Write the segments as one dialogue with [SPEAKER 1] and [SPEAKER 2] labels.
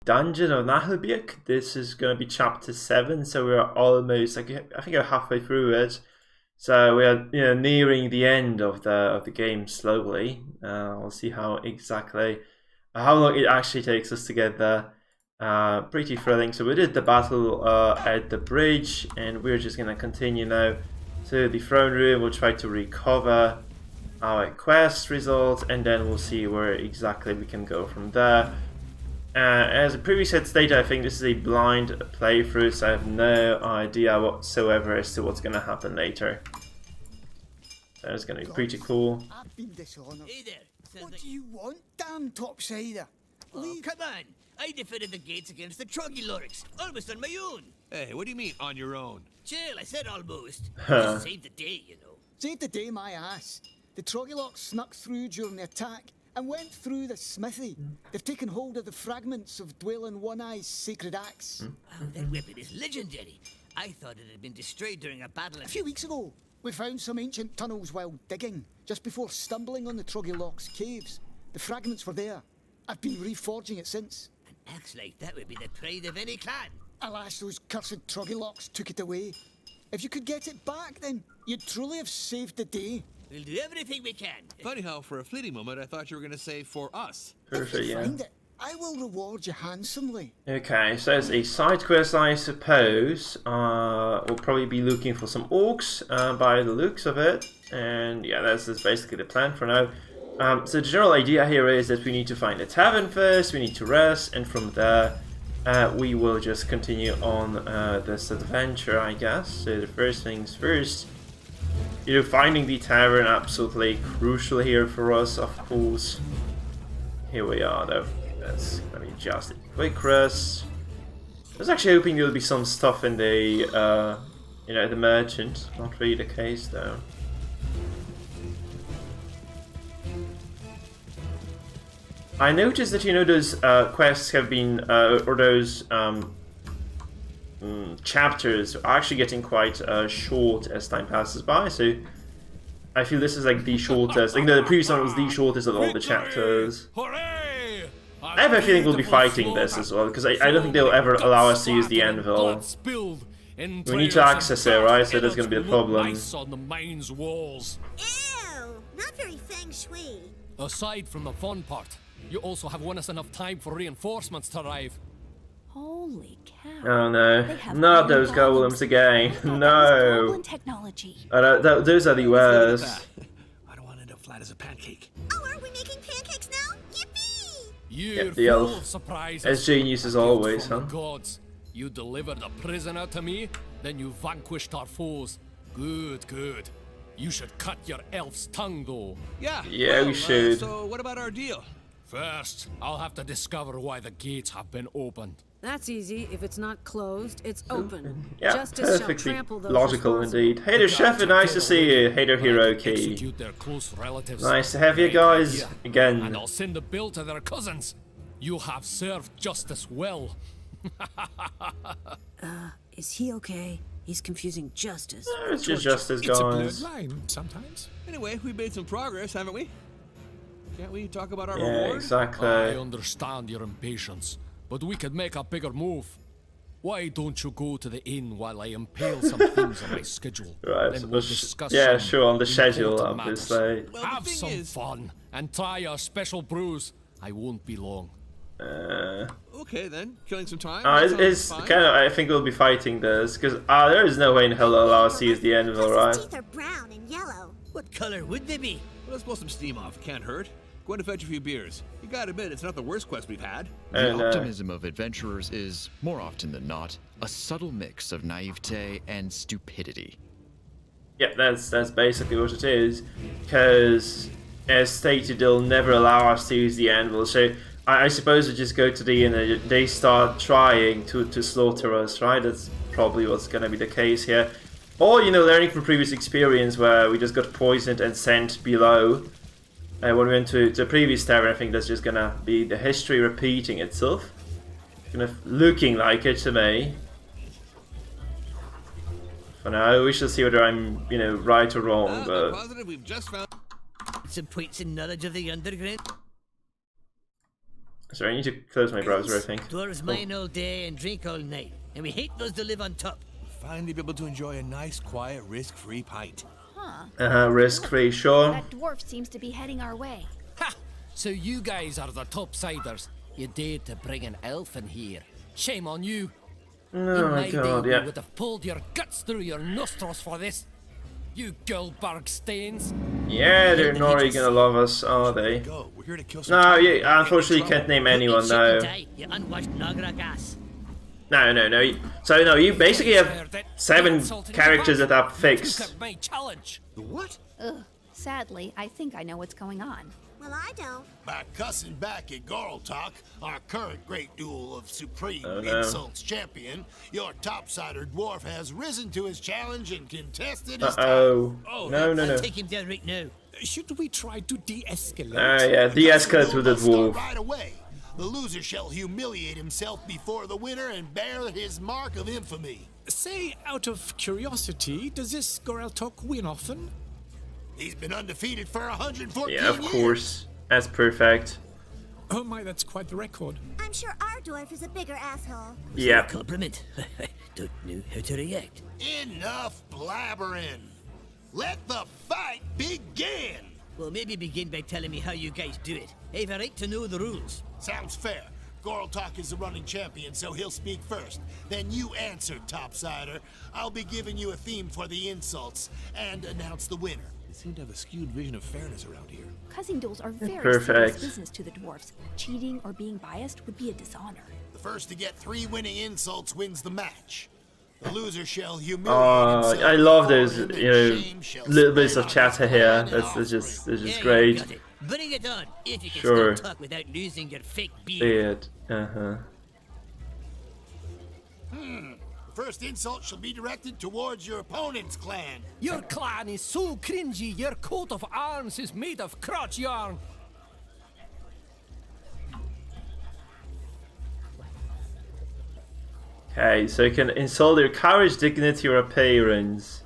[SPEAKER 1] Dungeon of Naheulbeuk. This is going to be chapter 7, so we're almost, like, I think we're halfway through it. So we are, you know, nearing the end of the game slowly. We'll see how long it actually takes us to get there. Pretty thrilling. So we did the battle at the bridge, and we're just gonna continue now to the throne room. We'll try to recover our quest results, and then we'll see where exactly we can go from there. As I previously had stated, I think this is a blind playthrough, so I have no idea whatsoever as to what's gonna happen later. So it's gonna be pretty cool.
[SPEAKER 2] I've been dishonoured.
[SPEAKER 3] Hey there.
[SPEAKER 2] What do you want, damn topsider?
[SPEAKER 3] Oh, come on. I defended the gates against the Troggy-lorks, almost on my own.
[SPEAKER 4] Hey, what do you mean, on your own?
[SPEAKER 3] Chill, I said almost. Just saved the day, you know.
[SPEAKER 2] Saved the day, my ass. The Troggy-lorks snuck through during the attack and went through the smithy. They've taken hold of the fragments of Dwaylen One-Eye's sacred axe.
[SPEAKER 3] Oh, that weapon is legendary. I thought it had been destroyed during a battle
[SPEAKER 2] A few weeks ago, we found some ancient tunnels while digging, just before stumbling on the Troggy-lorks' caves. The fragments were there. I've been reforging it since.
[SPEAKER 3] An axe like that would be the pride of any clan.
[SPEAKER 2] Alas, those cursed Troggy-lorks took it away. If you could get it back, then you'd truly have saved the day.
[SPEAKER 3] We'll do everything we can.
[SPEAKER 4] Funny how for a fleeting moment I thought you were going to say for us.
[SPEAKER 1] Perfect,
[SPEAKER 2] If you
[SPEAKER 1] yeah.
[SPEAKER 2] find it, I will reward you handsomely.
[SPEAKER 1] Okay, so it's a side quest, I suppose. We'll probably be looking for some orcs by the looks of it. And yeah, that's basically the plan for now. So the general idea here is that we need to find a tavern first, we need to rest, and from there we will just continue on this adventure, I guess. So the first things first, you know, finding the tavern, absolutely crucial here for us, of course. Here we are, though. That's gonna be just a quick rest. I was actually hoping there would be some stuff in the, you know, the merchant. Not really the case, though. I noticed that, you know, those quests have been, or those chapters are actually getting quite short as time passes by, so I feel this is like the shortest. I think the previous one was the shortest of all the chapters.
[SPEAKER 5] Hooray!
[SPEAKER 1] I have a feeling we'll be fighting this as well, because I don't think they'll ever allow us to use the anvil. We need to access it, right? So that's going to be the problem.
[SPEAKER 5] On the mine's walls.
[SPEAKER 6] Ew, not very feng shui.
[SPEAKER 5] Aside from the fun part, you also have won us enough time for reinforcements to arrive.
[SPEAKER 6] Holy cow.
[SPEAKER 1] Oh no, not those golems again. No.
[SPEAKER 6] Goblin technology.
[SPEAKER 1] Those are the worst.
[SPEAKER 4] I don't want to end up flat as a pancake.
[SPEAKER 6] Oh, are we making pancakes now? Yippee!
[SPEAKER 5] You're
[SPEAKER 1] the
[SPEAKER 5] full
[SPEAKER 1] elf.
[SPEAKER 5] of surprises.
[SPEAKER 1] As genius as
[SPEAKER 5] A gift
[SPEAKER 1] always,
[SPEAKER 5] from
[SPEAKER 1] huh?
[SPEAKER 5] the gods. You delivered a prisoner to me, then you vanquished our foes. Good, good. You should cut your elf's tongue, though.
[SPEAKER 4] Yeah,
[SPEAKER 1] Yeah, we should.
[SPEAKER 4] So what about our deal?
[SPEAKER 5] First, I'll have to discover why the gates have been opened.
[SPEAKER 7] That's easy. If it's not closed, it's open.
[SPEAKER 1] Yeah,
[SPEAKER 7] Justice shall
[SPEAKER 1] perfectly
[SPEAKER 7] trample those
[SPEAKER 1] logical
[SPEAKER 7] responsible.
[SPEAKER 1] indeed. Hey there, Chef, nice to see you. Hey there, Hiroki.
[SPEAKER 5] Execute their close relatives.
[SPEAKER 1] Nice to have you guys
[SPEAKER 5] And
[SPEAKER 1] again.
[SPEAKER 5] I'll send a bill to their cousins. You have served justice well.
[SPEAKER 7] Is he okay? He's confusing justice.
[SPEAKER 1] It's just justice,
[SPEAKER 5] It's a blurred
[SPEAKER 1] guys.
[SPEAKER 5] line sometimes.
[SPEAKER 4] Anyway, we've made some progress, haven't we? Can't we talk about our
[SPEAKER 1] Yeah,
[SPEAKER 4] reward?
[SPEAKER 5] I
[SPEAKER 1] exactly.
[SPEAKER 5] understand your impatience, but we could make a bigger move. Why don't you go to the inn while I impale some things on my schedule?
[SPEAKER 1] Right,
[SPEAKER 5] Then
[SPEAKER 1] so
[SPEAKER 5] we'll
[SPEAKER 1] the
[SPEAKER 5] discuss
[SPEAKER 1] yeah,
[SPEAKER 5] some
[SPEAKER 1] sure, on the schedule,
[SPEAKER 5] important matters.
[SPEAKER 1] obviously.
[SPEAKER 4] Well, the
[SPEAKER 5] Have
[SPEAKER 4] thing
[SPEAKER 5] some
[SPEAKER 4] is-
[SPEAKER 5] fun and try our special brews. I won't be long.
[SPEAKER 4] Okay then, killing some time.
[SPEAKER 1] It's
[SPEAKER 4] that sounds fine.
[SPEAKER 1] kind of, I think we'll be fighting this, because there is no way in hell they'll allow us to use the anvil,
[SPEAKER 6] Plus
[SPEAKER 1] right?
[SPEAKER 6] his teeth are brown and yellow.
[SPEAKER 3] What color would they be?
[SPEAKER 4] Well, let's blow some steam off. It can't hurt. Go and fetch a few beers. You gotta admit, it's not the worst quest we've had.
[SPEAKER 8] The
[SPEAKER 1] And,
[SPEAKER 8] optimism of adventurers is, more often than not, a subtle mix of naivete and stupidity.
[SPEAKER 1] Yeah, that's basically what it is, because as stated, they'll never allow us to use the anvil, so I suppose we just go to the inn and they start trying to slaughter us, right? That's probably what's going to be the case here. Or, you know, learning from previous experience where we just got poisoned and sent below. When we went to the previous tavern, I think that's just going to be the history repeating itself. Kind of looking like it to me. For now, we shall see whether I'm, you know, right or wrong,
[SPEAKER 4] I'm
[SPEAKER 1] but...
[SPEAKER 4] positive we've just found.
[SPEAKER 3] Some points in knowledge of the underground.
[SPEAKER 1] Sorry, I need to close my browser, I think.
[SPEAKER 3] Dwarves mine all day and drink all night, and we hate those that live on top.
[SPEAKER 4] Finally be able to enjoy a nice, quiet, risk-free pint.
[SPEAKER 1] Risk-free, sure.
[SPEAKER 6] That dwarf seems to be heading our way.
[SPEAKER 5] Ha! So you guys are the topsiders. You dared to bring an elf in here. Shame on you.
[SPEAKER 1] Oh
[SPEAKER 5] In
[SPEAKER 1] my god,
[SPEAKER 5] day,
[SPEAKER 1] yeah.
[SPEAKER 5] you would have pulled your guts through your nostrils for this. You Gulberg stains.
[SPEAKER 1] Yeah, they're not really gonna love us, are they?
[SPEAKER 4] Go. We're here to kill some
[SPEAKER 1] No,
[SPEAKER 4] time.
[SPEAKER 1] unfortunately, you can't name anyone, no.
[SPEAKER 3] You unwashed Nagra gas.
[SPEAKER 1] No. So, no, you basically have
[SPEAKER 5] Heard it.
[SPEAKER 1] 7
[SPEAKER 5] Insulting
[SPEAKER 1] characters
[SPEAKER 5] you
[SPEAKER 1] that are
[SPEAKER 5] back.
[SPEAKER 1] fixed.
[SPEAKER 5] Took up my challenge.
[SPEAKER 4] The what?
[SPEAKER 6] Ugh. Sadly, I think I know what's going on. Well, I don't.
[SPEAKER 9] By cussing back at Garltalk, our current great duel of supreme
[SPEAKER 1] Oh, no.
[SPEAKER 9] insults champion, your topsider dwarf has risen to his challenge and contested his
[SPEAKER 1] Uh-oh.
[SPEAKER 3] Oh,
[SPEAKER 1] No.
[SPEAKER 3] I'll take him down right now.
[SPEAKER 5] Should we try to de-escalate?
[SPEAKER 1] Yeah, de-escalate with the
[SPEAKER 9] Must start
[SPEAKER 1] dwarf.
[SPEAKER 9] right away. The loser shall humiliate himself before the winner and bear his mark of infamy.
[SPEAKER 10] Say, out of curiosity, does this Garltalk win often?
[SPEAKER 9] He's been undefeated for 114
[SPEAKER 1] Yeah, of
[SPEAKER 9] years.
[SPEAKER 1] course. That's perfect.
[SPEAKER 10] Oh my, that's quite the record.
[SPEAKER 6] I'm sure our dwarf is a bigger asshole.
[SPEAKER 1] Yeah.
[SPEAKER 3] Compliment. Don't know how to react.
[SPEAKER 9] Enough blabbering. Let the fight begin.
[SPEAKER 3] Well, maybe begin by telling me how you guys do it. I have a right to know the rules.
[SPEAKER 9] Sounds fair. Garltalk is the running champion, so he'll speak first. Then you answer, topsider. I'll be giving you a theme for the insults and announce the winner.
[SPEAKER 4] They seem to have a skewed vision of fairness around here.
[SPEAKER 6] Cussing duels are very
[SPEAKER 1] Perfect.
[SPEAKER 6] serious business to the dwarfs. Cheating or being biased would be a dishonor.
[SPEAKER 9] The first to get 3 winning insults wins the match. The loser shall humiliate himself.
[SPEAKER 1] I love those,
[SPEAKER 9] before him,
[SPEAKER 1] you
[SPEAKER 9] and
[SPEAKER 1] know,
[SPEAKER 9] shame shall
[SPEAKER 1] little bits
[SPEAKER 9] spread
[SPEAKER 1] of
[SPEAKER 9] on
[SPEAKER 1] chatter
[SPEAKER 9] his
[SPEAKER 1] here.
[SPEAKER 9] land and
[SPEAKER 1] That's just
[SPEAKER 3] Yeah, you
[SPEAKER 1] great.
[SPEAKER 3] got it. Bring it on, if you can
[SPEAKER 1] Sure.
[SPEAKER 3] still talk without losing your fake beard.
[SPEAKER 1] Beard. Uh-huh.
[SPEAKER 9] The first insult shall be directed towards your opponent's clan.
[SPEAKER 5] Your clan is so cringy, your coat of arms is made of crotch yarn.
[SPEAKER 1] Okay, so you can insult your courage, dignity, or appearance.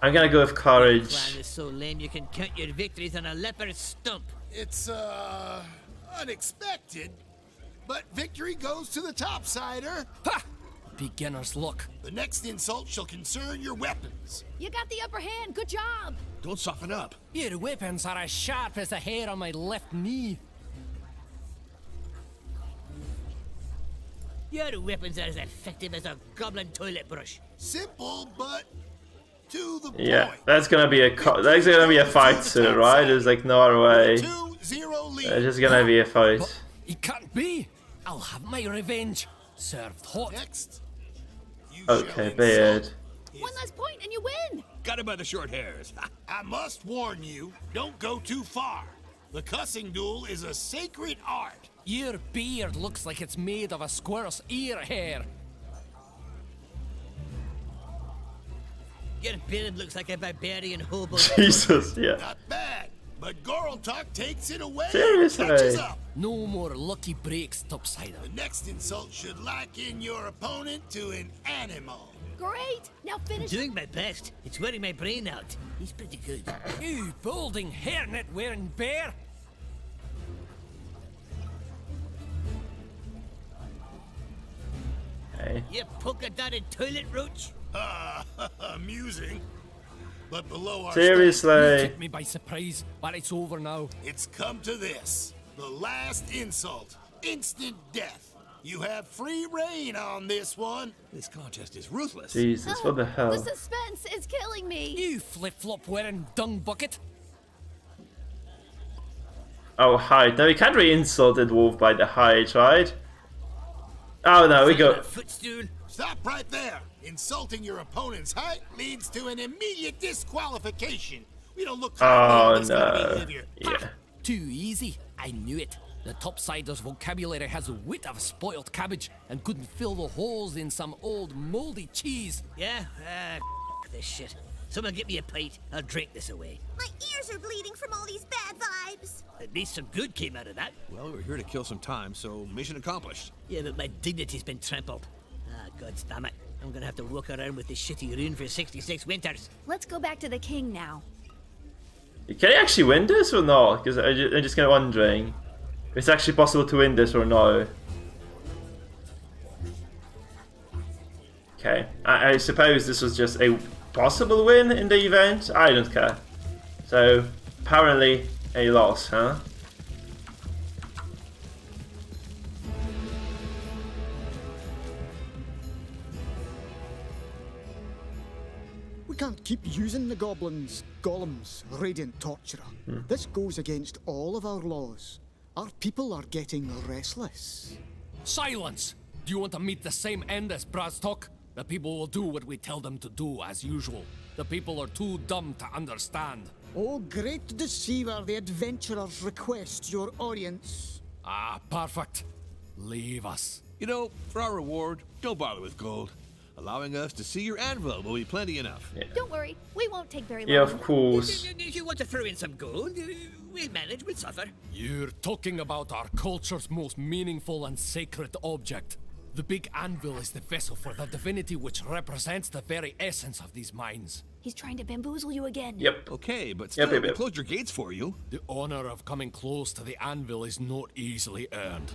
[SPEAKER 1] I'm gonna go with
[SPEAKER 3] Clan
[SPEAKER 1] courage.
[SPEAKER 3] is so lame you can count your victories on a leopard's stump.
[SPEAKER 9] It's, unexpected, but victory goes to the topsider.
[SPEAKER 5] Ha! Beginner's luck.
[SPEAKER 9] The next insult shall concern your weapons.
[SPEAKER 6] You got the upper hand. Good job.
[SPEAKER 4] Don't soften up.
[SPEAKER 5] Your weapons are as sharp as the hair on my left knee.
[SPEAKER 3] Your weapons are as effective as a goblin toilet brush.
[SPEAKER 9] Simple, but to the
[SPEAKER 1] Yeah,
[SPEAKER 9] point.
[SPEAKER 1] that's gonna be a fight soon, right? There's like no other way.
[SPEAKER 9] 2-0 lead.
[SPEAKER 1] It's just gonna be a fight.
[SPEAKER 5] It can't be. I'll have my revenge. Served hot.
[SPEAKER 9] Next. You
[SPEAKER 1] Okay,
[SPEAKER 9] shall
[SPEAKER 1] beard.
[SPEAKER 9] insult
[SPEAKER 6] One last point and you win.
[SPEAKER 4] Got him by the short hairs.
[SPEAKER 9] I must warn you, don't go too far. The cussing duel is a sacred art.
[SPEAKER 5] Your beard looks like it's made of a squirrel's ear hair.
[SPEAKER 3] Your beard looks like a barbarian hobo.
[SPEAKER 1] Jesus, yeah.
[SPEAKER 9] Not bad, but Garltalk takes it away.
[SPEAKER 1] Seriously?
[SPEAKER 9] Catches up.
[SPEAKER 5] No more lucky breaks, topsider.
[SPEAKER 9] The next insult should liken your opponent to an animal.
[SPEAKER 6] Great. Now finish.
[SPEAKER 3] Doing my best. It's wearing my brain out. He's pretty good.
[SPEAKER 5] You balding hairnet wearing bear.
[SPEAKER 1] Okay.
[SPEAKER 3] You polka-dotted toilet roach.
[SPEAKER 9] Amusing. But below our
[SPEAKER 1] Seriously.
[SPEAKER 5] Took me by surprise, but it's over now.
[SPEAKER 9] it's come to this. The last insult. Instant death. You have free reign on this one.
[SPEAKER 4] This contest is ruthless.
[SPEAKER 1] Jesus, what the
[SPEAKER 6] The
[SPEAKER 1] hell?
[SPEAKER 6] suspense is killing me.
[SPEAKER 5] You flip-flop wearing dung bucket.
[SPEAKER 1] Oh, height. No, you can't really insult a dwarf by the height, right? Oh no, we go.
[SPEAKER 3] Footstool.
[SPEAKER 9] Stop right there. Insulting your opponent's height leads to an immediate disqualification. We don't look
[SPEAKER 1] Oh
[SPEAKER 9] on this kind of
[SPEAKER 1] no.
[SPEAKER 9] behavior.
[SPEAKER 1] Yeah.
[SPEAKER 5] Too easy. I knew it. The topsider's vocabulary has the wit of spoiled cabbage and couldn't fill the holes in some old moldy cheese.
[SPEAKER 3] Yeah? This shit. Someone get me a pint. I'll drink this away.
[SPEAKER 6] My ears are bleeding from all these bad vibes.
[SPEAKER 3] At least some good came out of that.
[SPEAKER 4] Well, we're here to kill some time, so mission accomplished.
[SPEAKER 3] Yeah, but my dignity's been trampled. Ah, god damn it. I'm gonna have to walk around with this shitty rune for 66 winters.
[SPEAKER 6] Let's go back to the king now.
[SPEAKER 1] Can you actually win this or not? Because I'm just kind of wondering. it's actually possible to win this or no. Okay, I suppose this was just a possible win in the event. I don't care. So, apparently a loss, huh?
[SPEAKER 2] We can't keep using the goblins, golems, radiant torturer. This goes against all of our laws. Our people are getting restless.
[SPEAKER 5] Silence! Do you want to meet the same end as Braztok? The people will do what we tell them to do, as usual. The people are too dumb to understand.
[SPEAKER 2] Oh, great deceiver, the adventurers request your audience.
[SPEAKER 5] Ah, perfect. Leave us.
[SPEAKER 4] You know, for our reward, don't bother with gold. Allowing us to see your anvil will be plenty enough.
[SPEAKER 1] Yeah.
[SPEAKER 6] Don't worry, we won't take very long.
[SPEAKER 1] Yeah, of course.
[SPEAKER 3] If you want to throw in some gold, we'll manage, we'll suffer.
[SPEAKER 5] You're talking about our culture's most meaningful and sacred object. The big anvil is the vessel for the divinity which represents the very essence of these mines.
[SPEAKER 6] He's trying to bamboozle you again.
[SPEAKER 1] Yep.
[SPEAKER 4] Okay, but still, we closed your gates for you.
[SPEAKER 5] The honor of coming close to the anvil is not easily earned.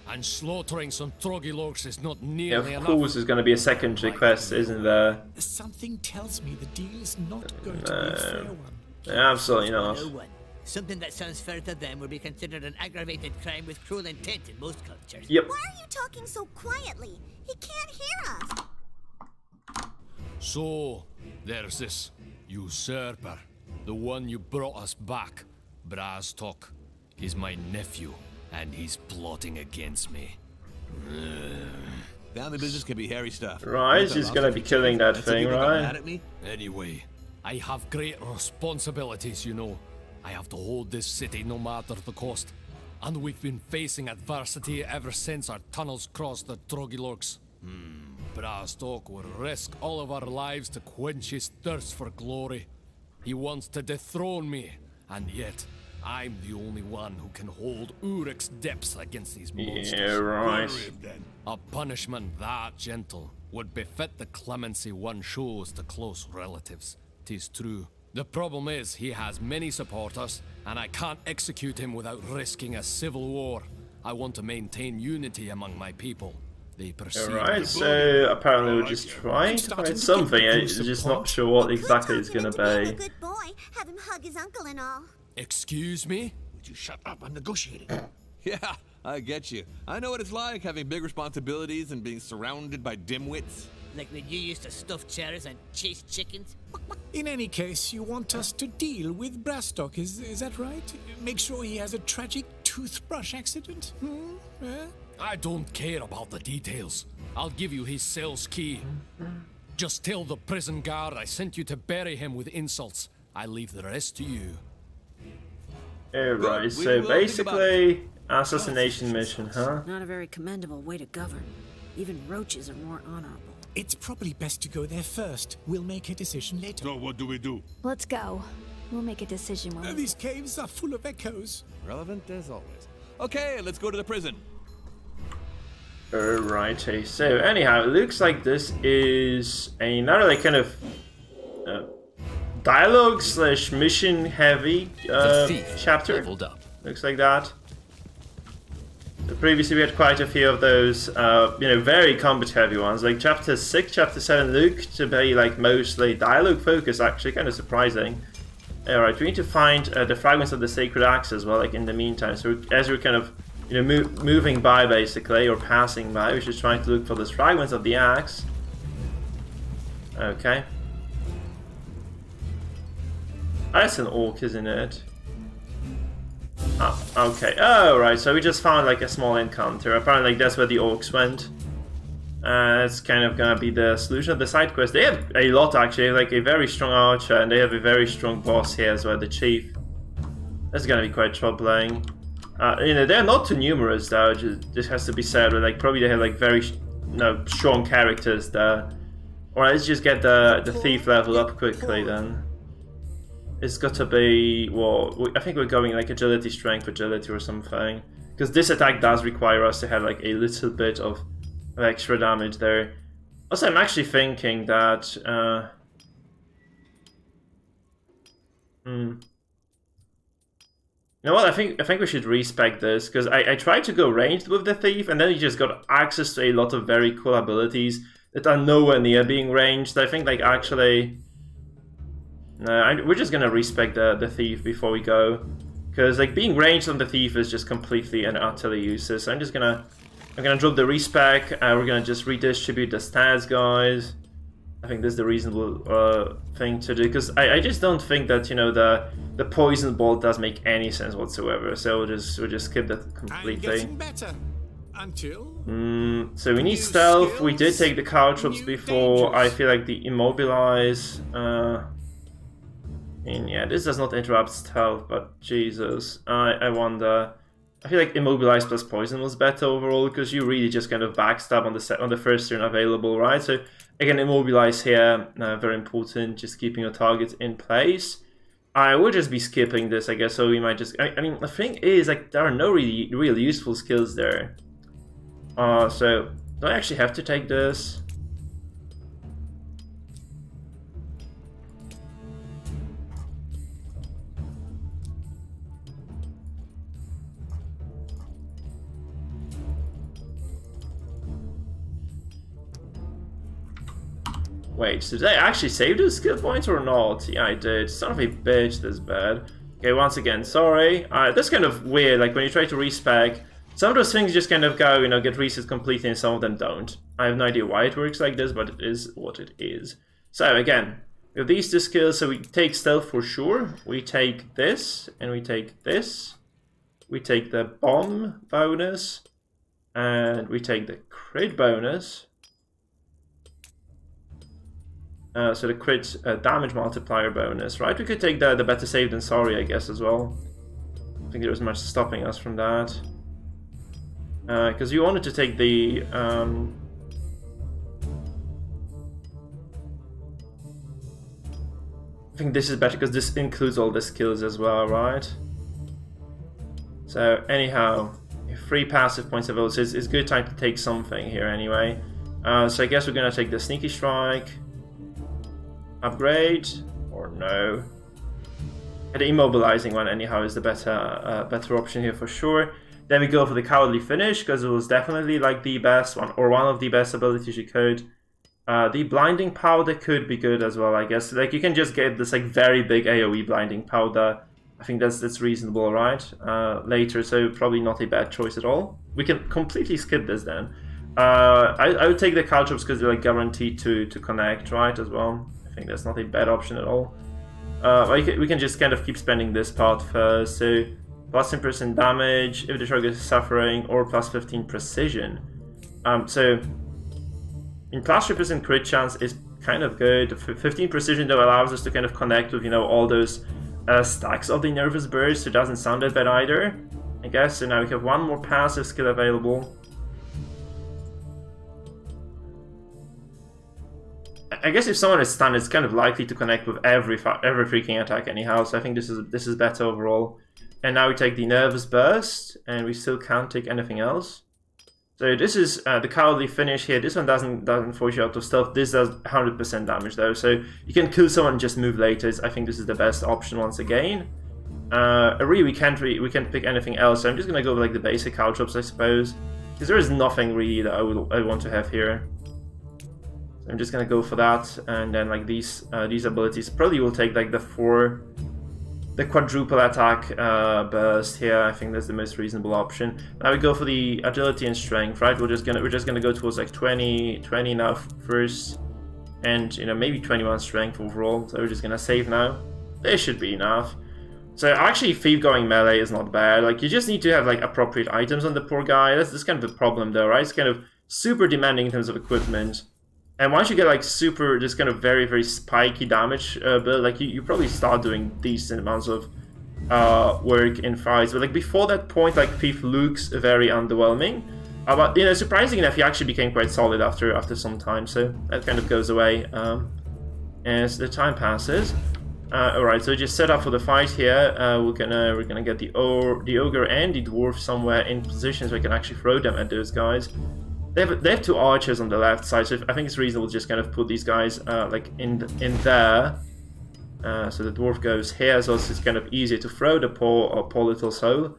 [SPEAKER 5] And slaughtering some Trogilorks is not nearly
[SPEAKER 1] Yeah, of
[SPEAKER 5] enough.
[SPEAKER 1] course there's gonna be a secondary quest, isn't there?
[SPEAKER 10] Something tells me the deal's not going to be a fair one.
[SPEAKER 1] Absolutely not.
[SPEAKER 3] No one. Something that sounds fair to them would be considered an aggravated crime with cruel intent in most cultures.
[SPEAKER 1] Yep.
[SPEAKER 11] Why are you talking so quietly? He can't hear us.
[SPEAKER 5] So, there's this usurper. The one you brought us back. Braztok. He's my nephew, and he's plotting against me.
[SPEAKER 4] Family business can be hairy stuff.
[SPEAKER 1] Right, he's gonna be killing that thing, right?
[SPEAKER 5] Anyway, I have great responsibilities, you know. I have to hold this city no matter the cost. And we've been facing adversity ever since our tunnels crossed the Trogilorks. Braztok will risk all of our lives to quench his thirst for glory. He wants to dethrone me, and yet I'm the only one who can hold Uruk's depths against these monsters.
[SPEAKER 1] Yeah, right.
[SPEAKER 5] A punishment that gentle would befit the clemency one shows to close relatives. 'Tis true. The problem is he has many supporters, and I can't execute him without risking a civil war. I want to maintain unity among my people. They perceive.
[SPEAKER 1] Alright, so apparently we're just trying to find something. I'm just not sure what exactly it's gonna
[SPEAKER 11] Being a
[SPEAKER 1] be.
[SPEAKER 11] good boy, have him hug his uncle and all.
[SPEAKER 5] Excuse me?
[SPEAKER 4] Would you shut up? I'm negotiating. Yeah, I get you. I know what it's like having big responsibilities and being surrounded by dimwits.
[SPEAKER 3] Like when you used to stuff chairs and chase chickens.
[SPEAKER 10] In any case, you want us to deal with Braztok, is that right? Make sure he has a tragic toothbrush accident?
[SPEAKER 5] I don't care about the details. I'll give you his cell's key. Just tell the prison guard I sent you to bury him with insults. I leave the rest to you.
[SPEAKER 1] Alright, so basically, assassination mission, huh?
[SPEAKER 7] Not a very commendable way to govern. Even roaches are more honorable.
[SPEAKER 10] It's probably best to go there first. We'll make a decision later.
[SPEAKER 9] So what do we do?
[SPEAKER 6] Let's go. We'll make a decision when we...
[SPEAKER 10] These caves are full of echoes.
[SPEAKER 4] Relevant as always. Okay, let's go to the prison.
[SPEAKER 1] Alrighty, so anyhow, it looks like this is another like kind of dialogue slash mission heavy chapter.
[SPEAKER 8] Leveled up.
[SPEAKER 1] Looks like that. So previously we had quite a few of those, very combat heavy ones. Like chapter 6, chapter 7 look to be like mostly dialogue focused, actually kind of surprising. Alright, we need to find the fragments of the sacred axe as well, like in the meantime. So as we're kind of moving by basically, or passing by, we're just trying to look for those fragments of the axe. Okay. That's an orc, isn't it? Oh, okay. Oh, right. So we just found like a small encounter. Apparently, like, that's where the orcs went. It's kind of gonna be the solution of the side quest. They have a lot actually, like a very strong archer, and they have a very strong boss here as well, the chief. That's gonna be quite troubling. They're not too numerous though. This has to be said. But like probably they have like very strong characters there. Alright, let's just get the thief level up quickly then. It's got to be, well, I think we're going like agility, strength, agility or something. Because this attack does require us to have like a little bit of extra damage there. Also, I'm actually thinking that... You know what? I think we should respec this, because I tried to go ranged with the thief, and then he just got access to a lot of very cool abilities that are nowhere near being ranged. I think, like, actually, no, we're just gonna respec the thief before we go, because like being ranged on the thief is just completely and utterly useless. So I'm gonna drop the respec. We're gonna just redistribute the stats, guys. I think this is the reasonable thing to do, because I just don't think that, you know, the poison bolt does make any sense whatsoever. So we'll just skip that completely.
[SPEAKER 10] I'm getting better. Until
[SPEAKER 1] so we need stealth. We did take the caltrops before.
[SPEAKER 10] Dangers.
[SPEAKER 1] I feel like the immobilize. And yeah, this does not interrupt stealth, but Jesus, I wonder. I feel like immobilize plus poison was better overall, because you really just kind of backstab on the first turn available, right? So again, immobilize here, very important, just keeping your target in place. I would just be skipping this, I guess. So we might just. I mean, the thing is, like, there are no real useful skills there. So do I actually have to take this? Wait, so did I actually save those skill points or not? Yeah, I did. Son of a bitch, this bad. Okay, once again, sorry. That's kind of weird, like when you try to respec, some of those things just kind of go, you know, get reset completely, and some of them don't. I have no idea why it works like this, but it is what it is. So again, we have these two skills, so we take stealth for sure. We take this, and we take this. We take the bomb bonus, and we take the crit bonus. So the crit damage multiplier bonus, right? We could take the better save than sorry, I guess, as well. I think there was much stopping us from that. Because you wanted to take the... I think this is better because this includes all the skills as well, right? So anyhow, 3 passive points of ability is good time to take something here anyway. So I guess we're gonna take the sneaky strike. Upgrade or no? The immobilizing one anyhow is the better option here for sure. Then we go for the cowardly finish, because it was definitely like the best one, or one of the best abilities you could. The blinding powder could be good as well, I guess. Like you can just get this like very big AoE blinding powder. I think that's reasonable, right? Later, so probably not a bad choice at all. We can completely skip this then. I would take the caltrops because they're like guaranteed to connect, right? As well. I think that's not a bad option at all. We can just kind of keep spending this part first. So plus 10% damage if the target is suffering, or plus 15 precision. So in plus 3% crit chance is kind of good. 15 precision though allows us to kind of connect with, you know, all those stacks of the nervous burst. So it doesn't sound that bad either, I guess. So now we have one more passive skill available. I guess if someone is stunned, it's kind of likely to connect with every freaking attack anyhow. So I think this is better overall. And now we take the nervous burst, and we still can't take anything else. So this is the cowardly finish here. This one doesn't force you out of stealth. This does 100% damage though, so you can kill someone and just move later. I think this is the best option once again. Really, we can't pick anything else. So I'm just gonna go with like the basic caltrops, I suppose, because there is nothing really that I want to have here. So I'm just gonna go for that, and then like these abilities probably will take like the quadruple attack burst here. I think that's the most reasonable option. Now we go for the agility and strength, right? We're just gonna go towards like 20 now first, and you know, maybe 21 strength overall. So we're just gonna save now. This should be enough. So actually, thief going melee is not bad. Like you just need to have like appropriate items on the poor guy. That's kind of the problem though, right? It's kind of super demanding in terms of equipment. And once you get like super, just kind of very, very spiky damage build, like you probably start doing decent amounts of work in fights. But like before that point, like Thief looks very underwhelming. But you know, surprisingly enough, he actually became quite solid after some time. So that kind of goes away as the time passes. Alright, so just set up for the fight here. We're gonna get the ogre and the dwarf somewhere in position so we can actually throw them at those guys. They have 2 archers on the left side, so I think it's reasonable to just kind of put these guys like in there. So the dwarf goes here, so it's kind of easier to throw the poor little soul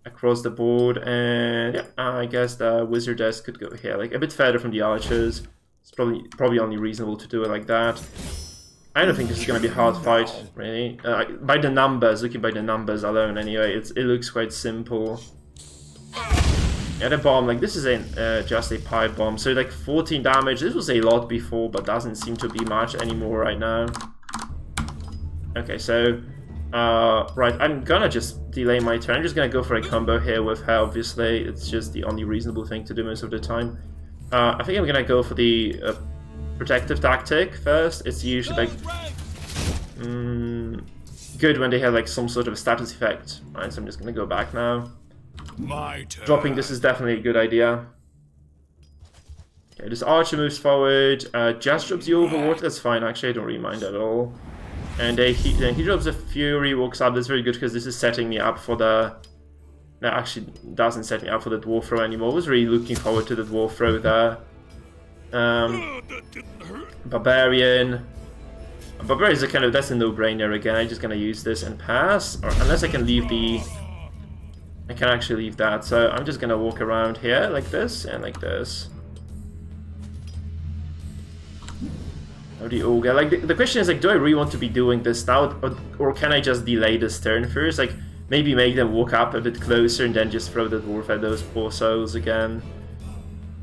[SPEAKER 1] across the board. And yeah, I guess the wizardess could go here, like a bit further from the archers. It's probably only reasonable to do it like that. I don't think this is going to be a hard fight, really. By the numbers, looking by the numbers alone anyway, it looks quite simple. Yeah, the bomb, like this is just a pipe bomb, so like 14 damage. This was a lot before, but doesn't seem to be much anymore right now. Okay, so, right, I'm gonna just delay my turn. I'm just gonna go for a combo here with her, obviously. It's just the only reasonable thing to do most of the time. I think I'm gonna go for the protective tactic first. It's usually like good when they have like some sort of status effect. Right, so I'm just gonna go back now. Dropping this is definitely a good idea. Okay, this archer moves forward, just drops the overwatch. That's fine, actually, I don't really mind at all. And then he drops a fury, walks up. That's very good because this is setting me up for the... No, actually doesn't set me up for the dwarf throw anymore. I was really looking forward to the dwarf throw there. Barbarian. Barbarian is a kind of, that's a no-brainer again. I'm just gonna use this and pass, or unless I can leave the... I can actually leave that, so I'm just gonna walk around here like this and like this. Oh, the ogre. Like the question is like, do I really want to be doing this now, or can I just delay this turn first? Like maybe make them walk up a bit closer and then just throw the dwarf at those poor souls again.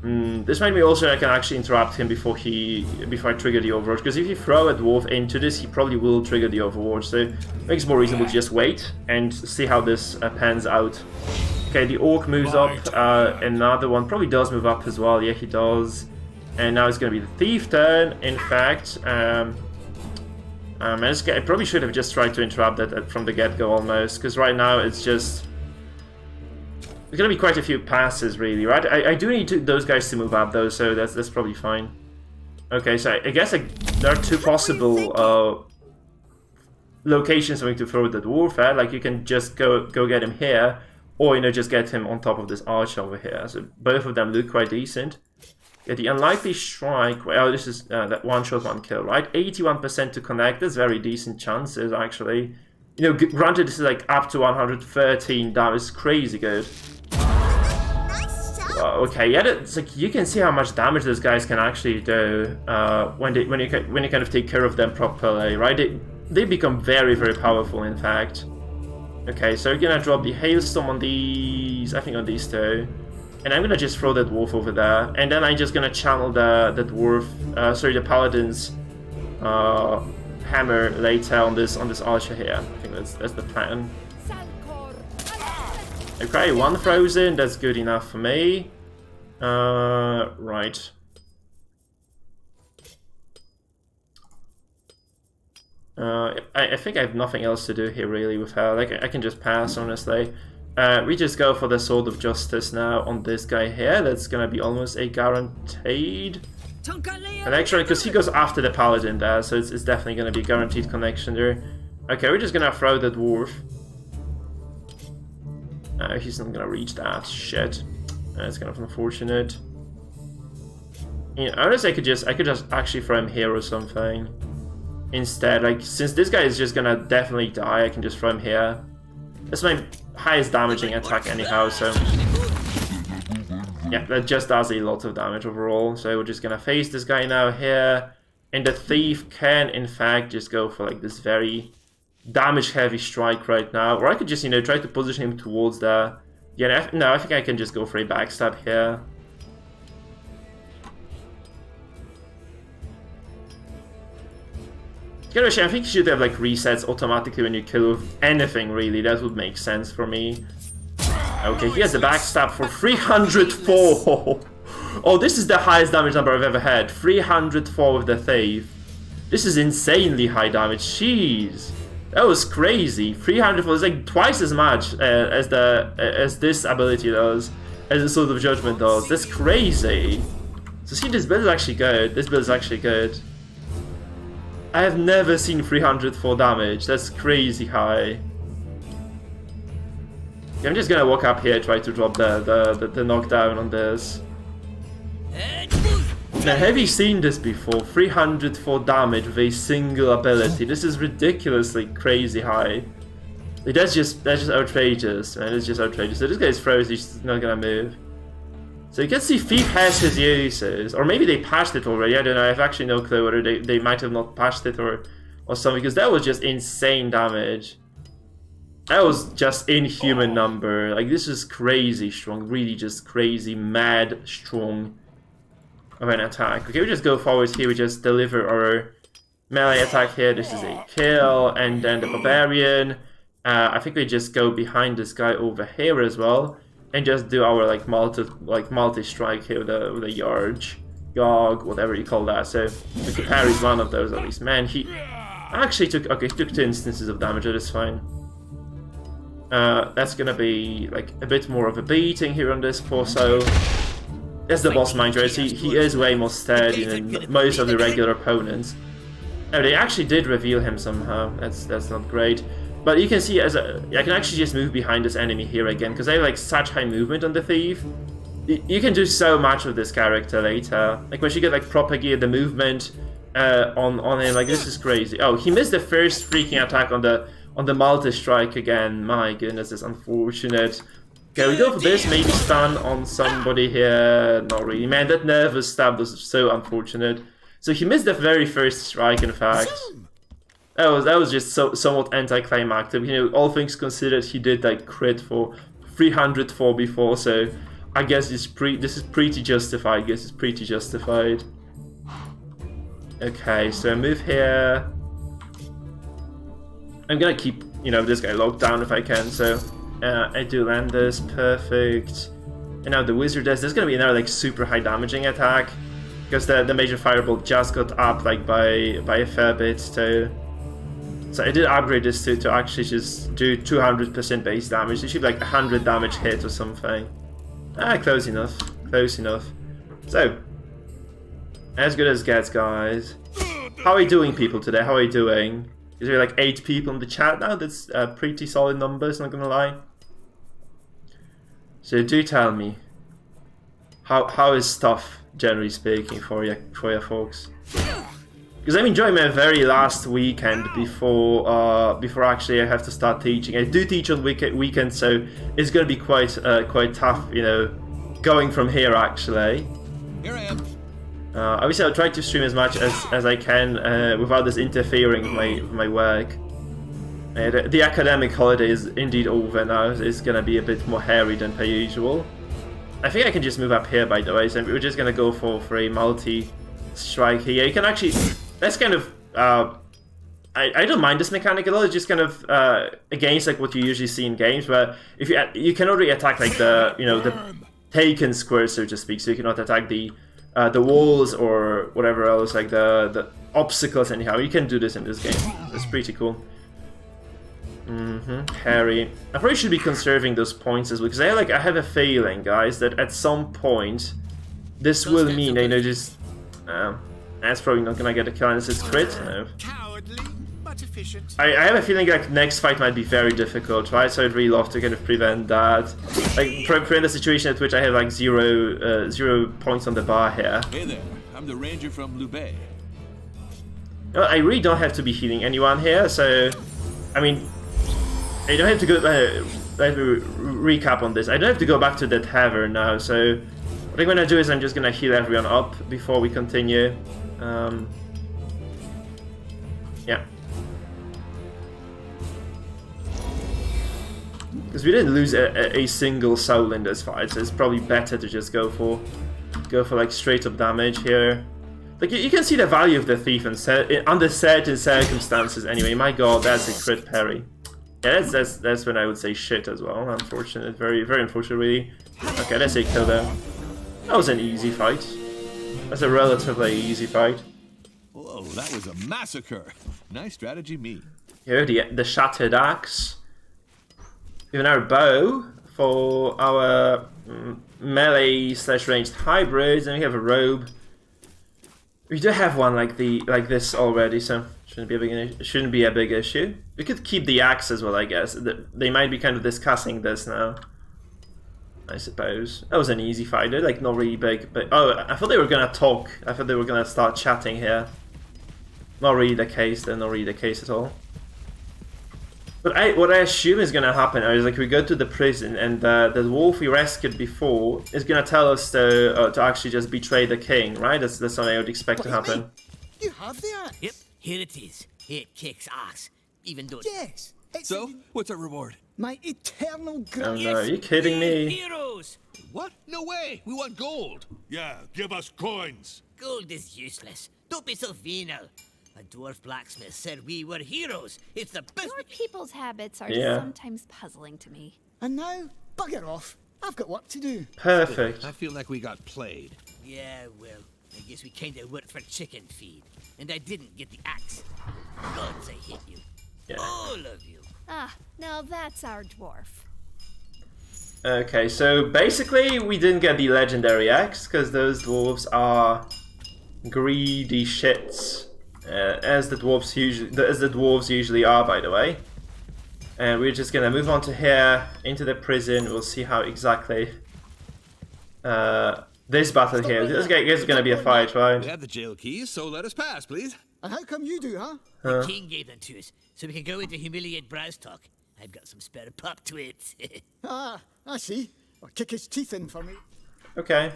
[SPEAKER 1] This might be also I can actually interrupt him before I trigger the overwatch, because if you throw a dwarf into this, he probably will trigger the overwatch. So it makes more reasonable to just wait and see how this pans out. Okay, the orc moves up. Another one probably does move up as well. Yeah, he does. And now it's going to be the thief turn. In fact, I probably should have just tried to interrupt that from the get-go almost, because right now it's just... There's going to be quite a few passes, really, right? I do need those guys to move up, though, so that's probably fine. Okay, so I guess there are two possible locations for me to throw the dwarf at. Like, you can just go get him here, or, you know, just get him on top of this arch over here. So both of them look quite decent. Yeah, the unlikely strike, well, this is that one shot, one kill, right? 81% to connect, that's very decent chances, actually. You know, granted, this is like up to 113 damage, it's crazy good. Okay, yeah, it's like you can see how much damage those guys can actually do when you kind of take care of them properly, right? They become very, very powerful, in fact. Okay, so we're gonna drop the hailstorm on these, I think on these two. And I'm gonna just throw the dwarf over there, and then I'm just gonna channel the dwarf, the paladin's hammer later on this archer here. I think that's the plan. Okay, one frozen, that's good enough for me. Right. I think I have nothing else to do here really with her. Like I can just pass, honestly. We just go for the Sword of Justice now on this guy here. That's gonna be almost a guaranteed connection, because he goes after the paladin there, so it's definitely gonna be a guaranteed connection there. Okay, we're just gonna throw the dwarf. He's not gonna reach that. Shit. That's kind of unfortunate. You know, honestly, I could just actually throw him here or something instead. Like, since this guy is just gonna definitely die, I can just throw him here. That's my highest damaging attack anyhow, so yeah, that just does a lot of damage overall. So we're just gonna face this guy now here, and the thief can in fact just go for like this very damage heavy strike right now, or I could just, you know, try to position him towards the... Yeah, no, I think I can just go for a backstab here. I think you should have like resets automatically when you kill with anything, really. That would make sense for me. Okay, he has a backstab for 304. Oh, this is the highest damage number I've ever had. 304 with the thief. This is insanely high damage. Jeez. That was crazy. 304 is like twice as much as this ability does, as the Sword of Judgment does. That's crazy. So see, this build is actually good. This build is actually good. I have never seen 304 damage. That's crazy high. I'm just gonna walk up here, try to drop the knockdown on this. Now, have you seen this before? 304 damage with a single ability. This is ridiculously crazy high. Like, that's just outrageous, man. It's just outrageous. So this guy's frozen, he's not gonna move. So you can see Thief has his uses, or maybe they patched it already, I don't know, I have actually no clue whether they might have not patched it or something, because that was just insane damage. That was just inhuman number, like this is crazy strong, really just crazy, mad strong of an attack. Okay, we just go forward here, we just deliver our melee attack here, this is a kill, and then the Barbarian. I think we just go behind this guy over here as well. And just do our multi strike here with a Yarg, whatever you call that. So we could parry one of those at least. Man, he actually took 2 instances of damage. That is fine. That's gonna be like a bit more of a beating here on this poor soul. That's the boss, mind you. He is way more steady than most of the regular opponents. Oh, they actually did reveal him somehow. That's not great. But you can see I can actually just move behind this enemy here again, because I have like such high movement on the Thief. You can do so much with this character later. Like once you get like propagate the movement on him, like this is crazy. Oh, he missed the first freaking attack on the multi-strike again. My goodness, it's unfortunate. Okay, we go for this, maybe stun on somebody here. Not really. Man, that nervous stab was so unfortunate. So he missed the very first strike, in fact. That was just somewhat anticlimactic. You know, all things considered, he did like crit for 304 before, so I guess this is pretty justified. I guess it's pretty justified. Okay, so I move here. I'm gonna keep, you know, this guy locked down if I can. So I do land this, perfect. And now the wizard there's gonna be another like super high damaging attack, because the major firebolt just got up like by a fair bit too. So I did upgrade this to actually just do 200% base damage. It should be like 100 damage hit or something. Close enough. Close enough. So, as good as gets, guys. How are you doing, people, today? How are you doing? Is there like 8 people in the chat now? That's pretty solid numbers, not gonna lie. So do tell me, how is stuff, generally speaking, for you folks? Because I'm enjoying my very last weekend before actually I have to start teaching. I do teach on weekends, so it's gonna be quite tough, you know, going from here actually.
[SPEAKER 4] Here I am.
[SPEAKER 1] Obviously, I'll try to stream as much as I can without this interfering with my work. The academic holiday is indeed over now. It's gonna be a bit more hairy than per usual. I think I can just move up here, by the way. So we're just gonna go for a multi-strike here. You can actually. That's kind of. I don't mind this mechanic at all. It's just kind of against like what you usually see in games, where if you can already attack like the the taken squares, so to speak. So you cannot attack the walls or whatever else, like the obstacles. Anyhow, you can do this in this game. It's pretty cool. Harry. I probably should be conserving those points as well, because I have a feeling, guys, that at some point this will mean just. That's probably not gonna get a kill unless it's crit. No.
[SPEAKER 10] Cowardly, but efficient.
[SPEAKER 1] I have a feeling like next fight might be very difficult, right? So I'd really love to kind of prevent that, like prevent the situation at which I have like zero points on the bar here.
[SPEAKER 4] Hey there, I'm the ranger from Lubei.
[SPEAKER 1] Well, I really don't have to be healing anyone here, so I mean, I don't have to go. Let me recap on this. I don't have to go back to the tavern now, so what I'm gonna do is I'm just gonna heal everyone up before we continue. Yeah. Because we didn't lose a single soul in this fight, so it's probably better to just go for like straight up damage here. Like you can see the value of the thief under certain circumstances. Anyway, my god, that's a crit parry. Yeah, that's when I would say shit as well. Unfortunate, very very unfortunate, really. Okay, that's a kill there. That was an easy fight. That's a relatively easy fight.
[SPEAKER 4] Whoa, that was a massacre. Nice strategy, me.
[SPEAKER 1] Here, the shattered axe. Even our bow for our melee / ranged hybrids, and we have a robe. We do have one like this already, so shouldn't be a big issue. We could keep the axe as well, I guess. They might be kind of discussing this now. I suppose. That was an easy fight, like not really big, but oh, I thought they were gonna talk. I thought they were gonna start chatting here. Not really the case, then not really the case at all. But what I assume is gonna happen is like we go to the prison and the wolf we rescued before is gonna tell us to actually just betray the king, right? That's something I would expect to happen.
[SPEAKER 2] You have the axe?
[SPEAKER 3] Yep, here it is. It kicks ass, even though.
[SPEAKER 2] Yes.
[SPEAKER 4] So, what's our reward?
[SPEAKER 2] My eternal
[SPEAKER 1] Oh
[SPEAKER 2] gratitude.
[SPEAKER 1] no, are you kidding me?
[SPEAKER 3] Heroes!
[SPEAKER 4] What? No way! We want gold!
[SPEAKER 9] Yeah, give us coins.
[SPEAKER 3] Gold is useless. Don't be so venal. A dwarf blacksmith said we were heroes. It's the best.
[SPEAKER 6] Your people's habits are
[SPEAKER 1] Yeah.
[SPEAKER 6] sometimes puzzling to me.
[SPEAKER 2] And now, bugger off. I've got work to do.
[SPEAKER 1] Perfect.
[SPEAKER 4] I feel like we got played.
[SPEAKER 3] Yeah, well, I guess we kinda worked for chicken feed. And I didn't get the axe. Gods, I hate you.
[SPEAKER 1] Yeah.
[SPEAKER 3] All of you.
[SPEAKER 6] Ah, now that's our dwarf.
[SPEAKER 1] Okay, so basically we didn't get the legendary axe because those dwarves are greedy shits, as the dwarves usually are, by the way. And we're just gonna move on to here into the prison. We'll see how exactly this battle here. This is gonna be a fight, right?
[SPEAKER 4] We have the jail keys, so let us pass, please.
[SPEAKER 2] And how come you do, huh?
[SPEAKER 3] The king gave them to us, so we can go in to humiliate Browstock. I've got some spare pop twits.
[SPEAKER 2] Ah, I see. Or kick his teeth in for me.
[SPEAKER 1] Okay.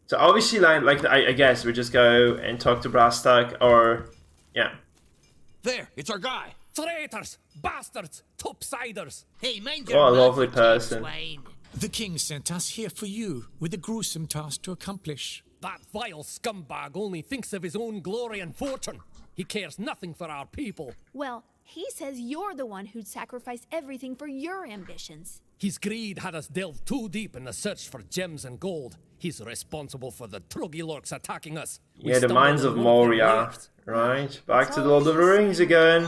[SPEAKER 1] So obviously, like I guess we just go and talk to Browstock, or yeah.
[SPEAKER 4] There, it's our guy.
[SPEAKER 5] Traitors! Bastards! Topsiders!
[SPEAKER 3] Hey, mind your
[SPEAKER 1] What a
[SPEAKER 3] mouth,
[SPEAKER 1] lovely
[SPEAKER 3] you
[SPEAKER 1] person.
[SPEAKER 3] swine.
[SPEAKER 10] The king sent us here for you, with a gruesome task to accomplish.
[SPEAKER 5] That vile scumbag only thinks of his own glory and fortune. He cares nothing for our people.
[SPEAKER 6] Well, he says you're the one who'd sacrifice everything for your ambitions.
[SPEAKER 5] His greed had us delve too deep in the search for gems and gold. He's responsible for the Troggy-lorks attacking us. We
[SPEAKER 1] Yeah, the
[SPEAKER 5] stumbled
[SPEAKER 1] Mines
[SPEAKER 5] on
[SPEAKER 1] of
[SPEAKER 5] one their
[SPEAKER 1] Moria.
[SPEAKER 5] lairs.
[SPEAKER 1] Right, back to the Lord of the Rings again.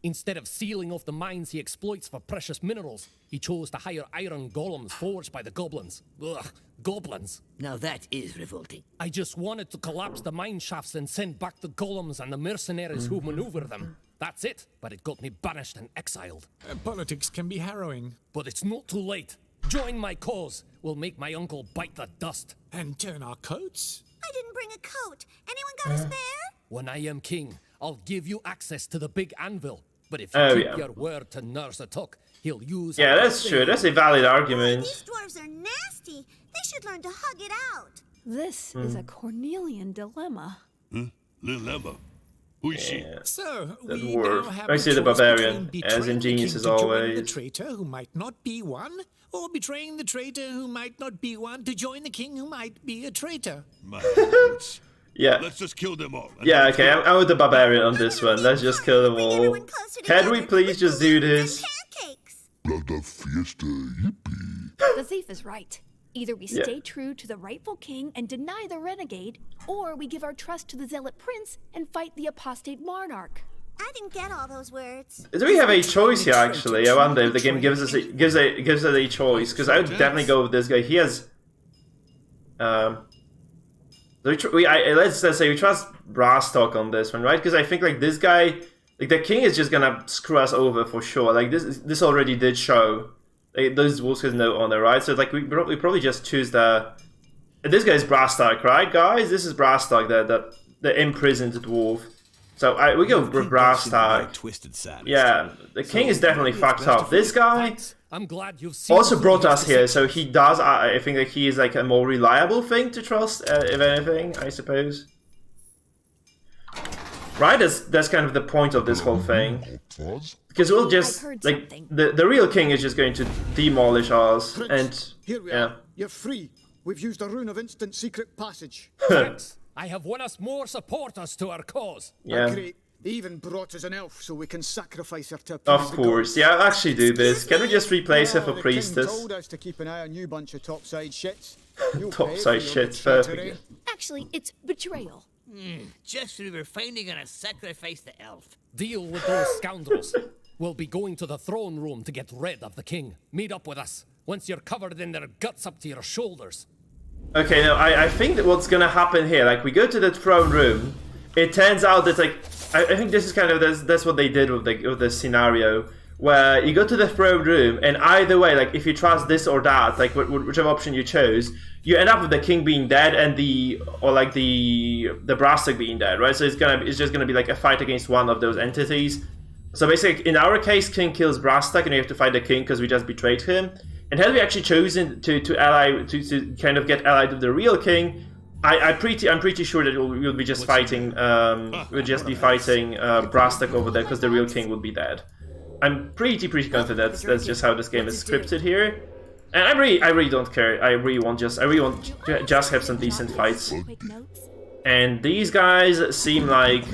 [SPEAKER 5] Instead of sealing off the mines he exploits for precious minerals, he chose to hire iron golems forged by the goblins. Ugh, goblins.
[SPEAKER 3] Now that is revolting.
[SPEAKER 5] I just wanted to collapse the mine shafts and send back the golems and the mercenaries who maneuver them. That's it, but it got me banished and exiled.
[SPEAKER 10] Politics can be harrowing.
[SPEAKER 5] But it's not too late. Join my cause. We'll make my uncle bite the dust.
[SPEAKER 10] And turn our coats?
[SPEAKER 11] I didn't bring a coat. Anyone got a spare?
[SPEAKER 5] When I am king, I'll give you access to the big anvil. But if
[SPEAKER 1] Oh,
[SPEAKER 5] you keep
[SPEAKER 1] yeah.
[SPEAKER 5] your word to Nurse Atuk, he'll use...
[SPEAKER 1] Yeah, that's true. That's a valid
[SPEAKER 11] These
[SPEAKER 1] argument.
[SPEAKER 11] dwarves are nasty. They should learn to hug it out.
[SPEAKER 6] This is a Cornelian dilemma.
[SPEAKER 9] Little Emma. Who is she?
[SPEAKER 1] Yeah.
[SPEAKER 10] So,
[SPEAKER 1] The
[SPEAKER 10] we
[SPEAKER 1] dwarf.
[SPEAKER 10] now have
[SPEAKER 1] I
[SPEAKER 10] a
[SPEAKER 1] see the
[SPEAKER 10] choice
[SPEAKER 1] barbarian,
[SPEAKER 10] between
[SPEAKER 1] as
[SPEAKER 10] betraying
[SPEAKER 1] ingenious
[SPEAKER 10] the
[SPEAKER 1] as
[SPEAKER 10] king to join the
[SPEAKER 1] always.
[SPEAKER 10] traitor who might not be one, or betraying the traitor who might not be one to join the king who might be a traitor.
[SPEAKER 1] Yeah.
[SPEAKER 9] Let's just kill them all.
[SPEAKER 1] Yeah, okay, I'm with the barbarian on this one. Let's just kill them
[SPEAKER 11] Bring
[SPEAKER 1] all.
[SPEAKER 11] everyone closer
[SPEAKER 1] Can we
[SPEAKER 11] together
[SPEAKER 1] please
[SPEAKER 11] with
[SPEAKER 1] just do
[SPEAKER 11] balloons
[SPEAKER 1] this?
[SPEAKER 11] and pancakes.
[SPEAKER 6] The thief is right. Either we
[SPEAKER 1] Yeah.
[SPEAKER 6] stay true to the rightful king and deny the renegade, or we give our trust to the zealot prince and fight the apostate monarch.
[SPEAKER 11] I didn't get all those words.
[SPEAKER 1] Do we have a choice here, actually? I wonder if the game gives us a choice, because I would definitely go with this guy. He has... let's say we trust Browstock on this one, right? Because I think like this guy, like the king is just gonna screw us over for sure. Like this already did show. Like, those wolves has no honor, right? So like we probably just choose the. This guy's Browstock, right, guys? This is Browstock, the imprisoned dwarf. So we go with Browstock.
[SPEAKER 4] Twisted saddles.
[SPEAKER 1] Yeah, the king is definitely fucked up. This guy
[SPEAKER 5] I'm glad you've seen...
[SPEAKER 1] also brought us here, so he does. I think that he is like a more reliable thing to trust, if anything, I suppose. Right? That's kind of the point of this whole thing. Because we'll just
[SPEAKER 6] heard
[SPEAKER 1] like
[SPEAKER 6] something.
[SPEAKER 1] the real king is just going to demolish us,
[SPEAKER 2] Prince,
[SPEAKER 1] and
[SPEAKER 2] here we
[SPEAKER 1] yeah.
[SPEAKER 2] are. You're free. We've used a rune of instant secret passage.
[SPEAKER 5] Thanks. I have won us more supporters to our cause.
[SPEAKER 1] Yeah.
[SPEAKER 2] Great. They even brought us an elf so we can sacrifice her to
[SPEAKER 1] Of
[SPEAKER 2] appease the
[SPEAKER 1] course,
[SPEAKER 2] gods.
[SPEAKER 1] yeah, I'll actually do this. Can we just replace her
[SPEAKER 2] Well,
[SPEAKER 1] for
[SPEAKER 2] the king
[SPEAKER 1] priestess?
[SPEAKER 2] told us to keep an eye on you bunch of topside shits. You'll
[SPEAKER 1] Topside
[SPEAKER 2] pay for your
[SPEAKER 1] shits,
[SPEAKER 2] treachery.
[SPEAKER 1] perfect.
[SPEAKER 6] Actually, it's betrayal.
[SPEAKER 3] Just as we were finally gonna sacrifice the elf.
[SPEAKER 5] Deal with those scoundrels. We'll be going to the throne room to get rid of the king. Meet up with us. Once you're covered in their guts up to your shoulders.
[SPEAKER 1] Okay, now I think that what's gonna happen here, like we go to the throne room, it turns out that like I think this is kind of that's what they did with the scenario, where you go to the throne room, and either way, like if you trust this or that, like whichever option you chose, you end up with the king being dead and the Brastock being dead, right? So it's just gonna be like a fight against one of those entities. So basically, in our case, king kills Brastock, and you have to fight the king because we just betrayed him. And had we actually chosen to ally to kind of get allied with the real king, I'm pretty sure that we'll be just fighting we'll just be fighting Brastock over there because the real king would be dead. I'm pretty confident that's just how this game is scripted here, and I really don't care. I really want just have some decent fights. And these guys seem like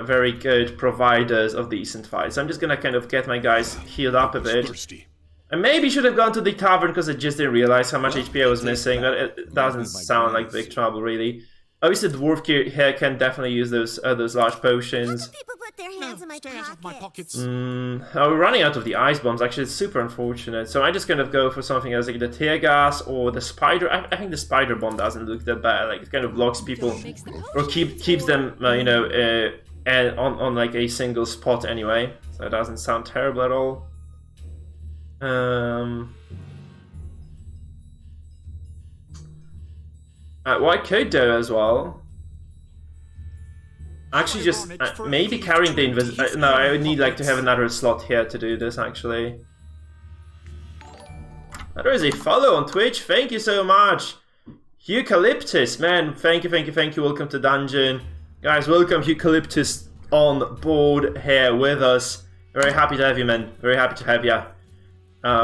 [SPEAKER 1] very good providers of decent fights. So I'm just gonna kind of get my guys healed up a bit. I maybe should have gone to the tavern because I just didn't realize how much HP I was missing, but it doesn't sound like big trouble really. Obviously, the dwarf here can definitely use those large potions.
[SPEAKER 11] People put their hands in my pockets.
[SPEAKER 1] We're running out of the ice bombs. Actually, it's super unfortunate. So I just kind of go for something else like the tear gas or the spider. I think the spider bomb doesn't look that bad. Like it kind of blocks people or keeps them, on like a single spot anyway. So it doesn't sound terrible at all. What I could do as well, actually just maybe carrying the no, I would need like to have another slot here to do this actually. There is a follow on Twitch, thank you so much. Eucalyptus, man, thank you, welcome to Dungeon. Guys, welcome Eucalyptus on board here with us. Very happy to have you, man, very happy to have you.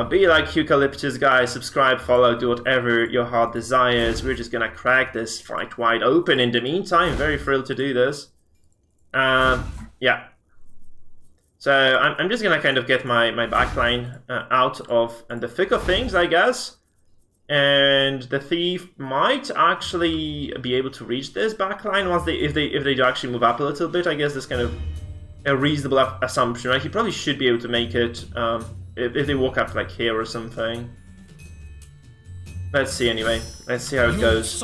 [SPEAKER 1] Be like Eucalyptus, guys, subscribe, follow, do whatever your heart desires. We're just gonna crack this fight wide open. In the meantime, very thrilled to do this. Yeah. So I'm just gonna kind of get my backline out of the thick of things, I guess. And the thief might actually be able to reach this backline once if they do actually move up a little bit. I guess that's kind of a reasonable assumption, right? He probably should be able to make it. If they walk up like here or something. Let's see anyway. Let's see how it goes.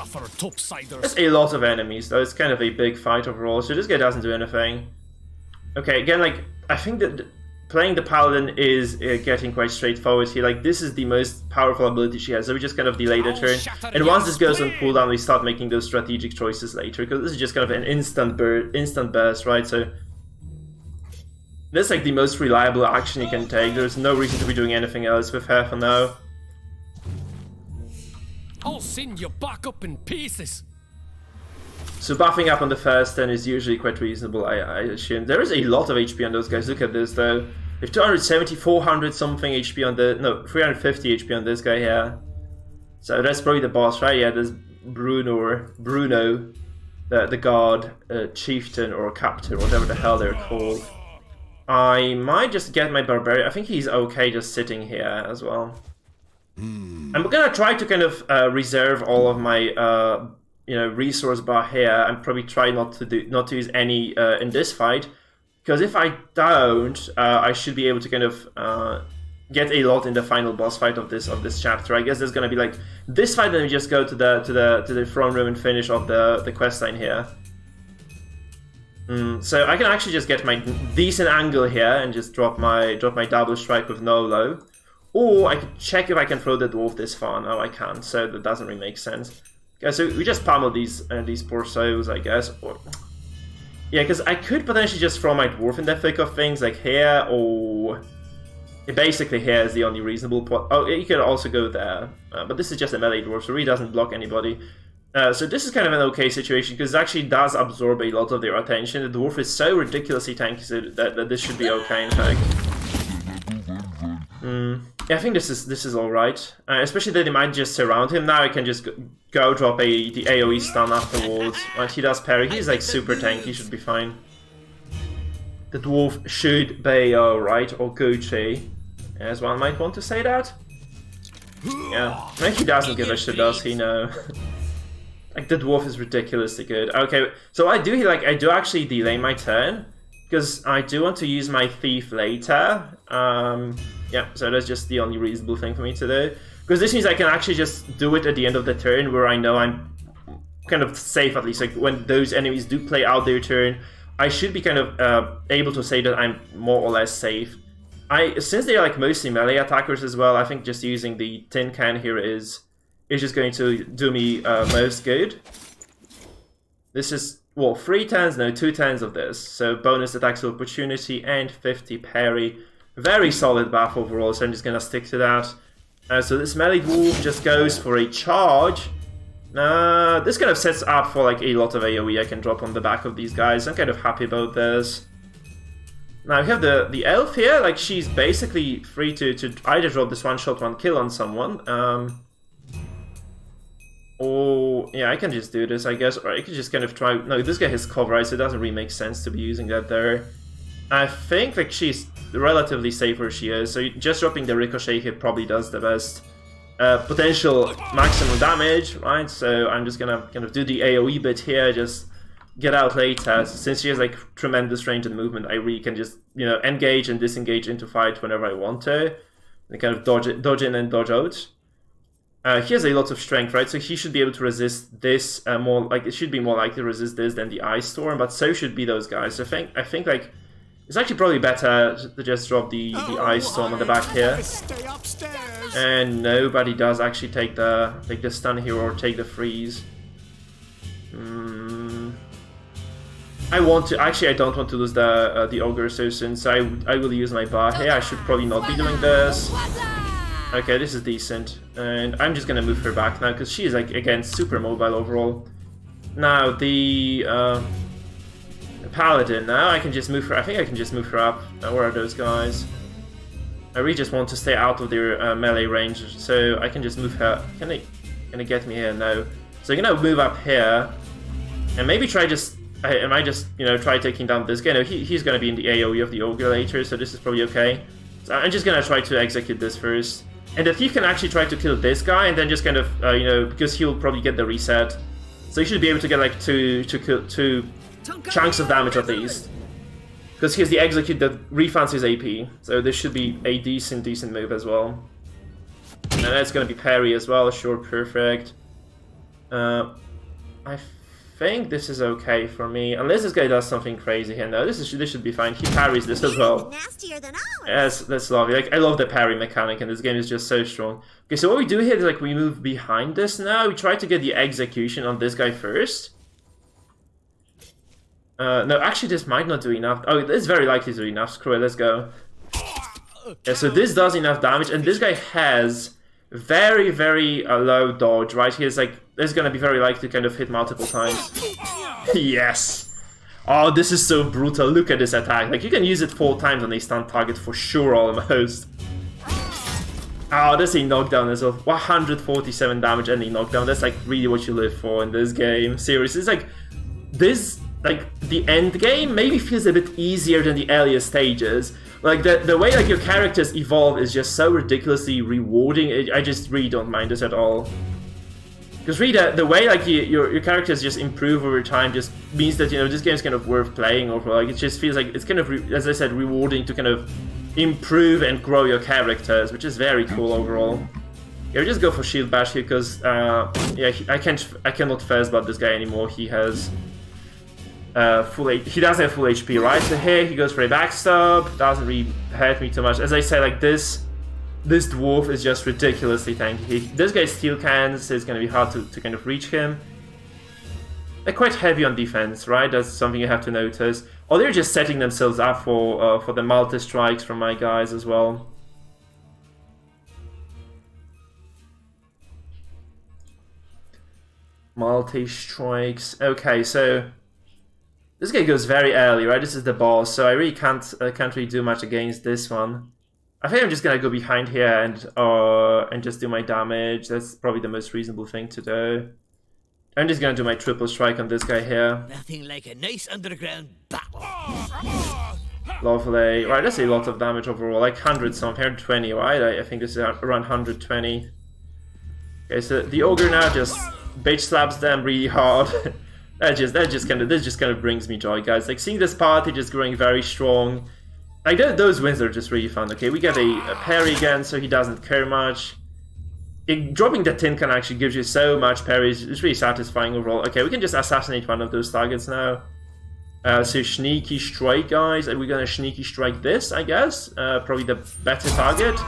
[SPEAKER 1] There's a lot of enemies though. It's kind of a big fight overall. So this guy doesn't do anything. Okay, again, like I think that playing the paladin is getting quite straightforward here. Like this is the most powerful ability she has. So we just kind of delay the turn. And once this goes on cooldown, we start making those strategic choices later. Because this is just kind of an instant burst, right? So this is like the most reliable action you can take. There's no reason to be doing anything else with her for now.
[SPEAKER 5] I'll send you back up in pieces.
[SPEAKER 1] So buffing up on the first turn is usually quite reasonable, I assume. There is a lot of HP on those guys. Look at this though. We have 270, 400 something HP on the... No, 350 HP on this guy here. So that's probably the boss, right? Yeah, there's Bruno, the guard, chieftain or captain, whatever the hell they're called. I might just get my barbarian. I think he's okay just sitting here as well. I'm gonna try to kind of reserve all of my resource bar here and probably try not to use any in this fight, because if I don't, I should be able to kind of get a lot in the final boss fight of this chapter. I guess there's gonna be like this fight, then we just go to the throne room and finish off the quest line here. So I can actually just get my decent angle here and just drop my double strike with no low. Or I can check if I can throw the dwarf this far. No, I can't, so that doesn't really make sense. Okay, so we just pummel these poor souls, I guess. Or yeah, because I could potentially just throw my dwarf in the thick of things, like here, or... Basically here is the only reasonable point. Oh, you could also go there. But this is just a melee dwarf, so it really doesn't block anybody. So this is kind of an okay situation, because it actually does absorb a lot of their attention. The dwarf is so ridiculously tanky so that this should be okay, in fact. Yeah, I think this is alright. Especially that they might just surround him. Now I can just go drop the AoE stun afterwards. Right, he does parry. He's like super tanky, should be fine. The dwarf should be alright, or Gucci, as one might want to say that. Yeah, maybe he doesn't give a shit, does he? No. Like, the dwarf is ridiculously good. Okay, so I do actually delay my turn, because I do want to use my thief later. Yeah, so that's just the only reasonable thing for me to do. Because this means I can actually just do it at the end of the turn, where I know I'm kind of safe, at least. Like, when those enemies do play out their turn, I should be kind of able to say that I'm more or less safe. since they're like mostly melee attackers as well, I think just using the tin can here is just going to do me most good. This is, well, 3 10s, no, 2 10s of this. So bonus attacks of opportunity and 50 parry. Very solid buff overall, so I'm just gonna stick to that. So this melee dwarf just goes for a charge. This kind of sets up for like a lot of AoE I can drop on the back of these guys. I'm kind of happy about this. Now we have the elf here, like she's basically free to either drop this one shot, one kill on someone. Or, yeah, I can just do this, I guess, or I could just kind of try... No, this guy has cover, right, so it doesn't really make sense to be using that there. I think, like, she's relatively safe where she is, so just dropping the ricochet hit probably does the best. Potential maximum damage, right, so I'm just gonna kind of do the AoE bit here, just get out later. Since she has, like, tremendous range and movement, I really can just, you know, engage and disengage into fight whenever I want to. And kind of dodge in and dodge out. He has a lot of strength, right? So he should be able to resist this more. Like it should be more likely to resist this than the Ice Storm, but so should be those guys. So I think like it's actually probably better to just drop the Ice Storm on the back here. And nobody does actually take the stun here or take the freeze. I want to actually. I don't want to lose the ogre so soon. So I will use my bar here. I should probably not be doing this. Okay, this is decent, and I'm just gonna move her back now because she is like again super mobile overall. Now the paladin. Now I can just move her. I think I can just move her up. Where are those guys? I really just want to stay out of their melee range, so I can just move her. Can they get me here? No. So I'm gonna move up here, and maybe try just. I might just try taking down this guy. No, he's gonna be in the AoE of the ogre later, so this is probably okay. So I'm just gonna try to execute this first. And the thief can actually try to kill this guy and then just kind of, because he'll probably get the reset. So he should be able to get like two chunks of damage at least. Because he has the execute that refunds his AP. So this should be a decent move as well. And that's going to be parry as well, sure, perfect. I think this is okay for me, unless this guy does something crazy here. No, this should be fine. He parries this as well. Yes, that's lovely. Like I love the parry mechanic, and this game is just so strong. Okay, so what we do here is like we move behind this now. We try to get the execution on this guy first. No, actually, this might not do enough. Oh, it's very likely to do enough. Screw it, let's go. Yeah, so this does enough damage, and this guy has very low dodge, right? He has like. It's gonna be very likely to kind of hit multiple times. Yes! Oh, this is so brutal. Look at this attack. Like, you can use it 4 times on a stun target for sure, almost. Oh, that's a knockdown as well. 147 damage and a knockdown. That's like really what you live for in this game. Seriously, it's like this, like the end game maybe feels a bit easier than the earlier stages. Like the way like your characters evolve is just so ridiculously rewarding. I just really don't mind this at all. Because really, the way like your characters just improve over time just means that this game is kind of worth playing overall. Like it just feels like it's kind of, as I said, rewarding to kind of improve and grow your characters, which is very cool overall. Yeah, we just go for shield bash here because yeah, I cannot fast about this guy anymore. He has he doesn't have full HP, right? So here he goes for a backstab. Doesn't really hurt me too much. As I said, like this dwarf is just ridiculously tanky. This guy's steel cans, so it's going to be hard to kind of reach him. They're quite heavy on defense, right? That's something you have to notice. Or they're just setting themselves up for the multi-strikes from my guys as well. Multi-strikes. Okay, so this guy goes very early, right? This is the boss, so I really can't really do much against this one. I think I'm just gonna go behind here and just do my damage. That's probably the most reasonable thing to do. I'm just gonna do my triple strike on this guy here.
[SPEAKER 3] Nothing like a nice underground battle.
[SPEAKER 1] Lovely. Right, that's a lot of damage overall. Like 100 something, 120, right? I think this is around 120. Okay, so the ogre now just bitch slaps them really hard. This just kind of brings me joy, guys. Like seeing this party just growing very strong. Like those wins are just really fun. Okay, we get a parry again, so he doesn't care much. Dropping the tin can actually gives you so much parries. It's really satisfying overall. Okay, we can just assassinate one of those targets now. So sneaky strike, guys. Are we gonna sneaky strike this? I guess probably the better target.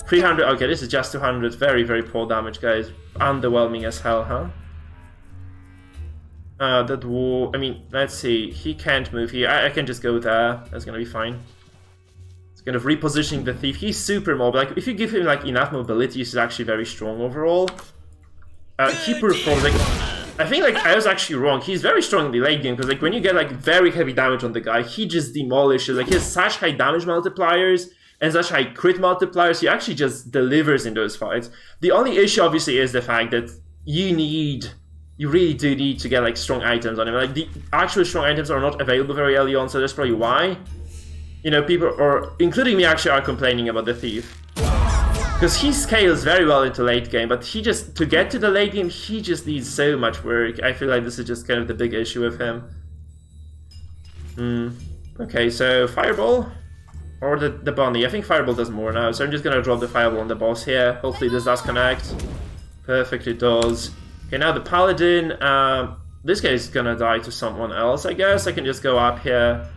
[SPEAKER 1] 300. Okay, this is just 200. Very, very poor damage, guys. Underwhelming as hell, huh? That war. I mean, let's see. He can't move here. I can just go there. That's gonna be fine. It's kind of repositioning the thief. He's super mobile. Like, if you give him like enough mobility, he's actually very strong overall. He performs like. I think like I was actually wrong. He's very strong in the late game because like when you get like very heavy damage on the guy, he just demolishes. Like he has such high damage multipliers and such high crit multipliers. He actually just delivers in those fights. The only issue obviously is the fact that you really do need to get like strong items on him. Like the actual strong items are not available very early on, so that's probably why. You know, people, or including me, actually are complaining about the thief. Because he scales very well into late game, but he just, to get to the late game, he just needs so much work. I feel like this is just kind of the big issue with him. Okay, so Fireball or the Bunny. I think Fireball does more now, so I'm just gonna drop the Fireball on the boss here. Hopefully this does connect. Perfect, it does. Okay, now the Paladin. This guy is gonna die to someone else, I guess. I can just go up here.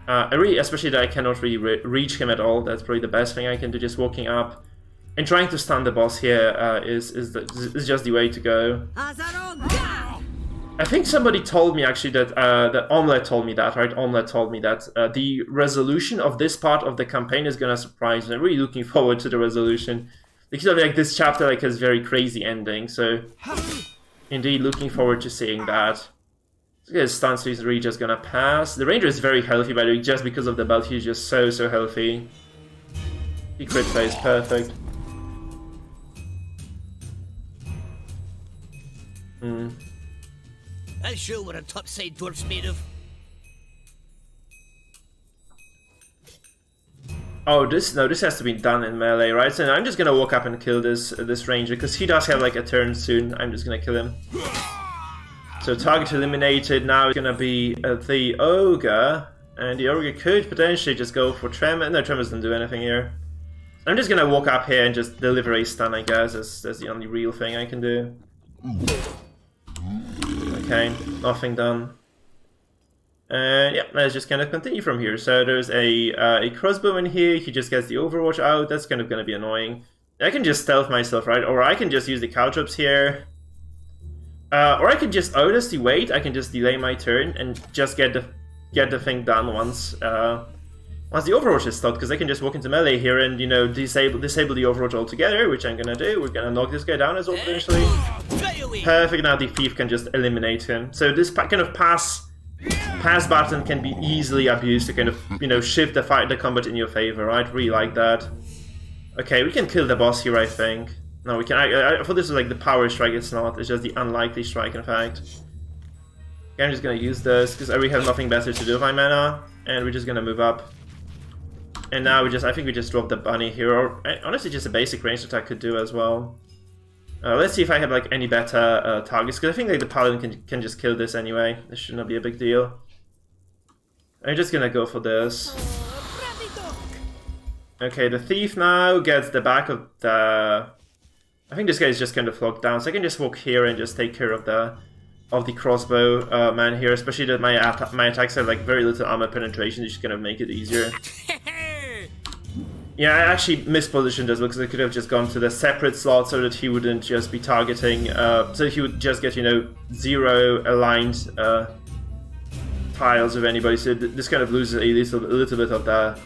[SPEAKER 1] Especially that I cannot really reach him at all. That's probably the best thing I can do, just walking up. And trying to stun the boss here is just the way to go. I think somebody told me actually that, that Omelette told me that, right? Omelette told me that the resolution of this part of the campaign is gonna surprise me. I'm really looking forward to the resolution. Because like this chapter like has very crazy ending, so indeed looking forward to seeing that. His stun, so he's really just gonna pass. The Ranger is very healthy, by the way, just because of the belt. He's just so healthy. He crit plays perfect.
[SPEAKER 3] I'll show what a topside dwarf's made of.
[SPEAKER 1] Oh, this has to be done in melee, right? So I'm just gonna walk up and kill this ranger because he does have like a turn soon. I'm just gonna kill him. So target eliminated. Now it's gonna be the ogre, and the ogre could potentially just go for Tremor. No, Tremor doesn't do anything here. I'm just gonna walk up here and just deliver a stun, I guess. That's the only real thing I can do. Okay, nothing done. Yeah, let's just kind of continue from here. So there's a crossbow in here. He just gets the Overwatch out. That's kind of going to be annoying. I can just stealth myself, right? Or I can just use the caltrops here. Or I can just honestly wait. I can just delay my turn and just get the thing done once the Overwatch is stopped. Because I can just walk into melee here and, you know, disable the Overwatch altogether, which I'm gonna do. We're gonna knock this guy down as well eventually. Perfect. Now the thief can just eliminate him. So this kind of pass button can be easily abused to kind of, you know, shift the combat in your favor, right? Really like that. Okay, we can kill the boss here, I think. No, we can. I thought this was like the power strike. It's not. It's just the unlikely strike, in fact. Okay, I'm just gonna use this because I really have nothing better to do with my mana, and we're just gonna move up. And now I think we just drop the bunny here, or honestly just a basic ranged attack could do as well. Let's see if I have like any better targets, because I think like the paladin can just kill this anyway. This should not be a big deal. I'm just gonna go for this. Okay, the thief now gets the back of the... I think this guy is just kind of locked down, so I can just walk here and just take care of the crossbow man here, especially that my attacks have like very little armor penetration, which is gonna make it easier. Yeah, I actually mispositioned as well because I could have just gone to the separate slot so that he wouldn't just be targeting, so he would just get, you know, 0 aligned tiles with anybody, so this kind of loses a little bit of the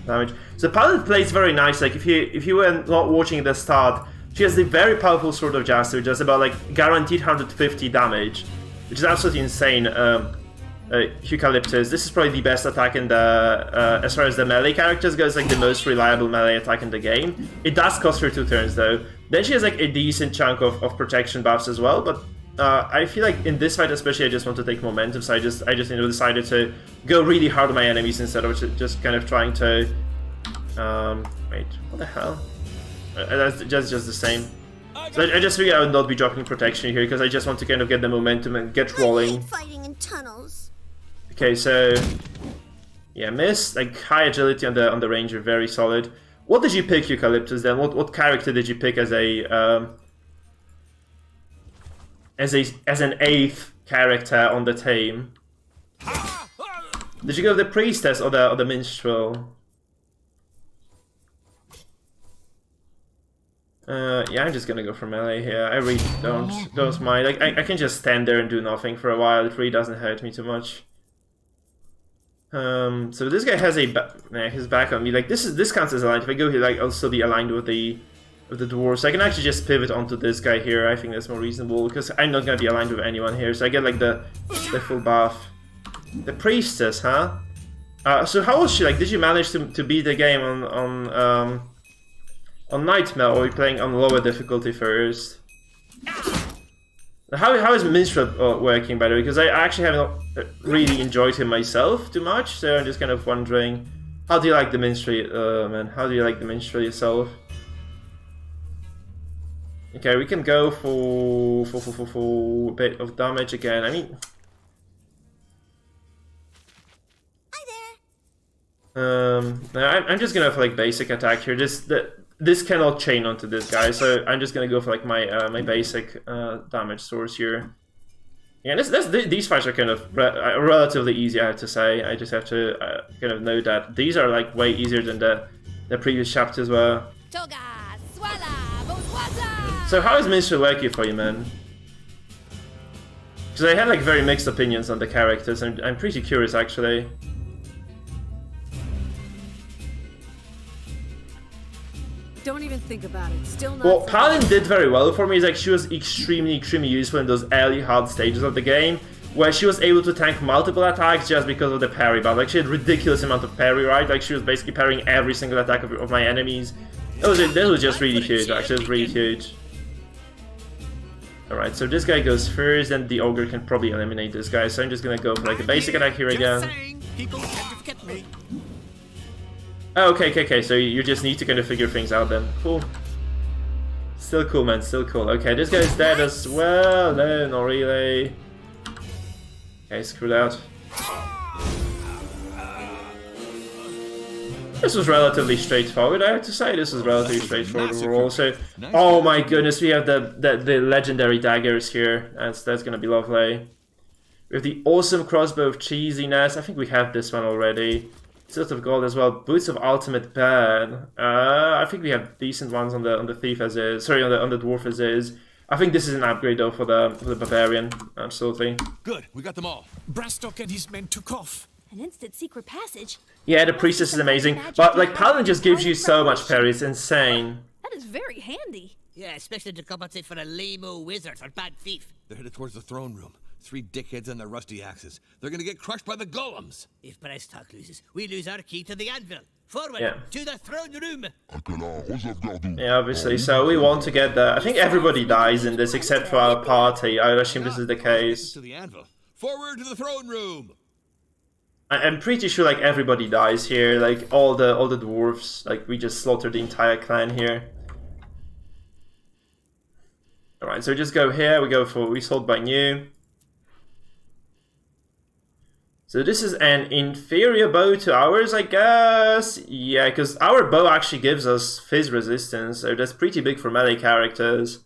[SPEAKER 1] damage. So Paladin plays very nice. Like if you were not watching the start, she has the very powerful Sword of Justice, which does about like guaranteed 150 damage, which is absolutely insane. Eucalyptus. This is probably the best attack in the as far as the melee characters goes, like the most reliable melee attack in the game. It does cost her 2 turns though. Then she has like a decent chunk of protection buffs as well, but I feel like in this fight especially I just want to take momentum, so I just you know, decided to go really hard on my enemies instead of just kind of trying to wait, what the hell? That's just the same. So I just figured I would not be dropping protection here because I just want to kind of get the momentum and get rolling.
[SPEAKER 11] I hate fighting in tunnels.
[SPEAKER 1] Okay, so yeah, miss. Like high agility on the ranger, very solid. What did you pick, Eucalyptus? Then what character did you pick as an 8th character on the team? Did you go with the priestess or the minstrel? Yeah, I'm just gonna go for melee here. I really don't mind. Like I can just stand there and do nothing for a while. It really doesn't hurt me too much. So this guy has his back on me. Like this counts as aligned. If I go here, like I'll still be aligned with the dwarves. So I can actually just pivot onto this guy here. I think that's more reasonable because I'm not gonna be aligned with anyone here. So I get like the full buff. The priestess, huh? So how was she? Like, did you manage to beat the game on Nightmare, or are you playing on lower difficulty first? How is Minstrel working, by the way? Because I actually haven't really enjoyed him myself too much, so I'm just kind of wondering, how do you like the Minstrel, man? How do you like the Minstrel yourself? Okay, we can go for a bit of damage again. I mean, I'm just gonna for like basic attack here. This cannot chain onto this guy, so I'm just gonna go for like my my basic damage source here. Yeah, these fights are kind of relatively easy, I have to say. I just have to kind of know that these are like way easier than the previous chapters were. So how is Minstrel working for you, man? Because I had like very mixed opinions on the characters. I'm pretty curious actually.
[SPEAKER 7] Don't even think about it. Still not.
[SPEAKER 1] What Paladin did very well for me is like she was extremely useful in those early hard stages of the game, where she was able to tank multiple attacks just because of the parry. But like she had ridiculous amount of parry, right? Like she was basically parrying every single attack of my enemies. That was just really huge. Actually, it was really huge. All right, so this guy goes first, and the ogre can probably eliminate this guy. So I'm just gonna go for like a basic attack here again.
[SPEAKER 3] People tend to forget me.
[SPEAKER 1] Oh, okay, so you just need to kind of figure things out then. Cool. Still cool, man, still cool. Okay, this guy's dead as well. No, not really. Okay, screw that. This was relatively straightforward, I have to say. This was relatively straightforward overall. So, oh my goodness, we have the legendary daggers here. That's gonna be lovely. We have the awesome crossbow of cheesiness. I think we have this one already. Sword of Gold as well. Boots of Ultimate Burn. I think we have decent ones on the thief as is. Sorry, on the dwarf as is. I think this is an upgrade though for the barbarian. Absolutely.
[SPEAKER 4] Good, we got them all.
[SPEAKER 10] Brastock and his men took off.
[SPEAKER 6] An instant secret passage.
[SPEAKER 1] Yeah, the priestess is amazing, but like Paladin just gives you so much parry. It's insane.
[SPEAKER 6] That is very handy.
[SPEAKER 3] Yeah, especially to compensate for a lame-o wizard or bad thief.
[SPEAKER 4] They're headed towards the throne room. 3 dickheads and their rusty axes. They're gonna get crushed by the golems.
[SPEAKER 3] If Brastock loses, we lose our key to the anvil. Forward, to the throne room.
[SPEAKER 1] Yeah, obviously. So we want to get the. I think everybody dies in this except for our party. I assume this is the case.
[SPEAKER 4] To the anvil. Forward to the throne room.
[SPEAKER 1] I'm pretty sure like everybody dies here. Like all the dwarves. Like we just slaughtered the entire clan here. All right, so we just go here. We sold by new. So this is an inferior bow to ours, I guess. Yeah, because our bow actually gives us fizz resistance, so that's pretty big for melee characters.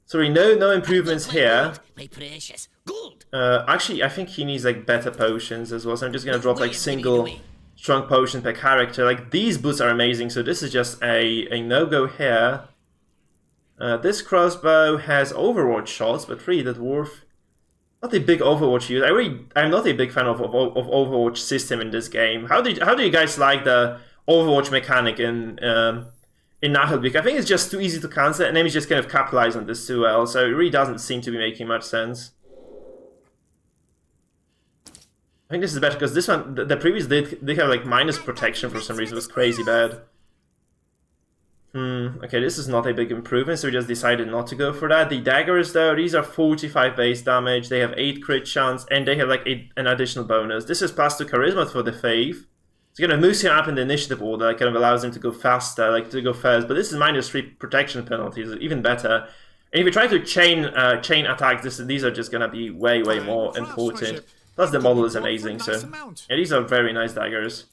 [SPEAKER 1] So we know no improvements here.
[SPEAKER 3] My precious gold.
[SPEAKER 1] Actually, I think he needs like better potions as well. So I'm just gonna drop like single strong potion per character. Like these boots are amazing. So this is just a no-go here. This crossbow has Overwatch shots, but really the dwarf. Not a big Overwatch user. I'm not a big fan of Overwatch system in this game. How do you guys like the Overwatch mechanic in Naheulbeuk? I think it's just too easy to cancel, and enemies just kind of capitalize on this too well. So it really doesn't seem to be making much sense. I think this is better because this one, the previous they have like minus protection for some reason. It was crazy bad. Okay, this is not a big improvement, so we just decided not to go for that. The daggers, though, these are 45 base damage, they have 8 crit chance, and they have like an additional bonus. This is plus 2 charisma for the Faith. It's gonna move him up in the initiative order, that kind of allows him to go faster, like to go first, but this is minus 3 protection penalties, even better. And if you try to chain attacks, these are just gonna be way more important. Plus the model is amazing, so yeah, these are very nice daggers.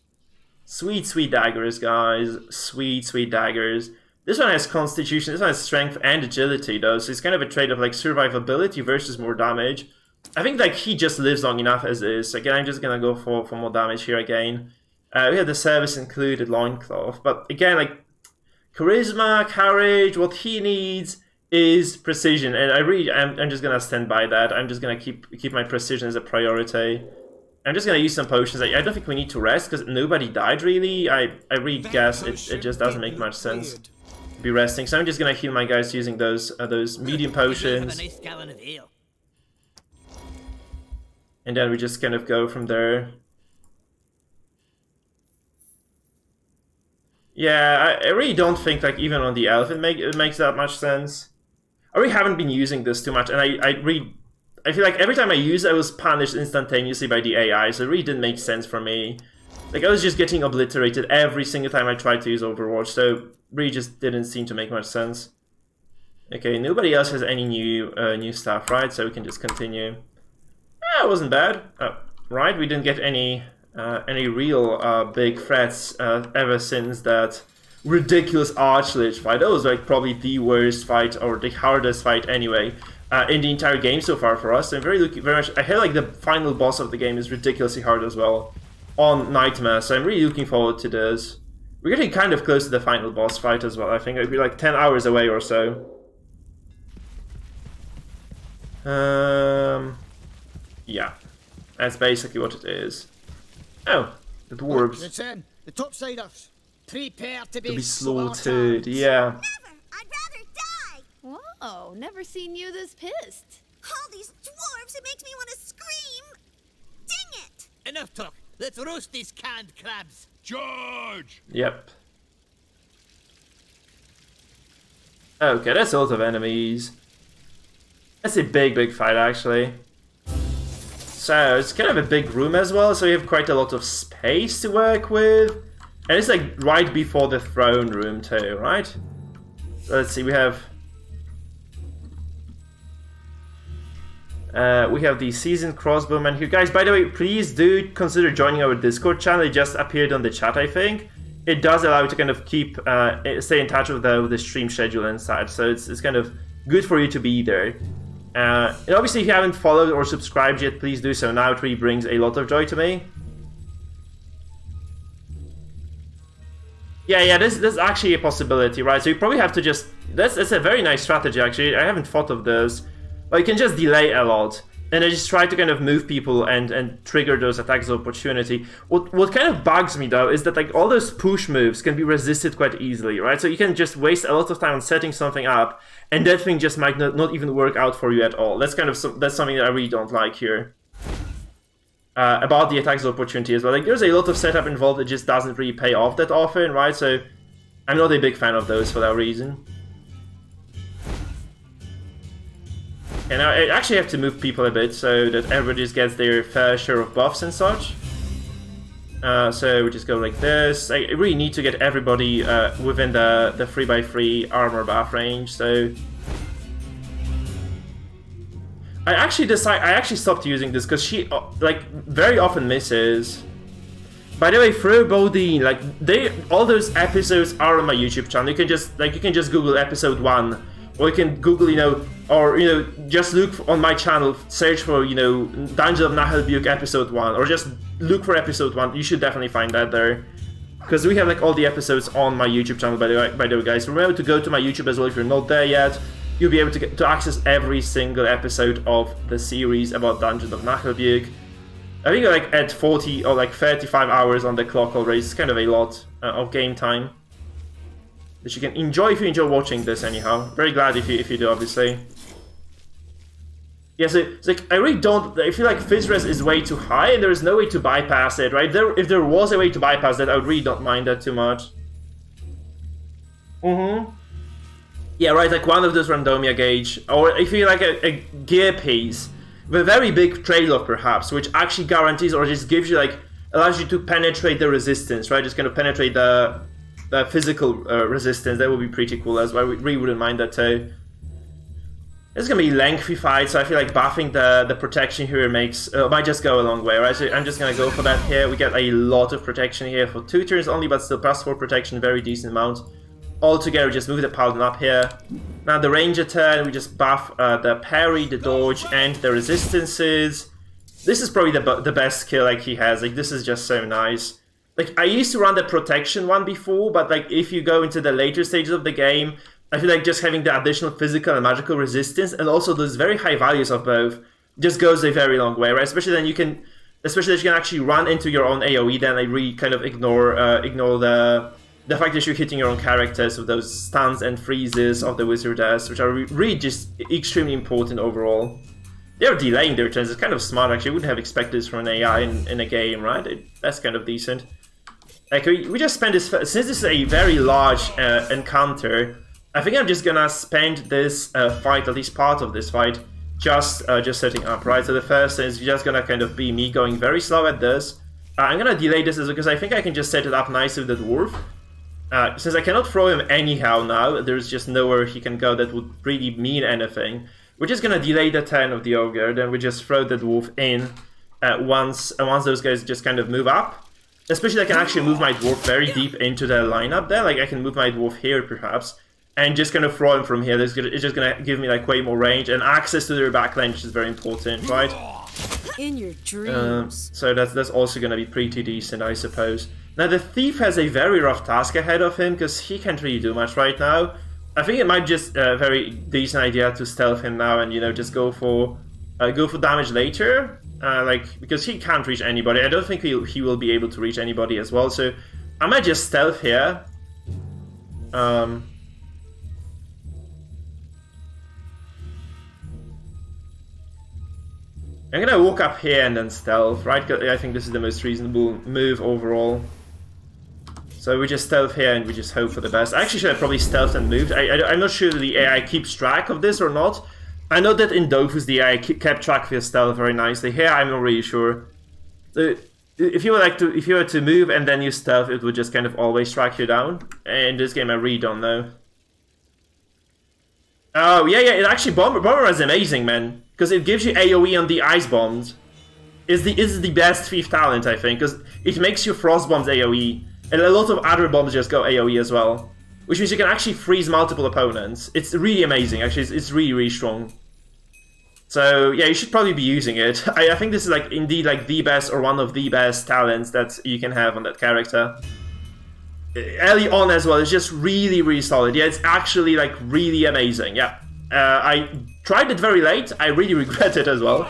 [SPEAKER 1] Sweet daggers, guys. Sweet daggers. This one has constitution, this one has strength and agility, though, so it's kind of a trade of like survivability versus more damage. I think like he just lives long enough as is. Again, I'm just gonna go for more damage here again. We have the service included loincloth, but again, like charisma, courage, what he needs is precision, and I'm just gonna stand by that. I'm just gonna keep my precision as a priority. I'm just gonna use some potions. I don't think we need to rest because nobody died really. I really guess it just doesn't make much sense to be resting. So I'm just gonna heal my guys using those medium potions. And then we just kind of go from there. Yeah, I really don't think like even on the elf it makes that much sense. I really haven't been using this too much, and I feel like every time I use it, I was punished instantaneously by the AI, so it really didn't make sense for me. Like I was just getting obliterated every single time I tried to use Overwatch, so really just didn't seem to make much sense. Okay, nobody else has any new stuff, right? So we can just continue. Yeah, it wasn't bad. Right, we didn't get any real big threats ever since that ridiculous Archlich fight. That was like probably the worst fight or the hardest fight anyway in the entire game so far for us. So I'm very much. I hear like the final boss of the game is ridiculously hard as well on Nightmare. So I'm really looking forward to this. We're getting kind of close to the final boss fight as well. I think it'd be like 10 hours away or so. Yeah, that's basically what it is. Oh, the dwarves.
[SPEAKER 2] It's in. The topsiders. Prepare to
[SPEAKER 1] be slaughtered. Yeah.
[SPEAKER 11] Never! I'd rather die!
[SPEAKER 6] Whoa, never seen you this pissed.
[SPEAKER 11] All these dwarves, it makes me want to scream! Dang it!
[SPEAKER 3] Enough talk. Let's roast these canned crabs.
[SPEAKER 4] Charge!
[SPEAKER 1] Yep. Okay, that's a lot of enemies. That's a big fight actually. So it's kind of a big room as well, so you have quite a lot of space to work with. And it's like right before the throne room too, right? So let's see, we have the seasoned crossbowman here. Guys, by the way, please do consider joining our Discord channel. It just appeared on the chat, I think. It does allow you to kind of keep stay in touch with the stream schedule and such, so it's kind of good for you to be there. And obviously, if you haven't followed or subscribed yet, please do so now. It really brings a lot of joy to me. Yeah, there's actually a possibility, right? So you probably have to just... That's a very nice strategy, actually. I haven't thought of this. But you can just delay a lot. And then just try to kind of move people and trigger those attacks of opportunity. What kind of bugs me, though, is that like all those push moves can be resisted quite easily, right? So you can just waste a lot of time on setting something up, and that thing just might not even work out for you at all. That's kind of that's something that I really don't like here. About the attacks of opportunity as well. Like, there's a lot of setup involved that just doesn't really pay off that often, right? So I'm not a big fan of those for that reason. And I actually have to move people a bit so that everybody just gets their fair share of buffs and such. So we just go like this. I really need to get everybody within the 3x3 armor buff range, so... I actually stopped using this because she like very often misses. By the way, throw Bodine, like all those episodes are on my YouTube channel. You can just Google episode 1, or you can Google just look on my channel, search for Dungeon of Naheulbeuk episode 1, or just look for episode 1. You should definitely find that there, because we have like all the episodes on my YouTube channel. By the way, guys, remember to go to my YouTube as well if you're not there yet. You'll be able to access every single episode of the series about Dungeon of Naheulbeuk. I think like at 40 or like 35 hours on the clock already. It's kind of a lot of game time that you can enjoy if you enjoy watching this anyhow. Very glad if you do, obviously. Yeah, so it's like I really don't... I feel like Fizzres is way too high and there is no way to bypass it, right? If there was a way to bypass that, I would really don't mind that too much. Yeah, right, like one of those randomia gauge, or if you like a gear piece with a very big trade-off perhaps, which actually guarantees or just gives you like, allows you to penetrate the resistance, right? Just kind of penetrate the physical resistance. That would be pretty cool as well. We really wouldn't mind that too. It's gonna be lengthy fight, so I feel like buffing the protection here might just go a long way, right? So I'm just gonna go for that here. We get a lot of protection here for 2 turns only, but still +4 protection, very decent amount all together, just move the paladin up here. Now the ranger turn, we just buff the parry, the dodge, and the resistances. This is probably the best skill like he has. Like, this is just so nice. Like, I used to run the protection one before, but like if you go into the later stages of the game, I feel like just having the additional physical and magical resistance and also those very high values of both just goes a very long way, right? Especially then you can actually run into your own AoE, then like really kind of ignore the fact that you're hitting your own characters with those stuns and freezes of the wizardess, which are really just extremely important overall. They're delaying their turns. It's kind of smart, actually. I wouldn't have expected this from an AI in a game, right? That's kind of decent. Like, we just spend this... Since this is a very large encounter, I think I'm just gonna spend this fight, at least part of this fight, just setting up, right? So the first is just gonna kind of be me going very slow at this. I'm gonna delay this because I think I can just set it up nicely with the dwarf. Since I cannot throw him anyhow now, there's just nowhere he can go that would really mean anything. We're just gonna delay the turn of the ogre, then we just throw the dwarf in once those guys just kind of move up. Especially I can actually move my dwarf very deep into the lineup there, like I can move my dwarf here perhaps, and just kind of throw him from here. It's just gonna give me like way more range and access to their backline, which is very important, right?
[SPEAKER 7] In your dreams.
[SPEAKER 1] So that's also gonna be pretty decent, I suppose. Now the thief has a very rough task ahead of him because he can't really do much right now. I think it might just a very decent idea to stealth him now and, you know, just go for damage later, like because he can't reach anybody. I don't think he will be able to reach anybody as well. So I might just stealth here. I'm gonna walk up here and then stealth, right? I think this is the most reasonable move overall. So we just stealth here and we just hope for the best. I actually should have probably stealthed and moved. I'm not sure that the AI keeps track of this or not. I know that in Dofus the AI kept track of your stealth very nicely. Here I'm not really sure. So if you were to move and then you stealth, it would just kind of always track you down. In this game I really don't know. Oh yeah, it actually Bomber is amazing, man, because it gives you AoE on the ice bombs. Is the best thief talent, I think, because it makes you frost bombs AoE. And a lot of other bombs just go AoE as well. Which means you can actually freeze multiple opponents. It's really amazing, actually. It's really, really strong. So, yeah, you should probably be using it. I think this is, like, indeed, like, the best or one of the best talents that you can have on that character. Early on as well, it's just really, really solid. Yeah, it's actually, like, really amazing. Yeah. I tried it very late. I really regret it as well.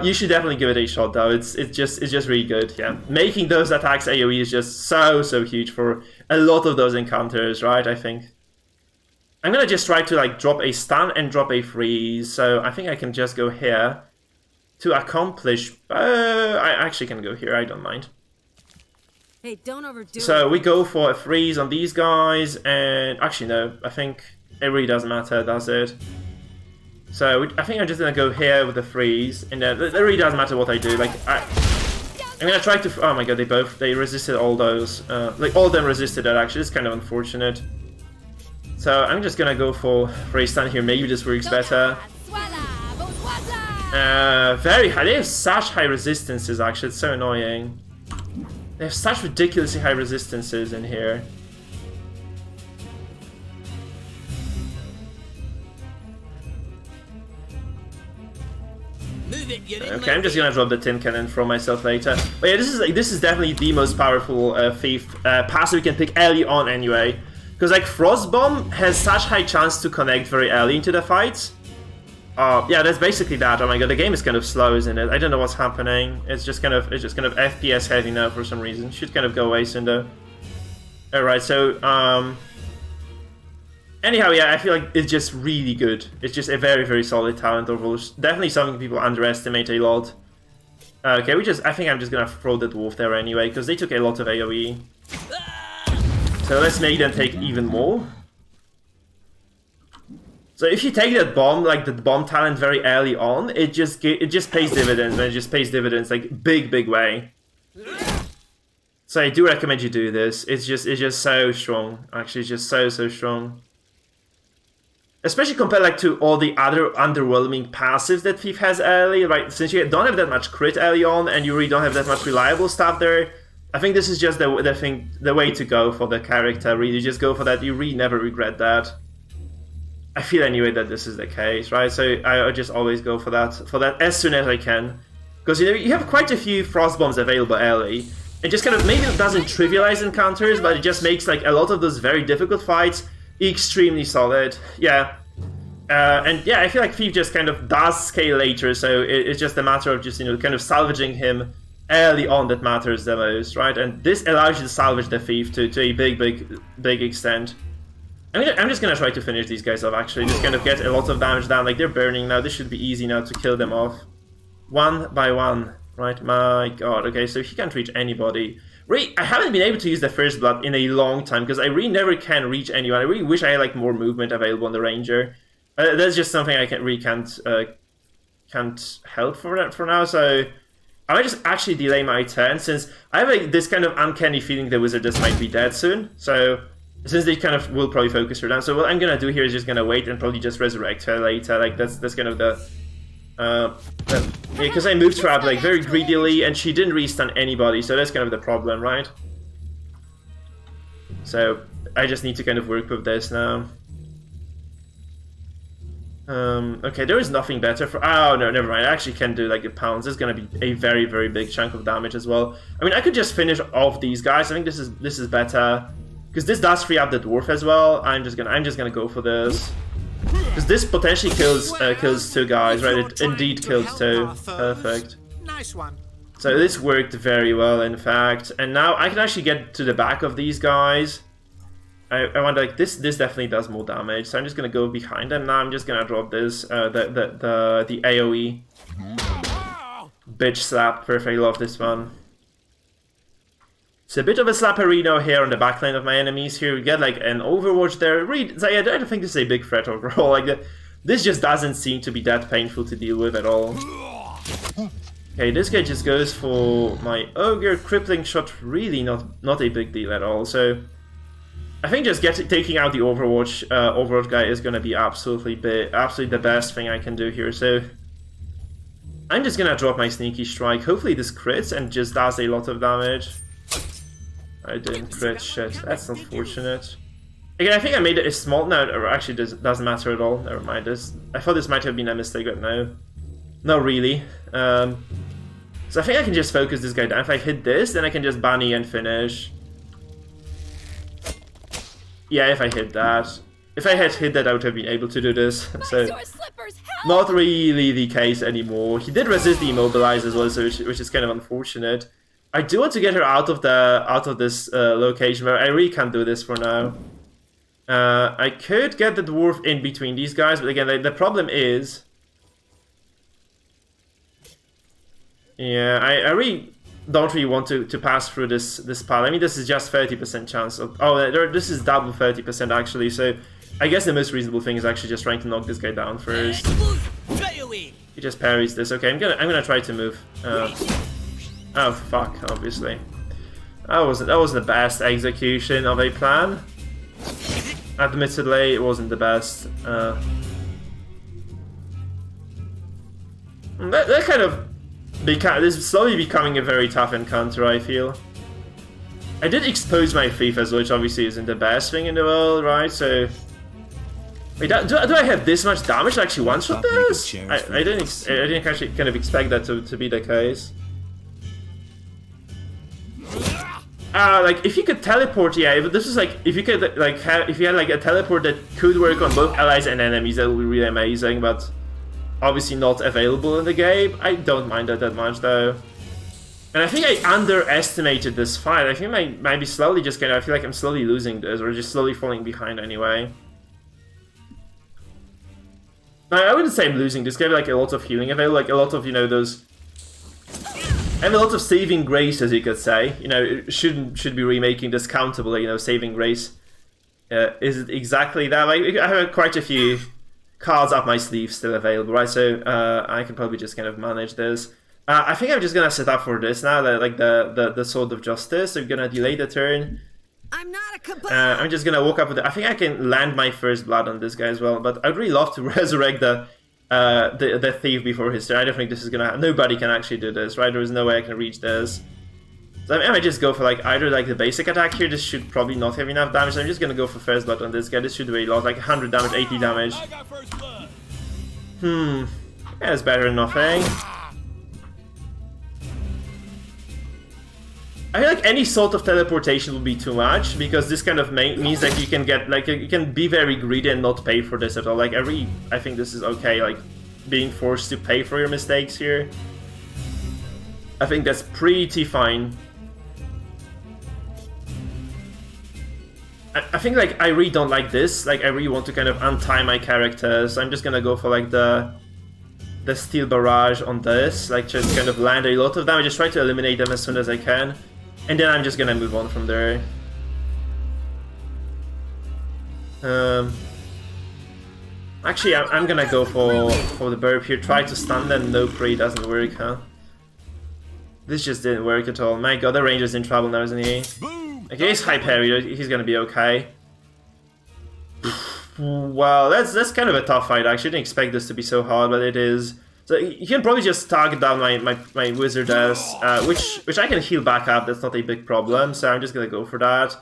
[SPEAKER 1] You should definitely give it a shot though. It's just really good. Yeah, making those attacks AoE is just so huge for a lot of those encounters, right? I think I'm gonna just try to like drop a stun and drop a freeze. So I think I can just go here to accomplish. I actually can go here. I don't mind.
[SPEAKER 7] Hey, don't overdo it.
[SPEAKER 1] So we go for a freeze on these guys, and actually no, I think it really doesn't matter, does it? So I think I'm just gonna go here with the freeze, and it really doesn't matter what I do. Like I'm gonna try to. Oh my god, they resisted all those. Like all of them resisted that. Actually, it's kind of unfortunate. So I'm just gonna go for a stun here. Maybe this works better. Very high. They have such high resistances. Actually, it's so annoying. They have such ridiculously high resistances in here. Okay, I'm just gonna drop the tin cannon from myself later. But yeah, this is definitely the most powerful thief passive you can pick early on anyway. Because like Frost Bomb has such high chance to connect very early into the fights. Yeah, that's basically that. Oh my god, the game is kind of slow, isn't it? I don't know what's happening. It's just kind of FPS heavy now for some reason. Should kind of go away soon though. Alright, so anyhow, yeah, I feel like it's just really good. It's just a very solid talent overall. It's definitely something people underestimate a lot. Okay, I think I'm just gonna throw the dwarf there anyway, because they took a lot of AoE. So let's make them take even more. So if you take that bomb, like the bomb talent very early on, it just pays dividends, and it just pays dividends like big way. So I do recommend you do this. It's just so strong. Actually, it's just so strong. Especially compared like to all the other underwhelming passives that Thief has early, right? Since you don't have that much crit early on, and you really don't have that much reliable stuff there, I think this is just the way to go for the character. Really, just go for that. You really never regret that. I feel anyway that this is the case, right? So I just always go for that as soon as I can, because you have quite a few frost bombs available early. It just kind of maybe it doesn't trivialize encounters, but it just makes like a lot of those very difficult fights extremely solid. Yeah. And yeah, I feel like Thief just kind of does scale later, so it's just a matter of just, kind of salvaging him early on that matters the most, right? And this allows you to salvage the Thief to a big extent. I'm just gonna try to finish these guys off, actually. Just kind of get a lot of damage down. Like, they're burning now. This should be easy now to kill them off. One by one, right? My god, okay, so he can't reach anybody. Really, I haven't been able to use the First Blood in a long time, because I really never can reach anyone. I really wish I had, like, more movement available on the Ranger. That's just something I can't help for now, so I might just actually delay my turn, since I have like this kind of uncanny feeling the Wizard just might be dead soon. So since they kind of will probably focus her down, so what I'm gonna do here is just gonna wait and probably just resurrect her later. Like that's kind of the because I moved her up like very greedily and she didn't restun anybody, so that's kind of the problem, right? So I just need to kind of work with this now. Okay, there is nothing better for... Oh, no, never mind. I actually can do, like, the pounds. It's gonna be a very, very big chunk of damage as well. I mean, I could just finish off these guys. I think this is better. Because this does free up the Dwarf as well. I'm just gonna go for this. Because this potentially kills two guys, right? It indeed kills two. Perfect.
[SPEAKER 10] Nice one.
[SPEAKER 1] So this worked very well, in fact. And now I can actually get to the back of these guys. I wonder, like, this definitely does more damage, so I'm just gonna go behind them now. I'm just gonna drop this, the AoE. Bitch slap, perfect, love this one. It's a bit of a slapperino here on the backline of my enemies. Here we get, like, an Overwatch there. Really, I don't think this is a big threat overall. Like, this just doesn't seem to be that painful to deal with at all. Okay, this guy just goes for my Ogre. Crippling shot, really not a big deal at all, so... I think just taking out the Overwatch guy is gonna be absolutely the best thing I can do here. So I'm just gonna drop my Sneaky Strike. Hopefully this crits and just does a lot of damage. I didn't crit, shit. That's unfortunate. Again, I think I made it a small... No, it actually doesn't matter at all. Never mind. I thought this might have been a mistake, but no. Not really. So I think I can just focus this guy down. If I hit this, then I can just bunny and finish. Yeah, if I hit that. If I had hit that, I would have been able to do this. So, not really the case anymore. He did resist the immobilize as well, so which is kind of unfortunate. I do want to get her out of this location, but I really can't do this for now. I could get the Dwarf in between these guys, but again, the problem is... Yeah, I really... don't really want to pass through this pile. I mean, this is just 30% chance of... Oh, this is double 30% actually, so I guess the most reasonable thing is actually just trying to knock this guy down first. He just parries this. Okay, I'm gonna try to move. Oh fuck, obviously. That wasn't the best execution of a plan. Admittedly, it wasn't the best. That kind of... This is slowly becoming a very tough encounter, I feel. I did expose my Thief as well, which obviously isn't the best thing in the world, right? So... Wait, do I have this much damage to actually one-shot this? I didn't actually kind of expect that to be the case. Like, if you could teleport, yeah, but this is like, if you could, like, if you had, like, a teleport that could work on both allies and enemies, that would be really amazing, but... obviously not available in the game. I don't mind that much though. And I think I underestimated this fight. I think I might be slowly just I feel like I'm slowly losing this, or just slowly falling behind anyway. No, I wouldn't say I'm losing this. I have like a lot of healing available, like a lot of, those... I have a lot of saving grace, as you could say. It should be remaking this countable, saving grace. Is it exactly that? Like, I have quite a few... cards up my sleeve still available, right? So I can probably just kind of manage this. I think I'm just gonna set up for this now, like the Sword of Justice. So I'm gonna delay the turn.
[SPEAKER 7] I'm not a cabal.
[SPEAKER 1] I'm just gonna walk up with it. I think I can land my First Blood on this guy as well, but I'd really love to resurrect the Thief before his turn. I don't think this is gonna happen. Nobody can actually do this, right? There is no way I can reach this. So I might just go for like either like the basic attack here. This should probably not have enough damage. So I'm just gonna go for first blood on this guy. This should really lot like 100 damage, 80 damage. Yeah, it's better than nothing. I feel like any sort of teleportation would be too much, because this kind of means that you can get like you can be very greedy and not pay for this at all. Like I think this is okay. Like being forced to pay for your mistakes here. I think that's pretty fine. I think like I really don't like this. Like I really want to kind of untie my characters. So I'm just gonna go for like the steel barrage on this. Like just kind of land a lot of damage. Just try to eliminate them as soon as I can. And then I'm just gonna move on from there. Actually, I'm gonna go for the burp here. Try to stun them. No, pray doesn't work, huh? This just didn't work at all. My god, the ranger's in trouble now, isn't he? Okay, he's high parry. He's gonna be okay. Well, that's kind of a tough fight. I didn't expect this to be so hard, but it is. So you can probably just target down my wizard as, which I can heal back up. That's not a big problem. So I'm just gonna go for that.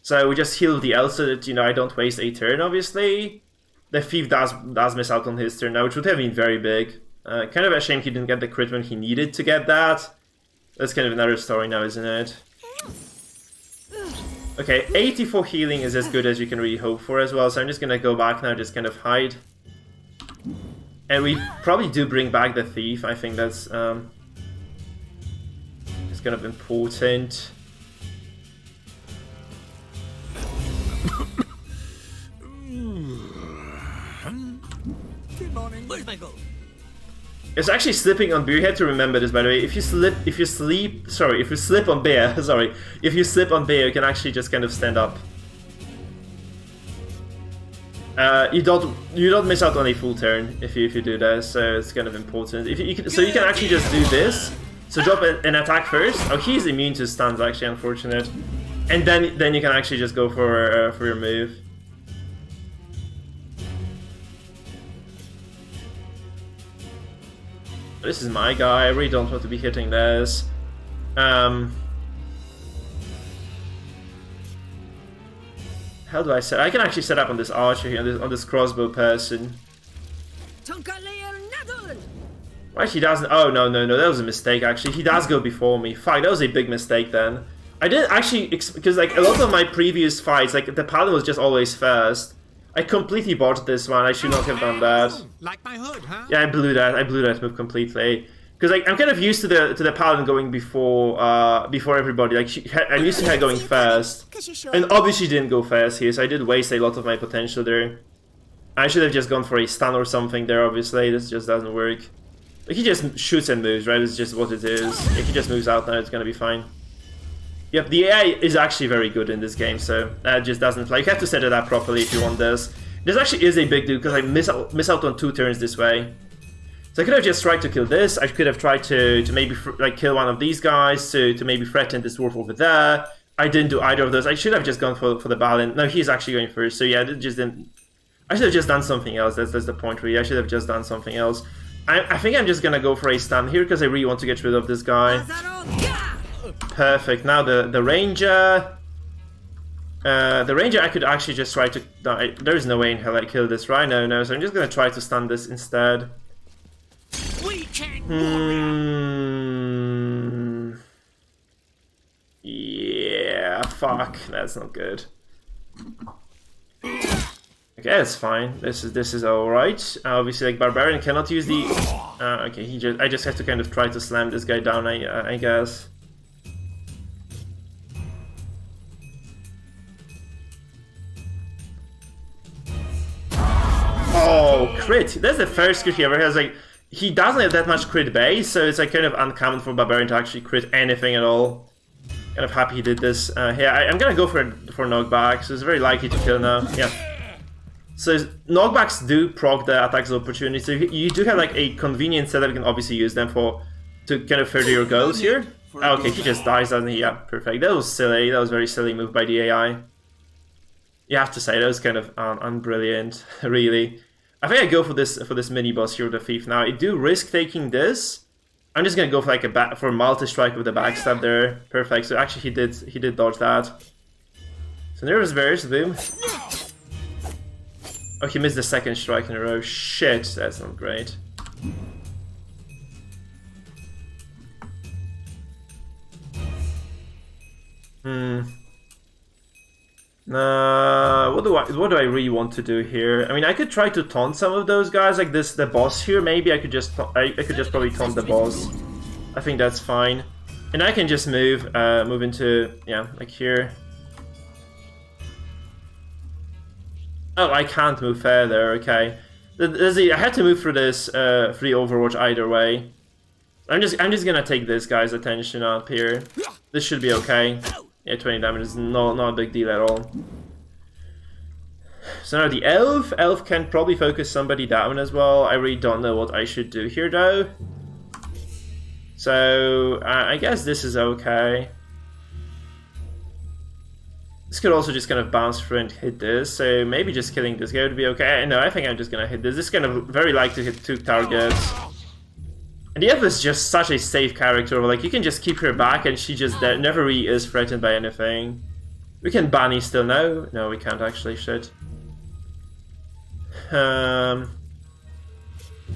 [SPEAKER 1] So we just heal the elf so that, you know, I don't waste a turn. Obviously, the thief does miss out on his turn now, which would have been very big. Kind of a shame he didn't get the crit when he needed to get that. That's kind of another story now, isn't it? Okay, 84 healing is as good as you can really hope for as well. So I'm just gonna go back now, just kind of hide. And we probably do bring back the thief. I think that's it's kind of important.
[SPEAKER 10] Good morning.
[SPEAKER 3] Where's my gold?
[SPEAKER 1] It's actually slipping on beer. You have to remember this, by the way. If you slip on beer, sorry. If you slip on beer, you can actually just kind of stand up. You don't miss out on a full turn if you do that, so it's kind of important. You can actually just do this. So drop an attack first. Oh, he's immune to stuns, actually, unfortunate. And then you can actually just go for your move. This is my guy. I really don't want to be hitting this. How do I set? I can actually set up on this archer here, on this crossbow person. Right, he doesn't. Oh no, that was a mistake. Actually, he does go before me. Fuck, that was a big mistake then. I didn't actually because like a lot of my previous fights, like the paladin was just always first. I completely botched this one. I should not have done that.
[SPEAKER 10] Like my hood, huh?
[SPEAKER 1] Yeah, I blew that move completely. Because like I'm kind of used to the paladin going before everybody. Like I'm used to her going first, and obviously she didn't go first here, so I did waste a lot of my potential there. I should have just gone for a stun or something there. Obviously, this just doesn't work. Like he just shoots and moves, right? It's just what it is. If he just moves out now, it's gonna be fine. Yep, the AI is actually very good in this game, so that just doesn't play. You have to set it up properly if you want this. This actually is a big deal because I miss out on 2 turns this way. So I could have just tried to kill this. I could have tried to maybe like kill one of these guys to maybe threaten this dwarf over there. I didn't do either of those. I should have just gone for the Balin. No, he's actually going first. So yeah, it just didn't. I should have just done something else. That's the point really. I should have just done something else. I think I'm just gonna go for a stun here because I really want to get rid of this guy. Perfect. Now the ranger. The ranger I could actually just try to die. There's no way in hell I kill this right now. No, so I'm just gonna try to stun this instead. Yeah, fuck. That's not good. Okay, that's fine. This is all right. Obviously, like barbarian cannot use the. Okay, I just have to kind of try to slam this guy down. I guess. Oh, crit! That's the first crit he ever has. Like, he doesn't have that much crit base, so it's like kind of uncommon for barbarian to actually crit anything at all. Kind of happy he did this. Here, I'm gonna go for knockback, so it's very likely to kill now. Yeah. So knockbacks do proc the attacks of opportunity. So you do have like a convenient setup. You can obviously use them to kind of further your goals here. Okay, he just dies, doesn't he? Yeah, perfect. That was silly. That was a very silly move by the AI. You have to say that was kind of unbrilliant, really. I think I go for this mini boss here, the thief. Now I do risk taking this. I'm just gonna go for like for a multi-strike with the backstab there. Perfect. So actually he did dodge that. So Nervous Bears, boom. Oh, he missed the second strike in a row. Shit, that's not great. What do I really want to do here? I mean, I could try to taunt some of those guys, like the boss here. Maybe I could just probably taunt the boss. I think that's fine, and I can just move into like here. Oh, I can't move further. Okay, I had to move through this free Overwatch either way. I'm just gonna take this guy's attention up here. This should be okay. Yeah, 20 damage is not a big deal at all. So now the elf. Elf can probably focus somebody down as well. I really don't know what I should do here though. So I guess this is okay. This could also just kind of bounce through and hit this. So maybe just killing this guy would be okay. No, I think I'm just gonna hit this. This is kind of very likely to hit 2 targets. And the elf is just such a safe character. Like, you can just keep her back and she just never really is threatened by anything. We can bunny still now. No, we can't actually. Shit.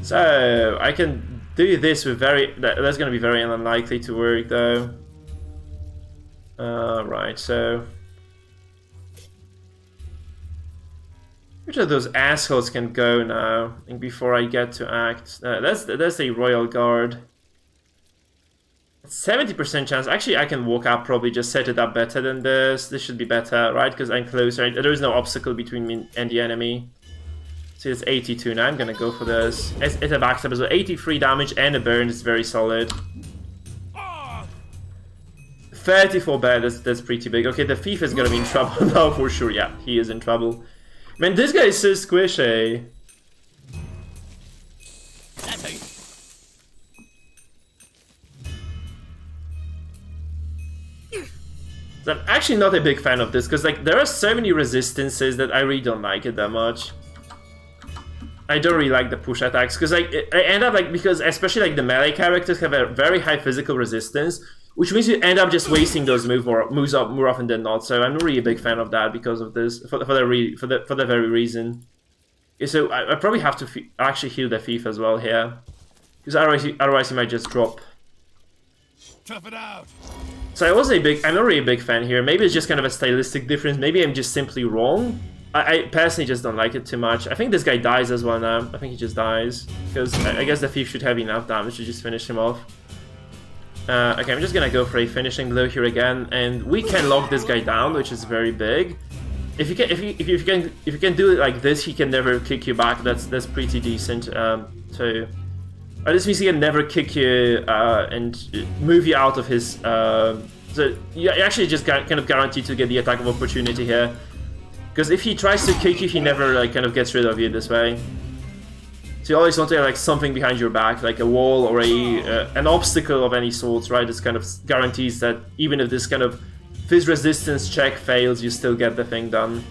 [SPEAKER 1] So I can do this with that's gonna be very unlikely to work though. Right, so which of those assholes can go now before I get to act? That's a Royal Guard. 70% chance. Actually, I can walk up, probably just set it up better than this. This should be better, right? Because I'm closer. There is no obstacle between me and the enemy. See, it's 82 now. I'm gonna go for this. It's a backstab as well. 83 damage and a burn is very solid. 34 bad. That's pretty big. Okay, the thief is gonna be in trouble now for sure. Yeah, he is in trouble. Man, this guy is so squishy. I'm actually not a big fan of this, because like there are so many resistances that I really don't like it that much. I don't really like the push attacks, because like I end up like, because especially like the melee characters have a very high physical resistance, which means you end up just wasting those moves up more often than not. So I'm not really a big fan of that because of this, for the very reason. So I probably have to actually heal the thief as well here, because otherwise he might just drop.
[SPEAKER 9] Tough it out.
[SPEAKER 1] So I'm not really a big fan here. Maybe it's just kind of a stylistic difference. Maybe I'm just simply wrong. I personally just don't like it too much. I think this guy dies as well now. I think he just dies, because I guess the thief should have enough damage to just finish him off. Okay, I'm just gonna go for a finishing blow here again, and we can lock this guy down, which is very big. If you can do it like this, he can never kick you back. That's pretty decent too. This means he can never kick you and move you out of his. So you're actually just kind of guaranteed to get the attack of opportunity here, because if he tries to kick you, he never like kind of gets rid of you this way. So you always want to have like something behind your back, like a wall or an obstacle of any sort, right? This kind of guarantees that even if this kind of phys resistance check fails, you still get the thing done.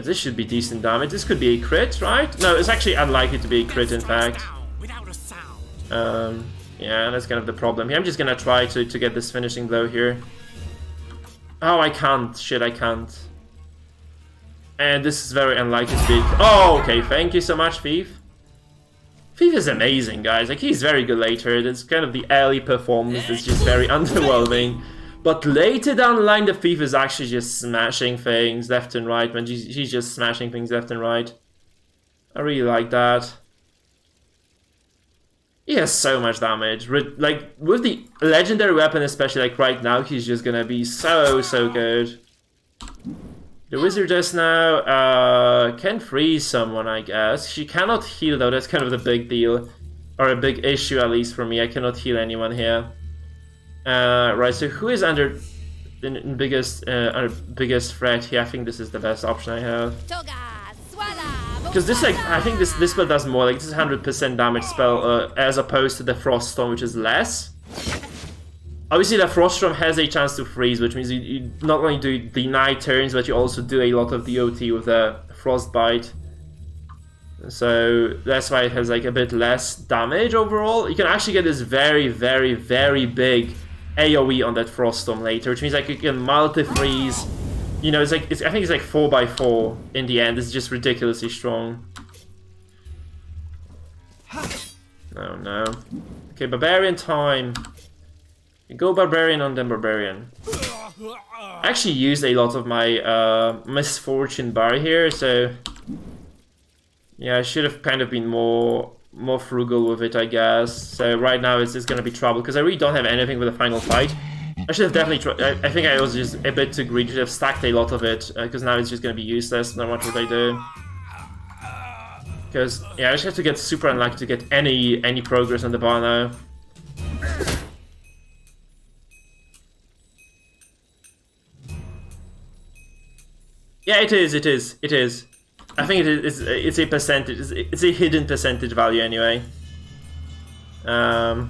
[SPEAKER 1] This should be decent damage. This could be a crit, right? No, it's actually unlikely to be a crit, in fact. Yeah, that's kind of the problem here. I'm just gonna try to get this finishing blow here. Oh, I can't. Shit, I can't. And this is very unlikely to be... Oh, okay, thank you so much, Thief. Thief is amazing, guys. Like, he's very good later. That's kind of the early performance that's just very underwhelming. But later down the line, the Thief is actually just smashing things left and right, man. He's just smashing things left and right. I really like that. He has so much damage. Like, with the legendary weapon, especially like right now, he's just gonna be so good. The wizardess now can freeze someone, I guess. She cannot heal though, that's kind of the big deal. Or a big issue, at least for me. I cannot heal anyone here. Right, so who is under the biggest threat here? I think this is the best option I have. Because this, like, I think this spell does more, like, this is 100% damage spell, as opposed to the Frost Storm, which is less. Obviously, the Frost Storm has a chance to freeze, which means you not only do deny turns, but you also do a lot of DOT with the Frostbite. So that's why it has like a bit less damage overall. You can actually get this very, very, very big AoE on that Froststorm later, which means like you can multi-freeze. You know, it's like I think it's like 4x4 in the end. It's just ridiculously strong. Oh no. Okay, Barbarian time. You go Barbarian on them Barbarian. I actually used a lot of my Misfortune bar here, so yeah, I should have kind of been more frugal with it, I guess. So right now it's just gonna be trouble because I really don't have anything with the final fight. I should have definitely tried. I think I was just a bit too greedy to have stacked a lot of it because now it's just gonna be useless no matter what I do. Because yeah, I just have to get super unlucky to get any progress on the bar now. Yeah, it is. I think it's a percentage. It's a hidden percentage value anyway. And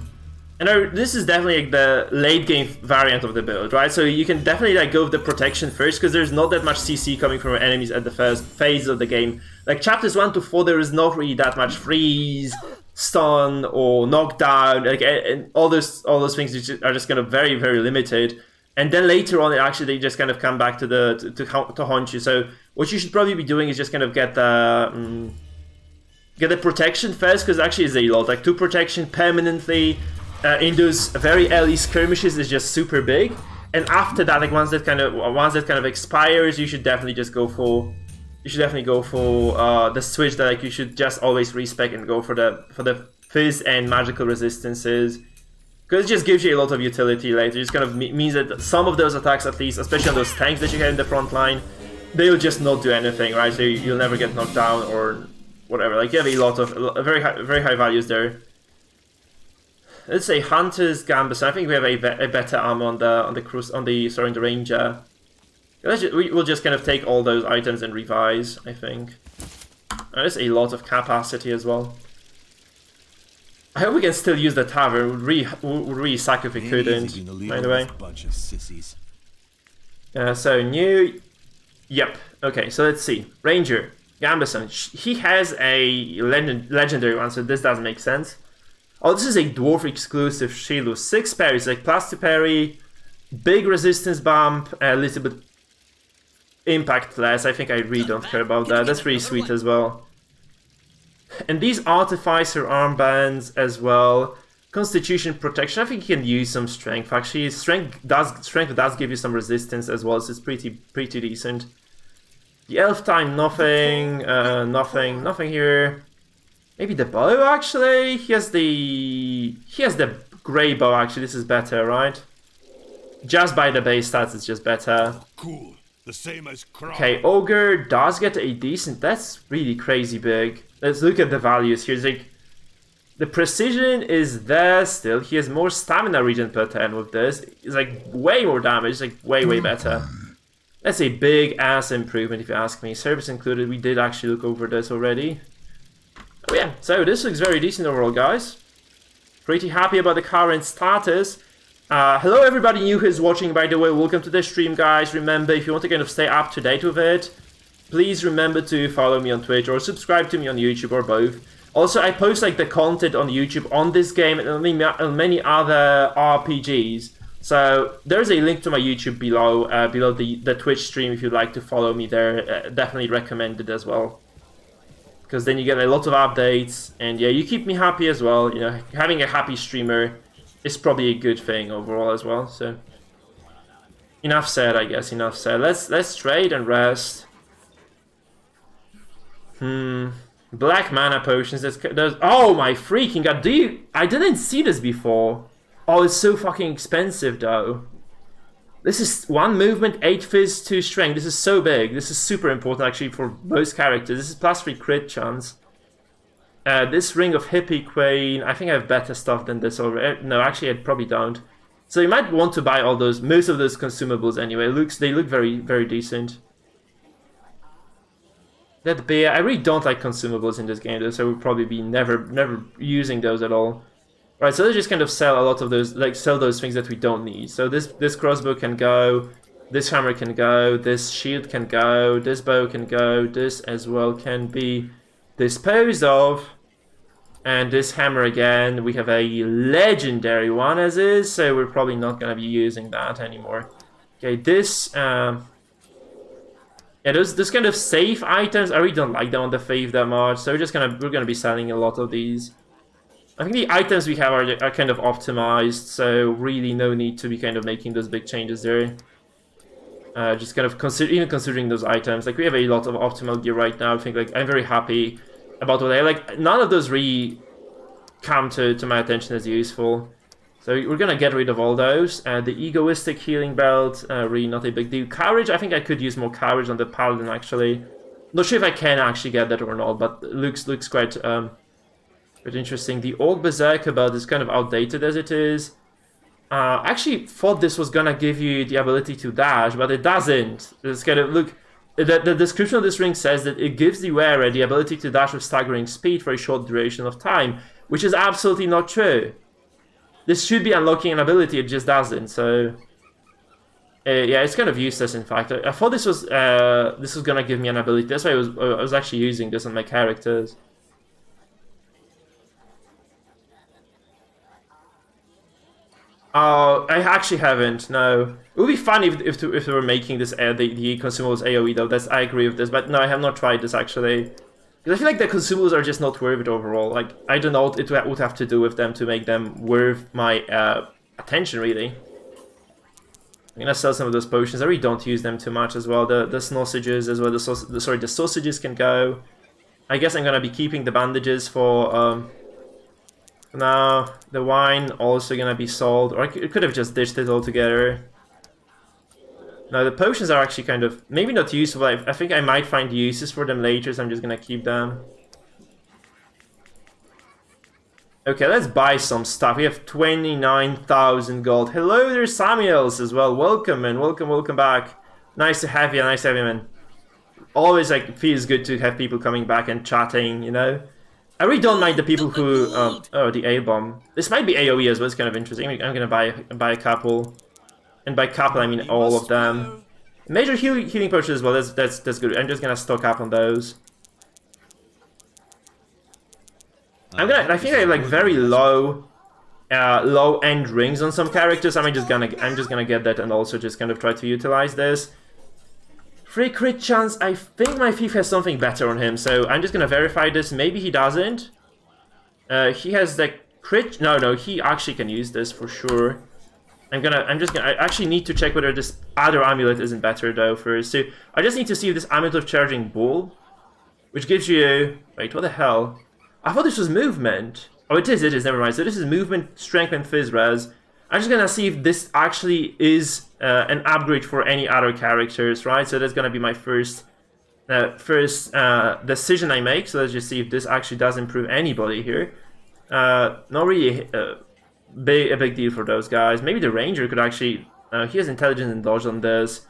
[SPEAKER 1] this is definitely like the late game variant of the build, right? So you can definitely like go with the protection first because there's not that much CC coming from enemies at the first phase of the game. Like chapters 1 to 4, there is not really that much freeze, stun, or knockdown. Like and all those things are just kind of very, very limited. And then later on, actually, they just kind of come back to haunt you. So what you should probably be doing is just kind of get the protection first, because actually it's a lot. Like 2 protection permanently in those very early skirmishes is just super big. And after that, like once that kind of expires, you should definitely just go for. You should definitely go for the switch that like you should just always respec and go for the fizz and magical resistances. Because it just gives you a lot of utility later. It just kind of means that some of those attacks, at least, especially on those tanks that you have in the front line, they'll just not do anything, right? So you'll never get knocked down or whatever. Like you have a lot of very high values there. Let's say Hunter's Gambus. I think we have a better armor on the Ranger. We'll just kind of take all those items and revise. I think. There's a lot of capacity as well. I hope we can still use the tavern. Would really suck if we couldn't, by the way.
[SPEAKER 9] Bunch of sissies.
[SPEAKER 1] So new... Yep. Okay, so let's see. Ranger. Gambison. He has a legendary one, so this doesn't make sense. Oh, this is a dwarf exclusive shield with 6 parries, like +2 parry, big resistance bump, a little bit impact less. I think I really don't care about that. That's really sweet as well. And these Artificer armbands as well. Constitution protection. I think you can use some strength. Actually, strength does give you some resistance as well, so it's pretty decent. The elf time, nothing. Nothing here. Maybe the bow actually. He has the grey bow actually. This is better, right? Just by the base stats, it's just better.
[SPEAKER 9] Cool. The same as Crow.
[SPEAKER 1] Okay, Ogre does get a decent. That's really crazy big. Let's look at the values here. It's like the precision is there still. He has more stamina regen per turn with this. It's like way more damage. It's like way better. That's a big ass improvement if you ask me. Service included. We did actually look over this already. Oh yeah. So this looks very decent overall, guys. Pretty happy about the current status. Hello everybody new who's watching, by the way. Welcome to the stream, guys. Remember, if you want to kind of stay up to date with it, please remember to follow me on Twitch or subscribe to me on YouTube or both. Also, I post like the content on YouTube on this game and on many other RPGs. So there's a link to my YouTube below the Twitch stream if you'd like to follow me there. Definitely recommend it as well. Because then you get a lot of updates and yeah, you keep me happy as well. You know, having a happy streamer is probably a good thing overall as well. So enough said, I guess. Enough said. Let's trade and rest. Black mana potions. There's oh my freaking god! I didn't see this before. Oh, it's so fucking expensive though. This is 1 movement, 8 fizz, 2 strength. This is so big. This is super important actually for most characters. This is +3 crit chance. This Ring of Hippie Queen. I think I have better stuff than this already. No, actually I probably don't. So you might want to buy most of those consumables anyway. They look very decent. That beer, I really don't like consumables in this game though, so we'll probably be never using those at all. Right, so let's just kind of sell a lot of those, like sell those things that we don't need. So this crossbow can go, this hammer can go, this shield can go, this bow can go, this as well can be disposed of. And this hammer again, we have a legendary one as is, so we're probably not going to be using that anymore. Okay, this... yeah, those kind of safe items, I really don't like them on the Faith that much, so we're gonna be selling a lot of these. I think the items we have are kind of optimized, so really no need to be kind of making those big changes there. Just kind of even considering those items, like we have a lot of optimal gear right now. I think like I'm very happy about what I like. None of those really come to my attention as useful, so we're gonna get rid of all those. The egoistic healing belt, really not a big deal. Courage, I think I could use more courage on the paladin actually. Not sure if I can actually get that or not, but looks quite interesting. The Orc Berserker belt is kind of outdated as it is. I actually thought this was gonna give you the ability to dash, but it doesn't. It's kind of, look, the description of this ring says that it gives the wearer the ability to dash with staggering speed for a short duration of time, which is absolutely not true. This should be unlocking an ability, it just doesn't, so... yeah, it's kind of useless in fact. I thought this was gonna give me an ability, that's why I was actually using this on my characters. Oh, I actually haven't, no. It would be fun if they were making this the consumables AoE though, I agree with this, but no, I have not tried this actually. Because I feel like the consumables are just not worth it overall. Like, I don't know what it would have to do with them to make them worth my attention, really. I'm gonna sell some of those potions. I really don't use them too much as well. The sausages as well. The sausages can go. I guess I'm gonna be keeping the bandages for now. The wine also gonna be sold, or I could have just ditched it altogether. Now the potions are actually kind of maybe not useful. I think I might find uses for them later, so I'm just gonna keep them. Okay, let's buy some stuff. We have 29,000 gold. Hello there, Samuels, as well. Welcome, man. Welcome back. Nice to have you, man. Always, like, feels good to have people coming back and chatting, you know? I really don't mind the people who... oh, the A-bomb. This might be AoE as well, it's kind of interesting. I'm gonna buy a couple. And by couple, I mean all of them. Major healing potions as well, that's good. I'm just gonna stock up on those. I think I have like very low end rings on some characters. I'm just gonna get that and also just kind of try to utilize this. Free crit chance. I think my thief has something better on him, so I'm just gonna verify this. Maybe he doesn't. He has the crit. No, he actually can use this for sure. I actually need to check whether this other amulet isn't better though first. So I just need to see if this Amulet of Charging Bull, which gives you, wait, what the hell? I thought this was movement. Oh, it is, never mind. So this is movement, strength, and phys res. I'm just gonna see if this actually is an upgrade for any other characters, right? So that's gonna be my first decision I make. So let's just see if this actually does improve anybody here. Not really a big deal for those guys. Maybe the ranger could actually... he has intelligence and dodge on this.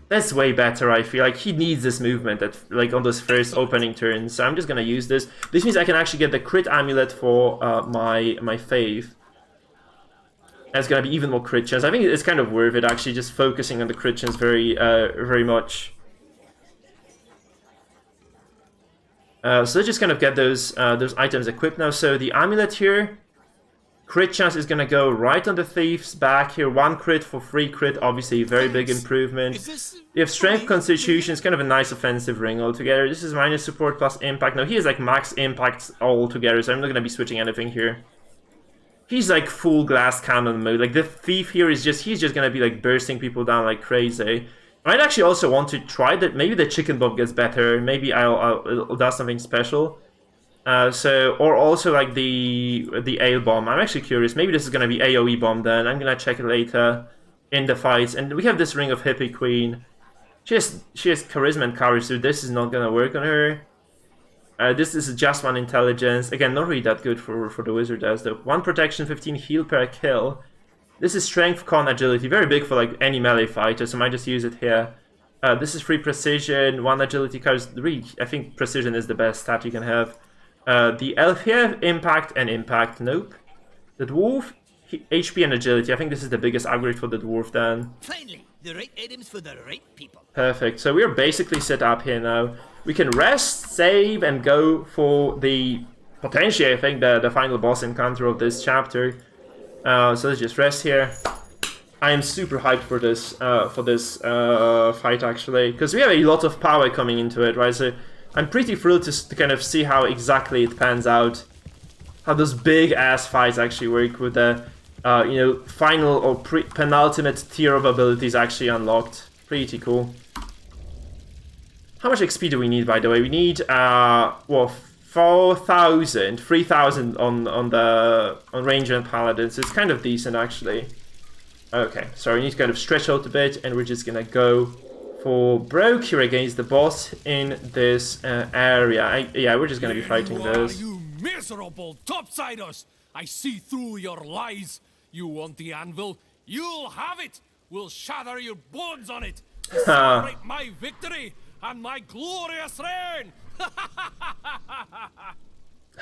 [SPEAKER 1] That's way better, I feel like. He needs this movement like on those first opening turns. So I'm just gonna use this. This means I can actually get the crit amulet for my faith. That's gonna be even more crit chance. I think it's kind of worth it actually, just focusing on the crit chance very much. So let's just kind of get those items equipped now. So the amulet here, crit chance is gonna go right on the thief's back here. 1 crit for 3 crit, obviously a very big improvement. You have strength, constitution, it's kind of a nice offensive ring altogether. This is minus support plus impact. Now he has like max impact altogether, so I'm not gonna be switching anything here. He's like full glass cannon mode. Like the thief here is just, he's just gonna be like bursting people down like crazy. I'd actually also want to try that. Maybe the chicken bob gets better. Maybe I'll do something special. Or also like the ale bomb. I'm actually curious. Maybe this is gonna be AoE bomb then. I'm gonna check it later in the fights. And we have this ring of Hippie Queen. She has charisma and courage, so this is not gonna work on her. This is just 1 intelligence. Again, not really that good for the wizard as though. 1 protection, 15 heal per kill. This is strength, con, agility. Very big for like any melee fighter, so I might just use it here. This is 3 precision, 1 agility cards. Really, I think precision is the best stat you can have. The elf here, impact and impact. Nope. The dwarf, HP and agility. I think this is the biggest upgrade for the dwarf then.
[SPEAKER 3] The right items for the right people.
[SPEAKER 1] Perfect. So we're basically set up here now. We can rest, save, and go for the, potentially, I think, the final boss encounter of this chapter. So let's just rest here. I am super hyped for this fight, actually, because we have a lot of power coming into it, right? So I'm pretty thrilled to kind of see how exactly it pans out. How those big-ass fights actually work with the, you know, final or penultimate tier of abilities actually unlocked. Pretty cool. How much XP do we need, by the way? We need, well, 4,000, 3,000 on Ranger and Paladin, so it's kind of decent, actually. Okay, so we need to kind of stretch out a bit, and we're just gonna go for Broke here against the boss in this area. Yeah, we're just gonna be fighting this.
[SPEAKER 5] You miserable topsiders! I see through your lies. You want the anvil? You'll have it! We'll shatter your bones on it! Celebrate my victory and my glorious reign!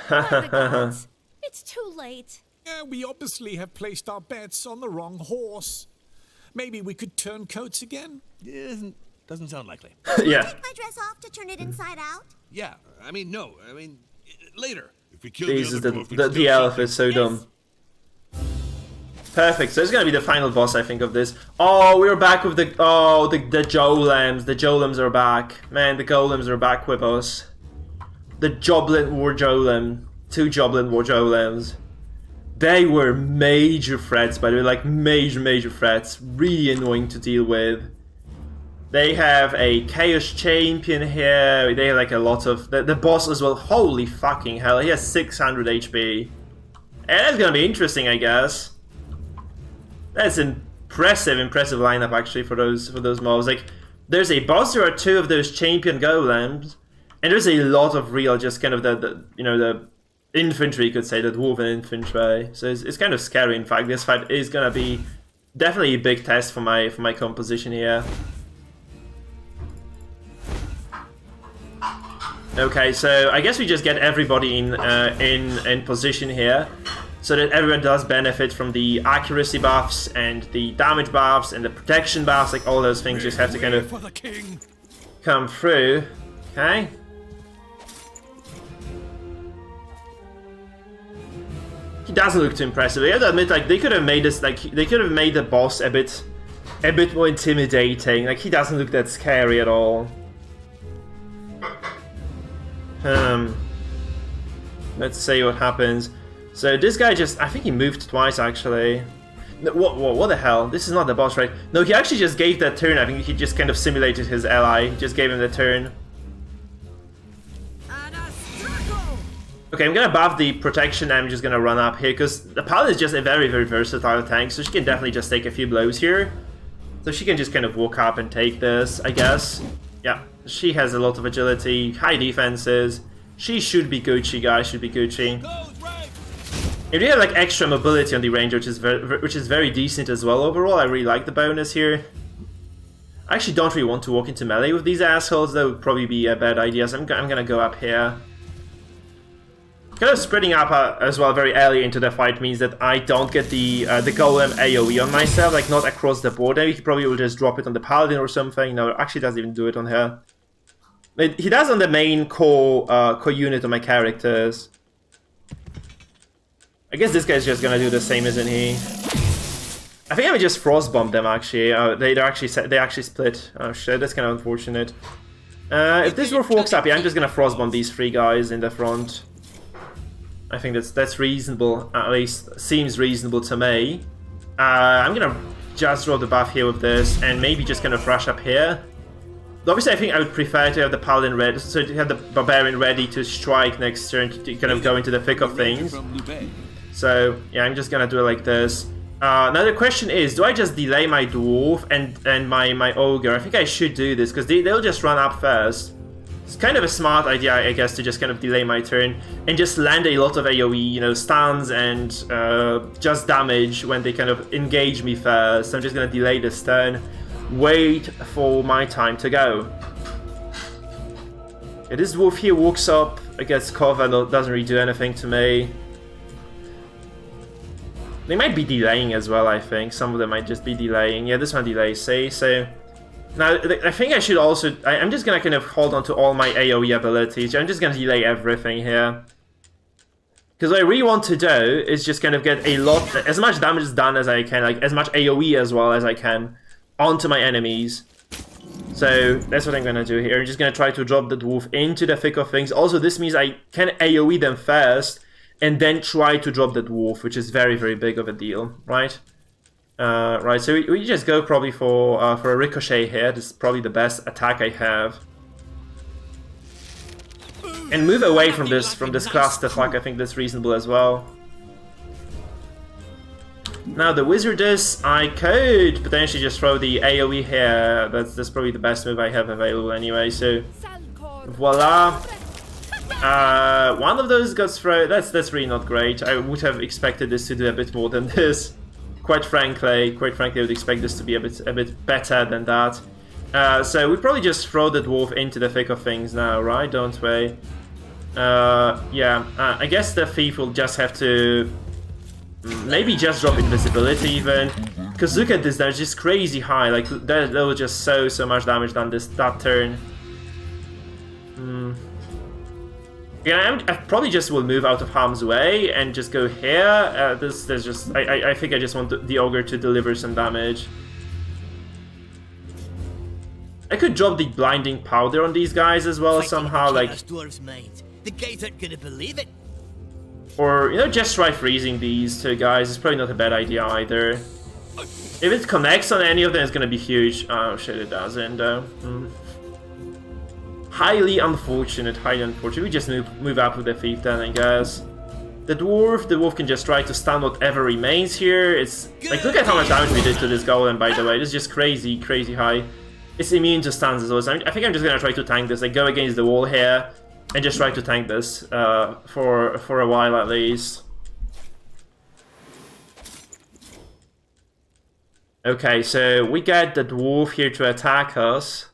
[SPEAKER 6] The gods. It's too late.
[SPEAKER 10] We obviously have placed our bets on the wrong horse. Maybe we could turn coats again?
[SPEAKER 4] Doesn't sound likely.
[SPEAKER 1] Yeah.
[SPEAKER 11] Take my dress off to turn it inside out?
[SPEAKER 4] Yeah, I mean, no. I mean, later. If we kill
[SPEAKER 1] Jesus,
[SPEAKER 4] the other
[SPEAKER 1] the elf is so dumb. Perfect, so it's gonna be the final boss, I think, of this. Oh, we're back with the golems. The golems are back. Man, the golems are back with us. The Joblin War Golem. 2 Joblin War Golems. They were major threats, by the way, like major threats. Really annoying to deal with. They have a Chaos Champion here. They have like a lot of... The boss as well. Holy fucking hell, he has 600 HP. And that's gonna be interesting, I guess. That's an impressive lineup actually for those mobs. Like, there's a boss, there are 2 of those champion golems, and there's a lot of real just kind of the you know, the infantry, you could say, the dwarven infantry. So it's kind of scary. In fact, this fight is gonna be definitely a big test for my composition here. Okay, so I guess we just get everybody in position here, so that everyone does benefit from the accuracy buffs and the damage buffs and the protection buffs. Like, all those things just have to kind of come through. Okay. He doesn't look too impressive. I have to admit, like, they could have made this, like, they could have made the boss a bit more intimidating. Like, he doesn't look that scary at all. Let's see what happens. So this guy just, I think he moved twice actually. No, what the hell? This is not the boss, right? No, he actually just gave that turn. I think he just kind of simulated his ally. He just gave him the turn. Okay, I'm gonna buff the protection. I'm just gonna run up here because the Paladin is just a very versatile tank, so she can definitely just take a few blows here. So she can just kind of walk up and take this, I guess. Yeah, she has a lot of agility, high defenses. She should be Gucci, guys. Should be Gucci. If you have like extra mobility on the range, which is very decent as well overall, I really like the bonus here. I actually don't really want to walk into melee with these assholes. That would probably be a bad idea. So I'm gonna go up here. Kind of spreading up as well very early into the fight means that I don't get the golem AoE on myself, like not across the board. He probably will just drop it on the paladin or something. No, actually doesn't even do it on her. He does on the main core unit of my characters. I guess this guy's just gonna do the same, isn't he? I think I would just frostbomb them actually. They actually split. Oh shit, that's kind of unfortunate. If this dwarf walks up, yeah, I'm just gonna frostbomb these 3 guys in the front. I think that's reasonable, at least seems reasonable to me. I'm gonna just draw the buff here with this, and maybe just kind of rush up here. Obviously, I think I would prefer to have the paladin ready, so to have the barbarian ready to strike next turn to kind of go into the thick of things. So yeah, I'm just gonna do it like this. Now the question is, do I just delay my dwarf and my ogre? I think I should do this because they'll just run up first. It's kind of a smart idea, I guess, to just kind of delay my turn and just land a lot of AoE, you know, stuns and just damage when they kind of engage me first. So I'm just gonna delay this turn, wait for my time to go. Yeah, this dwarf here walks up, gets cover, doesn't really do anything to me. They might be delaying as well, I think. Some of them might just be delaying. Yeah, this one delays, see? So now I think I should also... I'm just gonna kind of hold on to all my AoE abilities. I'm just gonna delay everything here. Because what I really want to do is just kind of get a lot... as much damage done as I can, like as much AoE as well as I can onto my enemies. So that's what I'm gonna do here. I'm just gonna try to drop the dwarf into the thick of things. Also, this means I can AoE them first and then try to drop the dwarf, which is very, very big of a deal, right? Right, so we just go probably for a ricochet here. This is probably the best attack I have. And move away from this clusterfuck. I think that's reasonable as well. Now the Wizardess, I could potentially just throw the AoE here. That's probably the best move I have available anyway. So voila. One of those got thrown. That's really not great. I would have expected this to do a bit more than this. Quite frankly, I would expect this to be a bit better than that. So we probably just throw the dwarf into the thick of things now, right? Don't we? Yeah. I guess the thief will just have to maybe just drop invisibility even. Because look at this, that's just crazy high. Like that was just so much damage done that turn. Yeah, I probably just will move out of harm's way and just go here. There's just I think I just want the ogre to deliver some damage. I could drop the blinding powder on these guys as well somehow, like.
[SPEAKER 3] The guys aren't gonna believe it.
[SPEAKER 1] Or just try freezing these two guys. It's probably not a bad idea either. If it connects on any of them, it's gonna be huge. Oh shit, it doesn't. Highly unfortunate. We just move up with the thief then, I guess. The dwarf can just try to stun whatever remains here. It's like, look at how much damage we did to this golem, by the way. This is just crazy high. It's immune to stuns as well. So I think I'm just gonna try to tank this. Like, go against the wall here and just try to tank this for a while at least. Okay, so we get the dwarf here to attack us.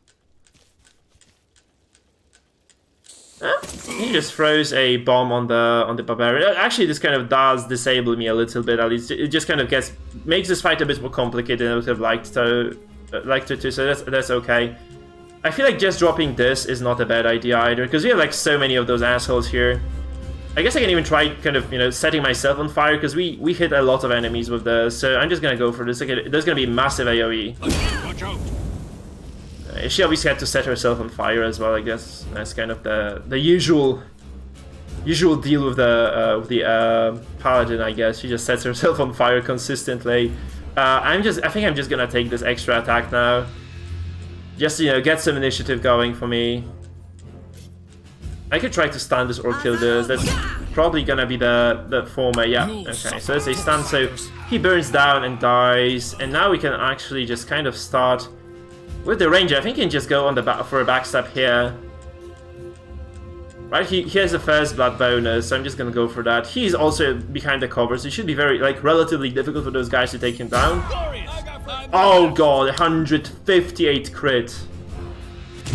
[SPEAKER 1] He just throws a bomb on the barbarian. Actually, this kind of does disable me a little bit. At least it just kind of makes this fight a bit more complicated than I would have liked to do. So that's okay. I feel like just dropping this is not a bad idea either, because we have like so many of those assholes here. I guess I can even try kind of setting myself on fire, because we hit a lot of enemies with this. So I'm just gonna go for this. Okay, there's gonna be massive AoE.
[SPEAKER 5] Watch out.
[SPEAKER 1] She obviously had to set herself on fire as well. I guess that's kind of the usual deal with the paladin. I guess she just sets herself on fire consistently. I think I'm just gonna take this extra attack now. Just get some initiative going for me. I could try to stun this or kill this. That's probably gonna be the former. Yeah. Okay. So that's a stun. So he burns down and dies, and now we can actually just kind of start. With the ranger, I think he can just go on for a backstab here. Right, he has a first blood bonus, so I'm just gonna go for that. He's also behind the cover, so it should be relatively difficult for those guys to take him down. Oh god, 158 crit.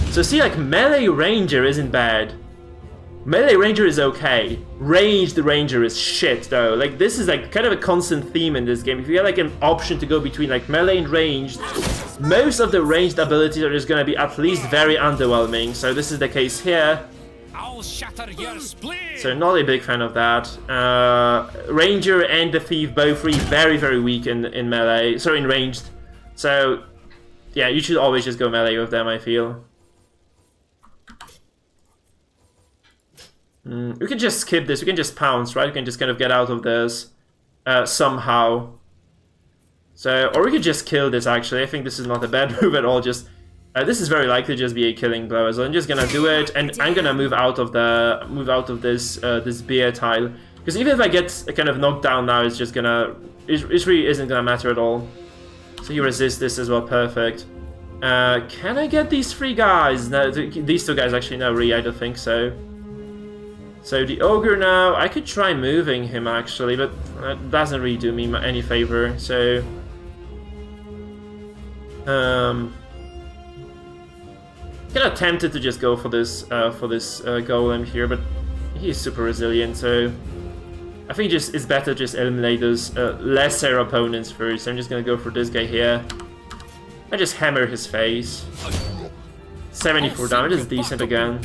[SPEAKER 1] So see, like, melee ranger isn't bad. Melee ranger is okay. Ranged ranger is shit though. Like, this is like kind of a constant theme in this game. If you have like an option to go between like melee and ranged, most of the ranged abilities are just gonna be at least very underwhelming. So this is the case here.
[SPEAKER 5] I'll shatter your spleen.
[SPEAKER 1] So not a big fan of that. Ranger and the thief both very, very weak in melee. Sorry, in ranged. So yeah, you should always just go melee with them, I feel. We can just skip this, we can just pounce, right? We can just kind of get out of this somehow. So, or we could just kill this actually. I think this is not a bad move at all. Just this is very likely to just be a killing blow as well. I'm just gonna do it, and I'm gonna move out of this this beer tile. Because even if I get kind of knocked down now, it's just gonna it really isn't gonna matter at all. So he resists this as well, perfect. Can I get these three guys? No, these two guys actually, no, really, I don't think so. So the ogre now, I could try moving him actually, but that doesn't really do me any favor. So kind of tempted to just go for this golem here, but he's super resilient. So I think just it's better just eliminate those lesser opponents first. I'm just gonna go for this guy here. I just hammer his face. 74 damage is decent again.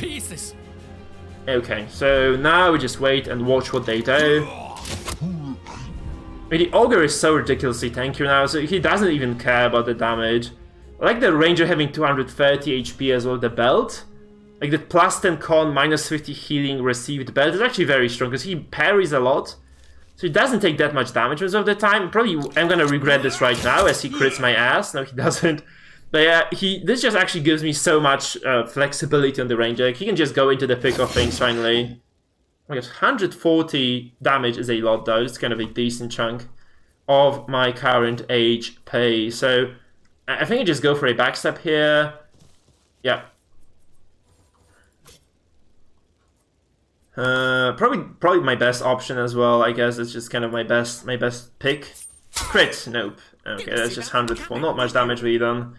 [SPEAKER 1] Okay, so now we just wait and watch what they do. The Ogre is so ridiculously tanky now, so he doesn't even care about the damage. I like the Ranger having 230 HP as well, the belt. Like the plus 10 con, minus 50 healing received belt is actually very strong because he parries a lot. So he doesn't take that much damage most of the time. Probably I'm gonna regret this right now as he crits my ass. No, he doesn't. But yeah, this just actually gives me so much flexibility on the Ranger. Like, he can just go into the thick of things finally. I guess 140 damage is a lot though. It's kind of a decent chunk of my current HP. So I think I just go for a backstep here. Yeah. Probably my best option as well. I guess it's just kind of my best pick. Crit, nope. Okay, that's just 104. Not much damage really done.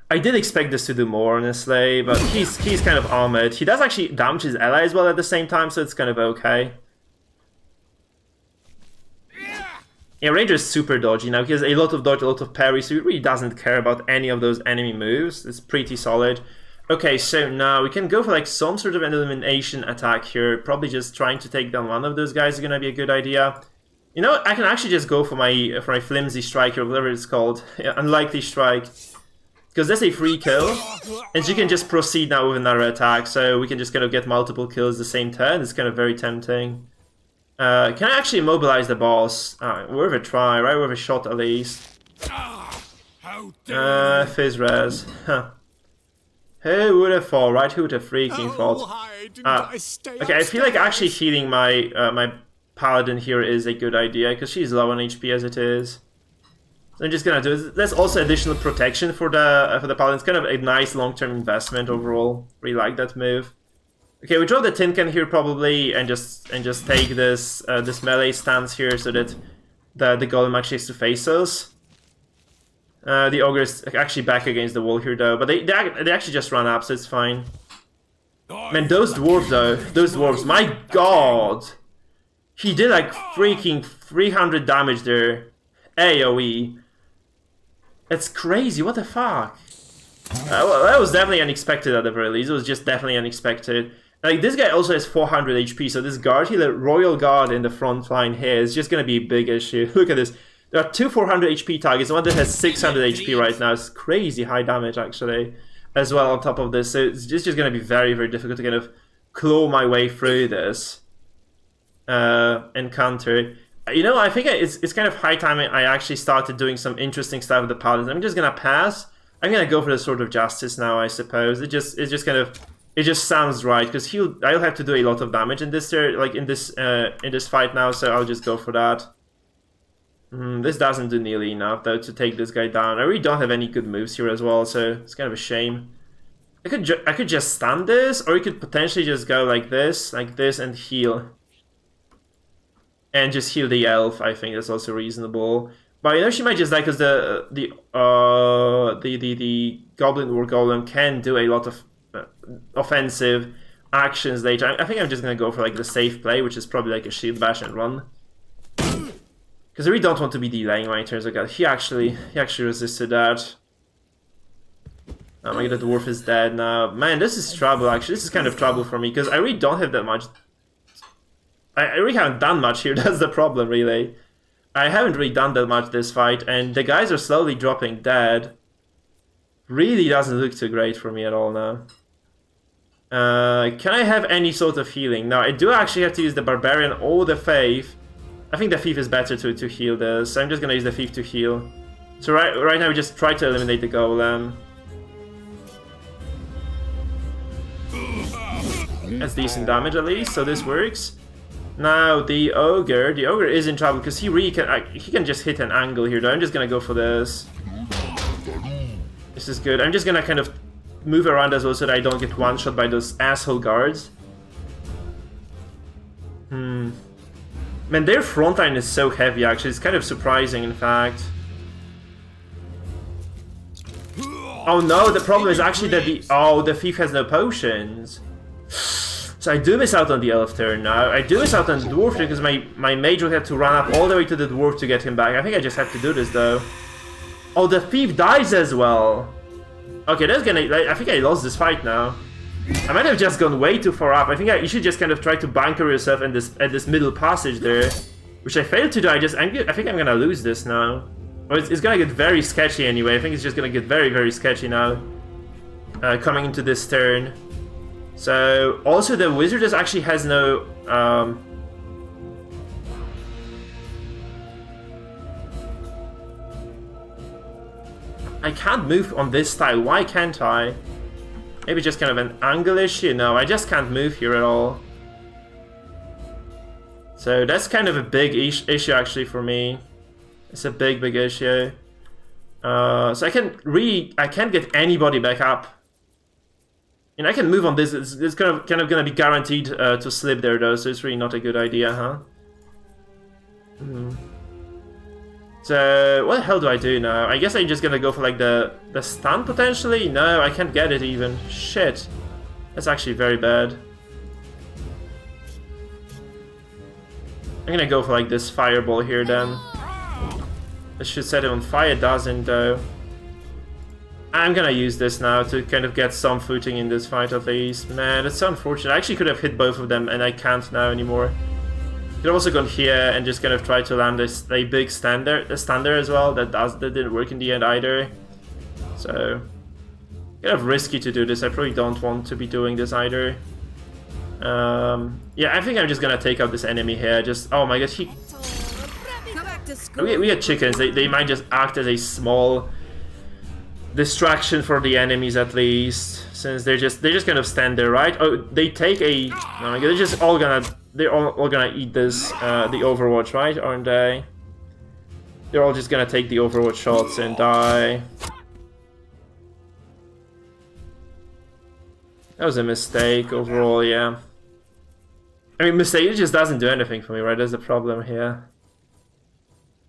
[SPEAKER 1] I did expect this to do more, honestly, but he's kind of armored. He does actually damage his ally as well at the same time, so it's kind of okay. Yeah, Ranger is super dodgy now. He has a lot of dodge, a lot of parry, so he really doesn't care about any of those enemy moves. It's pretty solid. Okay, so now we can go for like some sort of an elimination attack here. Probably just trying to take down one of those guys is gonna be a good idea. You know, I can actually just go for my flimsy strike or whatever it's called. Yeah, unlikely strike. Because that's a free kill, and she can just proceed now with another attack, so we can just kind of get multiple kills the same turn. It's kind of very tempting. Can I actually immobilize the boss? Worth a try, right? Worth a shot at least. Fizz res. Huh. Who would have thought, right? Who would have freaking thought? Okay, I feel like actually healing my my paladin here is a good idea, because she's low on HP as it is. So I'm just gonna do it. There's also additional protection for the paladin. It's kind of a nice long-term investment overall. Really like that move. Okay, we draw the tin can here probably, and just take this this melee stance here so that the golem actually has to face us. The ogre is actually back against the wall here though, but they actually just run up, so it's fine. Man, those dwarves though, those dwarves, my god! He did like freaking 300 damage there. AoE. It's crazy, what the fuck? Well, that was definitely unexpected at the very least. It was just definitely unexpected. Like, this guy also has 400 HP, so this guard here, the Royal Guard in the front line here, is just gonna be a big issue. Look at this. There are two 400 HP targets, one that has 600 HP right now. It's crazy high damage, actually, as well on top of this. So it's just gonna be very, very difficult to kind of claw my way through this encounter. You know, I think it's kind of high time I actually started doing some interesting stuff with the paladins. I'm just gonna pass. I'm gonna go for the Sword of Justice now, I suppose. It just sounds right, because I'll have to do a lot of damage in this in this fight now, so I'll just go for that. This doesn't do nearly enough though to take this guy down. I really don't have any good moves here as well, so it's kind of a shame. I could just stun this, or you could potentially just go like this, and heal. And just heal the elf. I think that's also reasonable. But you know, she might just die because the goblin or golem can do a lot of offensive actions later. I think I'm just gonna go for like the safe play, which is probably like a shield bash and run. Because I really don't want to be delaying my turns. Okay, he actually resisted that. Oh my god, the dwarf is dead now. Man, this is trouble actually. This is kind of trouble for me because I really don't have that much. I really haven't done much here, that's the problem, really. I haven't really done that much this fight, and the guys are slowly dropping dead. Really doesn't look too great for me at all now. Can I have any sort of healing? Now, I do actually have to use the Barbarian or the Thief. I think the Thief is better to heal this, so I'm just gonna use the Thief to heal. So right now we just try to eliminate the Golem. That's decent damage at least, so this works. Now the ogre is in trouble because he really can just hit an angle here though. I'm just gonna go for this. This is good. I'm just gonna kind of move around as well so that I don't get one shot by those asshole guards. Man, their front line is so heavy actually. It's kind of surprising in fact. Oh no, the problem is actually that the thief has no potions. So I do miss out on the elf turn now. I do miss out on the dwarf turn because my mage will have to run up all the way to the dwarf to get him back. I think I just have to do this though. Oh, the thief dies as well. Okay, that's gonna... I think I lost this fight now. I might have just gone way too far up. I think you should just kind of try to bunker yourself in at this middle passage there, which I failed to do. I think I'm gonna lose this now. Or it's gonna get very sketchy anyway. I think it's just gonna get very, very sketchy now. Coming into this turn. So, also the wizard actually has no... I can't move on this tile. Why can't I? Maybe just kind of an angle issue? No, I just can't move here at all. So that's kind of a big issue actually for me. It's a big, big issue. So I can't get anybody back up. And I can move on this. It's kind of gonna be guaranteed to slip there though, so it's really not a good idea, huh? So what the hell do I do now? I guess I'm just gonna go for like the stun potentially? No, I can't get it even. Shit. That's actually very bad. I'm gonna go for like this fireball here then. This should set it on fire, it doesn't though. I'm gonna use this now to kind of get some footing in this fight at least. Man, that's so unfortunate. I actually could have hit both of them and I can't now anymore. Could have also gone here and just kind of tried to land a big stand there as well. That didn't work in the end either. So kind of risky to do this. I probably don't want to be doing this either. Yeah, I think I'm just gonna take out this enemy here. Just oh my god, we had chickens. They might just act as a small distraction for the enemies at least, since they just kind of stand there, right? Oh, they take a... Oh my god, they're all gonna eat this, the Overwatch, right? Aren't they? They're all just gonna take the Overwatch shots and die. That was a mistake overall, yeah. I mean, mistake, it just doesn't do anything for me, right? There's a problem here.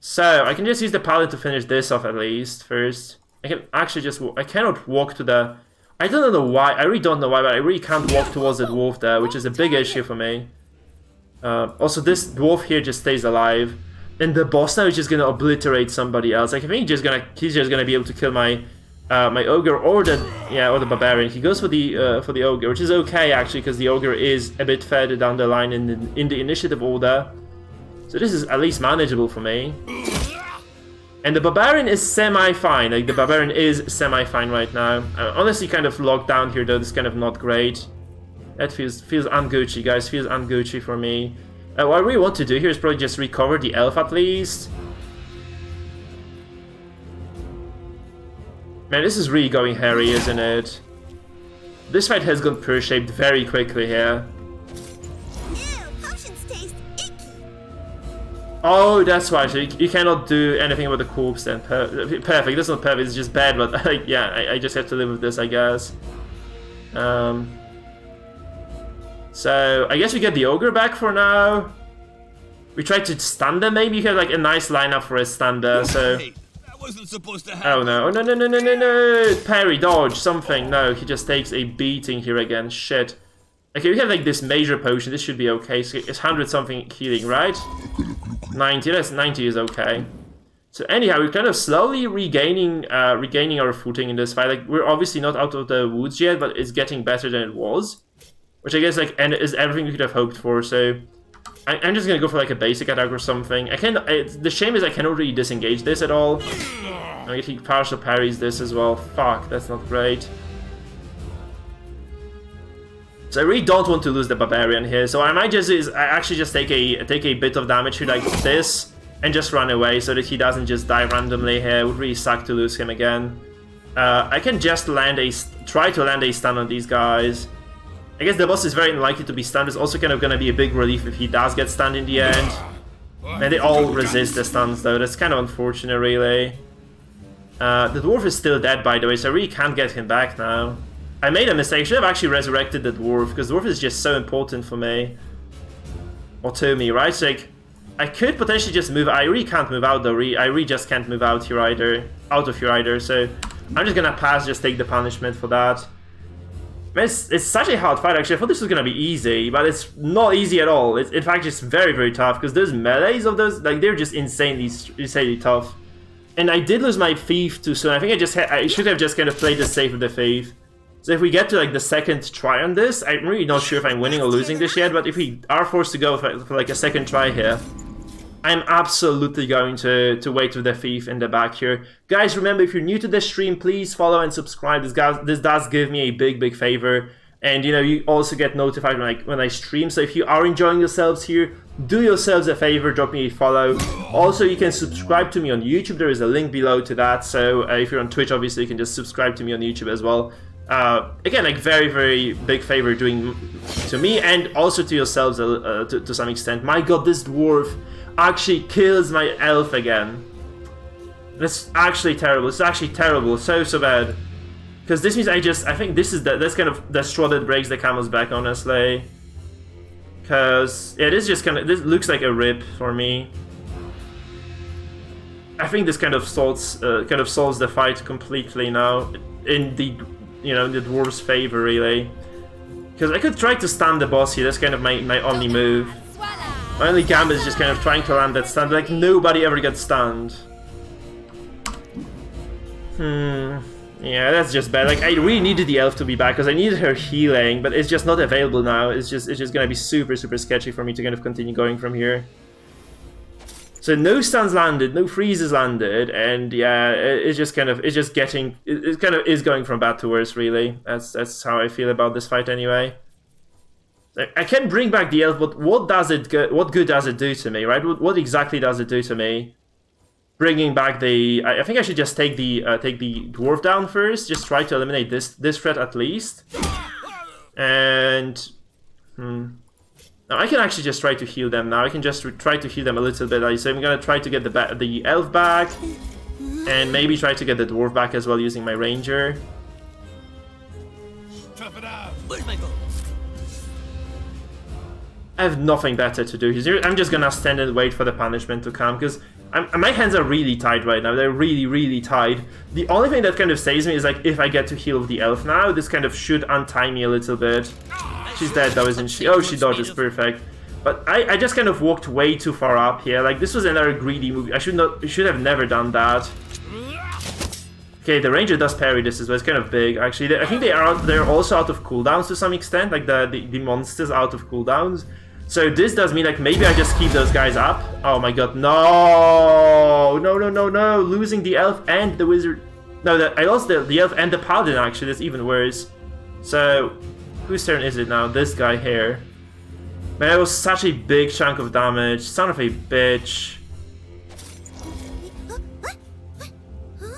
[SPEAKER 1] So, I can just use the paladin to finish this off at least, first. I can actually just... I cannot walk to the... I don't know why. I really don't know why, but I really can't walk towards the dwarf there, which is a big issue for me. Also, this dwarf here just stays alive. And the boss now is just gonna obliterate somebody else. Like, I think he's just gonna be able to kill my my ogre or the barbarian. He goes for the ogre, which is okay actually, because the ogre is a bit further down the line in the initiative order. So this is at least manageable for me. And the barbarian is semi-fine. Like, the barbarian is semi-fine right now. I'm honestly kind of locked down here though. This is kind of not great. That feels un-Gucci, guys. Feels un-Gucci for me. What I really want to do here is probably just recover the elf at least. Man, this is really going hairy, isn't it? This fight has gone pear-shaped very quickly here. Oh, that's why. So you cannot do anything about the corpse then. Perfect. That's not perfect. It's just bad, but yeah, I just have to live with this, I guess. So I guess we get the ogre back for now. We tried to stun them. Maybe you have like a nice lineup for a stun there. So.
[SPEAKER 4] That wasn't supposed to happen.
[SPEAKER 1] Oh no! Oh no! Parry, dodge, something. No, he just takes a beating here again. Shit. Okay, we have like this major potion. This should be okay. So it's 100 something healing, right? 90. That's 90 is okay. So anyhow, we're kind of slowly regaining our footing in this fight. Like, we're obviously not out of the woods yet, but it's getting better than it was, which I guess like is everything we could have hoped for. So I'm just gonna go for like a basic attack or something. The shame is I cannot really disengage this at all. I mean, he partial parries this as well. Fuck, that's not great. So I really don't want to lose the barbarian here. So I might just actually just take a bit of damage here like this and just run away so that he doesn't just die randomly here. It would really suck to lose him again. I can just try to land a stun on these guys. I guess the boss is very unlikely to be stunned. It's also kind of gonna be a big relief if he does get stunned in the end. And they all resist the stuns though. That's kind of unfortunate, really. The dwarf is still dead, by the way, so I really can't get him back now. I made a mistake. I should have actually resurrected the dwarf, because the dwarf is just so important for me. Or to me, right? So like, I could potentially just move. I really can't move out though. I really just can't move out here either. So I'm just gonna pass, just take the punishment for that. It's such a hard fight, actually. I thought this was gonna be easy, but it's not easy at all. It's, in fact, it's very, very tough, because those melees of those, like, they're just insanely tough. And I did lose my thief too soon. I think I should have just kind of played the safe with the thief. So if we get to, like, the second try on this, I'm really not sure if I'm winning or losing this yet, but if we are forced to go for like, a second try here, I'm absolutely going to wait with the thief in the back here. Guys, remember, if you're new to the stream, please follow and subscribe. This does give me a big favor. And, you know, you also get notified when I stream. So if you are enjoying yourselves here, do yourselves a favor, drop me a follow. Also, you can subscribe to me on YouTube. There is a link below to that. So if you're on Twitch, obviously, you can just subscribe to me on YouTube as well. Again, like, very big favor doing to me and also to yourselves to some extent. My god, this dwarf actually kills my elf again. That's actually terrible. It's actually terrible. So bad. Because this means I think this is that's kind of the straw that breaks the camel's back, honestly. Because yeah, this looks like a rip for me. I think this kind of solves the fight completely now in the the dwarf's favor, really. Because I could try to stun the boss here. That's kind of my only move. My only gambit is just kind of trying to land that stun. Like, nobody ever gets stunned. Yeah, that's just bad. Like, I really needed the elf to be back because I needed her healing, but it's just not available now. It's just gonna be super sketchy for me to kind of continue going from here. So no stuns landed, no freezes landed, and yeah, it kind of is going from bad to worse, really. That's how I feel about this fight anyway. I can bring back the elf, but what good does it do to me, right? What exactly does it do to me? Bringing back the... I think I should just take the dwarf down first. Just try to eliminate this threat at least. And... Now I can actually just try to heal them now. I can just try to heal them a little bit. So I'm gonna try to get the elf back. And maybe try to get the dwarf back as well using my ranger.
[SPEAKER 3] Where's my goal?
[SPEAKER 1] I have nothing better to do here. I'm just gonna stand and wait for the punishment to come, because my hands are really tied right now. They're really tied. The only thing that kind of saves me is, like, if I get to heal with the elf now, this kind of should untie me a little bit. She's dead though, isn't she? Oh, she dodges, perfect. But I just kind of walked way too far up here. Like, this was another greedy move. I should have never done that. Okay, the ranger does parry this as well. It's kind of big, actually. I think they're also out of cooldowns to some extent. Like, the monsters out of cooldowns. So this does mean, like, maybe I just keep those guys up. Oh my god, no! No. Losing the elf and the wizard. No, I lost the elf and the paladin, actually. That's even worse. So, whose turn is it now? This guy here. Man, that was such a big chunk of damage. Son of a bitch.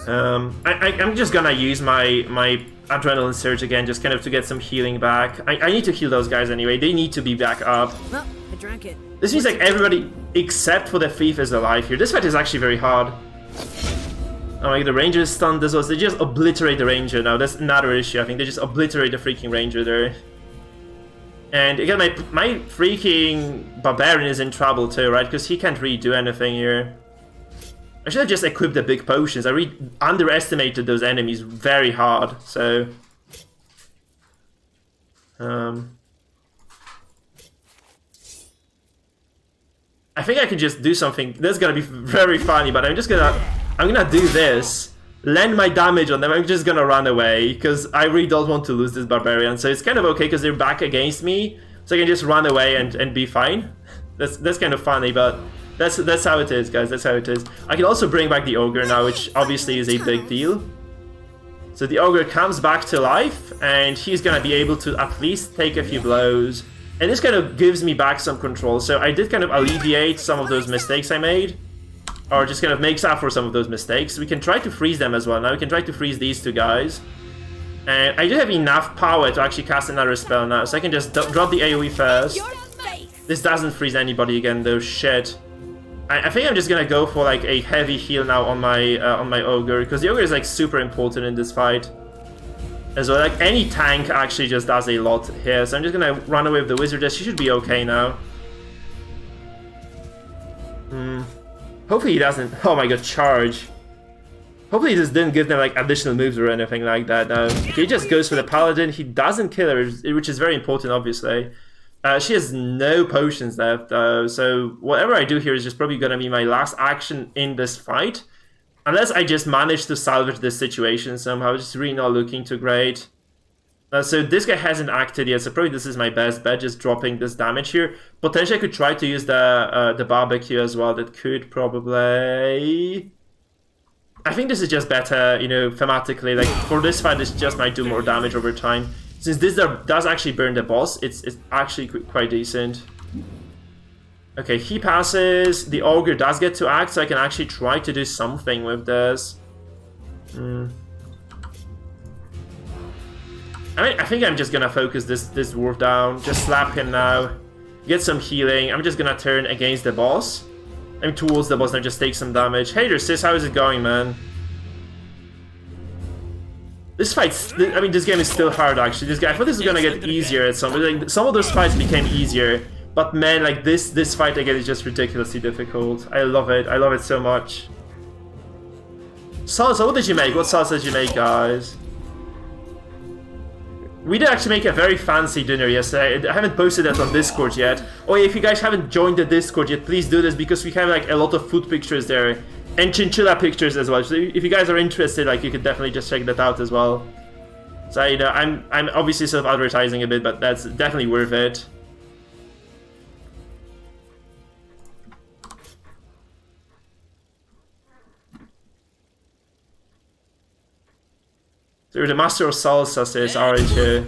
[SPEAKER 1] I'm just gonna use my adrenaline surge again, just kind of to get some healing back. I need to heal those guys anyway. They need to be back up.
[SPEAKER 7] Well, I drank it.
[SPEAKER 1] This means, like, everybody except for the thief is alive here. This fight is actually very hard. Oh my god, the ranger is stunned as well. They just obliterate the ranger now. That's another issue. I think they just obliterate the freaking ranger there. And again, my freaking barbarian is in trouble too, right? Because he can't really do anything here. I should have just equipped the big potions. I really underestimated those enemies very hard, so... I think I can just do something. That's gonna be very funny, but I'm gonna do this, land my damage on them. I'm just gonna run away, because I really don't want to lose this barbarian. So it's kind of okay, because they're back against me, so I can just run away and be fine. That's kind of funny, but... That's how it is, guys. That's how it is. I can also bring back the ogre now, which obviously is a big deal. So the ogre comes back to life, and he's gonna be able to at least take a few blows. And this kind of gives me back some control. So I did kind of alleviate some of those mistakes I made, or just kind of makes up for some of those mistakes. We can try to freeze them as well. Now we can try to freeze these two guys. And I do have enough power to actually cast another spell now, so I can just drop the AoE first. This doesn't freeze anybody again, though. Shit. I think I'm just gonna go for, like, a heavy heal now on my ogre, because the ogre is, like, super important in this fight as well. Like, any tank actually just does a lot here, so I'm just gonna run away with the wizardess. She should be okay now. Hopefully he doesn't. Oh my god, charge. Hopefully this didn't give them like additional moves or anything like that. No, he just goes for the paladin. He doesn't kill her, which is very important, obviously. She has no potions left, though, so whatever I do here is just probably gonna be my last action in this fight. Unless I just manage to salvage this situation somehow, just really not looking too great. So this guy hasn't acted yet, so probably this is my best bet, just dropping this damage here. Potentially I could try to use the barbecue as well, that could probably... I think this is just better, you know, thematically. Like, for this fight, this just might do more damage over time. Since this does actually burn the boss, it's actually quite decent. Okay, he passes. The ogre does get to act, so I can actually try to do something with this. I think I'm just gonna focus this dwarf down. Just slap him now. Get some healing. I'm just gonna turn against the boss. I'm towards the boss and just take some damage. Hey there, sis, how is it going, man? This fight's... I mean, this game is still hard, actually. I thought this was gonna get easier at some... Like, some of those fights became easier. But man, like, this fight again is just ridiculously difficult. I love it. I love it so much. Salsa, what did you make? What salsa did you make, guys? We did actually make a very fancy dinner yesterday. I haven't posted that on Discord yet. Oh yeah, if you guys haven't joined the Discord yet, please do this, because we have like a lot of food pictures there. And chinchilla pictures as well. So if you guys are interested, like, you could definitely just check that out as well. So, you know, I'm obviously self-advertising a bit, but that's definitely worth it. So you're the master of salsa, says RH.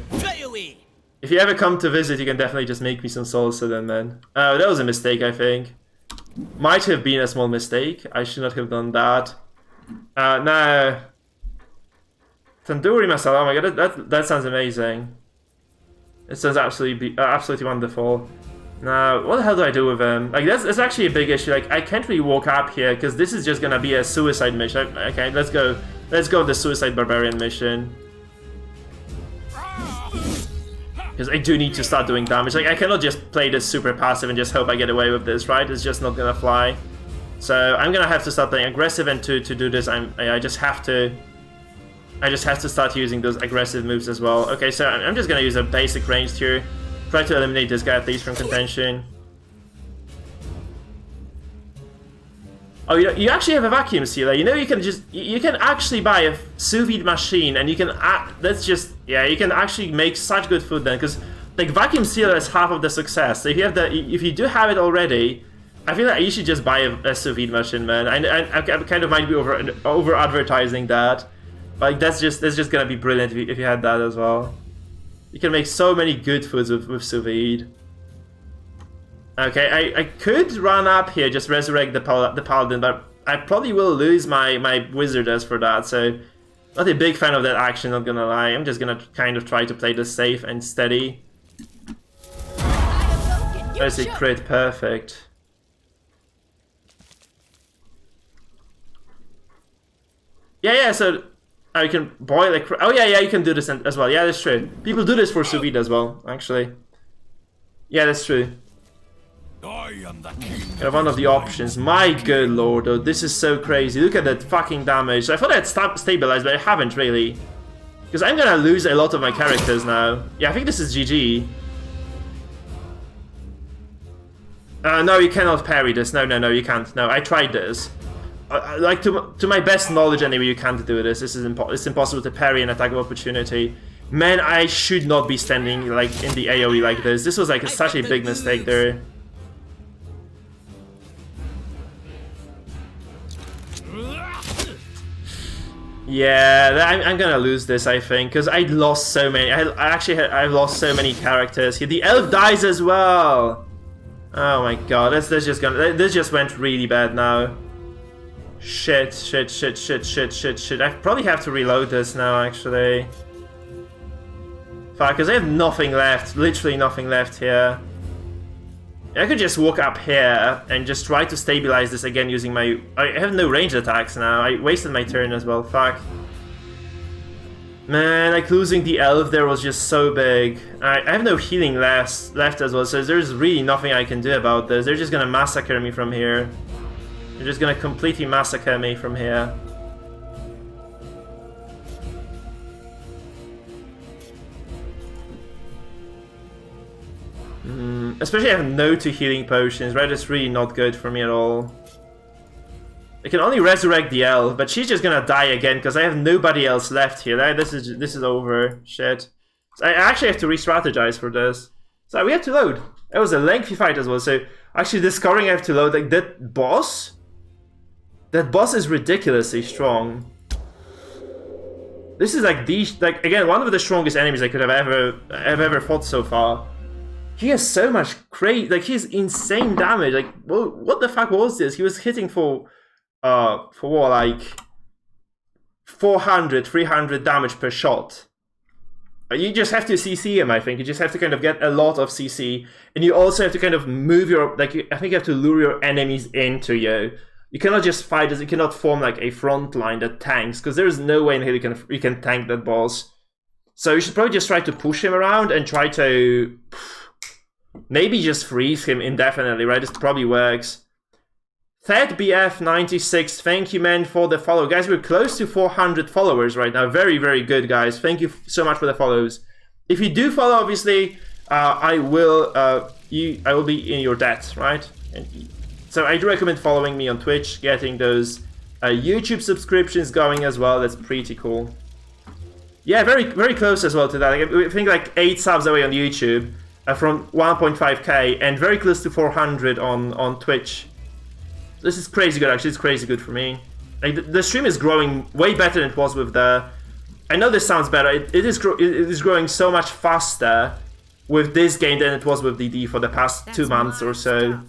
[SPEAKER 1] If you ever come to visit, you can definitely just make me some salsa then, man. Oh, that was a mistake, I think. Might have been a small mistake. I should not have done that. No. Tandoori masala, oh my god, that sounds amazing. It sounds absolutely wonderful. Now, what the hell do I do with him? Like, that's actually a big issue. Like, I can't really walk up here, because this is just gonna be a suicide mission. Okay, let's go. Let's go with the Suicide Barbarian mission. Because I do need to start doing damage. Like, I cannot just play this super passive and just hope I get away with this, right? It's just not gonna fly. So I'm gonna have to start playing aggressive, and to do this, I just have to start using those aggressive moves as well. Okay, so I'm just gonna use a basic ranged here. Try to eliminate this guy at least from contention. Oh, you actually have a vacuum sealer. You know, you can actually buy a sous vide machine, and you can you can actually make such good food then, because like vacuum sealer is half of the success. So if you do have it already, I feel like you should just buy a sous vide machine, man. I kind of might be over advertising that, but like, that's just gonna be brilliant if you had that as well. You can make so many good foods with sous vide. Okay, I could run up here, just resurrect the paladin, but I probably will lose my wizardess for that, so not a big fan of that action, not gonna lie. I'm just gonna kind of try to play this safe and steady. There's a crit, perfect. Yeah, so I can boil a crit. Oh yeah, you can do this as well. Yeah, that's true. People do this for sous vide as well, actually. Yeah, that's true. Kind of one of the options. My good lord, though, this is so crazy. Look at that fucking damage. I thought I'd stabilized, but I haven't really. Because I'm gonna lose a lot of my characters now. Yeah, I think this is GG. No, you cannot parry this. No, you can't. No, I tried this. Like, to my best knowledge anyway, you can't do this. This is it's impossible to parry an attack of opportunity. Man, I should not be standing like in the AoE like this. This was like such a big mistake there. Yeah, I'm gonna lose this, I think, because I lost so many. I've lost so many characters here. The elf dies as well. Oh my god, this just went really bad now. Shit. I probably have to reload this now, actually. Fuck, because I have nothing left. Literally nothing left here. I could just walk up here and just try to stabilize this again using my... I have no ranged attacks now. I wasted my turn as well. Fuck. Man, like losing the elf there was just so big. I have no healing left as well, so there's really nothing I can do about this. They're just gonna massacre me from here. They're just gonna completely massacre me from here. Especially I have no 2 healing potions, right? That's really not good for me at all. I can only resurrect the elf, but she's just gonna die again because I have nobody else left here. Right? This is over. Shit. So I actually have to re-strategize for this. So we have to load. It was a lengthy fight as well. So actually discovering I have to load, like that boss is ridiculously strong. This is like again, one of the strongest enemies I could have ever fought so far. He has so much he has insane damage. Like, what the fuck was this? He was hitting for what, like 400, 300 damage per shot. You just have to CC him, I think. You just have to kind of get a lot of CC. And you also have to kind of move your, I think you have to lure your enemies into you. You cannot just fight as, you cannot form like a front line that tanks, because there is no way in here you can tank that boss. So you should probably just try to push him around and try to maybe just freeze him indefinitely, right? This probably works. ThedBF96, thank you, man, for the follow. Guys, we're close to 400 followers right now. Very, very good, guys. Thank you so much for the follows. If you do follow, obviously, I will be in your debt, right? So I do recommend following me on Twitch, getting those YouTube subscriptions going as well. That's pretty cool. Yeah, very, very close as well to that. I think like 8 subs away on YouTube from 1.5k and very close to 400 on Twitch. This is crazy good, actually. It's crazy good for me. Like the stream is growing way better than it was with the. I know this sounds better. It is growing so much faster with this game than it was with DD for the past 2 months or so.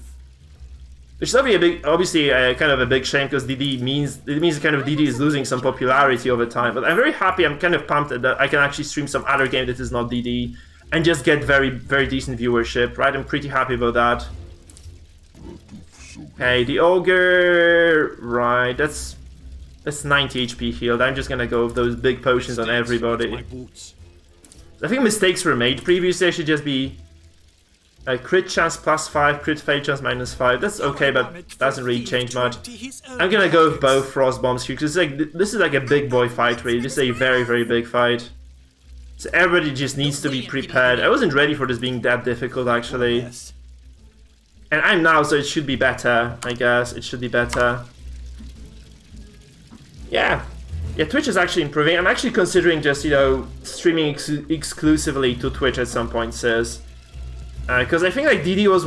[SPEAKER 1] Which is obviously kind of a big shame, because DD means kind of DD is losing some popularity over time. But I'm very happy. I'm kind of pumped that I can actually stream some other game that is not DD and just get very, very decent viewership. Right? I'm pretty happy about that. Okay, the ogre, right, that's 90 HP healed. I'm just gonna go with those big potions on everybody. I think mistakes were made previously. I should just be a crit chance +5, crit fail chance -5. That's okay, but doesn't really change much. I'm gonna go with both frost bombs here, because this is like a big boy fight, really. This is a very, very big fight. So everybody just needs to be prepared. I wasn't ready for this being that difficult, actually. And I'm now, so it should be better, I guess. It should be better. Yeah. Yeah, Twitch is actually improving. I'm actually considering just, streaming exclusively to Twitch at some point, sis. Because I think, like, DD was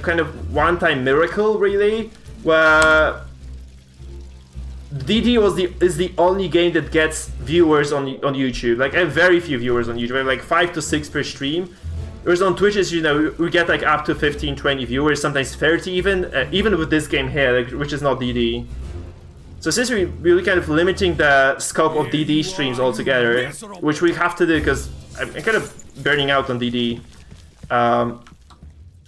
[SPEAKER 1] kind of one-time miracle, really, where DD is the only game that gets viewers on YouTube. Like, I have very few viewers on YouTube. I have, like, 5 to 6 per stream. Whereas on Twitch, we get like up to 15, 20 viewers, sometimes 30 even with this game here, which is not DD. So since we're kind of limiting the scope of DD streams altogether, which we have to do because I'm kind of burning out on DD.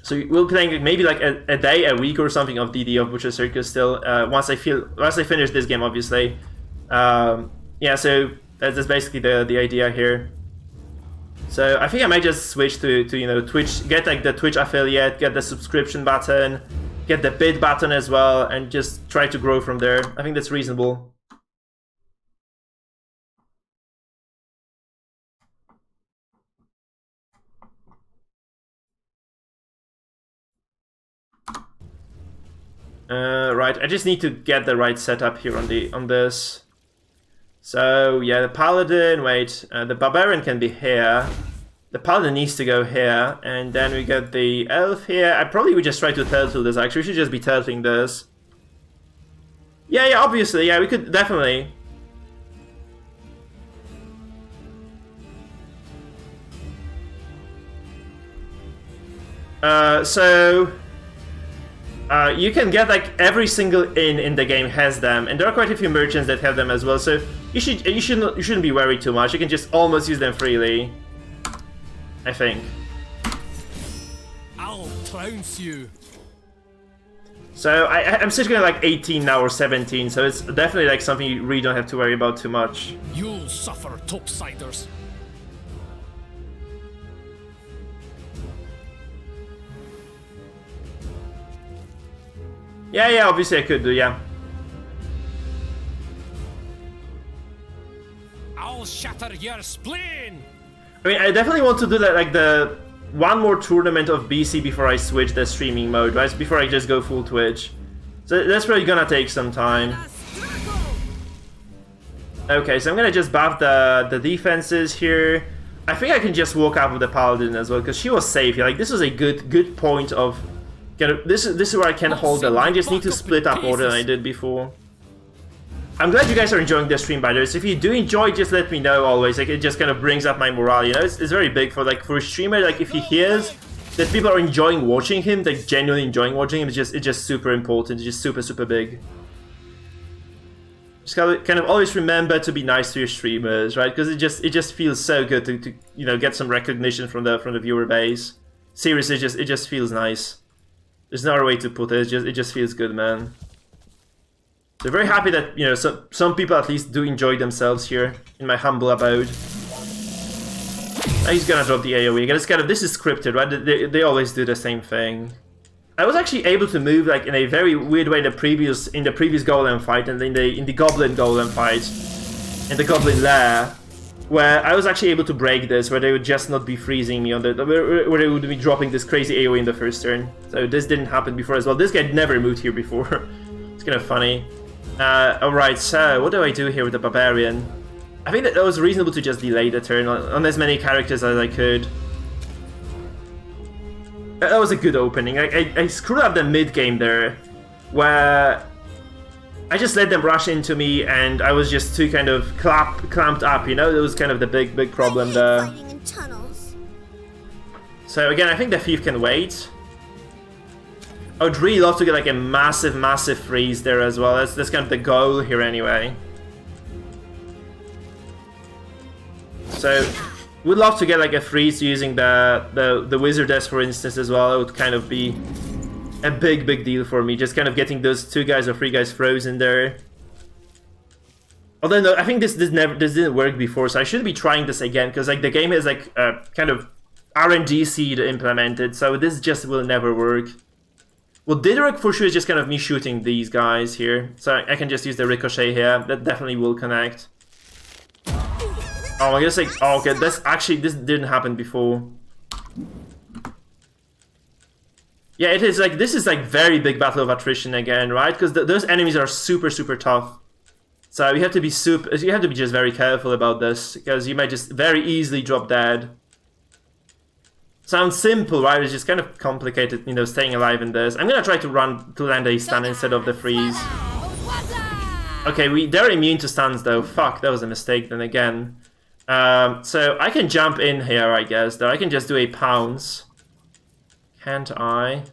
[SPEAKER 1] So we'll play maybe like a day, a week or something of DD of Butcher Circus still, once I finish this game, obviously. Yeah, so that's basically the idea here. So I think I might just switch to Twitch, get like the Twitch affiliate, get the subscription button, get the bid button as well, and just try to grow from there. I think that's reasonable. Right, I just need to get the right setup here on this. So yeah, the paladin, wait, the barbarian can be here. The paladin needs to go here, and then we get the elf here. I probably would just try to turtle this, actually. We should just be turtling this. Yeah, obviously, yeah, we could definitely. You can get like every single inn in the game has them, and there are quite a few merchants that have them as well. So you shouldn't be worried too much. You can just almost use them freely, I think.
[SPEAKER 5] I'll trounce you.
[SPEAKER 1] So I'm sitting at like 18 now or 17, so it's definitely like something you really don't have to worry about too much.
[SPEAKER 5] You'll suffer, topsiders.
[SPEAKER 1] Yeah, obviously I could do, yeah.
[SPEAKER 5] I'll shatter your spleen.
[SPEAKER 1] I mean, I definitely want to do that, like the one more tournament of BC before I switch the streaming mode, right? Before I just go full Twitch. So that's probably gonna take some time. Okay, so I'm gonna just buff the defenses here. I think I can just walk out with the Paladin as well, because she was safe here. Like, this was a good point of... This is where I can hold the line. Just need to split up more than I did before. I'm glad you guys are enjoying the stream, by the way. So if you do enjoy, just let me know always. Like, it just kind of brings up my morale, you know? It's very big for a streamer. Like, if he hears that people are enjoying watching him, like genuinely enjoying watching him, it's just super important. It's just super big. Just kind of always remember to be nice to your streamers, right? Because it just feels so good to you know, get some recognition from the viewer base. Seriously, it just feels nice. There's no other way to put it. It just feels good, man. So very happy that, you know, some people at least do enjoy themselves here in my humble abode. Now he's gonna drop the AoE again. It's kind of, this is scripted, right? They always do the same thing. I was actually able to move like in a very weird way in the previous golem fight and in the goblin golem fight, in the goblin lair, where I was actually able to break this, where they would just not be freezing me on the, where they would be dropping this crazy AoE in the first turn. So this didn't happen before as well. This guy never moved here before. It's kind of funny. Alright, so what do I do here with the barbarian? I think that it was reasonable to just delay the turn on as many characters as I could. That was a good opening. I screwed up the mid game there, where I just let them rush into me and I was just too kind of clamped up, you know? That was kind of the big problem there. So again, I think the thief can wait. I would really love to get like a massive freeze there as well. That's kind of the goal here anyway. So, would love to get like a freeze using the Wizardess, for instance, as well. It would kind of be a big deal for me. Just kind of getting those 2 guys or 3 guys frozen there. Although no, I think this didn't work before, so I should be trying this again, because like the game has like kind of RNG seed implemented, so this just will never work. What did work for sure is just kind of me shooting these guys here. So I can just use the ricochet here. That definitely will connect. Oh, I guess like, oh, okay, this didn't happen before. Yeah, it is like, this is like very big battle of attrition again, right? Because those enemies are super tough. So you have to be just very careful about this, because you might just very easily drop dead. Sounds simple, right? It's just kind of complicated, you know, staying alive in this. I'm gonna try to land a stun instead of the freeze. Okay, they're immune to stuns though. Fuck, that was a mistake then again. So I can jump in here, I guess, though. I can just do a pounce. Can't I?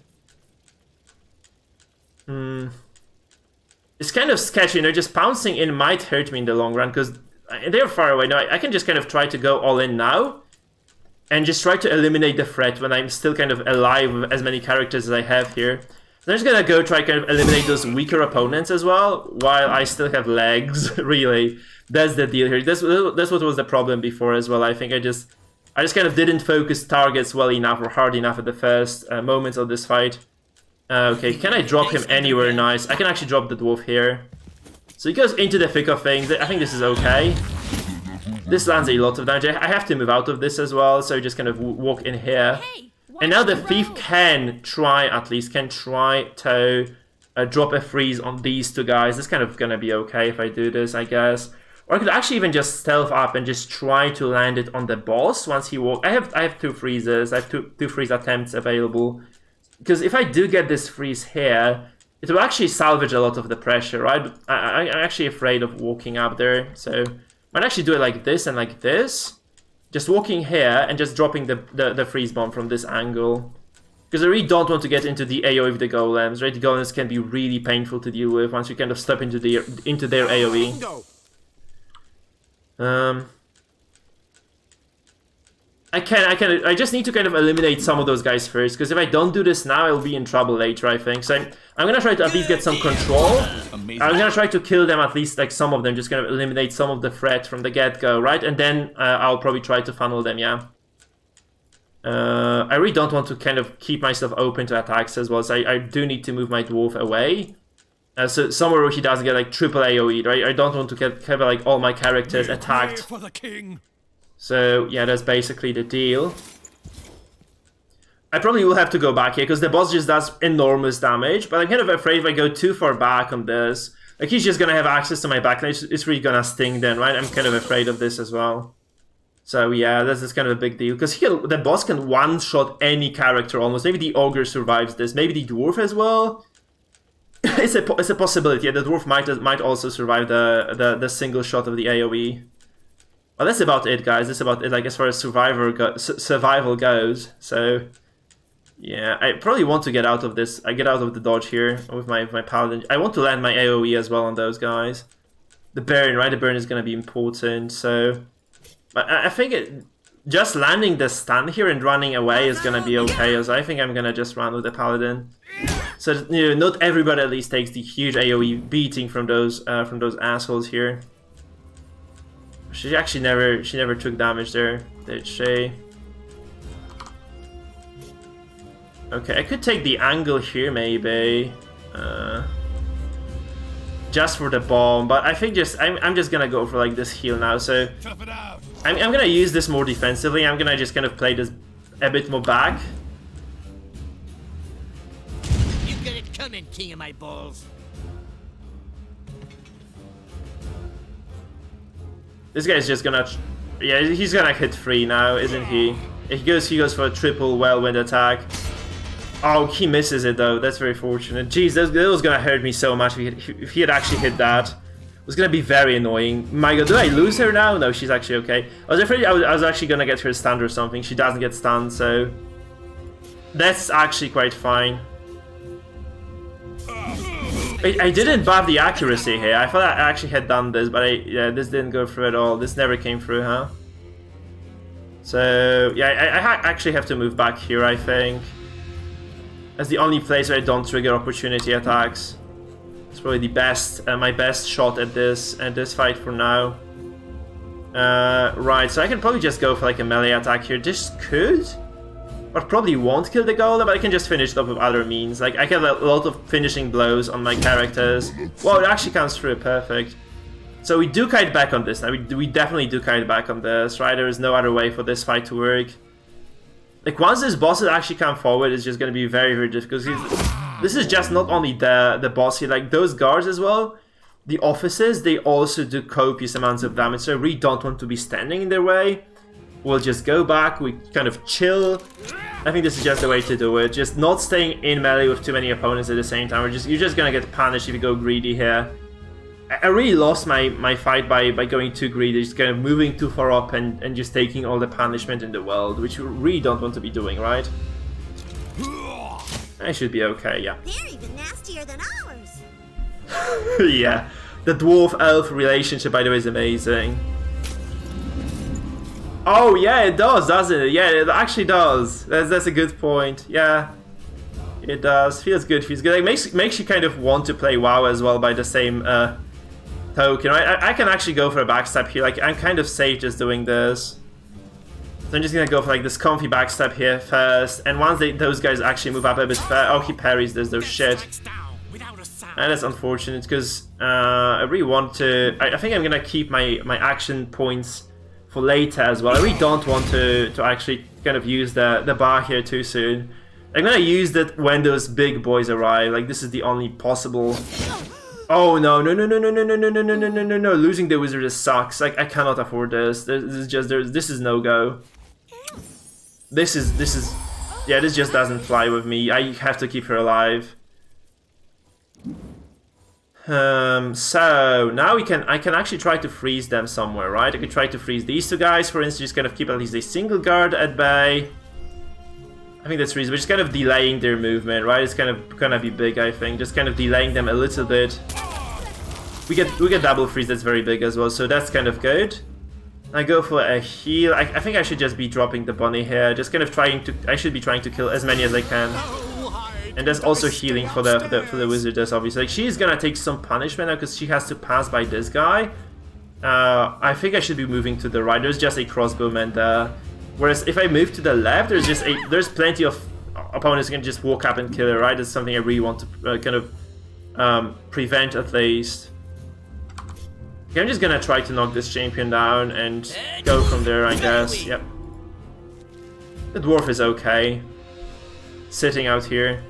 [SPEAKER 1] It's kind of sketchy, you know, just pouncing in might hurt me in the long run, because they're far away. No, I can just kind of try to go all in now. And just try to eliminate the threat when I'm still kind of alive with as many characters as I have here. So I'm just gonna go try kind of eliminate those weaker opponents as well, while I still have legs, really. That's the deal here. That's what was the problem before as well. I think I just kind of didn't focus targets well enough or hard enough at the first moments of this fight. Okay, can I drop him anywhere nice? I can actually drop the dwarf here. So he goes into the thick of things. I think this is okay. This lands a lot of damage. I have to move out of this as well, so just kind of walk in here. And now the thief can try to drop a freeze on these 2 guys. It's kind of gonna be okay if I do this, I guess. Or I could actually even just stealth up and just try to land it on the boss once he walks. I have 2 freezes. I have two freeze attempts available. Because if I do get this freeze here, it will actually salvage a lot of the pressure, right? I'm actually afraid of walking up there, so might actually do it like this and like this. Just walking here and just dropping the freeze bomb from this angle. Because I really don't want to get into the AoE of the golems, right? The golems can be really painful to deal with once you kind of step into their AoE. I just need to kind of eliminate some of those guys first, because if I don't do this now, I'll be in trouble later, I think. So I'm gonna try to at least get some control. I'm gonna try to kill them, at least like some of them, just kind of eliminate some of the threat from the get-go, right? And then I'll probably try to funnel them, yeah. I really don't want to kind of keep myself open to attacks as well, so I do need to move my dwarf away. So somewhere where he doesn't get like triple AoE, right? I don't want to have like all my characters attacked. So yeah, that's basically the deal. I probably will have to go back here because the boss just does enormous damage, but I'm kind of afraid if I go too far back on this, like he's just gonna have access to my backline, it's really gonna sting then, right? I'm kind of afraid of this as well. So yeah, that's kind of a big deal, because the boss can one-shot any character almost. Maybe the ogre survives this, maybe the dwarf as well. It's a possibility. Yeah, the dwarf might also survive the single shot of the AoE. Well, that's about it, guys. That's about it, like, as far as survival goes. So yeah, I probably want to get out of this. I get out of the dodge here with my paladin. I want to land my AoE as well on those guys. The burn, right? The burn is going to be important. So I think just landing the stun here and running away is going to be okay. So I think I'm going to just run with the paladin. So, you know, not everybody at least takes the huge AoE beating from those assholes here. She never took damage there, did she? Okay, I could take the angle here maybe, just for the bomb. But I think I'm just gonna go for like this heal now. So I'm gonna use this more defensively. I'm gonna just kind of play this a bit more back.
[SPEAKER 3] You got it coming, king of my balls.
[SPEAKER 1] This guy's just gonna, yeah, he's gonna hit 3 now, isn't he? He goes for a triple whirlwind attack. Oh, he misses it though. That's very fortunate. Jeez, that was gonna hurt me so much if he had actually hit that. It was gonna be very annoying. My god, do I lose her now? No, she's actually okay. I was afraid I was actually gonna get her stunned or something. She doesn't get stunned, so that's actually quite fine. I didn't buff the accuracy here. I thought I actually had done this, but yeah, this didn't go through at all. This never came through, huh? So yeah, I actually have to move back here, I think. That's the only place where I don't trigger opportunity attacks. It's probably the best, my best shot at this fight for now. Right, so I can probably just go for like a melee attack here. This could, but probably won't kill the golem, but I can just finish it up with other means. Like, I have a lot of finishing blows on my characters. Wow, it actually comes through, perfect. So we do kite back on this now. We definitely do kite back on this, right? There is no other way for this fight to work. Like, once this boss actually come forward, it's just going to be very, very difficult. This is just not only the boss here, like those guards as well. The offices, they also do copious amounts of damage, so I really don't want to be standing in their way. We'll just go back, we kind of chill. I think this is just the way to do it. Just not staying in melee with too many opponents at the same time. You're just gonna get punished if you go greedy here. I really lost my fight by going too greedy, just kind of moving too far up and just taking all the punishment in the world, which you really don't want to be doing, right? I should be okay, yeah.
[SPEAKER 11] They're even nastier than ours.
[SPEAKER 1] Yeah, the dwarf-elf relationship, by the way, is amazing. Oh yeah, it does, doesn't it? Yeah, it actually does. That's a good point. Yeah, it does. Feels good. Feels good. It makes you kind of want to play WoW as well by the same token. Right? I can actually go for a backstab here. Like, I'm kind of safe just doing this. So I'm just gonna go for like this comfy backstab here first. And once those guys actually move up a bit further, oh, he parries this. Though shit. And that's unfortunate because I really want to. I think I'm gonna keep my action points for later as well. I really don't want to actually kind of use the bar here too soon. I'm gonna use that when those big boys arrive. Like, this is the only possible. Oh no. Losing the wizard just sucks. Like, I cannot afford this. This is no go. This is yeah, this just doesn't fly with me. I have to keep her alive. So now I can actually try to freeze them somewhere, right? I could try to freeze these two guys, for instance, just kind of keep at least a single guard at bay. I think that's reasonable. Just kind of delaying their movement, right? It's kind of gonna be big, I think. Just kind of delaying them a little bit. We get double freeze, that's very big as well, so that's kind of good. I go for a heal. I think I should just be dropping the bunny here. Just kind of I should be trying to kill as many as I can. And there's also healing for the wizardess, obviously. Like, she's gonna take some punishment now because she has to pass by this guy. I think I should be moving to the right. There's just a crossbowman there. Whereas if I move to the left, there's plenty of opponents who can just walk up and kill her, right? That's something I really want to kind of prevent at least. Okay, I'm just gonna try to knock this champion down and go from there, I guess. Yep. The dwarf is okay. sitting out here.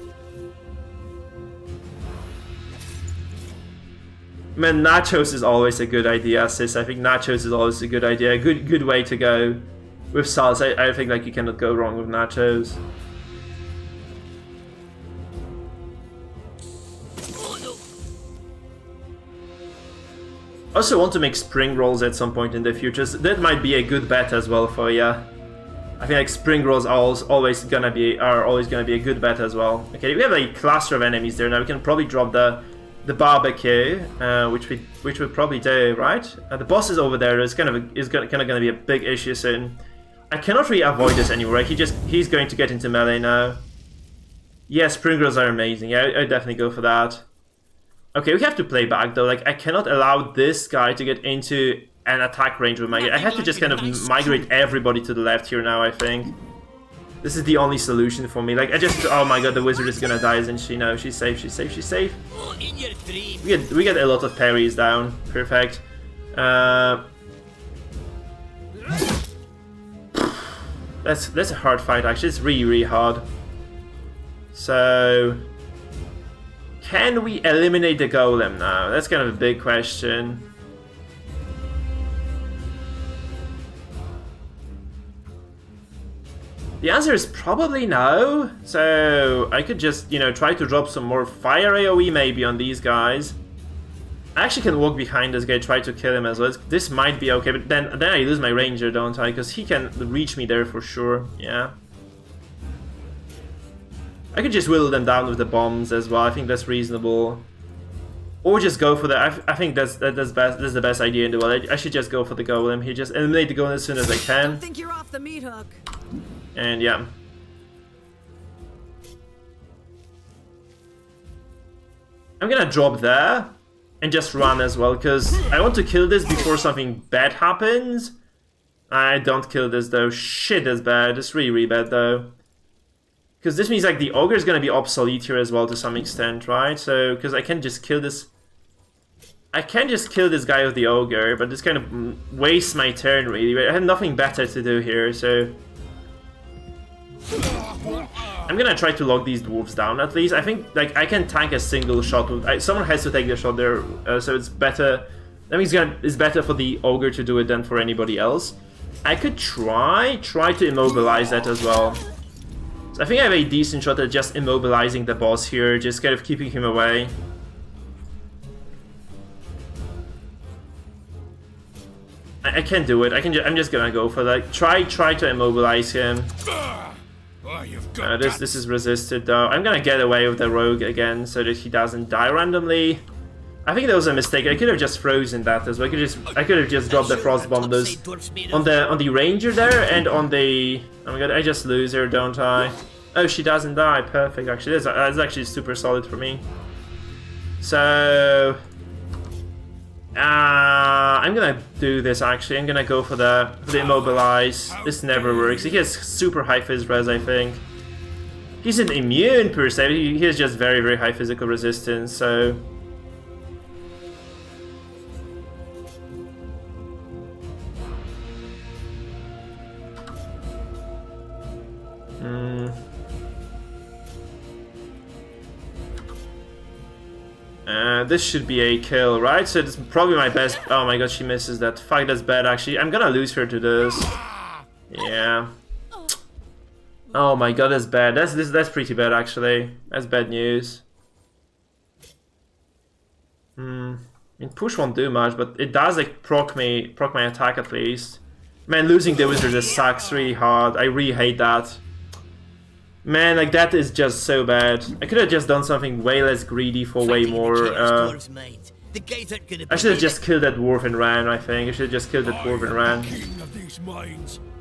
[SPEAKER 1] Man, nachos is always a good idea, sis. I think nachos is always a good idea. A good way to go with salsa. I think like you cannot go wrong with nachos. I also want to make spring rolls at some point in the future. So that might be a good bet as well for you. I think like spring rolls are always gonna be a good bet as well. Okay, we have a cluster of enemies there now. We can probably drop the barbecue, which we'll probably do, right? The boss is over there. It's kind of gonna be a big issue soon. I cannot really avoid this anymore. Right? He's going to get into melee now. Yeah, spring rolls are amazing. Yeah, I'd definitely go for that. Okay, we have to play back though. Like I cannot allow this guy to get into an attack range with my. I have to just kind of migrate everybody to the left here now. I think this is the only solution for me. Like I just, oh my god, the wizard is gonna die, isn't she? No, she's safe. She's safe. She's safe. We get a lot of parries down. Perfect. That's a hard fight actually. It's really hard. So. Can we eliminate the golem now? That's kind of a big question. The answer is probably no. So I could just, you know, try to drop some more fire AoE maybe on these guys. I actually can walk behind this guy, try to kill him as well. This might be okay, but then I lose my ranger, don't I? Because he can reach me there for sure. Yeah. I could just whittle them down with the bombs as well. I think that's reasonable. Or just go for the. I think that's best. That's the best idea in the world. I should just go for the golem. He just eliminate the golem as soon as I can.
[SPEAKER 7] Don't think you're off the meat hook.
[SPEAKER 1] And yeah. I'm gonna drop there and just run as well because I want to kill this before something bad happens. I don't kill this though. Shit, that's bad. It's really bad though. Because this means like the ogre is gonna be obsolete here as well to some extent, right? So because I can just kill this. I can just kill this guy with the ogre, but this kind of wastes my turn really. I have nothing better to do here, so I'm gonna try to lock these dwarves down at least. I think like I can tank a single shot with. Someone has to take the shot there, so it's better. That means it's better for the ogre to do it than for anybody else. I could try to immobilize that as well. I think I have a decent shot at just immobilizing the boss here, just kind of keeping him away. I can't do it. I'm just gonna go for that. Try to immobilize him. This is resisted though. I'm gonna get away with the rogue again so that he doesn't die randomly. I think that was a mistake. I could have just frozen that as well. I could have just dropped the frost bomb on the ranger there and on the. Oh my god! I just lose her, don't I? Oh, she doesn't die. Perfect. Actually, that's actually super solid for me. So, I'm gonna do this. Actually, I'm gonna go for the immobilize. This never works. He has super high phys res, I think. He's an immune per se. He has just very high physical resistance. So. This should be a kill, right? So it's probably my best. Oh my god, she misses that. Fuck, that's bad actually. I'm gonna lose her to this. Yeah. Oh my god, that's bad. That's pretty bad actually. That's bad news. I mean, push won't do much, but it does like proc my attack at least. Man, losing the wizard just sucks really hard. I really hate that. Man, like that is just so bad. I could have just done something way less greedy for way more. I should have just killed that dwarf and ran. I think I should have just killed that dwarf and ran.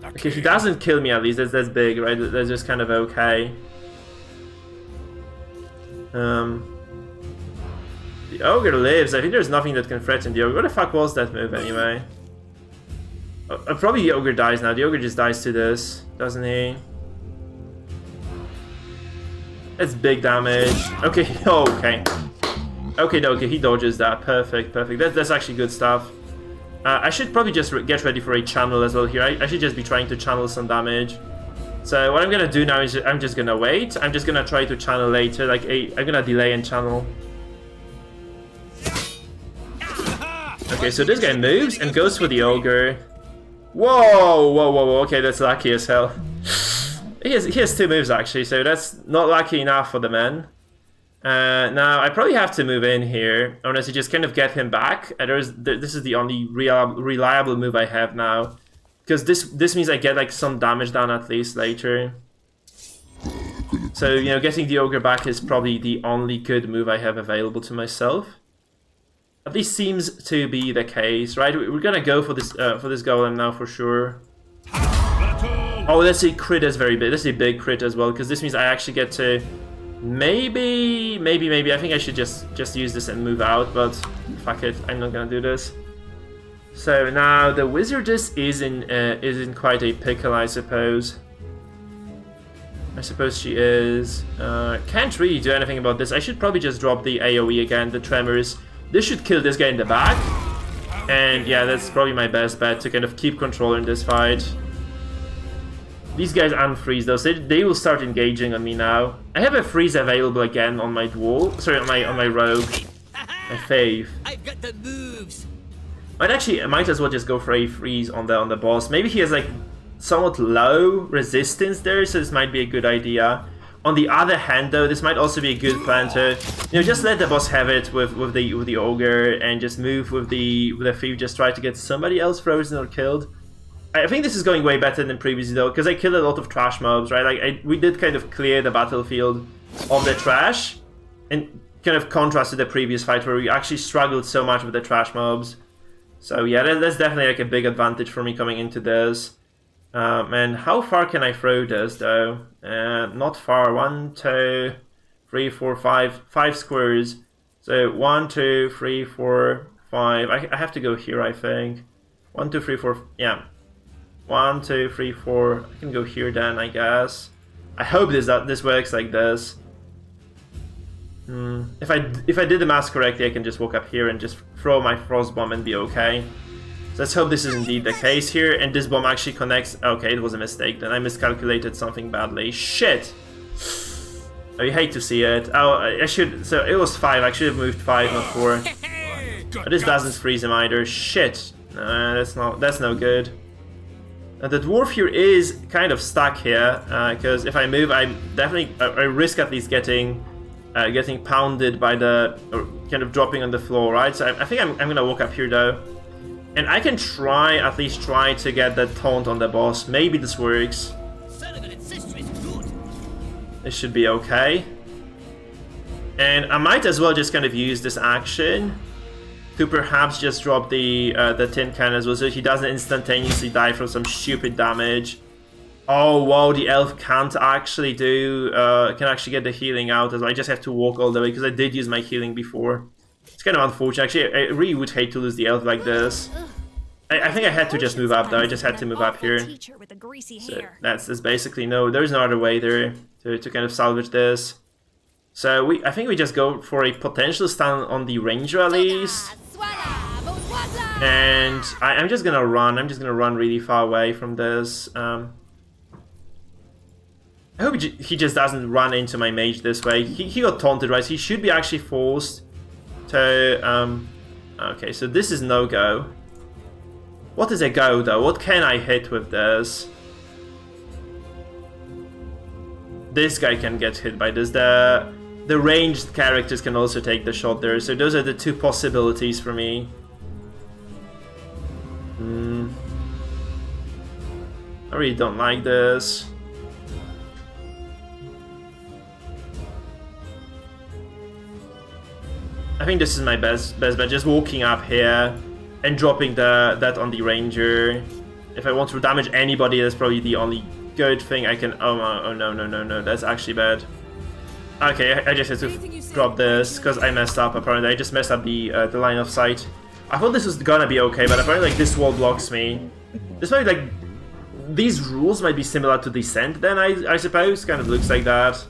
[SPEAKER 1] Okay, if he doesn't kill me at least, that's big, right? That's just kind of okay. The ogre lives. I think there's nothing that can threaten the ogre. What the fuck was that move anyway? Probably the ogre dies now. The ogre just dies to this, doesn't he? That's big damage. Okay, okay. Okay, he dodges that. Perfect. That's actually good stuff. I should probably just get ready for a channel as well here. I should just be trying to channel some damage. So what I'm gonna do now is I'm just gonna wait. I'm just gonna try to channel later. Like I'm gonna delay and channel. Okay, so this guy moves and goes for the ogre. Whoa, whoa, whoa, whoa. Okay, that's lucky as hell. He has 2 moves actually, so that's not lucky enough for the man. Now I probably have to move in here, unless you just kind of get him back. This is the only reliable move I have now, because this means I get like some damage done at least later. So you know, getting the ogre back is probably the only good move I have available to myself. At least seems to be the case, right? We're gonna go for this golem now for sure. Oh, that's a crit. That's very big. That's a big crit as well, because this means I actually get to maybe. I think I should just use this and move out, but fuck it, I'm not gonna do this. So now the wizardess is in quite a pickle, I suppose. I suppose she is. Can't really do anything about this. I should probably just drop the AoE again, the tremors. This should kill this guy in the back. And yeah, that's probably my best bet to kind of keep control in this fight. These guys unfreeze though, so they will start engaging on me now. I have a freeze available again on my duel. Sorry, on my rogue. My fave.
[SPEAKER 3] I've got the moves.
[SPEAKER 1] I might as well just go for a freeze on the boss. Maybe he has like somewhat low resistance there, so this might be a good idea. On the other hand though, this might also be a good plan to, you know, just let the boss have it with the ogre and just move with the thief, just try to get somebody else frozen or killed. I think this is going way better than previously though, because I killed a lot of trash mobs, right? Like we did kind of clear the battlefield of the trash, in kind of contrast to the previous fight where we actually struggled so much with the trash mobs. So yeah, that's definitely like a big advantage for me coming into this. And how far can I throw this though? Not far. 1, 2, 3, 4, 5. 5 squares. So 1, 2, 3, 4, 5. I have to go here, I think. 1, 2, 3, 4. Yeah. 1, 2, 3, 4. I can go here then, I guess. I hope this works like this. If I did the math correctly, I can just walk up here and just throw my frost bomb and be okay. So let's hope this is indeed the case here, and this bomb actually connects. Okay, it was a mistake then. I miscalculated something badly. Shit! Oh, you hate to see it. Oh, I should. So it was 5. I should have moved 5, not 4. But this doesn't freeze him either. Shit! That's no good. The dwarf here is kind of stuck here, because if I move, I risk at least getting pounded by or kind of dropping on the floor, right? So I think I'm gonna walk up here though, and I can at least try to get that taunt on the boss. Maybe this works. This should be okay, and I might as well just kind of use this action to perhaps just drop the tin can as well, so he doesn't instantaneously die from some stupid damage. Oh wow, the elf can't actually can actually get the healing out as well. I just have to walk all the way because I did use my healing before. It's kind of unfortunate. Actually, I really would hate to lose the elf like this. I think I had to just move up though. I just had to move up here. So that's basically there's no other way there to kind of salvage this. So I think we just go for a potential stun on the ranger at least. And I'm just gonna run. I'm just gonna run really far away from this. I hope he just doesn't run into my mage this way. He got taunted, right? He should be actually forced to... Okay, so this is no-go. What is a go, though? What can I hit with this? This guy can get hit by this. The ranged characters can also take the shot there. So those are the 2 possibilities for me. I really don't like this. I think this is my best bet, just walking up here and dropping that on the ranger. If I want to damage anybody, that's probably the only good thing I can... Oh no, that's actually bad. Okay, I just had to drop this because I messed up, apparently. I just messed up the line of sight. I thought this was gonna be okay, but apparently like this wall blocks me. This might like... These rules might be similar to Descent then, I suppose. Kind of looks like that.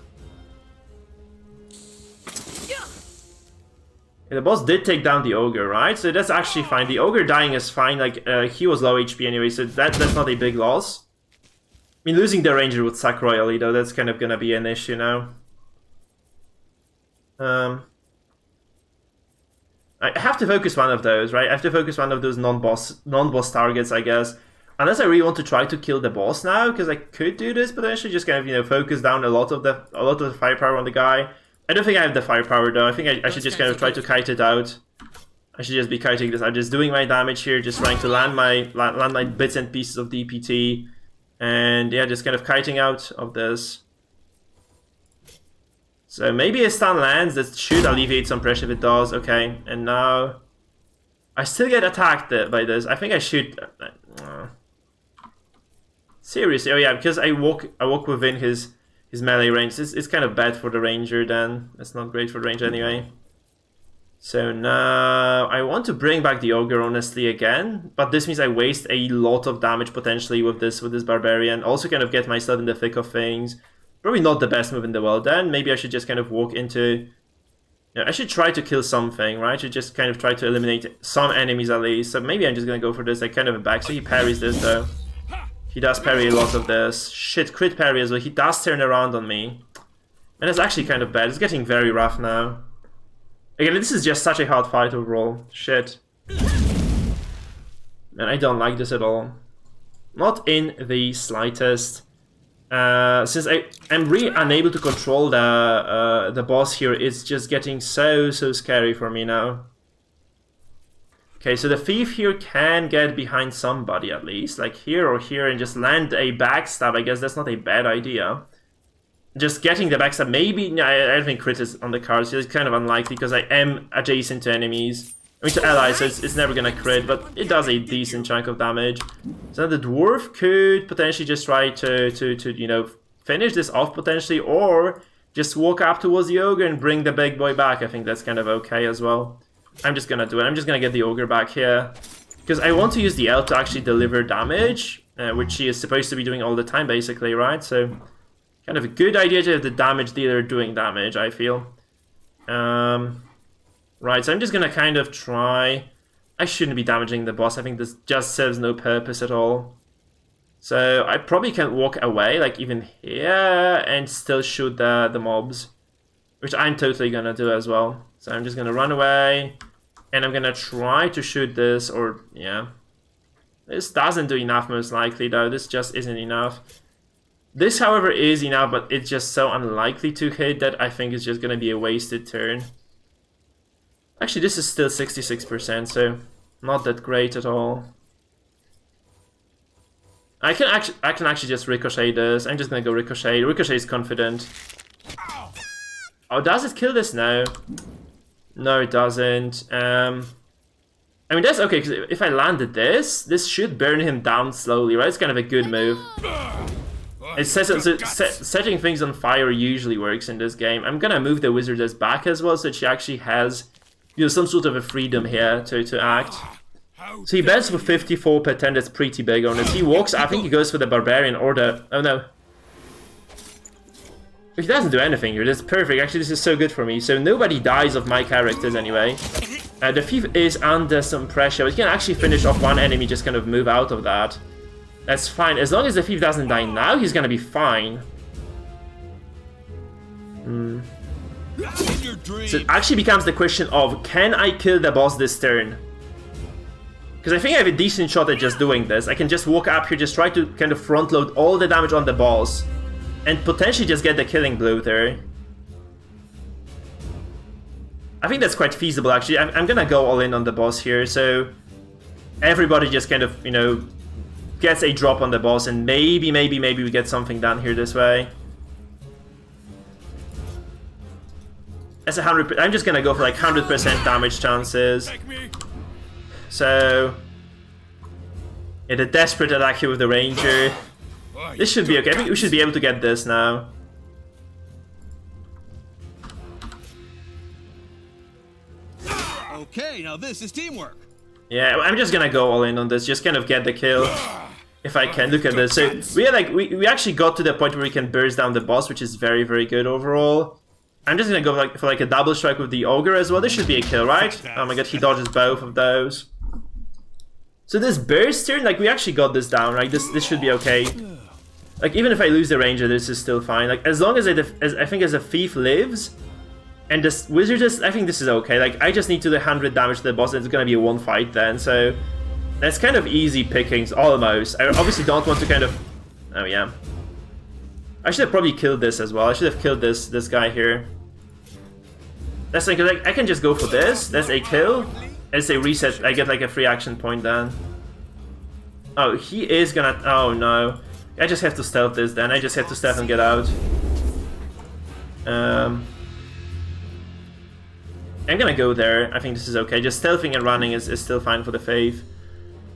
[SPEAKER 1] The boss did take down the ogre, right? So that's actually fine. The ogre dying is fine. Like he was low HP anyway, so that's not a big loss. mean, losing the ranger would suck royally, though. That's kind of gonna be an issue now. I have to focus one of those, right? I have to focus one of those non-boss targets, I guess. Unless I really want to try to kill the boss now, because I could do this potentially, just kind of, you know, focus down a lot of the firepower on the guy. I don't think I have the firepower though. I think I should just kind of try to kite it out. I should just be kiting this. I'm just doing my damage here, just trying to land my bits and pieces of DPT, and yeah, just kind of kiting out of this. So maybe a stun lands. That should alleviate some pressure if it does. Okay, and now I still get attacked by this. I think I should. Seriously, oh yeah, because I walk within his melee range. It's kind of bad for the ranger then. That's not great for the ranger anyway. So now I want to bring back the ogre honestly again, but this means I waste a lot of damage potentially with this barbarian. Also kind of get myself in the thick of things. Probably not the best move in the world then. Maybe I should just kind of walk into... Yeah, I should try to kill something, right? I should just kind of try to eliminate some enemies at least. So maybe I'm just gonna go for this, like kind of a back. So he parries this though. He does parry a lot of this. Shit, crit parry as well. He does turn around on me. And it's actually kind of bad. It's getting very rough now. Again, this is just such a hard fight overall. Shit. Man, I don't like this at all. Not in the slightest. Since I'm really unable to control the boss here, it's just getting so scary for me now. Okay, so the thief here can get behind somebody at least, like here or here, and just land a backstab. I guess that's not a bad idea. Just getting the backstab, maybe. No, I don't think crit is on the cards. It's kind of unlikely because I am adjacent to enemies. I mean, to allies, so it's never gonna crit, but it does a decent chunk of damage. So the dwarf could potentially just try to you know, finish this off potentially, or just walk up towards the ogre and bring the big boy back. I think that's kind of okay as well. I'm just gonna do it. I'm just gonna get the ogre back here, because I want to use the elf to actually deliver damage, which she is supposed to be doing all the time, basically, right? So, kind of a good idea to have the damage dealer doing damage, I feel. Right, so I'm just gonna kind of try... I shouldn't be damaging the boss. I think this just serves no purpose at all. So I probably can walk away, like even here, and still shoot the mobs, which I'm totally gonna do as well. So I'm just gonna run away, and I'm gonna try to shoot this, or yeah. This doesn't do enough most likely though. This just isn't enough. This, however, is enough, but it's just so unlikely to hit that I think it's just gonna be a wasted turn. Actually, this is still 66%, so not that great at all. I can actually just ricochet this. I'm just gonna go ricochet. Ricochet is confident. Oh, does it kill this? No. No, it doesn't. I mean, that's okay, because if I landed this should burn him down slowly, right? It's kind of a good move. It says setting things on fire usually works in this game. I'm gonna move the wizardess back as well, so that she actually has, you know, some sort of a freedom here to act. So he bets for 54 per 10, that's pretty big on it. He walks, I think he goes for the barbarian or the... Oh no. He doesn't do anything here, that's perfect. Actually, this is so good for me. So nobody dies of my characters anyway. The thief is under some pressure, but he can actually finish off one enemy, just kind of move out of that. That's fine. As long as the thief doesn't die now, he's gonna be fine. So it actually becomes the question of, can I kill the boss this turn? Because I think I have a decent shot at just doing this. I can just walk up here, just try to kind of front load all the damage on the boss, and potentially just get the killing blow there. I think that's quite feasible actually. I'm gonna go all in on the boss here, so everybody just kind of, you know, gets a drop on the boss, and maybe we get something done here this way. That's 100%. I'm just gonna go for like 100% damage chances. So, yeah, the desperate attack here with the ranger. This should be okay. I think we should be able to get this now.
[SPEAKER 4] Okay, now this is teamwork.
[SPEAKER 1] Yeah, I'm just gonna go all in on this. Just kind of get the kill. If I can. Look at this. So we actually got to the point where we can burst down the boss, which is very good overall. I'm just gonna go for like a double strike with the ogre as well. This should be a kill, right? Oh my god, he dodges both of those. So this burst turn, like we actually got this down, right? This should be okay. Like, even if I lose the ranger, this is still fine. Like, as long as I think as a thief lives, and this wizard just, I think this is okay. Like, I just need to do 100 damage to the boss, and it's gonna be a one fight then, so that's kind of easy pickings, almost. I obviously don't want to kind of, oh yeah. I should have probably killed this as well. I should have killed this guy here. That's like I can just go for this. That's a kill. As a reset, I get like a free action point then. Oh, he is gonna, oh no. I just have to stealth this then. I just have to stealth and get out. I'm gonna go there. I think this is okay. Just stealthing and running is still fine for the Faith.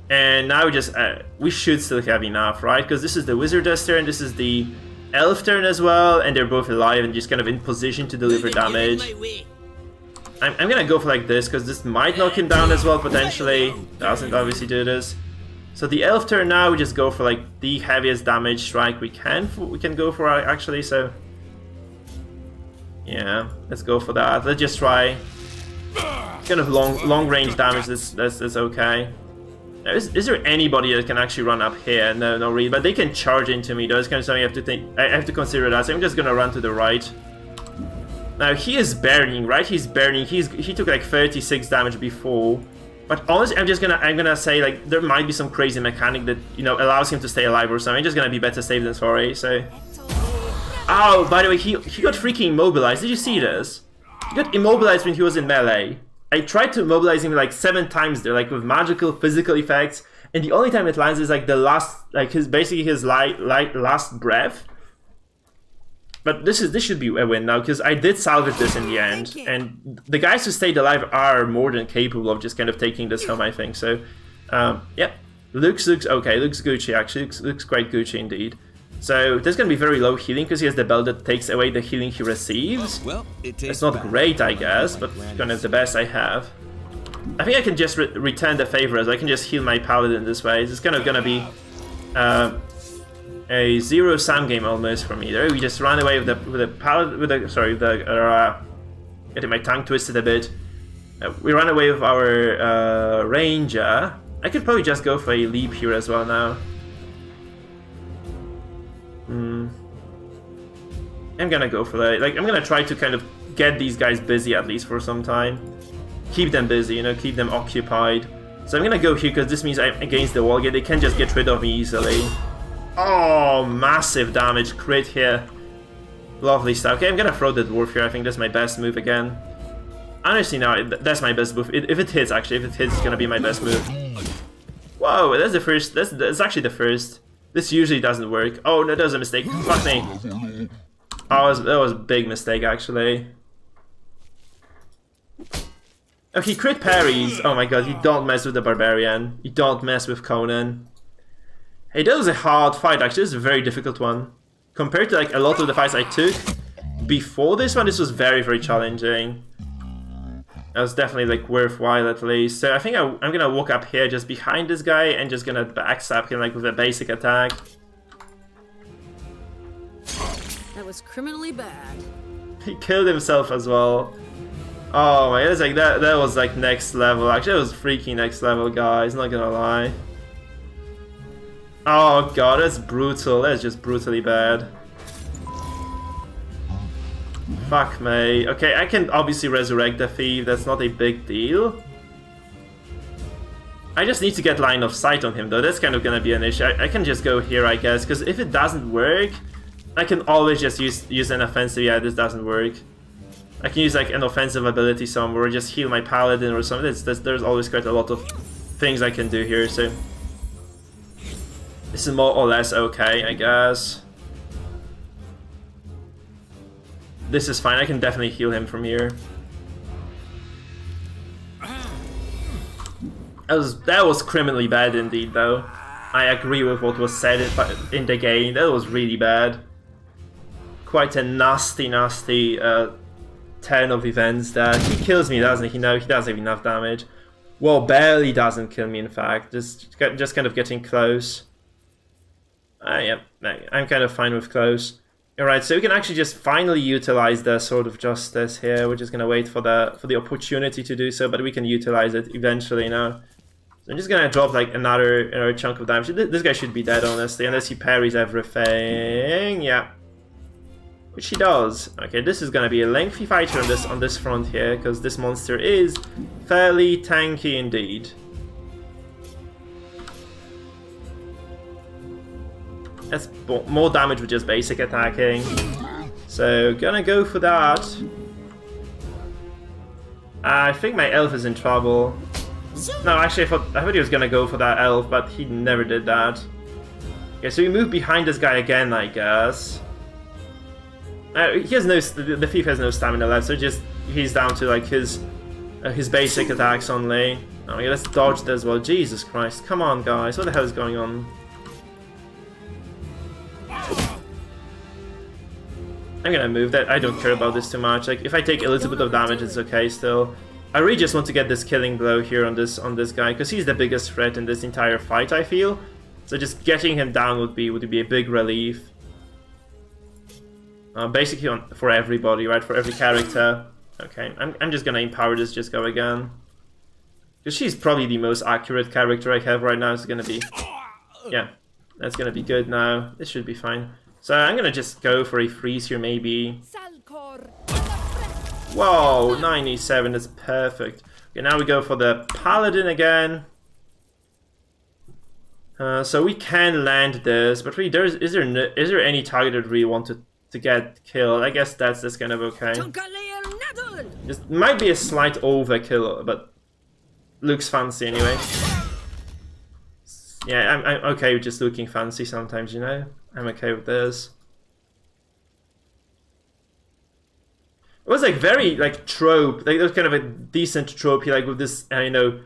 [SPEAKER 1] And now just, we should still have enough, right? Because this is the Wizardess turn, this is the Elf turn as well, and they're both alive and just kind of in position to deliver damage. I'm gonna go for like this, because this might knock him down as well, potentially. Doesn't obviously do this. So the Elf turn now, we just go for like the heaviest damage strike we can go for actually, so... Yeah, let's go for that. Let's just try. Kind of long range damage, that's okay. Now, is there anybody that can actually run up here? No, not really, but they can charge into me though. It's kind of something I have to consider that, so I'm just gonna run to the right. Now he is burning, right? He's burning. He took like 36 damage before. But honestly, I'm gonna say like there might be some crazy mechanic that, you know, allows him to stay alive or something. It's just gonna be better safe than sorry. So, oh, by the way, he got freaking immobilized. Did you see this? He got immobilized when he was in melee. I tried to immobilize him like 7 times there, like with magical physical effects, and the only time it lands is like the last, like basically his last breath. But this should be a win now, because I did salvage this in the end, and the guys who stayed alive are more than capable of just kind of taking this home, I think. So, yeah, looks okay, looks Gucci actually, looks quite Gucci indeed. So there's gonna be very low healing because he has the bell that takes away the healing he receives.
[SPEAKER 4] Well,
[SPEAKER 1] it's not great, I guess, but kind of the best I have. I think I can just return the favor, as I can just heal my paladin this way. It's kind of gonna be a zero-sum game almost for me. There, we just run away with the paladin, getting my tongue twisted a bit. We run away with our ranger. I could probably just go for a leap here as well now. I'm gonna go for that. Like, I'm gonna try to kind of get these guys busy at least for some time. Keep them busy, you know, keep them occupied. So I'm gonna go here because this means I'm against the wall gate. They can't just get rid of me easily. Oh, massive damage, crit here. Lovely stuff. Okay, I'm gonna throw the dwarf here. I think that's my best move again. Honestly, no, that's my best move. If it hits, actually, if it hits, it's gonna be my best move. Whoa, that's the first. That's actually the first. This usually doesn't work. Oh, no, that was a mistake. Fuck me. Oh, that was a big mistake, actually. Oh, he crit parries. Oh my god, you don't mess with the barbarian. You don't mess with Conan. Hey, that was a hard fight, actually. This is a very difficult one. Compared to like a lot of the fights I took before this one, this was very, very challenging. That was definitely like worthwhile at least. So I think I'm gonna walk up here just behind this guy and just gonna backstab him like with a basic attack.
[SPEAKER 7] That was criminally bad.
[SPEAKER 1] He killed himself as well. Oh my, it's like that was like next level. Actually, it was freaking next level, guys, not gonna lie. Oh god, that's brutal. That's just brutally bad. Fuck me. Okay, I can obviously resurrect the thief. That's not a big deal. I just need to get line of sight on him, though. That's kind of gonna be an issue. I can just go here, I guess, because if it doesn't work, I can always just use an offensive. Yeah, this doesn't work. I can use like an offensive ability somewhere, or just heal my paladin or something. There's always quite a lot of things I can do here, so this is more or less okay, I guess. This is fine. I can definitely heal him from here. That was criminally bad indeed, though. I agree with what was said in the game. That was really bad. Quite a nasty turn of events there. He kills me, doesn't he? No, he does have enough damage. Well, barely doesn't kill me, in fact. Just kind of getting close. Yep, I'm kind of fine with close. Alright, so we can actually just finally utilize the Sword of Justice here. We're just gonna wait for the opportunity to do so, but we can utilize it eventually now. So I'm just gonna drop like another chunk of damage. This guy should be dead, honestly, unless he parries everything. Yeah, which he does. Okay, this is gonna be a lengthy fight here on this front here, because this monster is fairly tanky indeed. That's more damage with just basic attacking. So gonna go for that. I think my elf is in trouble. No, actually, I thought he was gonna go for that elf, but he never did that. Okay, so we move behind this guy again, I guess. He has no, the thief has no stamina left, so he's down to like his basic attacks only. Oh yeah, let's dodge this as well. Jesus Christ, come on, guys, what the hell is going on? I'm gonna move that. I don't care about this too much. Like, if I take a little bit of damage, it's okay still. I really just want to get this killing blow here on this guy, because he's the biggest threat in this entire fight, I feel. So just getting him down would be a big relief. Basically for everybody, right? For every character. Okay, I'm just gonna empower this just go again. Because she's probably the most accurate character I have right now. It's gonna be... Yeah, that's gonna be good now. This should be fine. So I'm gonna just go for a freeze here, maybe. Whoa, 97, that's perfect. Okay, now we go for the paladin again. So we can land this, but really, is there any target that really want to get killed? I guess that's kind of okay. Just might be a slight overkill, but looks fancy anyway. Yeah, I'm okay with just looking fancy sometimes, you know? I'm okay with this. It was like very like trope, like there was kind of a decent trope here, like with this you know,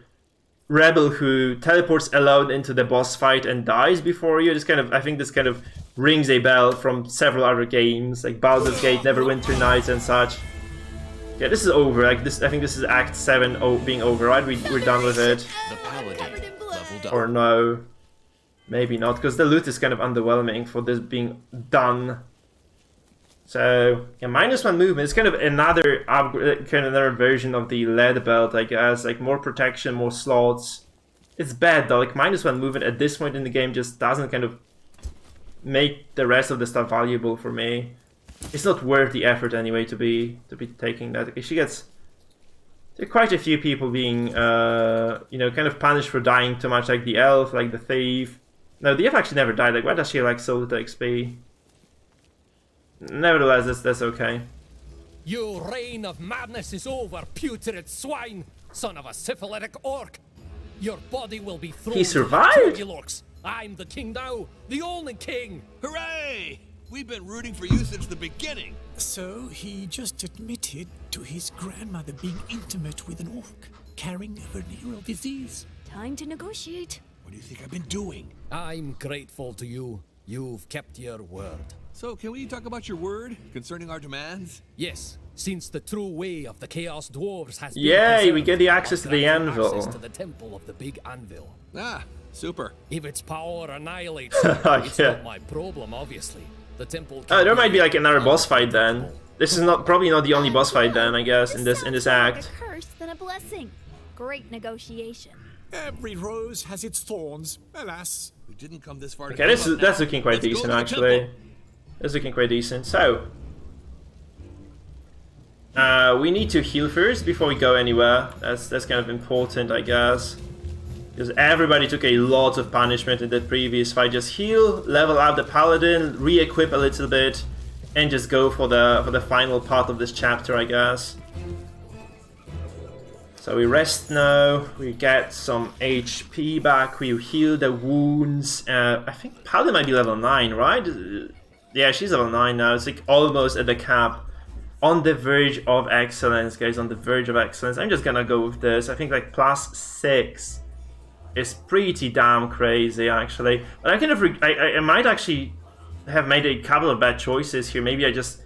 [SPEAKER 1] rebel who teleports alone into the boss fight and dies before you. This kind of, I think this kind of rings a bell from several other games, like Baldur's Gate, Neverwinter Nights and such. Yeah, this is over. Like this, I think this is Act 7 being over, right? We're done with it.
[SPEAKER 8] The paladin leveled up.
[SPEAKER 1] Or no, maybe not, because the loot is kind of underwhelming for this being done. So yeah, -1 movement. It's kind of another upgrade, kind of another version of the lead belt, I guess. Like more protection, more slots. It's bad though. Like -1 movement at this point in the game just doesn't kind of make the rest of the stuff valuable for me. It's not worth the effort anyway to be taking that. Okay, she gets. There are quite a few people being you know, kind of punished for dying too much, like the elf, like the thief. No, the elf actually never died. Like, why does she like so little XP? Nevertheless, that's okay.
[SPEAKER 5] Your reign of madness is over, putrid swine, son of a syphilitic orc. Your body will be thrown.
[SPEAKER 1] He survived.
[SPEAKER 5] To the orcs. I'm the king now, the only king.
[SPEAKER 4] Hooray! We've been rooting for you since the beginning.
[SPEAKER 10] So he just admitted to his grandmother being intimate with an orc, carrying a venereal disease.
[SPEAKER 6] Time to negotiate.
[SPEAKER 4] What do you think I've been doing?
[SPEAKER 5] I'm grateful to you. You've kept your word.
[SPEAKER 4] So, can we talk about your word concerning our demands?
[SPEAKER 5] Yes, since the true way of the Chaos Dwarves has been
[SPEAKER 1] Yay, we
[SPEAKER 5] preserved,
[SPEAKER 1] get the access to the
[SPEAKER 5] I'll grant you
[SPEAKER 1] anvil.
[SPEAKER 5] access to the temple of the big anvil.
[SPEAKER 4] Ah, super.
[SPEAKER 5] If its power annihilates you, it's
[SPEAKER 1] Yeah.
[SPEAKER 5] not my problem, obviously. The temple.
[SPEAKER 1] Oh, there might be like another boss fight then. This is probably not the only boss fight then, I guess, in this
[SPEAKER 6] sounds
[SPEAKER 1] act.
[SPEAKER 6] more like a curse than a blessing. Great negotiation.
[SPEAKER 10] Every rose has its thorns, alas.
[SPEAKER 4] We didn't come this far.
[SPEAKER 1] Okay, that's looking quite decent actually. That's looking quite decent. So, we need to heal first before we go anywhere. That's kind of important, I guess, because everybody took a lot of punishment in that previous fight. Just heal, level up the paladin, re-equip a little bit, and just go for the final part of this chapter, I guess. So we rest now, we get some HP back, we heal the wounds. I think Paladin might be level 9, right? Yeah, she's level 9 now, it's like almost at the cap. On the verge of excellence, guys, on the verge of excellence. I'm just gonna go with this. I think like +6 is pretty damn crazy, actually. But I kind of, I might actually have made a couple of bad choices here. Maybe I just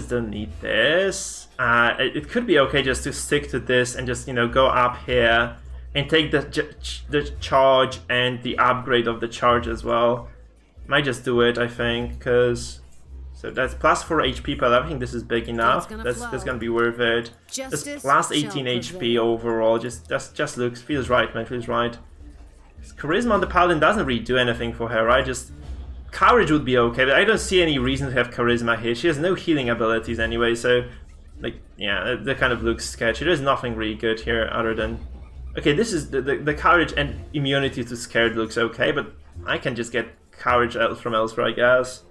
[SPEAKER 1] don't need this. It could be okay just to stick to this and just, you know, go up here and take the charge and the upgrade of the charge as well. Might just do it, I think, because... So that's plus 4 HP, but I think this is big enough. That's gonna be worth it. Just plus 18 HP overall. Just feels right, man. Feels right. Charisma on the paladin doesn't really do anything for her, right? Just courage would be okay, but I don't see any reason to have charisma here. She has no healing abilities anyway, so like yeah, that kind of looks sketchy. There's nothing really good here other than okay. This is the courage and immunity to scared looks okay, but I can just get courage from elsewhere, I guess.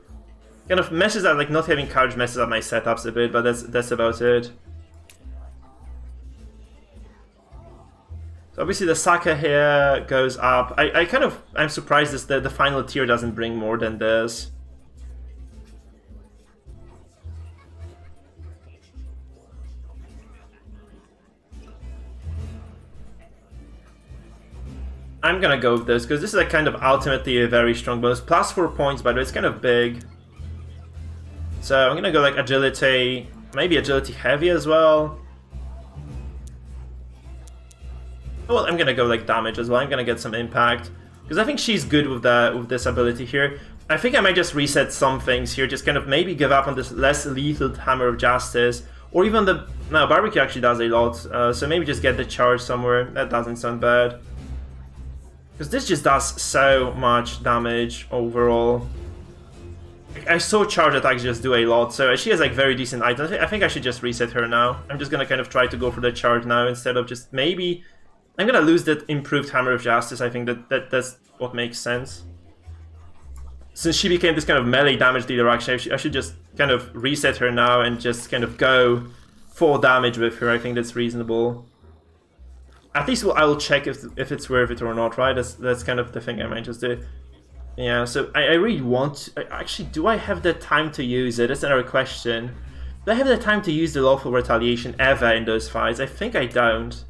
[SPEAKER 1] Kind of messes up, like not having courage messes up my setups a bit, but that's about it. So obviously the Saka here goes up. I'm surprised that the final tier doesn't bring more than this. I'm gonna go with this because this is like kind of ultimately a very strong bonus. Plus 4 points, by the way, it's kind of big. So I'm gonna go like agility, maybe agility heavy as well. Well, I'm gonna go like damage as well. I'm gonna get some impact because I think she's good with this ability here. I think I might just reset some things here, just kind of maybe give up on this less lethal Hammer of Justice, or even the barbecue actually does a lot. So maybe just get the charge somewhere. That doesn't sound bad because this just does so much damage overall. I saw charge attacks just do a lot, so she has like very decent items. I think I should just reset her now. I'm just gonna kind of try to go for the charge now instead of just maybe. I'm gonna lose that improved Hammer of Justice. I think that's what makes sense. Since she became this kind of melee damage dealer, actually, I should just kind of reset her now and just kind of go full damage with her. I think that's reasonable. At least I will check if it's worth it or not, right? That's kind of the thing I might just do. Yeah, so I really want... Actually, do I have the time to use it? That's another question. Do I have the time to use the Lawful Retaliation ever in those fights? I think I don't.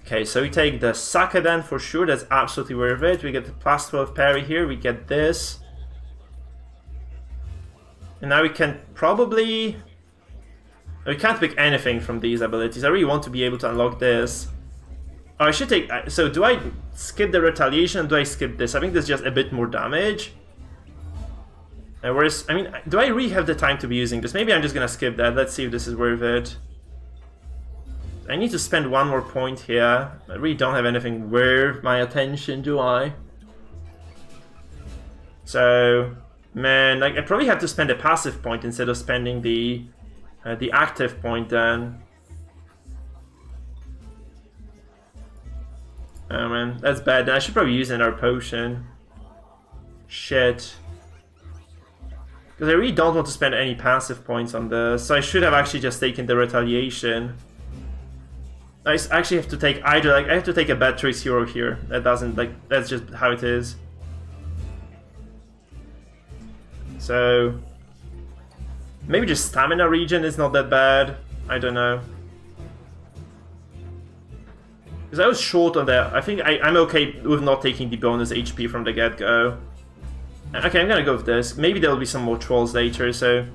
[SPEAKER 1] Okay, so we take the Saka then for sure. That's absolutely worth it. We get the plus 12 parry here. We get this. And now we can probably... We can't pick anything from these abilities. I really want to be able to unlock this. Oh, I should take... So do I skip the retaliation or do I skip this? I think there's just a bit more damage. Whereas, I mean, do I really have the time to be using this? Maybe I'm just gonna skip that. Let's see if this is worth it. I need to spend one more point here. I really don't have anything worth my attention, do I? So, man, like I probably have to spend a passive point instead of spending the active point then. Oh man, that's bad. I should probably use another potion. Shit. Because I really don't want to spend any passive points on this. So I should have actually just taken the retaliation. I actually have to take either, like, I have to take a bad choice hero here. That doesn't, like, that's just how it is. So... Maybe just stamina regen is not that bad. I don't know. Because I was short on that. I think I'm okay with not taking the bonus HP from the get-go. Okay, I'm gonna go with this. Maybe there'll be some more trolls later, so...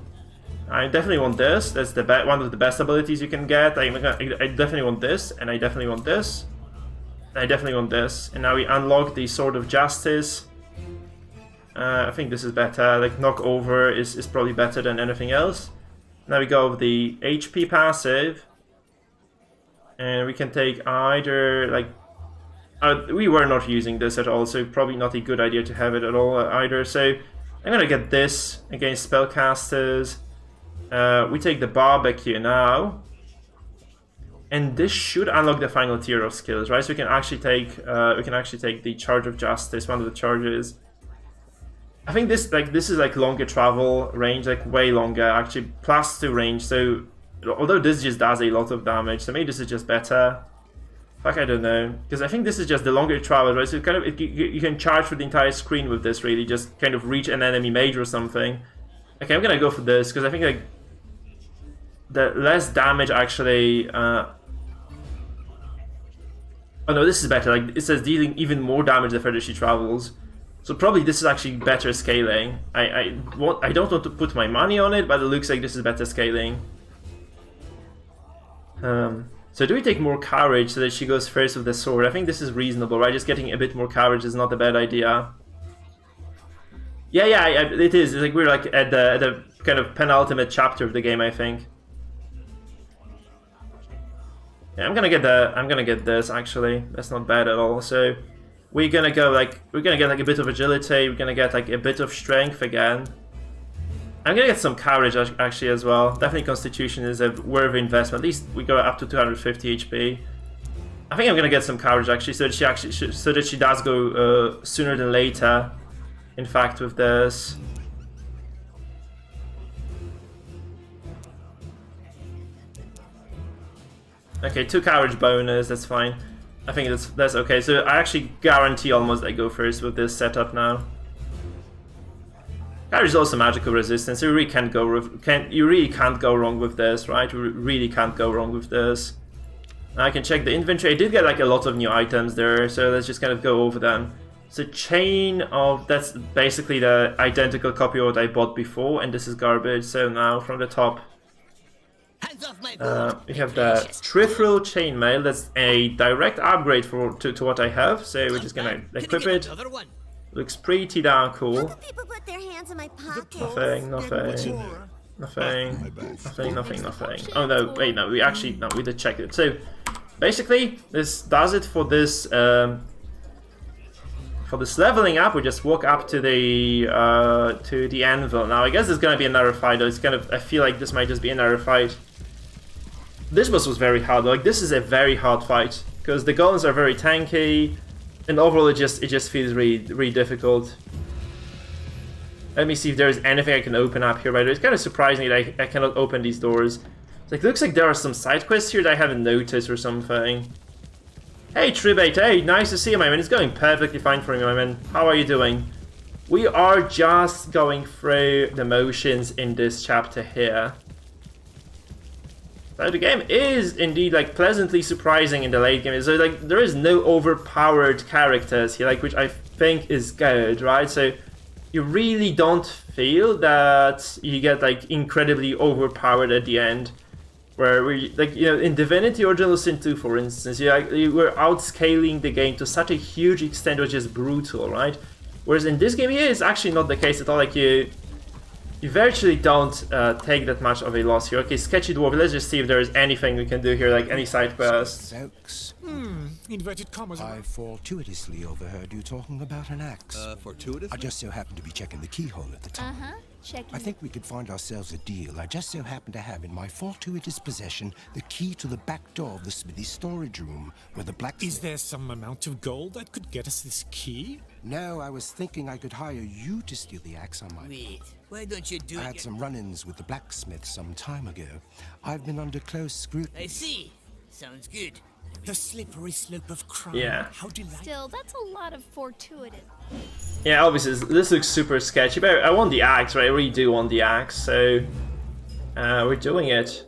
[SPEAKER 1] I definitely want this. That's the one of the best abilities you can get. I definitely want this, and I definitely want this. And I definitely want this. And now we unlock the Sword of Justice. I think this is better. Like, knock over is probably better than anything else. Now we go with the HP passive. And we can take either, like... we were not using this at all, so probably not a good idea to have it at all either. So I'm gonna get this against spellcasters. We take the barbecue now. And this should unlock the final tier of skills, right? So we can actually take the Charge of Justice, one of the charges. I think this is like longer travel range, like way longer actually, +2 range. So although this just does a lot of damage, so maybe this is just better. Fuck, I don't know, because I think this is just the longer travel, right? So kind of you can charge through the entire screen with this, really, just kind of reach an enemy mage or something. Okay, I'm gonna go for this because I think like the less damage actually. Oh no, this is better. Like it says, dealing even more damage the further she travels. So probably this is actually better scaling. I don't want to put my money on it, but it looks like this is better scaling. So do we take more courage so that she goes first with the sword? I think this is reasonable, right? Just getting a bit more courage is not a bad idea. Yeah, it is. It's like we're like at the kind of penultimate chapter of the game, I think. Yeah, I'm gonna get this actually. That's not bad at all. So we're gonna get like a bit of agility. We're gonna get like a bit of strength again. I'm gonna get some courage actually as well. Definitely Constitution is a worthy investment. At least we go up to 250 HP. I think I'm gonna get some courage actually, so that she does go sooner than later. In fact, with this. Okay, 2 courage bonus, that's fine. I think that's okay. So I actually guarantee almost I go first with this setup now. Courage is also magical resistance. You really can't go wrong with this, right? You really can't go wrong with this. Now I can check the inventory. I did get like a lot of new items there, so let's just kind of go over them. So chain of, that's basically the identical copy of what I bought before, and this is garbage. So now from the top, we have the Trifril Chainmail. That's a direct upgrade to what I have. So we're just gonna equip it. Looks pretty damn cool.
[SPEAKER 11] People put their hands in my pockets.
[SPEAKER 1] Nothing. Oh no, wait, no, we did check it. So basically, this does it for this leveling up. We just walk up to the anvil. Now I guess there's gonna be another fight. Though it's kind of, I feel like this might just be another fight. This boss was very hard. Like this is a very hard fight because the golems are very tanky, and overall it just feels really difficult. Let me see if there's anything I can open up here. By the way, it's kind of surprising that I cannot open these doors. It's like, looks like there are some side quests here that I haven't noticed or something. Hey Tribate, hey, nice to see you, my man. It's going perfectly fine for me, my man. How are you doing? We are just going through the motions in this chapter here. So the game is indeed like pleasantly surprising in the late game. So like there is no overpowered characters here, like, which I think is good, right? So you really don't feel that you get like incredibly overpowered at the end. Where we, like, you know, in Divinity Original Sin 2, for instance, you were outscaling the game to such a huge extent, which is brutal, right? Whereas in this game here, it's actually not the case at all. Like you virtually don't take that much of a loss here. Okay, Sketchy Dwarf, let's just see if there is anything we can do here, like any side quests.
[SPEAKER 10] Inverted commas.
[SPEAKER 12] I fortuitously overheard you talking about an axe.
[SPEAKER 4] Fortuitous?
[SPEAKER 12] I just so happened to be checking the keyhole at the time.
[SPEAKER 6] Checking.
[SPEAKER 12] I think we could find ourselves a deal. I just so happen to have in my fortuitous possession the key to the back door of the smithy storage room where the blacksmith...
[SPEAKER 10] Is there some amount of gold that could get us this key?
[SPEAKER 12] No, I was thinking I could hire you to steal the axe on my...
[SPEAKER 3] Wait, why don't you do it?
[SPEAKER 12] I had some run-ins with the blacksmith some time ago. I've been under close scrutiny.
[SPEAKER 3] I see. Sounds good.
[SPEAKER 10] The slippery slope of crime.
[SPEAKER 1] Yeah.
[SPEAKER 10] How delightful.
[SPEAKER 6] Still, that's a lot of fortuitous.
[SPEAKER 1] Yeah, obviously this looks super sketchy, but I want the axe, right? I really do want the axe, so we're doing it.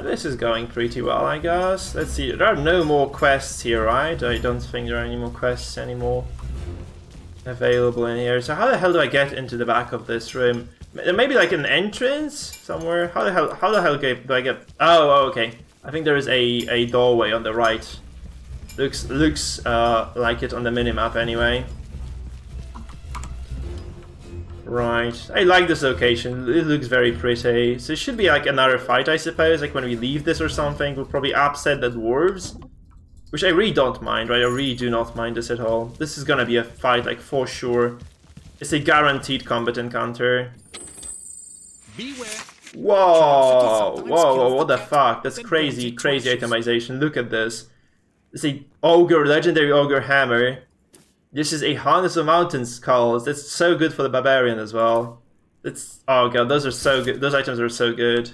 [SPEAKER 1] This is going pretty well, I guess. Let's see, there are no more quests here, right? I don't think there are any more quests anymore available in here. So how the hell do I get into the back of this room? Maybe like an entrance somewhere? How the hell do I get... Oh, okay. I think there is a doorway on the right. Looks like it on the minimap anyway. Right, I like this location, it looks very pretty. So it should be like another fight, I suppose, like when we leave this or something, we'll probably upset the dwarves. Which I really don't mind, right? I really do not mind this at all. This is gonna be a fight, like, for sure. It's a guaranteed combat encounter.
[SPEAKER 10] Beware.
[SPEAKER 1] Whoa! Whoa, what the fuck? That's crazy itemization. Look at this. It's a legendary ogre hammer. This is a harness of mountain skulls. That's so good for the barbarian as well. It's, oh god, those are so good. Those items are so good.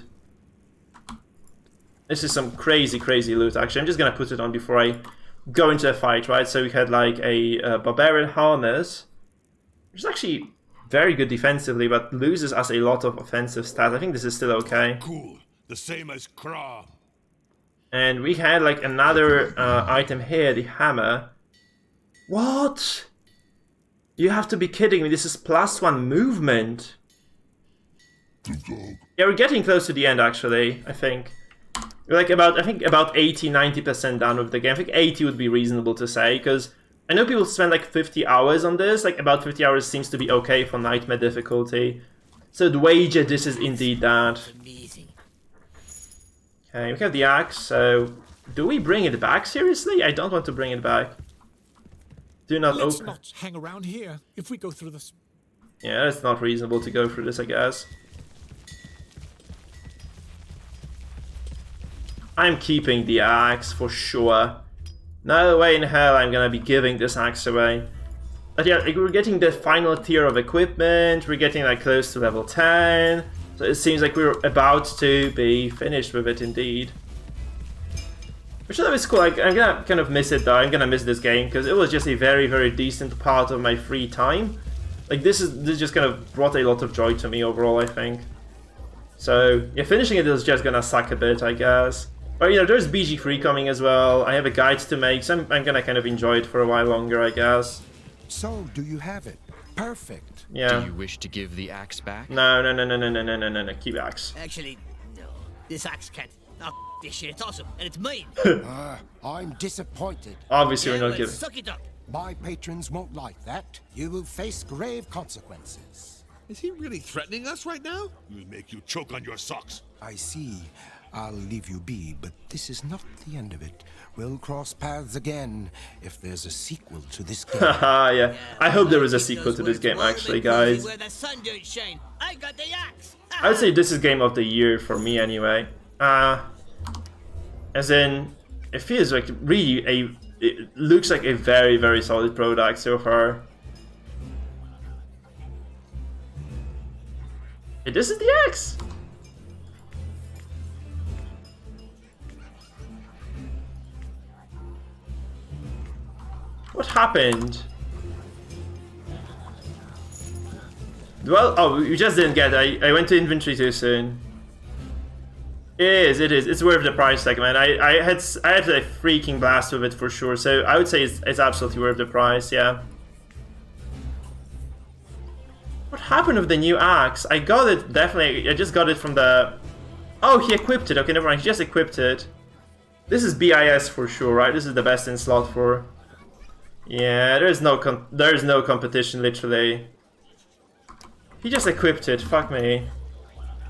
[SPEAKER 1] This is some crazy loot, actually. I'm just gonna put it on before I go into a fight, right? So we had like a barbarian harness, which is actually very good defensively, but loses us a lot of offensive stats. I think this is still okay.
[SPEAKER 9] Cool. The same as Kra.
[SPEAKER 1] And we had like another item here, the hammer. What? You have to be kidding me. This is +1 movement. Yeah, we're getting close to the end, actually, I think. We're like about 80-90% done with the game. I think 80 would be reasonable to say, because I know people spend like 50 hours on this. Like, about 50 hours seems to be okay for nightmare difficulty. So I'd wager this is indeed that. Okay, we have the axe, so... Do we bring it back, seriously? I don't want to bring it back. Do not
[SPEAKER 10] Let's
[SPEAKER 1] open...
[SPEAKER 10] not hang around here if we go through this.
[SPEAKER 1] Yeah, it's not reasonable to go through this, I guess. I'm keeping the axe for sure. No way in hell I'm gonna be giving this axe away. But yeah, like, we're getting the final tier of equipment, we're getting like close to level 10. So it seems like we're about to be finished with it indeed. Which is always cool. Like, I'm gonna kind of miss it though. I'm gonna miss this game because it was just a very, very decent part of my free time. Like, this just kind of brought a lot of joy to me overall, I think. So yeah, finishing it is just gonna suck a bit, I guess. But you know, there's BG3 coming as well. I have a guide to make, so I'm gonna kind of enjoy it for a while longer, I guess.
[SPEAKER 12] So, do you have it? Perfect.
[SPEAKER 1] Yeah.
[SPEAKER 8] Do you wish to give the axe back?
[SPEAKER 1] No, keep axe.
[SPEAKER 3] Actually, no. This axe can't. Oh, this shit, it's awesome, and it's mine.
[SPEAKER 12] I'm disappointed.
[SPEAKER 1] Obviously, we're not giving.
[SPEAKER 3] Suck it up.
[SPEAKER 12] My patrons won't like that. You will face grave consequences.
[SPEAKER 4] Is he really threatening us right now?
[SPEAKER 9] We'll make you choke on your socks.
[SPEAKER 12] I see. I'll leave you be, but this is not the end of it. We'll cross paths again if there's a sequel to this game.
[SPEAKER 1] Haha, yeah. I hope there is a sequel to this game, actually, guys.
[SPEAKER 3] Where the sun don't shine. I got the axe.
[SPEAKER 1] I would say this is game of the year for me, anyway. As in, it feels like really it looks like a very, very solid product so far. Hey, this is the axe. What happened? Well, oh, you just didn't get it. I went to inventory too soon. It is. It's worth the price tag, man. I had a freaking blast with it for sure. So I would say it's absolutely worth the price, yeah. What happened with the new axe? I got it, definitely. I just got it from the... Oh, he equipped it. Okay, never mind. He just equipped it. This is BIS for sure, right? This is the best in slot for... Yeah, there's no competition, literally. He just equipped it. Fuck me.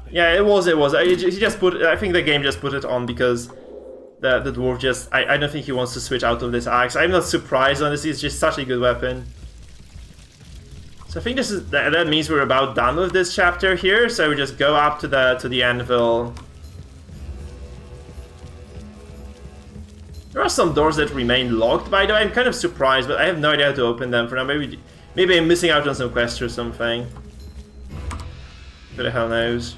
[SPEAKER 1] Yeah, it was. He just put... I think the game just put it on because the dwarf just... I don't think he wants to switch out of this axe. I'm not surprised, honestly. It's just such a good weapon. So I think this is... That means we're about done with this chapter here. So we just go up to the anvil. There are some doors that remain locked, by the way. I'm kind of surprised, but I have no idea how to open them for now. Maybe I'm missing out on some quests or something. Who the hell knows?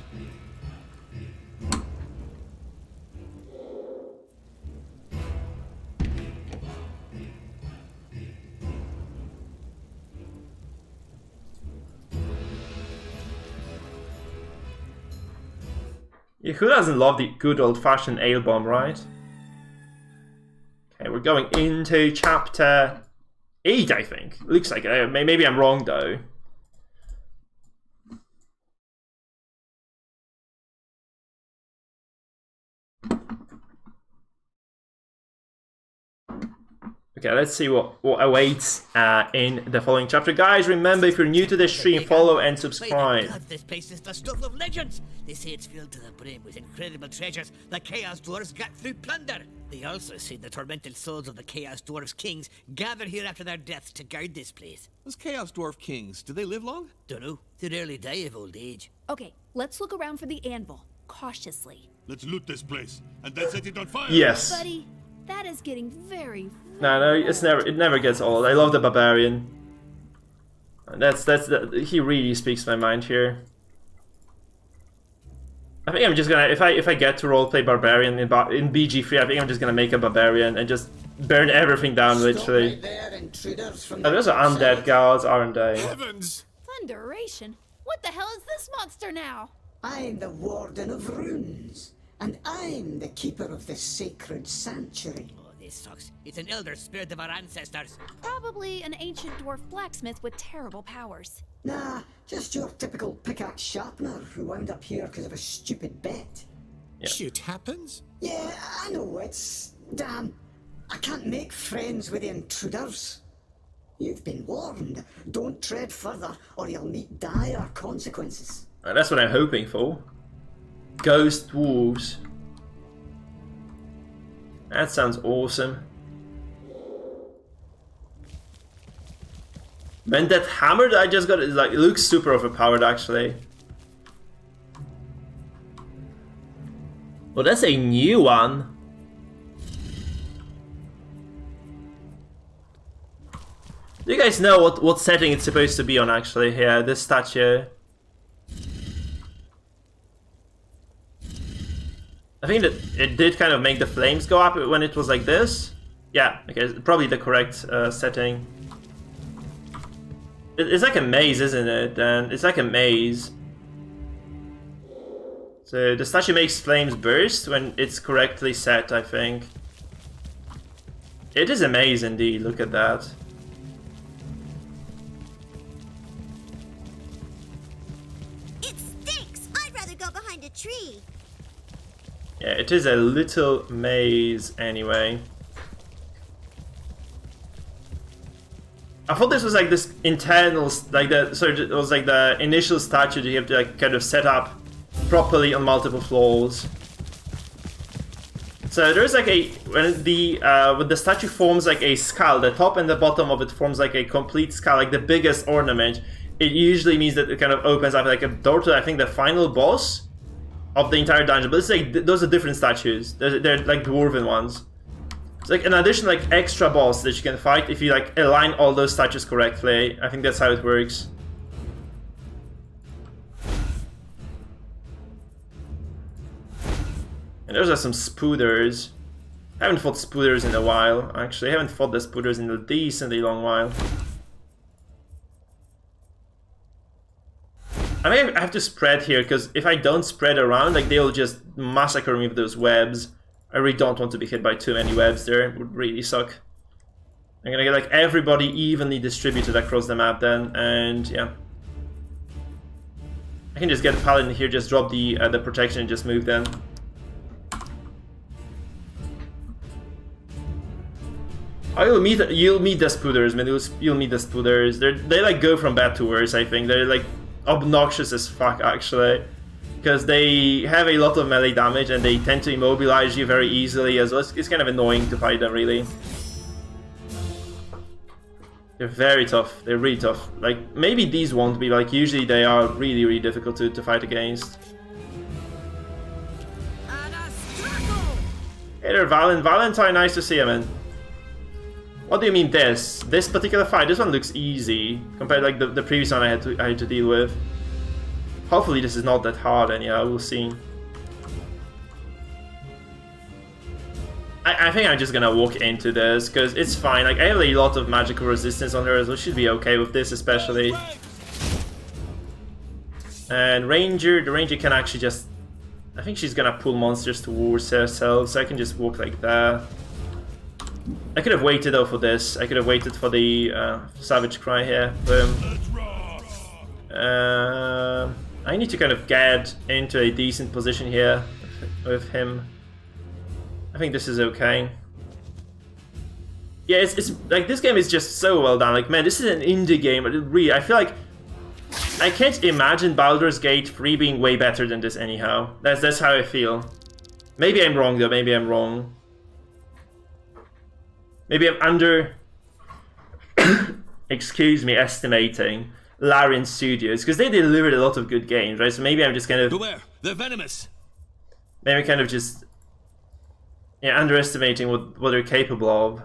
[SPEAKER 1] Yeah, who doesn't love the good old-fashioned ale bomb, right? Okay, we're going into chapter 8, I think. Looks like it. Maybe I'm wrong, though. Okay, let's see what awaits in the following chapter. Guys, remember, if you're new to this stream, follow and subscribe.
[SPEAKER 3] God, this place is the stuff of legends. They say it's filled to the brim with incredible treasures the Chaos Dwarves got through plunder. They also say the tormented souls of the Chaos Dwarves kings gather here after their deaths to guard this place.
[SPEAKER 4] Those Chaos Dwarf kings, do they live long?
[SPEAKER 3] Dunno. They'd early die of old age.
[SPEAKER 6] Okay, let's look around for the anvil, cautiously.
[SPEAKER 9] Let's loot this place and then set it on fire.
[SPEAKER 1] Yes.
[SPEAKER 6] Buddy, that is getting very...
[SPEAKER 1] No, it never gets old. I love the barbarian. He really speaks my mind here. I think I'm just gonna, if I get to roleplay barbarian in BG3, I think I'm just gonna make a barbarian and just burn everything down, literally. Oh, those are undead gods, aren't they?
[SPEAKER 10] Heavens!
[SPEAKER 6] Thunderation! What the hell is this monster now?
[SPEAKER 13] I'm the Warden of Runes, and I'm the keeper of this sacred sanctuary.
[SPEAKER 3] This This sucks. It's an elder spirit of our ancestors.
[SPEAKER 6] Probably an ancient dwarf blacksmith with terrible powers.
[SPEAKER 13] Nah, just your typical pickaxe sharpener who wound up here because of a stupid bet.
[SPEAKER 1] Yeah.
[SPEAKER 10] Shit happens?
[SPEAKER 13] Yeah, I know, it's... Damn. I can't make friends with the intruders. You've been warned. Don't tread further or you'll meet dire consequences.
[SPEAKER 1] That's what I'm hoping for. Ghost dwarves. That sounds awesome. Man, that hammer that I just got is like, it looks super overpowered actually. Well, that's a new one. Do you guys know what setting it's supposed to be on actually here, this statue? I think that it did kind of make the flames go up when it was like this. Yeah, okay, probably the correct setting. It's like a maze, isn't it? And it's like a maze. So the statue makes flames burst when it's correctly set, I think. It is a maze indeed, look at that.
[SPEAKER 11] It stinks! I'd rather go behind a tree.
[SPEAKER 1] Yeah, it is a little maze anyway. I thought this was like this internal, like the, so it was like the initial statue that you have to like kind of set up properly on multiple floors. So there's like a, when the statue forms like a skull, the top and the bottom of it forms like a complete skull, like the biggest ornament. It usually means that it kind of opens up like a door to, I think, the final boss of the entire dungeon. But it's like, those are different statues. They're like dwarven ones. It's like an additional like extra boss that you can fight if you like align all those statues correctly. I think that's how it works. And those are some spooders. I haven't fought spooders in a while, actually. I haven't fought the spooders in a decently long while. I mean, I have to spread here, because if I don't spread around, like, they'll just massacre me with those webs. I really don't want to be hit by too many webs there. It would really suck. I'm gonna get, like, everybody evenly distributed across the map then, and yeah. I can just get a paladin here, just drop the protection and just move then. Oh, you'll meet the spooders, man. You'll meet the spooders. They like go from bad to worse, I think. They're like obnoxious as fuck, actually. Because they have a lot of melee damage and they tend to immobilize you very easily as well. It's kind of annoying to fight them, really. They're very tough. They're really tough. Like, maybe these won't be, like, usually they are really, really difficult to fight against. Hey there, Valentine, nice to see you, man. What do you mean this? This particular fight? This one looks easy compared to like the previous one I had to deal with. Hopefully this is not that hard, and yeah, we'll see. I think I'm just gonna walk into this because it's fine. Like I have a lot of magical resistance on her, so she should be okay with this, especially. And the ranger can actually just, I think she's gonna pull monsters towards herself, so I can just walk like that. I could have waited though for this. I could have waited for the Savage Cry here. Boom. I need to kind of get into a decent position here with him. I think this is okay. Yeah, it's like this game is just so well done. Like, man, this is an indie game. Really, I feel like I can't imagine Baldur's Gate 3 being way better than this anyhow. That's how I feel. Maybe I'm wrong though. Maybe I'm wrong. Maybe I'm under, excuse me, estimating Larian Studios, because they delivered a lot of good games, right? So maybe I'm just kind of...
[SPEAKER 4] Beware, they're venomous!
[SPEAKER 1] Maybe kind of just, yeah, underestimating what they're capable of.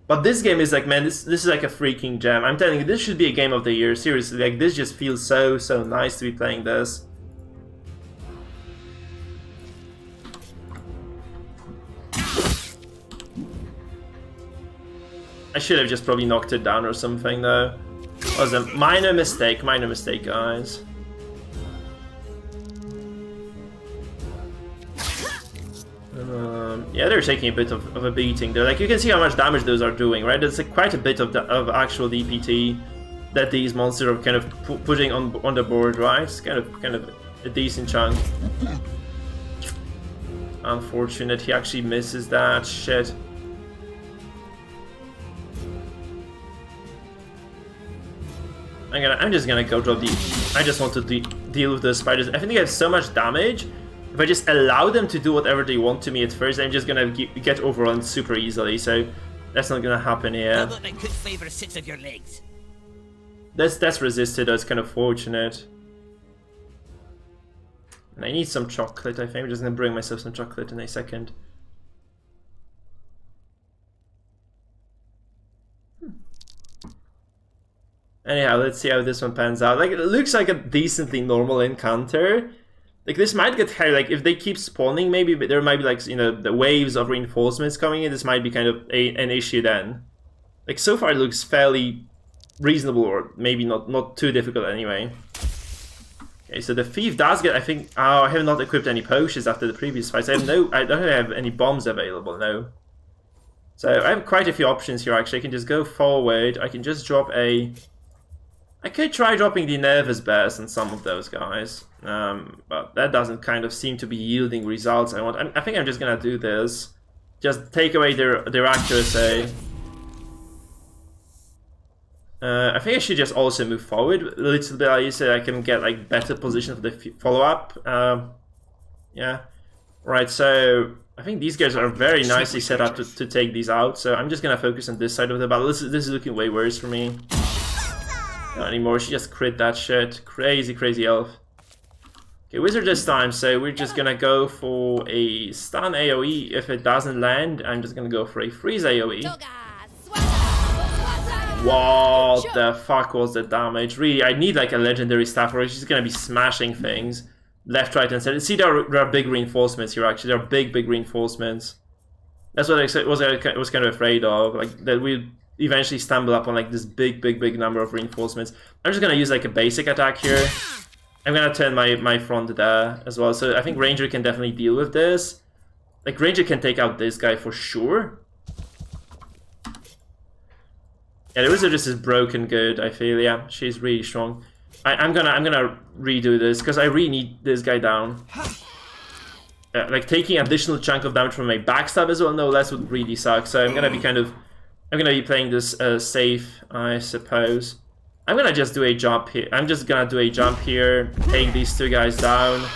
[SPEAKER 1] But this game is like, man, this is like a freaking gem. I'm telling you, this should be a game of the year, seriously. Like, this just feels so nice to be playing this. I should have just probably knocked it down or something though. It was a minor mistake, guys. Yeah, they're taking a bit of a beating. They're like, you can see how much damage those are doing, right? It's like quite a bit of actual DPT that these monsters are kind of putting on the board, right? It's kind of a decent chunk. Unfortunate, he actually misses that. Shit. I'm just gonna go drop the. I just want to deal with the spiders. I think they have so much damage. If I just allow them to do whatever they want to me at first, I'm just gonna get overrun super easily. So that's not gonna happen here.
[SPEAKER 3] How about I could favor 6 of your legs?
[SPEAKER 1] That's resisted. That's kind of fortunate. And I need some chocolate. I think I'm just gonna bring myself some chocolate in a second. Anyhow, let's see how this one pans out. Like, it looks like a decently normal encounter. Like, this might get high, like, if they keep spawning, maybe, but there might be, like, you know, the waves of reinforcements coming in. This might be kind of an issue then. Like, so far it looks fairly reasonable, or maybe not too difficult anyway. Okay, so the thief does get, I think, oh, I have not equipped any potions after the previous fights. I don't have any bombs available, no. So I have quite a few options here, actually. I can just go forward. I can just drop a... I could try dropping the Nervous Bears on some of those guys, but that doesn't kind of seem to be yielding results I want. I think I'm just gonna do this. Just take away their accuracy. I think I should just also move forward a little bit. I said I can get like better position for the follow-up. Yeah, right. So I think these guys are very nicely set up to take these out. So I'm just gonna focus on this side of the battle. This is looking way worse for me. Not anymore, she just crit that shit. Crazy elf. Okay, wizard this time, so we're just gonna go for a stun AoE. If it doesn't land, I'm just gonna go for a freeze AoE. What the fuck was the damage? Really, I need like a legendary staff or she's gonna be smashing things. Left, right, and center. See, there are big reinforcements here actually. There are big reinforcements. That's what I was kind of afraid of. Like, that we eventually stumble up on like this big number of reinforcements. I'm just gonna use like a basic attack here. I'm gonna turn my front there as well. So I think Ranger can definitely deal with this. Like, Ranger can take out this guy for sure. Yeah, the wizard just is broken good, I feel. Yeah, she's really strong. I'm gonna redo this because I really need this guy down. Like, taking additional chunk of damage from my backstab as well, no less, would really suck. So I'm gonna be playing this safe, I suppose. I'm gonna just do a jump here. I'm just gonna do a jump here, take these two guys down,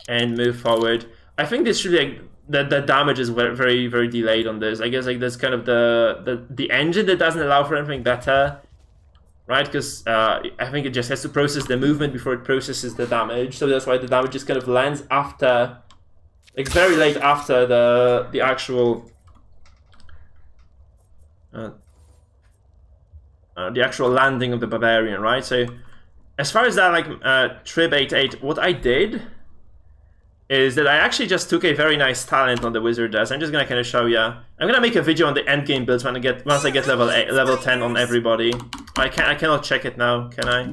[SPEAKER 1] and move forward. I think this should be like, the damage is very delayed on this. I guess like that's kind of the engine that doesn't allow for anything better, right? Because I think it just has to process the movement before it processes the damage. So that's why the damage just kind of lands after, like very late after the actual. The actual landing of the barbarian, right? So as far as that, like Trib 8-8, what I did is that I actually just took a very nice talent on the wizard desk. I'm just gonna kind of show you. I'm gonna make a video on the end game builds once I get level 10 on everybody. I cannot check it now, can I?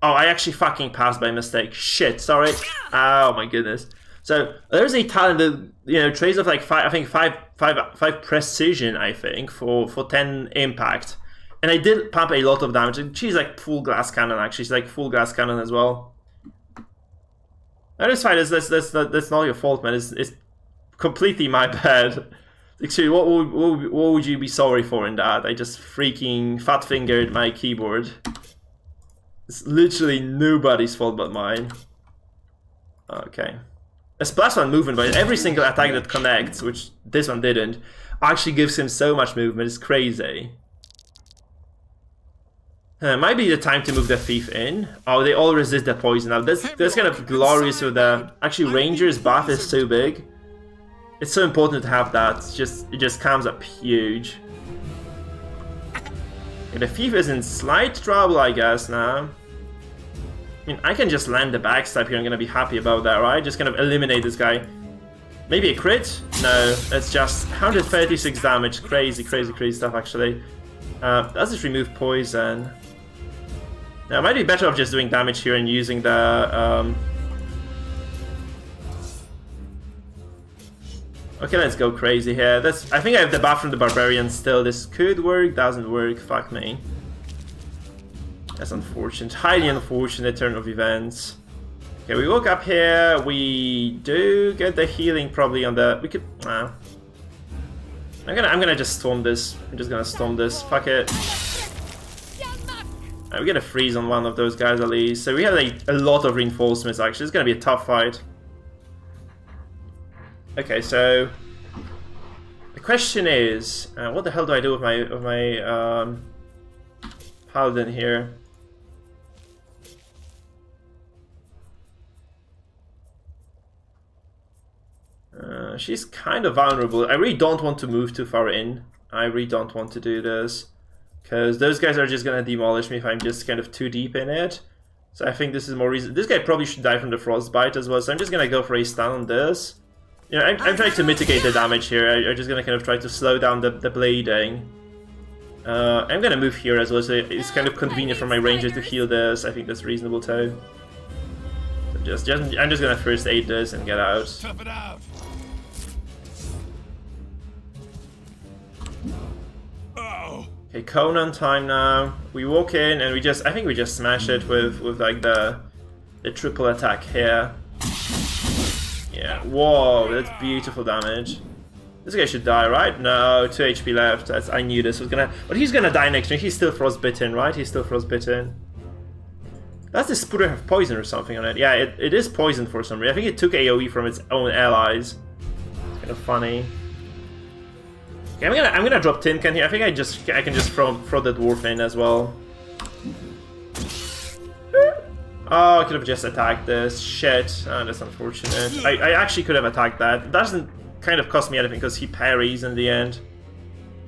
[SPEAKER 1] Oh, I actually fucking passed by mistake. Shit, sorry. Oh my goodness. So there's a talent that, you know, trades of like five precision, I think, for 10 impact. And I did pump a lot of damage. She's like full glass cannon, actually. She's like full glass cannon as well. That is fine. That's not your fault, man. It's completely my bad. Actually, what would you be sorry for in that? I just freaking fat fingered my keyboard. It's literally nobody's fault but mine. Okay. A splash one movement, but every single attack that connects, which this one didn't, actually gives him so much movement. It's crazy. Might be the time to move the thief in. Oh, they all resist the poison now. That's kind of glorious with the... Actually, Ranger's buff is so big. It's so important to have that. It just comes up huge. And the thief is in slight trouble, I guess, now. I mean, I can just land the backstab here. I'm gonna be happy about that, right? Just kind of eliminate this guy. Maybe a crit? No, that's just 136 damage. Crazy stuff, actually. Does this remove poison? Now, it might be better off just doing damage here and using the... Okay, let's go crazy here. I think I have the buff from the barbarian still. This could work, doesn't work. Fuck me. That's unfortunate. Highly unfortunate turn of events. Okay, we woke up here. We do get the healing probably on the. We could. I'm gonna just storm this. I'm just gonna storm this. Fuck it. We get a freeze on one of those guys at least. So we have like a lot of reinforcements actually. It's gonna be a tough fight. Okay, so the question is, what the hell do I do with my paladin here? She's kind of vulnerable. I really don't want to move too far in. I really don't want to do this because those guys are just gonna demolish me if I'm just kind of too deep in it. So I think this is more reason. This guy probably should die from the frostbite as well. So I'm just gonna go for a stun on this. You know, I'm trying to mitigate the damage here. I'm just gonna kind of try to slow down the bleeding. I'm gonna move here as well, so it's kind of convenient for my ranger to heal this. I think that's reasonable too. So I'm just gonna first aid this and get out.
[SPEAKER 4] Tough it out. Oh.
[SPEAKER 1] Okay, Conan time now. We walk in and I think we just smash it with like the triple attack here. Yeah, whoa, that's beautiful damage. This guy should die, right? No, 2 HP left. I knew this was gonna... But he's gonna die next turn. He's still frostbitten, right? He's still frostbitten. Does this Sputter have poison or something on it? Yeah, it is poisoned for some reason. I think it took AoE from its own allies. It's kind of funny. Okay, I'm gonna drop Tin Can here. I think I can just throw the dwarf in as well. Oh, I could have just attacked this. Shit. Oh, that's unfortunate. I actually could have attacked that. It doesn't kind of cost me anything because he parries in the end.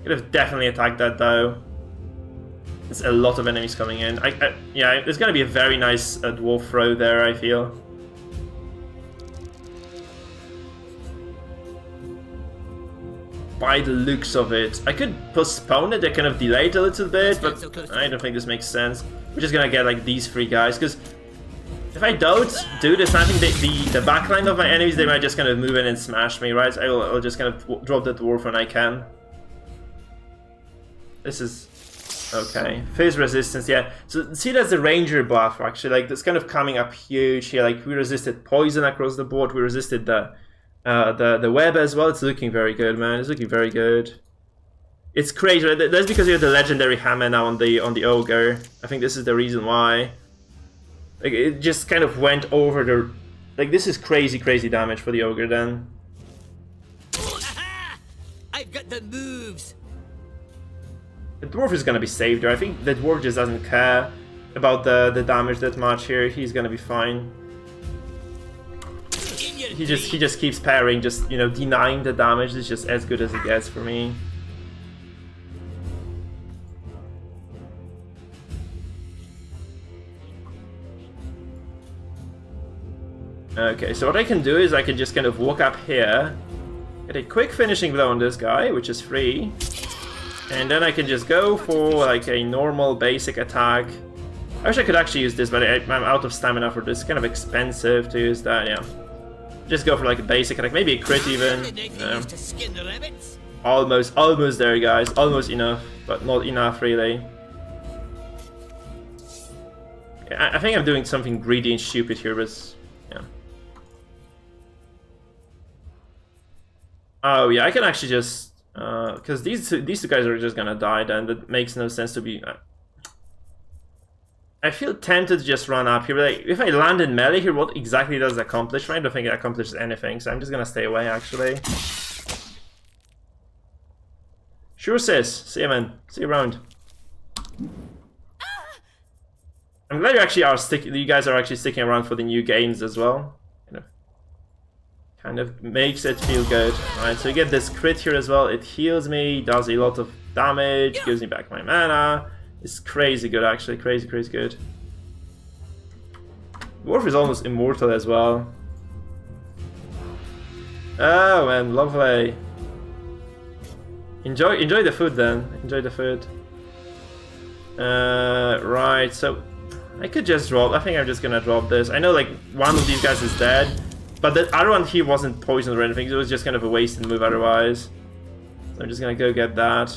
[SPEAKER 1] Could have definitely attacked that though. There's a lot of enemies coming in. Yeah, there's gonna be a very nice dwarf throw there, I feel. By the looks of it. I could postpone it, I kind of delay it a little bit, but I don't think this makes sense. We're just gonna get like these 3 guys, because if I don't do this, I think the backline of my enemies, they might just kind of move in and smash me, right? So I'll just kind of drop the dwarf when I can. This is... okay. Phase resistance, yeah. So see, that's the ranger buff, actually. Like, that's kind of coming up huge here. Like, we resisted poison across the board. We resisted the web as well. It's looking very good, man. It's looking very good. It's crazy, right? That's because you have the legendary hammer now on the ogre. I think this is the reason why. Like, it just kind of went over the... Like, this is crazy, crazy damage for the ogre then.
[SPEAKER 3] I've got the moves.
[SPEAKER 1] The dwarf is gonna be saved there. I think the dwarf just doesn't care about the damage that much here. He's gonna be fine. He just keeps parrying, just, you know, denying the damage. It's just as good as it gets for me. Okay, so what I can do is I can just kind of walk up here, get a quick finishing blow on this guy, which is free, and then I can just go for like a normal basic attack. I wish I could actually use this, but I'm out of stamina for this. It's kind of expensive to use that, yeah. Just go for like a basic attack, maybe a crit even. Almost there, guys. Almost enough, but not enough really. I think I'm doing something greedy and stupid here, but yeah. Oh yeah, I can actually just because these two guys are just gonna die. Then that makes no sense to be. I feel tempted to just run up here, but like, if I land in melee here, what exactly does it accomplish? I don't think it accomplishes anything, so I'm just gonna stay away, actually. Sure, sis. See you, man. See you around. I'm glad you actually are you guys are actually sticking around for the new games as well. You know, kind of makes it feel good. Alright, so you get this crit here as well. It heals me, does a lot of damage, gives me back my mana. It's crazy good, actually. Crazy, crazy good. Dwarf is almost immortal as well. Oh man, lovely. Enjoy the food then. Enjoy the food. Right, so I could just drop. I think I'm just gonna drop this. I know like one of these guys is dead, But the other one here wasn't poisoned or anything, so it was just kind of a wasted move otherwise. So I'm just gonna go get that.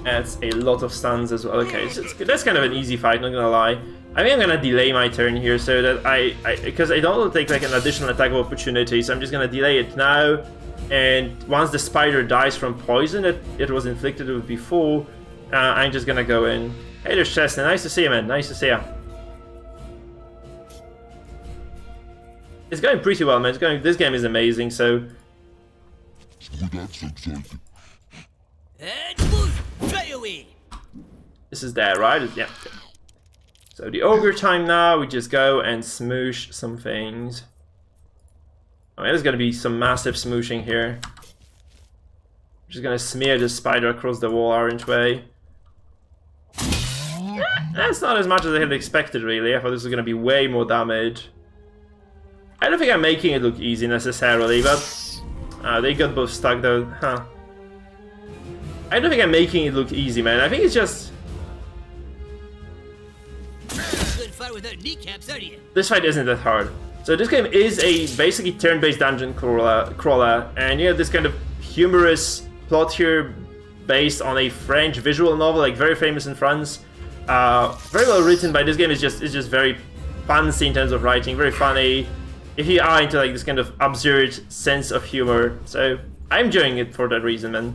[SPEAKER 1] Adds a lot of stuns as well. Okay, so that's kind of an easy fight, not gonna lie. I think I'm gonna delay my turn here so that because I don't want to take like an additional attack of opportunity, so I'm just gonna delay it now. And once the spider dies from poison that it was inflicted with before, I'm just gonna go in. Hey, there's Chestnut. Nice to see you, man. Nice to see you. It's going pretty well, man. It's going. This game is amazing. So.
[SPEAKER 3] Fly away.
[SPEAKER 1] This is there, right? Yeah. So the ogre time now. We just go and smoosh some things. I mean, there's gonna be some massive smooshing here. I'm just gonna smear this spider across the wall, orange way. That's not as much as I had expected, really. I thought this was gonna be way more damage. I don't think I'm making it look easy necessarily, but they got both stuck though. Huh. I don't think I'm making it look easy, man. I think it's just.
[SPEAKER 3] Good far without kneecaps, are you?
[SPEAKER 1] This fight isn't that hard. So this game is a basically turn-based dungeon crawler, and you have this kind of humorous plot here based on a French visual novel, like very famous in France. Very well written, but this game is just very fancy in terms of writing, very funny. If you are into like this kind of absurd sense of humor, so I'm enjoying it for that reason, man.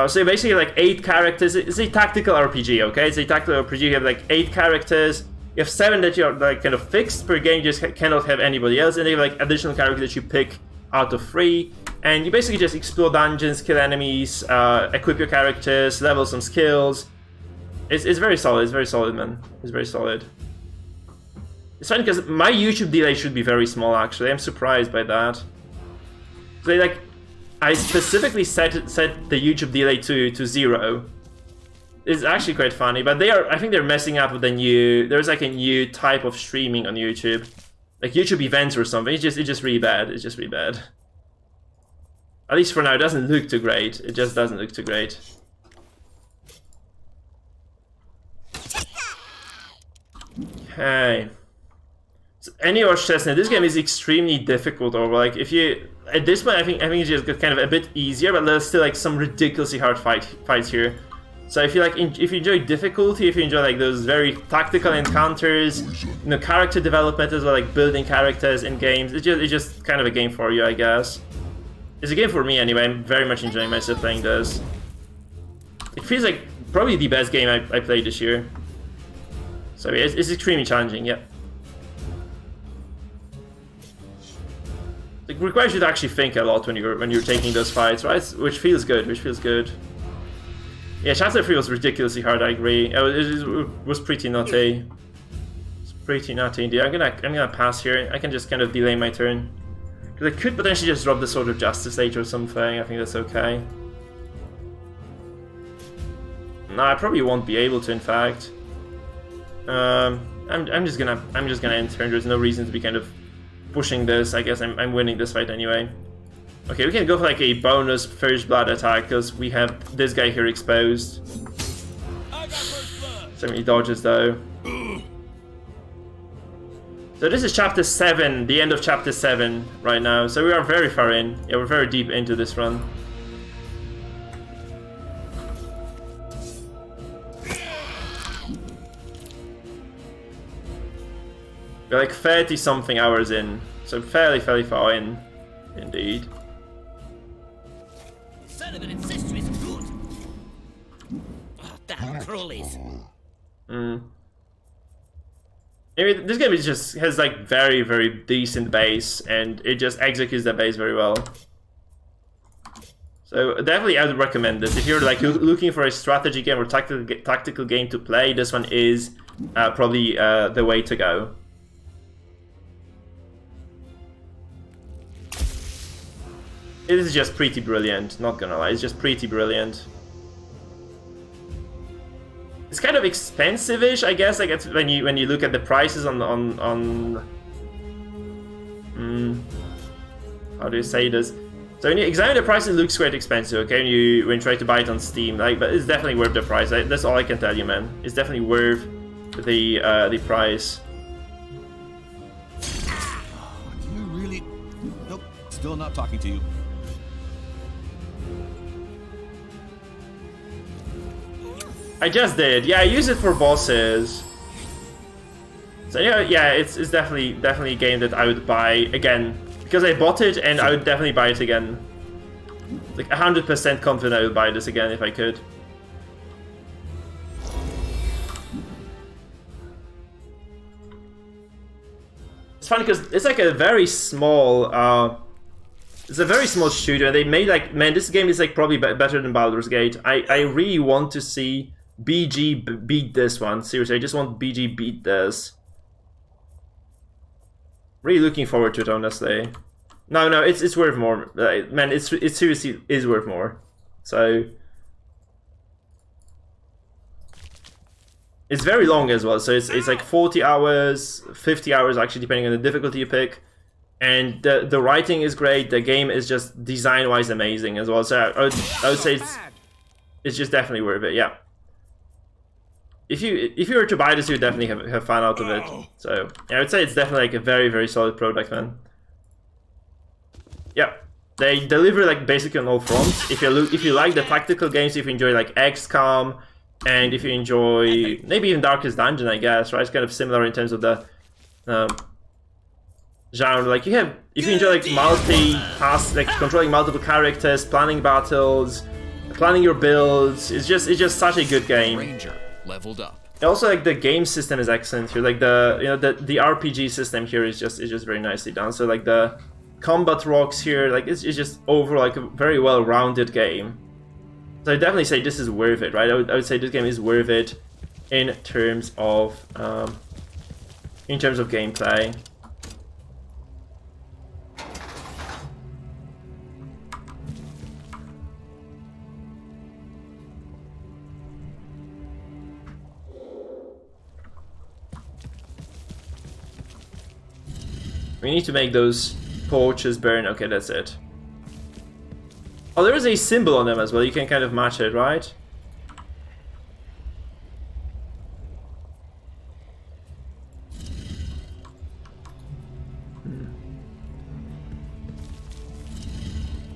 [SPEAKER 1] So basically, like 8 characters. It's a tactical RPG, okay? It's a tactical RPG. You have like 8 characters. You have 7 that you're like kind of fixed per game. You just cannot have anybody else, and then you have like additional characters that you pick out of 3. And you basically just explore dungeons, kill enemies, equip your characters, level some skills. It's very solid. It's very solid, man. It's very solid. It's funny because my YouTube delay should be very small. Actually, I'm surprised by that. So like. I specifically set the YouTube delay to 0. It's actually quite funny, but I think they're messing up with there's like a new type of streaming on YouTube. Like YouTube events or something. It's just really bad. It's just really bad. At least for now, it doesn't look too great. It just doesn't look too great. Okay. So any or Chestnut, this game is extremely difficult over. Like if you at this point I think it's just kind of a bit easier, but there's still like some ridiculously hard fights here. So if you like if you enjoy difficulty, if you enjoy like those very tactical encounters, character development as well, like building characters in games, it's just kind of a game for you, I guess. It's a game for me anyway. I'm very much enjoying myself playing this. It feels like probably the best game I played this year. So yeah, it's extremely challenging, yeah. It requires you to actually think a lot when you're taking those fights, right? Which feels good, Yeah, chapter 3 was ridiculously hard, I agree. It was pretty nutty. It's pretty nutty indeed. I'm gonna pass here. I can just kind of delay my turn. Because I could potentially just drop the Sword of Justice later or something. I think that's okay. No, I probably won't be able to, in fact. I'm just gonna end turn. There's no reason to be kind of pushing this. I guess I'm winning this fight anyway. Okay, we can go for like a bonus first blood attack because we have this guy here exposed. So many dodges though. So this is chapter 7, the end of chapter 7 right now. So we are very far in. Yeah, we're very deep into this run. We're like 30 something hours in, so fairly far in, indeed.
[SPEAKER 3] Son of an incestuous brute! Oh, damn crawlies!
[SPEAKER 1] Anyway, this game has like very decent base, and it just executes the base very well. So definitely I would recommend this if you're like looking for a strategy game or tactical game to play. This one is probably the way to go. It is just pretty brilliant, not gonna lie, it's just pretty brilliant. It's kind of expensive-ish, I guess, like when you look at the prices on how do you say this? So when you examine the price, it looks quite expensive, okay, when you try to buy it on Steam, like, but it's definitely worth the price. That's all I can tell you, man. It's definitely worth the price.
[SPEAKER 4] Do you really? Nope. Still not talking to you.
[SPEAKER 1] I just did. Yeah, I use it for bosses. So yeah, it's definitely a game that I would buy again because I bought it and I would definitely buy it again. Like 100% confident I would buy this again if I could. It's funny because it's like a very small. It's a very small studio. They made like, man, this game is like probably better than Baldur's Gate. I really want to see BG beat this one. Seriously, I just want BG beat this. Really looking forward to it, honestly. No, it's worth more, man. It seriously is worth more. So it's very long as well. So it's like 40 hours, 50 hours actually, depending on the difficulty you pick. And the writing is great. The game is just design-wise amazing as well. So I would say it's just definitely worth it. Yeah. If you were to buy this, you'd definitely have fun out of it. So yeah, I would say it's definitely like a very solid product, man. Yeah, they deliver like basically on all fronts. If you like the tactical games, if you enjoy like XCOM, and if you enjoy maybe even Darkest Dungeon, I guess, right? It's kind of similar in terms of the genre. Like if you enjoy like multi-task, like controlling multiple characters, planning battles, planning your builds, it's just such a good game.
[SPEAKER 8] Ranger leveled up.
[SPEAKER 1] Also, like the game system is excellent here. Like the RPG system here is just very nicely done. So like the combat rocks here, like it's just overall like a very well-rounded game. So I definitely say this is worth it, right? I would say this game is worth it in terms of gameplay. We need to make those torches burn. Okay, that's it. Oh, there is a symbol on them as well. You can kind of match it, right?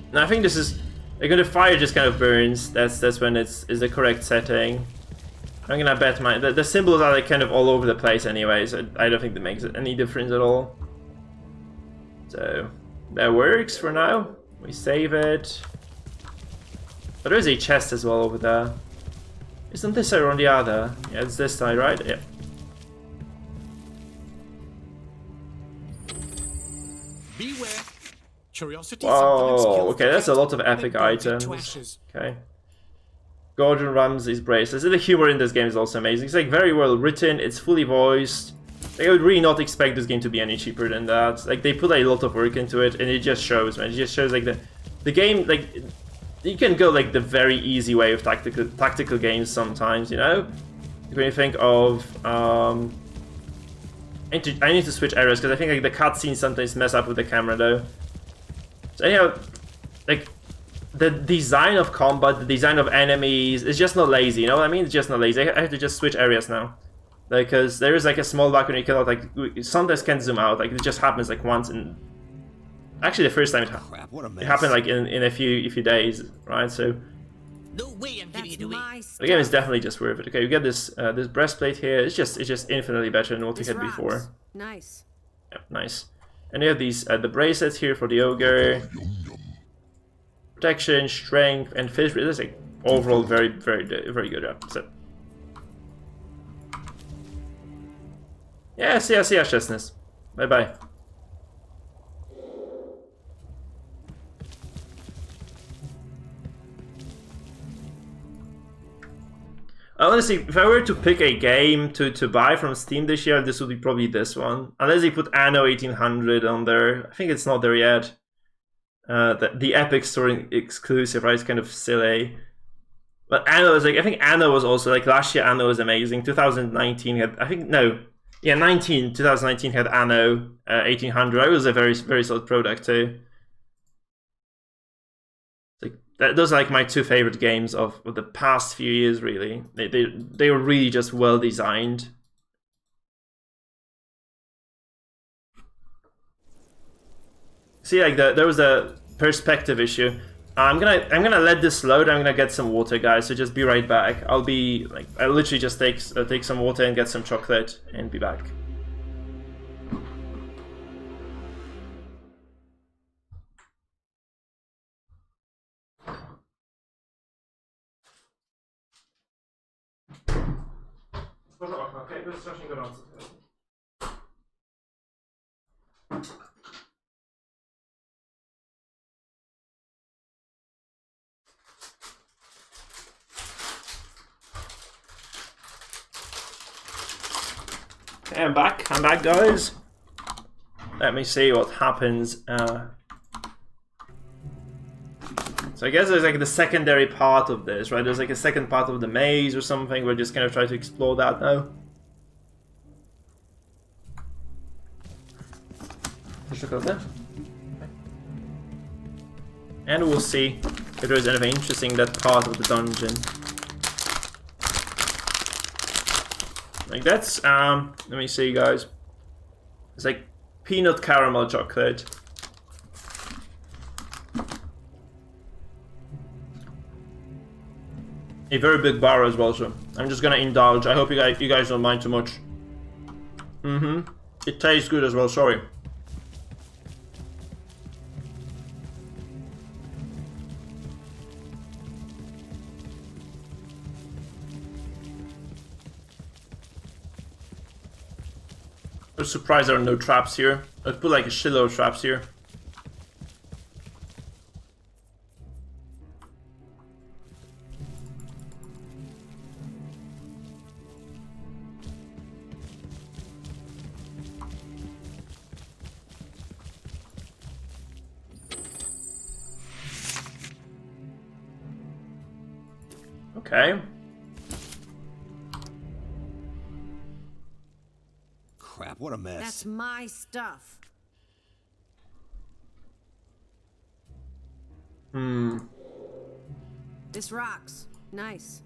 [SPEAKER 1] And I think this is like when the fire just kind of burns. That's when it's the correct setting. I'm gonna bet the symbols are like kind of all over the place anyway, so I don't think that makes any difference at all. So that works for now. We save it. But there is a chest as well over there. Isn't this side or on the other? Yeah, it's this side, right? Yeah.
[SPEAKER 10] Beware. Curiosity.
[SPEAKER 1] Whoa, okay, that's a lot of epic items. Okay. Gordon Ramsay's bracelets. The humor in this game is also amazing. It's like very well written, it's fully voiced. Like, I would really not expect this game to be any cheaper than that. Like, they put a lot of work into it, and it just shows, man. It just shows, like, the game, like, you can go, like, the very easy way of tactical games sometimes, you know? When you think of, I need to switch areas, because I think, like, the cutscenes sometimes mess up with the camera, though. So, anyhow, like, the design of combat, the design of enemies, is just not lazy, you know what I mean? It's just not lazy. I have to just switch areas now. Because there is like a small bug when you cannot, like, sometimes can't zoom out. Like, it just happens like once in. Actually, the first time it happened like in a few days, right? So.
[SPEAKER 3] No way I'm giving it away.
[SPEAKER 1] The game is definitely just worth it. Okay, you get this this breastplate here. It's just infinitely better than what we had before.
[SPEAKER 7] Nice.
[SPEAKER 1] Yeah, nice. And you have these the bracelets here for the ogre. Protection, strength, and fish. This is like overall very good. Yeah. So. Yeah, see ya, Chestnut. Bye-bye. Honestly, if I were to pick a game to buy from Steam this year, this would be probably this one. Unless they put Anno 1800 on there. I think it's not there yet. The Epic Store exclusive, right? It's kind of silly. But Anno is like, I think Anno was also, like, last year Anno was amazing. 2019 had, I think, no. Yeah, 2019 had Anno 1800. It was a very solid product too. those are like my two favorite games of the past few years. Really, they were really just well designed. See, like there was a perspective issue. I'm gonna let this load. I'm gonna get some water, guys. So just be right back. I'll literally just take some water and get some chocolate and be back. Okay, to jest strasznie gorąco. Okay, I'm back, guys. Let me see what happens. So I guess there's like the secondary part of this, right? There's like a second part of the maze or something. We're just gonna try to explore that now. And we'll see if there's anything interesting in that part of the dungeon. Like that's let me see, guys. It's like peanut caramel chocolate. A very big bar as well, so I'm just gonna indulge. I hope you guys don't mind too much. It tastes good as well, sorry. I'm surprised there are no traps here. I've put like a shitload of traps here. Okay.
[SPEAKER 4] Crap, what a mess.
[SPEAKER 7] That's my stuff. This rocks. Nice.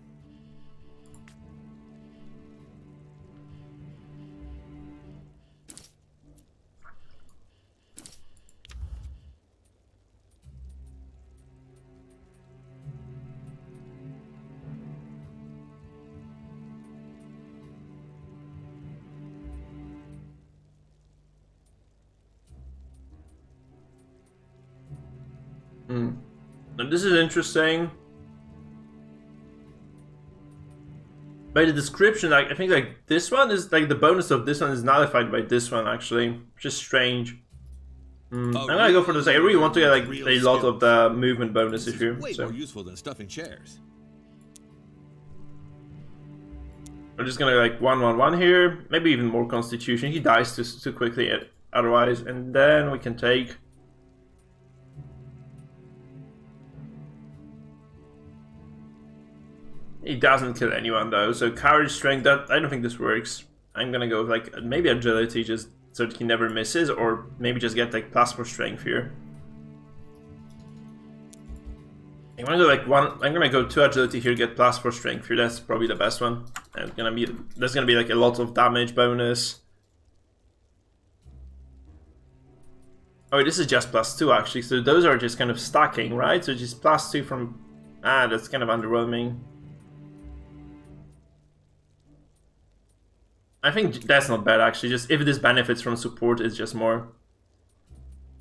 [SPEAKER 1] Now this is interesting. By the description, like I think like this one is like the bonus of this one is nullified by this one actually, which is strange. I'm gonna go for this. I really want to get like a lot of the movement bonuses here.
[SPEAKER 4] Way more useful than stuffing chairs.
[SPEAKER 1] I'm just gonna like 1-1-1 here, maybe even more constitution. He dies too quickly otherwise, and then we can take. He doesn't kill anyone though, so courage, strength, that I don't think this works. I'm gonna go with like maybe agility just so that he never misses, or maybe just get like +4 strength here. I'm gonna go like I'm gonna go 2 agility here, get +4 strength here. That's probably the best one. And there's gonna be like a lot of damage bonus. Oh, this is just +2 actually, so those are just kind of stacking, right? So just +2 from that's kind of underwhelming. I think that's not bad actually, just if this benefits from support it's just more.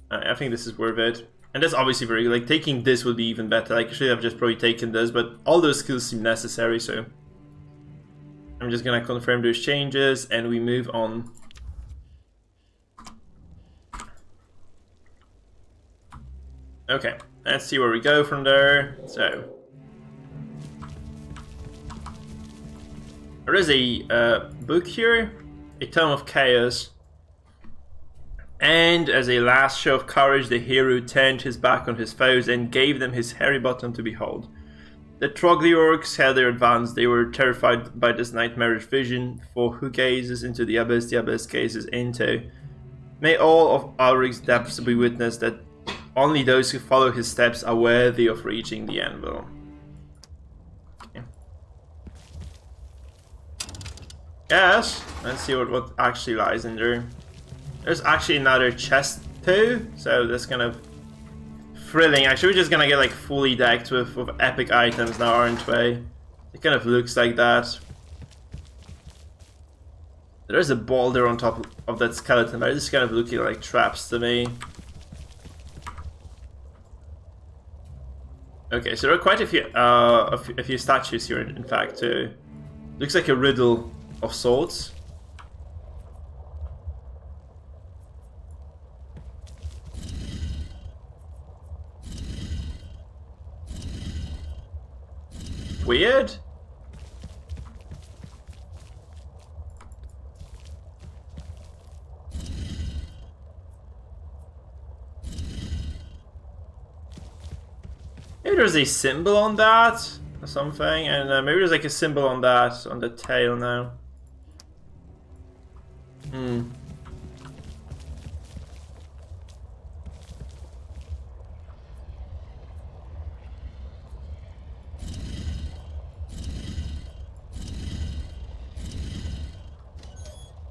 [SPEAKER 1] I think this is worth it. And that's obviously very, like taking this would be even better. Like I should have just probably taken this, but all those skills seem necessary, so. I'm just gonna confirm those changes and we move on. Okay, let's see where we go from there. So. There is a book here, a Tome of Chaos, and as a last show of courage, the hero turned his back on his foes and gave them his hairy bottom to behold. The Trogly-orcs held their advance. They were terrified by this nightmarish vision, for who gazes into the abyss gazes into. May all of Ulrich's depths be witness that only those who follow his steps are worthy of reaching the anvil. Okay. Yes, let's see what actually lies in there. There's actually another chest too, so that's kind of thrilling. Actually, we're just gonna get like fully decked with epic items now, aren't we? It kind of looks like that. There's a boulder on top of that skeleton, but it's kind of looking like traps to me. Okay, so there are quite a few statues here, in fact, too. Looks like a riddle of sorts. Weird. Maybe there's a symbol on that or something, and maybe there's like a symbol on that on the tail now.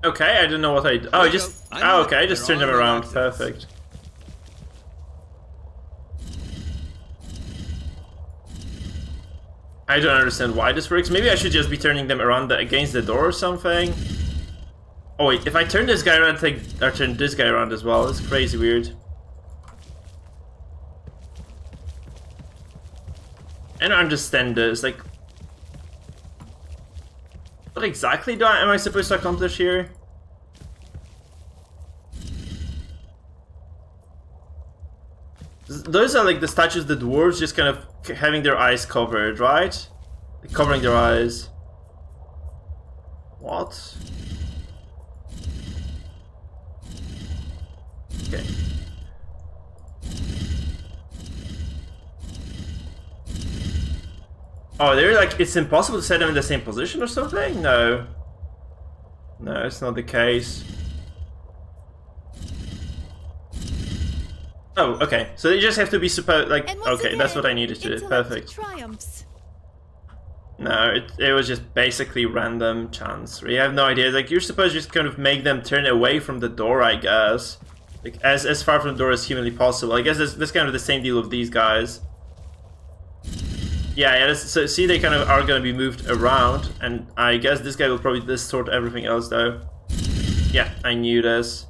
[SPEAKER 1] Okay, I don't know what I do. Oh, okay, I just turned him around. Perfect. I don't understand why this works. Maybe I should just be turning them around against the door or something. Oh wait, if I turn this guy around, or turn this guy around as well, it's crazy weird. I don't understand this. Like, what exactly am I supposed to accomplish here? Those are like the statues, the dwarves just kind of having their eyes covered, right? Like covering their eyes. What? Okay. Oh, they're like, it's impossible to set them in the same position or something? No. No, it's not the case. Oh, okay. So they just have to be like, okay,
[SPEAKER 6] again,
[SPEAKER 1] that's what I needed to do. Perfect.
[SPEAKER 6] Triumphs.
[SPEAKER 1] No, it was just basically random chance. We have no idea. Like, you're supposed to just kind of make them turn away from the door, I guess. Like, as far from the door as humanly possible. I guess that's kind of the same deal with these guys. Yeah, so see, they kind of are going to be moved around, and I guess this guy will probably distort everything else, though. Yeah, I knew this.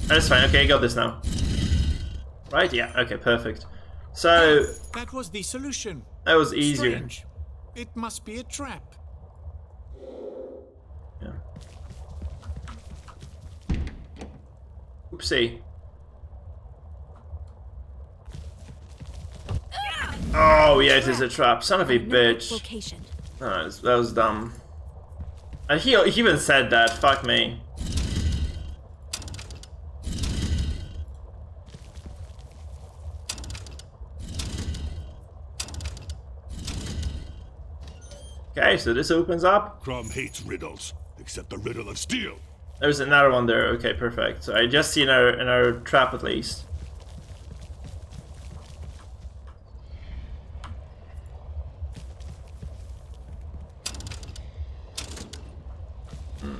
[SPEAKER 1] That's fine. Okay, I got this now. Right? Yeah. Okay. Perfect. So
[SPEAKER 10] that was the solution.
[SPEAKER 1] That was easier.
[SPEAKER 10] Strange. It must be a trap.
[SPEAKER 1] Yeah. Oopsie. Oh yeah, it is a trap. Son of a bitch. Oh, that was dumb. And he even said that. Fuck me. Okay, so this opens up.
[SPEAKER 14] Crom hates riddles, except the riddle of steel.
[SPEAKER 1] There's another one there. Okay, perfect. So I just see another trap at least.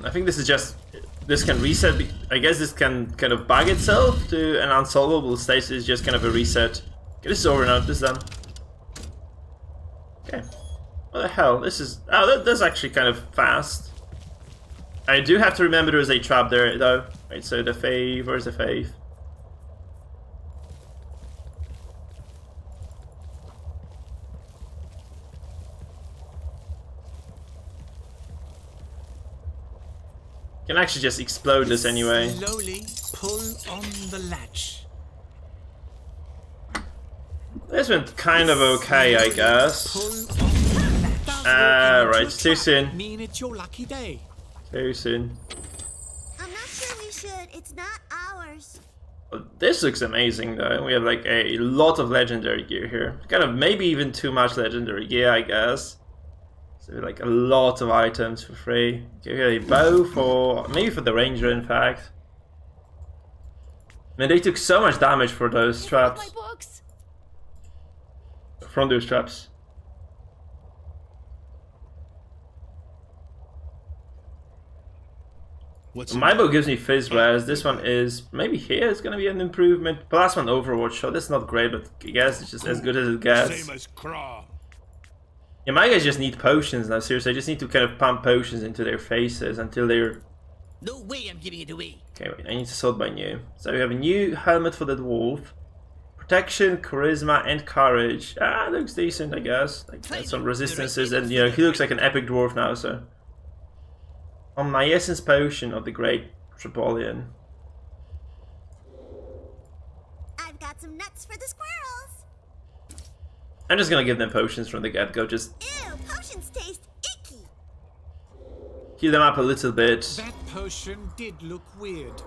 [SPEAKER 1] I think this is just... This can reset... I guess this can kind of bug itself to an unsolvable state, so it's just kind of a reset. Okay, this is over now. This is done. Okay. What the hell? This is... Oh, that's actually kind of fast. I do have to remember there's a trap there, though. Right, so the fave... Where's the fave? Can actually just explode this anyway.
[SPEAKER 10] Slowly pull on the latch.
[SPEAKER 1] This went kind of okay, I guess. Right, too soon.
[SPEAKER 10] Mean it's your lucky day.
[SPEAKER 1] Too soon.
[SPEAKER 11] I'm not sure we should. It's not ours.
[SPEAKER 1] Well, this looks amazing, though. We have like a lot of legendary gear here. Kind of maybe even too much legendary gear, I guess. So like a lot of items for free. Give you a bow for maybe for the ranger, in fact. And they took so much damage for those traps.
[SPEAKER 6] My books.
[SPEAKER 1] From those traps. My book gives me Fizz Res. This one is maybe here is gonna be an improvement. The last one Overwatch, so that's not great, but I guess it's just as good as it gets.
[SPEAKER 14] Same as Craw.
[SPEAKER 1] Yeah, my guys just need potions now. Seriously, I just need to kind of pump potions into their faces until they're.
[SPEAKER 3] No way I'm giving it away.
[SPEAKER 1] Okay, wait, I need to sort by new. So we have a new helmet for the dwarf. Protection, charisma, and courage. Ah, looks decent, I guess. Like that's some resistances, and you know, he looks like an epic dwarf now, so. Omniscience Potion of the Great Tripolian.
[SPEAKER 11] I've got some nuts for the squirrels.
[SPEAKER 1] I'm just gonna give them potions from the get-go, just
[SPEAKER 11] Ew, potions taste icky.
[SPEAKER 1] heal them up a little bit.
[SPEAKER 10] That potion did look weird.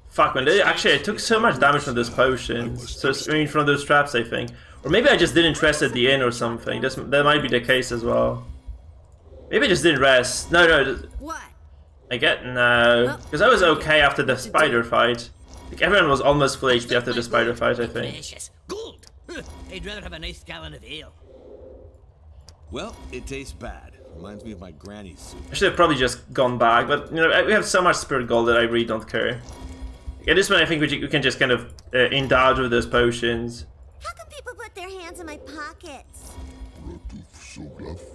[SPEAKER 1] Fuck man, actually I took so much damage from those potions. So I mean from those traps, I think. Or maybe I just didn't rest at the inn or something. That might be the case as well. Maybe I just didn't rest. No.
[SPEAKER 7] What?
[SPEAKER 1] I get no. Because I was okay after the spider fight. Like everyone was almost full HP after the spider fight, I think.
[SPEAKER 3] Precious gold. I'd rather have a nice gallon of ale.
[SPEAKER 4] Well, it tastes bad. Reminds me of my granny's soup.
[SPEAKER 1] I should have probably just gone back, but you know we have so much spirit gold that I really don't care. At this point, I think we can just kind of indulge with those potions.
[SPEAKER 11] How come people put their hands in my pockets?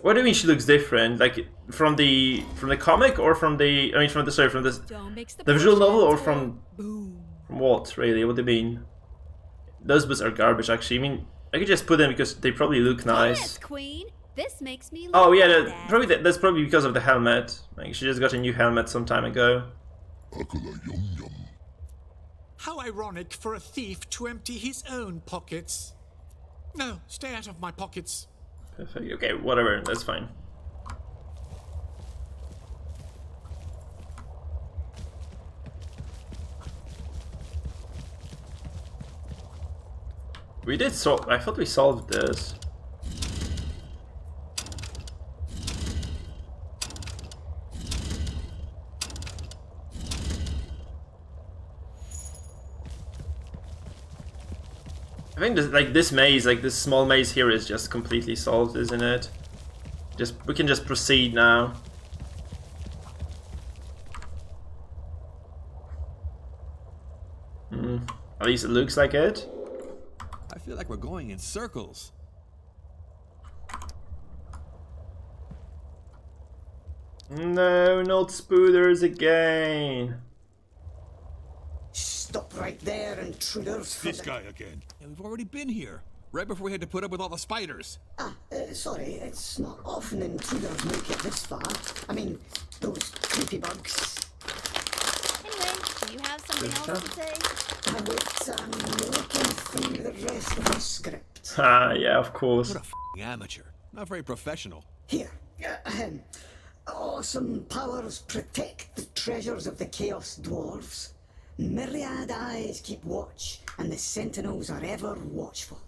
[SPEAKER 1] What do you mean she looks different? Like from the comic or from the from the visual novel or from what really? What do you mean? Those books are garbage actually. I mean I could just put them because they probably look nice.
[SPEAKER 6] Yes, Queen. This makes me
[SPEAKER 1] Oh yeah, that's probably because of the helmet. Like she just got a new helmet some time ago.
[SPEAKER 10] How ironic for a thief to empty his own pockets. No, stay out of my pockets.
[SPEAKER 1] Perfect. Okay, whatever. That's fine. We did solve. I thought we solved this. I think this maze, like this small maze here, is just completely solved, isn't it? We can just proceed now. At least it looks like it.
[SPEAKER 4] I feel like we're going in circles.
[SPEAKER 1] No, not spoilers again.
[SPEAKER 13] Stop right there, intruders.
[SPEAKER 14] This guy again.
[SPEAKER 4] And we've already been here. Right before we had to put up with all the spiders.
[SPEAKER 13] Sorry, it's not often intruders make it this far. I mean, those creepy bugs.
[SPEAKER 6] Anyway, do you have something else to say?
[SPEAKER 13] I'm looking through the rest of the script.
[SPEAKER 1] Ah, yeah, of course.
[SPEAKER 4] What a f***ing amateur. Not very professional.
[SPEAKER 13] Here. Awesome powers protect the treasures of the Chaos Dwarves. Myriad eyes keep watch, and the sentinels are ever watchful.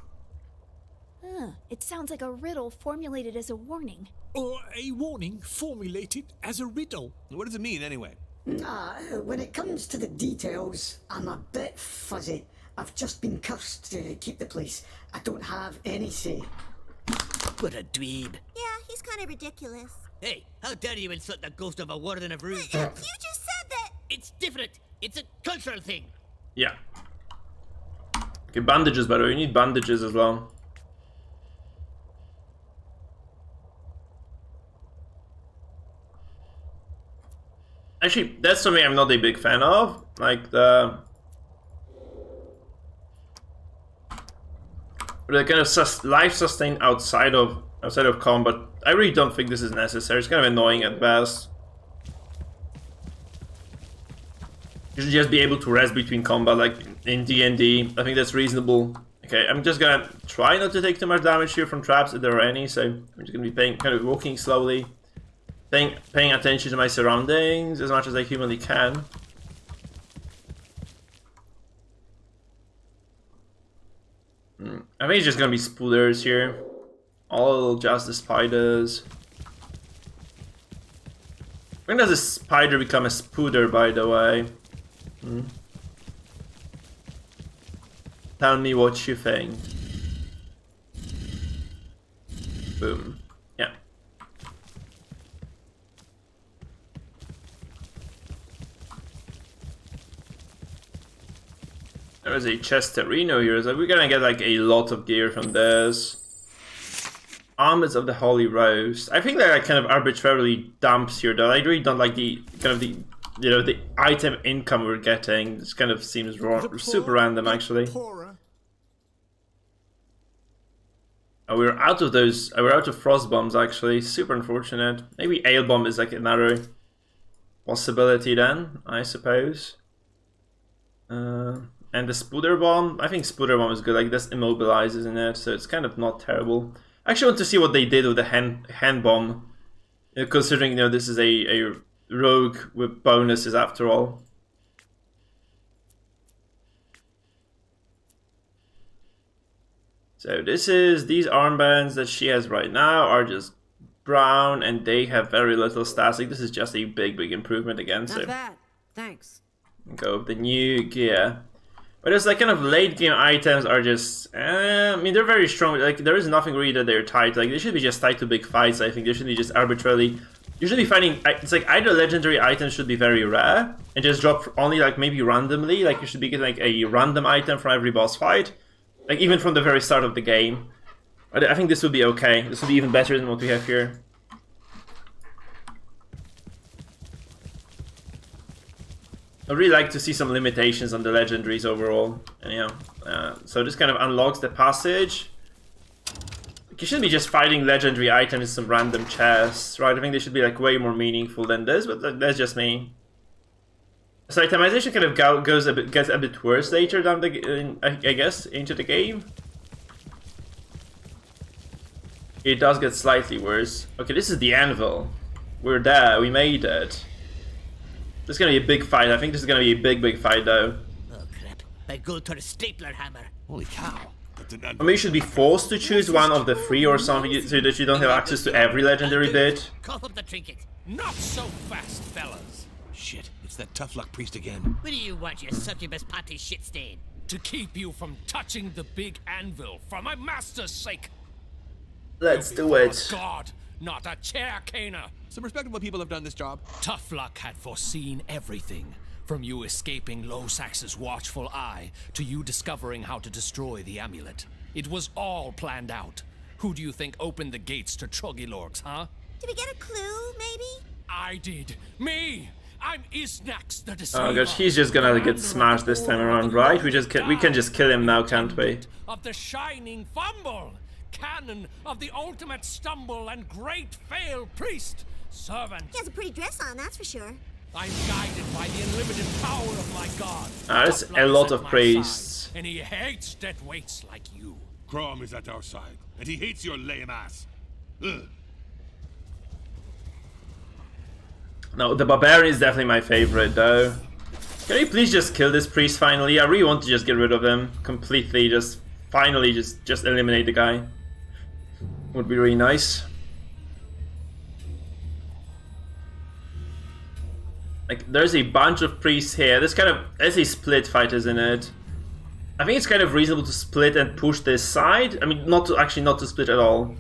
[SPEAKER 6] It sounds like a riddle formulated as a warning.
[SPEAKER 10] Or a warning formulated as a riddle.
[SPEAKER 4] What does it mean, anyway?
[SPEAKER 13] When it comes to the details, I'm a bit fuzzy. I've just been cursed to keep the place. I don't have any say.
[SPEAKER 3] What a dweeb.
[SPEAKER 11] Yeah, he's kind of ridiculous.
[SPEAKER 3] Hey, how dare you insult the ghost of a warden of Rouge?
[SPEAKER 11] You just said that!
[SPEAKER 3] It's different. It's a cultural thing.
[SPEAKER 1] Yeah. Okay, bandages, by the way. You need bandages as well. Actually, that's something I'm not a big fan of. Like the kind of life sustain outside of combat. I really don't think this is necessary. It's kind of annoying at best. You should just be able to rest between combat, like in D&D. I think that's reasonable. Okay, I'm just gonna try not to take too much damage here from traps if there are any. So I'm just gonna be walking slowly, paying attention to my surroundings as much as I humanly can. I think it's just gonna be spoolers here. All just the spiders. When does a spider become a spooder, by the way? Tell me what you think. Boom. Yeah. There is a Chesterino here, so we're gonna get like a lot of gear from this. Armors of the Holy Rose. I think they're like kind of arbitrarily dumps here though. I really don't like the kind of the the item income we're getting. This kind of seems super random actually. Oh, we're out of those. We're out of frost bombs actually. Super unfortunate. Maybe ale bomb is like another possibility then, I suppose. And the Spooder Bomb, I think Spooder Bomb is good, like this immobilizes in it, so it's kind of not terrible. I actually want to see what they did with the hand bomb, considering this is a rogue with bonuses after all. So these armbands that she has right now are just brown and they have very little stats. Like this is just a big improvement again.
[SPEAKER 7] Not bad, thanks.
[SPEAKER 1] Go with the new gear. But it's like kind of late game items are just, I mean, they're very strong. Like there is nothing really that they're tied to. Like they should be just tied to big fights. I think they should be just arbitrarily. You should be finding. It's like either legendary items should be very rare and just drop only like maybe randomly. Like you should be getting like a random item from every boss fight, like even from the very start of the game. I think this would be okay. This would be even better than what we have here. I really like to see some limitations on the legendaries overall, and so this kind of unlocks the passage. Like, you shouldn't be just fighting legendary items in some random chests, right? I think they should be like way more meaningful than this, but that's just me. So itemization kind of gets a bit worse later down I guess into the game. It does get slightly worse. Okay, this is the anvil. We're there. We made it. This is gonna be a big fight. I think this is gonna be a big fight though.
[SPEAKER 3] Oh crap! My go-to stapler hammer.
[SPEAKER 4] Holy cow!
[SPEAKER 1] I mean, you should be forced to choose one of the three or something, so that you don't have access to every legendary bit.
[SPEAKER 3] Cough up the trinket.
[SPEAKER 5] Not so fast, fellas.
[SPEAKER 4] Shit! It's that tough luck priest again.
[SPEAKER 3] What do you want, you succubus panty shit stain?
[SPEAKER 5] To keep you from touching the big anvil, for my master's sake.
[SPEAKER 1] Let's do it.
[SPEAKER 5] God, not a chair caner.
[SPEAKER 4] Some respectable people have done this job.
[SPEAKER 5] Tough Luck had foreseen everything, from you escaping Losax's watchful eye to you discovering how to destroy the amulet. It was all planned out. Who do you think opened the gates to Troggilorks, huh?
[SPEAKER 11] Did we get a clue, maybe?
[SPEAKER 5] I did. Me! I'm Isnax the Deceiver.
[SPEAKER 1] Oh gosh, he's just gonna get smashed this time around, right? We can just kill him now, can't we?
[SPEAKER 5] Of the shining fumble, canon of the ultimate stumble and great fail priest. Servant.
[SPEAKER 11] He has a pretty dress on, that's for sure.
[SPEAKER 5] I'm guided by the unlimited power of my god.
[SPEAKER 1] There's a lot of priests.
[SPEAKER 5] And he hates dead weights like you.
[SPEAKER 14] Crom is at our side, and he hates your lame ass. Ugh.
[SPEAKER 1] No, the barbarian is definitely my favorite though. Can you please just kill this priest finally? I really want to just get rid of him completely. Just finally just eliminate the guy. Would be really nice. Like, there's a bunch of priests here. There's a split fight, isn't it? I think it's kind of reasonable to split and push this side. I mean, not to split at all.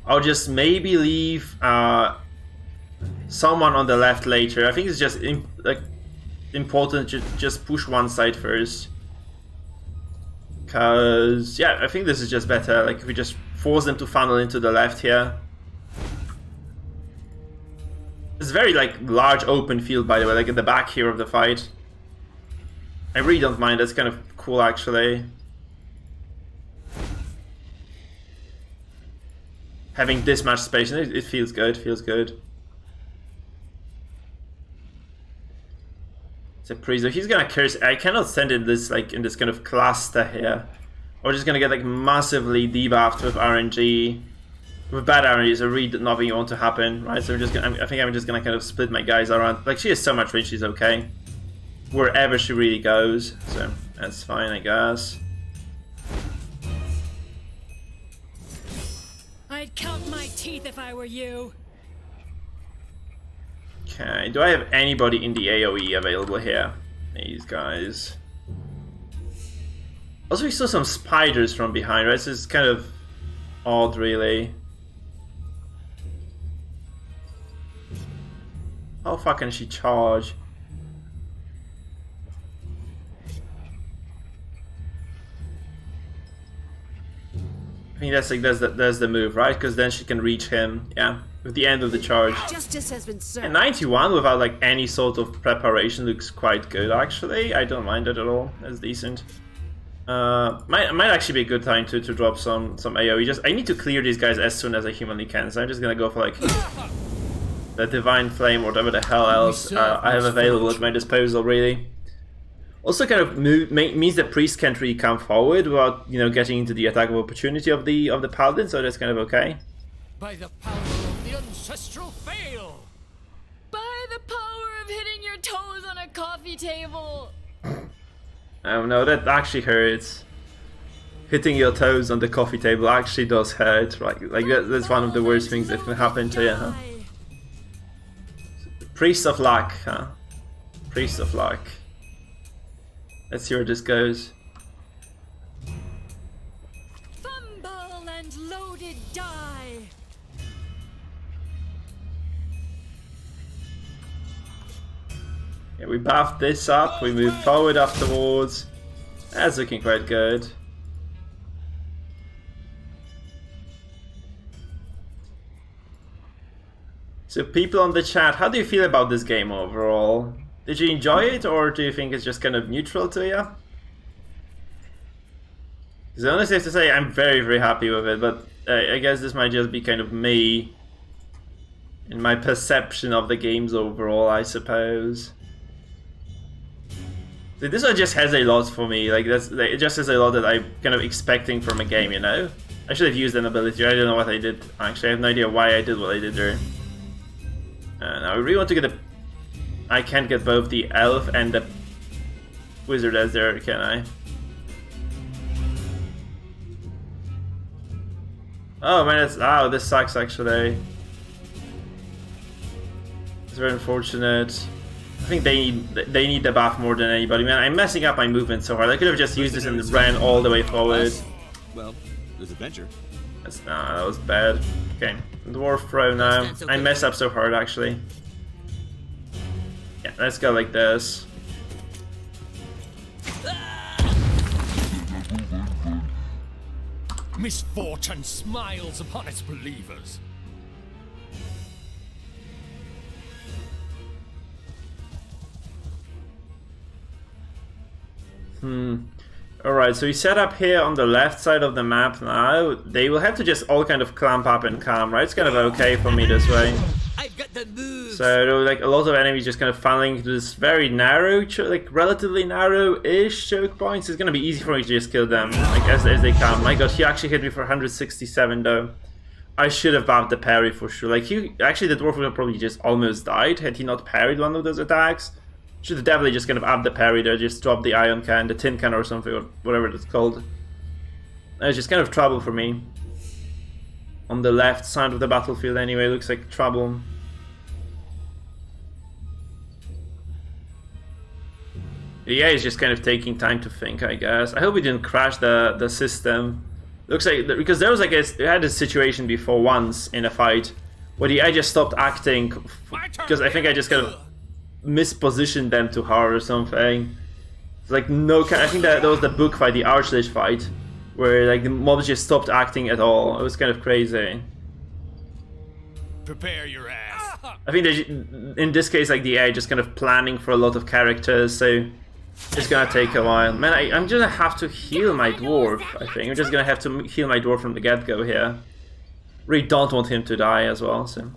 [SPEAKER 1] I'll just maybe leave someone on the left later. I think it's just important to just push one side first. Cause yeah, I think this is just better. Like if we just force them to funnel into the left here. It's very like large open field, by the way, like at the back here of the fight. I really don't mind. That's kind of cool, actually. Having this much space, it feels good. Feels good. It's a priest. He's gonna curse. I cannot send in this in this kind of cluster here. We're just gonna get like massively debuffed with RNG. With bad RNG, so really nothing want to happen, right? So I think I'm just gonna kind of split my guys around. Like she has so much range, she's okay. Wherever she really goes, so that's fine, I guess.
[SPEAKER 15] I'd count my teeth if I were you.
[SPEAKER 1] Okay, do I have anybody in the AoE available here? These guys. Also, we saw some spiders from behind, right? So it's kind of odd, really. How far can she charge? I think that's the move, right? Because then she can reach him. Yeah, with the end of the charge.
[SPEAKER 7] Justice has been served.
[SPEAKER 1] And 91 without like any sort of preparation looks quite good, actually. I don't mind it at all. That's decent. Might actually be a good time to drop some AoE. I need to clear these guys as soon as I humanly can. So I'm just gonna go for like the Divine Flame or whatever the hell else I have available at my disposal, really. Also, kind of means the priest can't really come forward without, you know, getting into the attack of opportunity of the paladin. So that's kind of okay.
[SPEAKER 5] By the power of the ancestral fail.
[SPEAKER 15] By the power of hitting your toes on a coffee table.
[SPEAKER 1] Oh no, that actually hurts. Hitting your toes on the coffee table actually does hurt. Right, like that's one of the worst things that can happen to you, huh? Priest of Luck, huh? Priest of Luck. Let's see where this goes.
[SPEAKER 15] Fumble and loaded die.
[SPEAKER 1] Yeah, we buffed this up, we move forward afterwards. That's looking quite good. So people on the chat, how do you feel about this game overall? Did you enjoy it, or do you think it's just kind of neutral to you? Because honestly, I have to say I'm very, very happy with it, but I guess this might just be kind of me in my perception of the games overall, I suppose. So this one just has a lot for me. Like it just has a lot that I'm kind of expecting from a game, you know? I should have used an ability. I don't know what I did. Actually, I have no idea why I did what I did there. Now I really want to get I can't get both the elf and the wizard as there, can I? Oh man, this sucks actually. It's very unfortunate. I think they need the buff more than anybody. Man, I'm messing up my movement so hard. I could have just used this and ran all the way forward.
[SPEAKER 4] Well, there's adventure.
[SPEAKER 1] That was bad. Okay, dwarf throw now. I messed up so hard actually. Yeah, let's go like this.
[SPEAKER 5] Misfortune smiles upon its believers.
[SPEAKER 1] Alright, so we set up here on the left side of the map now. They will have to just all kind of clamp up and come, right? It's kind of okay for me this way.
[SPEAKER 3] I've got the moves.
[SPEAKER 1] So there were like a lot of enemies just kind of funneling into this very narrow, like relatively narrow-ish choke points. It's gonna be easy for me to just kill them, like as they come. My god, he actually hit me for 167 though. I should have buffed the parry for sure. Like actually the dwarf would have probably just almost died had he not parried one of those attacks. Should have definitely just kind of upped the parry there, just drop the ion can, the tin can or something, or whatever it's called. It's just kind of trouble for me. On the left side of the battlefield anyway, looks like trouble. The AI is just kind of taking time to think, I guess. I hope we didn't crash the system. Looks like, because there was like we had a situation before once in a fight where the AI just stopped acting because I think I just kind of mispositioned them too hard or something. It's like no, I think that was the book fight, the Archlich fight, where like the mobs just stopped acting at all. It was kind of crazy.
[SPEAKER 5] Prepare your ass.
[SPEAKER 1] I think in this case, like the AI just kind of planning for a lot of characters, so it's gonna take a while. Man, I'm gonna have to heal my dwarf. I think I'm just gonna have to heal my dwarf from the get-go here. Really don't want him to die as well. So.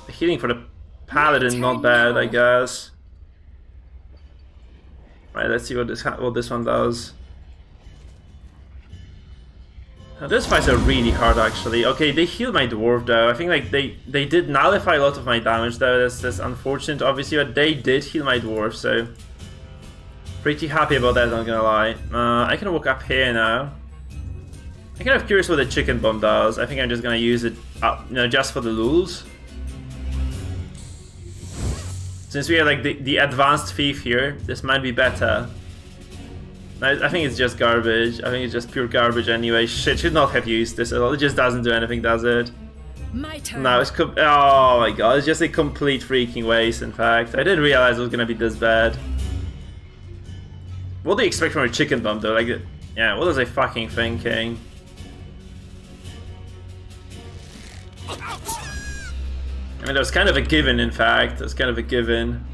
[SPEAKER 1] Healing for the paladin, not bad, I guess. Right, let's see what this one does. Now, these fights are really hard, actually. Okay, they healed my dwarf, though. I think like they did nullify a lot of my damage, though. That's unfortunate, obviously, but they did heal my dwarf, so pretty happy about that. Not gonna lie. I can walk up here now. I'm kind of curious what the chicken bomb does. I think I'm just gonna use it you know, just for the lulz. Since we are like the advanced thief here, this might be better. I think it's just garbage. I think it's just pure garbage anyway. Shit, should not have used this at all. It just doesn't do anything, does it?
[SPEAKER 15] My turn.
[SPEAKER 1] No, it's oh my god, it's just a complete freaking waste, in fact. I didn't realize it was gonna be this bad. What do you expect from a chicken bomb though? Like, yeah, what was I fucking thinking? I mean, that was kind of a given, in fact. That was kind of a given.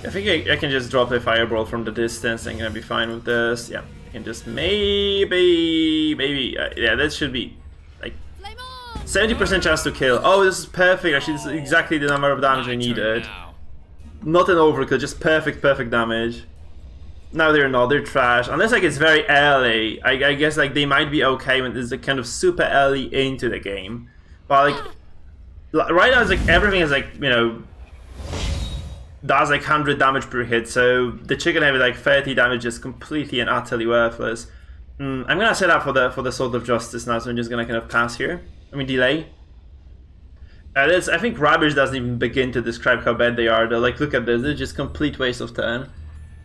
[SPEAKER 1] I think I can just drop a fireball from the distance. I'm gonna be fine with this. Yeah, I can just maybe, yeah, that should be like 70% chance to kill. Oh, this is perfect. Actually, this is exactly the number of damage I needed. Not an overkill, just perfect damage. No, they're not. They're trash. Unless like it's very early. I guess like they might be okay when it's like kind of super early into the game. But like right now, it's like everything is like, you know, does like 100 damage per hit. So the chicken head with like 30 damage is completely and utterly worthless. I'm gonna set up for the Sword of Justice now. So I'm just gonna kind of pass here. I mean delay. I think rubbish doesn't even begin to describe how bad they are though. Like look at this. It's just complete waste of turn.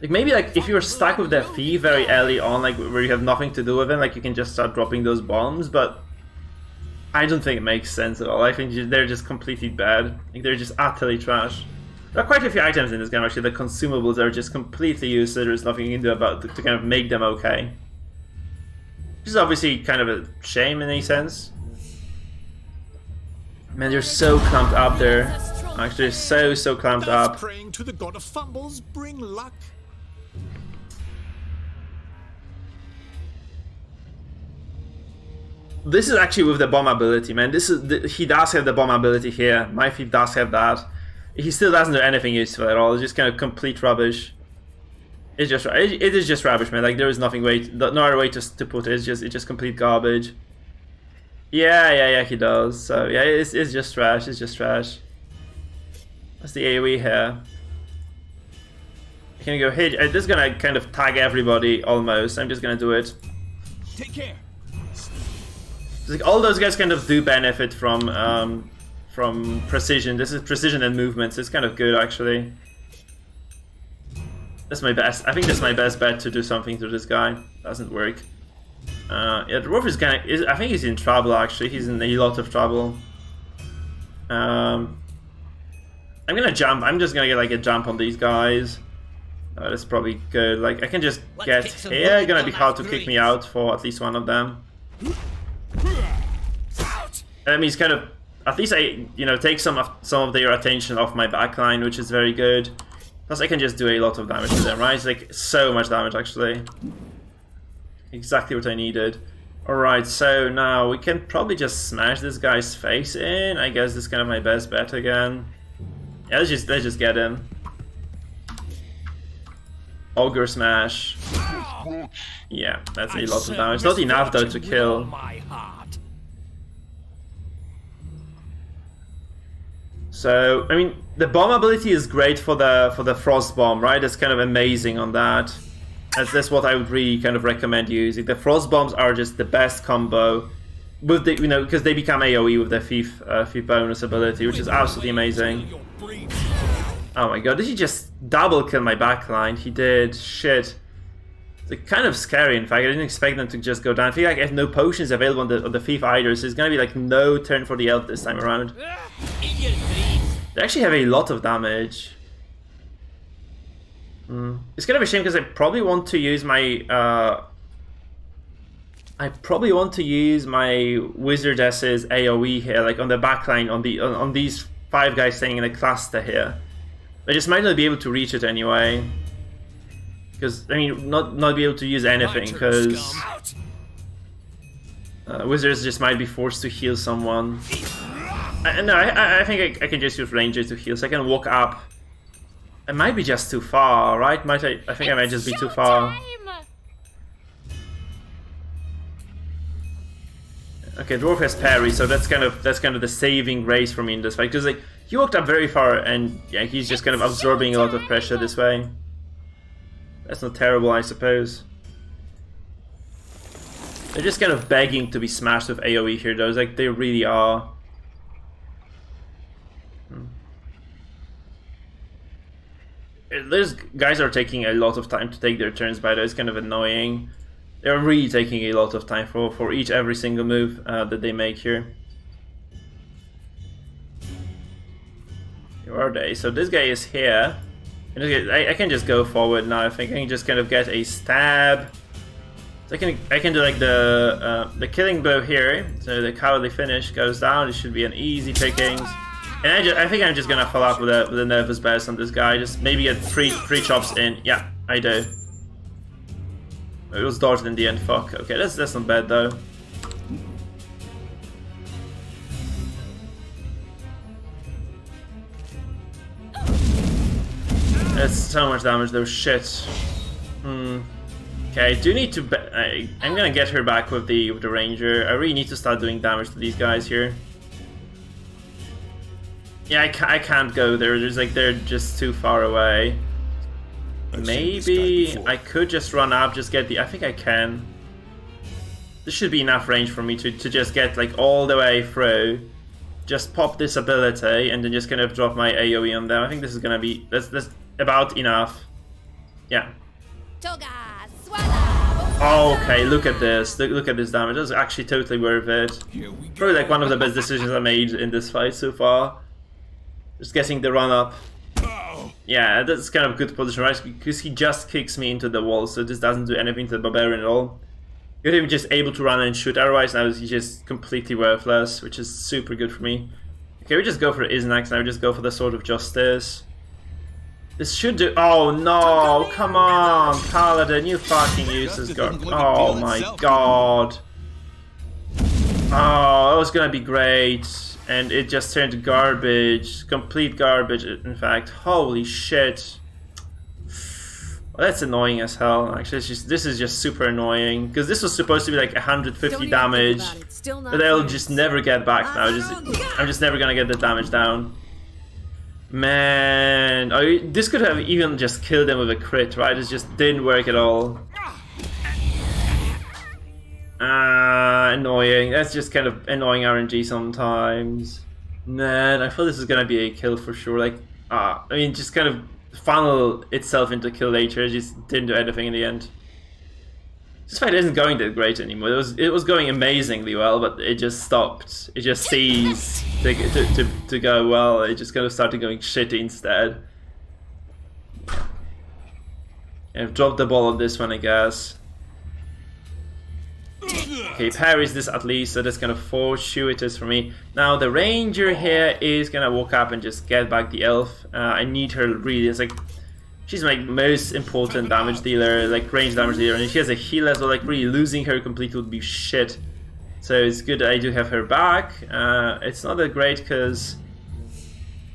[SPEAKER 1] Like maybe like if you're stuck with that thief very early on, like where you have nothing to do with him, like you can just start dropping those bombs, but I don't think it makes sense at all. I think they're just completely bad. Like they're just utterly trash. There are quite a few items in this game actually. The consumables are just completely useless. There's nothing you can do about to kind of make them okay. Which is obviously kind of a shame in a sense. Man, they're so clamped up there. Actually, so clamped up.
[SPEAKER 10] Praying to the god of fumbles bring luck.
[SPEAKER 1] This is actually with the bomb ability, man. This is he does have the bomb ability here. Mikefield does have that. He still doesn't do anything useful at all. It's just kind of complete rubbish. It is just rubbish, man. Like there is no other way to put it. It's just complete garbage. Yeah, he does. So yeah, it's just trash. It's just trash. That's the AoE here. I'm gonna go hit. This is gonna kind of tag everybody almost. I'm just gonna do it.
[SPEAKER 14] Take care.
[SPEAKER 1] Like all those guys kind of do benefit from precision. This is precision and movement, so it's kind of good actually. That's my best. I think that's my best bet to do something to this guy. Doesn't work. Yeah, the dwarf is kind of. I think he's in trouble actually. He's in a lot of trouble. I'm gonna jump. I'm just gonna get like a jump on these guys. That's probably good. Like I can just get here. Gonna be hard to kick me out for at least one of them. That means kind of at least I take some of their attention off my backline, which is very good. Plus I can just do a lot of damage to them, right? It's like so much damage actually. Exactly what I needed. Alright, so now we can probably just smash this guy's face in. I guess this is kind of my best bet again. Yeah, let's just get him. Ogre smash. Yeah, that's a lot of damage. Not enough though to kill. So I mean, the bomb ability is great for the frost bomb, right? It's kind of amazing on that. That's what I would really kind of recommend using. The frost bombs are just the best combo with the because they become AoE with the thief bonus ability, which is absolutely amazing. Oh my god, did he just double kill my backline? He did. Shit. It's kind of scary, in fact. I didn't expect them to just go down. I feel like I have no potions available on the thief either, so it's gonna be like no turn for the elf this time around. They actually have a lot of damage. It's kind of a shame because I probably want to use my Wizardess's AoE here, like on the backline on these 5 guys staying in a cluster here. I just might not be able to reach it anyway. Because I mean, not be able to use anything because wizards just might be forced to heal someone. No, I think I can just use rangers to heal, so I can walk up. It might be just too far, right? I think I might just be too far. Okay, dwarf has parry, so that's kind of the saving grace for me in this fight. Because like he walked up very far, and yeah, he's just kind of absorbing a lot of pressure this way. That's not terrible, I suppose. They're just kind of begging to be smashed with AoE here, though. Like they really are. those guys are taking a lot of time to take their turns, by the way. It's kind of annoying. They're really taking a lot of time for every single move that they make here. Where are they? So this guy is here. And I can just go forward now. I think I can just kind of get a stab. So I can do like the killing blow here. So the cowardly finish goes down. It should be an easy pickings. And I think I'm just gonna follow up with a nervous burst on this guy. Just maybe get three chops in. Yeah, I do. It was dodged in the end. Fuck. Okay, that's not bad though. That's so much damage though. Shit. Okay, I do need to. I'm gonna get her back with the ranger. I really need to start doing damage to these guys here. Yeah, I can't go there. There's like they're just too far away. Maybe I could just run up, just get the. I think I can. This should be enough range for me to just get like all the way through. Just pop this ability and then just kind of drop my AoE on them. I think this is gonna be that's about enough. Yeah. Okay, look at this. Look at this damage. That's actually totally worth it. Probably like one of the best decisions I made in this fight so far. Just getting the run up. Yeah, that's kind of good position, right? Because he just kicks me into the wall, so this doesn't do anything to the barbarian at all. You're even just able to run and shoot, otherwise now he's just completely worthless, which is super good for me. Okay, we just go for Isnax now, we just go for the Sword of Justice. This should do. Oh no, come on, Paladin, you fucking useless god. Oh my god. Oh, that was gonna be great. And it just turned garbage. Complete garbage, in fact. Holy shit. Well, that's annoying as hell. Actually, this is just super annoying. Because this was supposed to be like 150 damage. But I'll just never get back now. I'm just never gonna get the damage down. Man. This could have even just killed them with a crit, right? It just didn't work at all. Annoying. That's just kind of annoying RNG sometimes. Man, I thought this was gonna be a kill for sure. Like, I mean, just kind of funnel itself into kill later. It just didn't do anything in the end. This fight isn't going that great anymore. It was going amazingly well, but it just stopped. It just ceased to go well. It just kind of started going shitty instead. I've dropped the ball on this one, I guess. Okay, parries this at least, so that's gonna force shooters for me. Now the ranger here is gonna walk up and just get back the elf. I need her really. It's like she's my most important damage dealer, like range damage dealer, and if she has a heal as well, like really losing her completely would be shit. So it's good that I do have her back. It's not that great because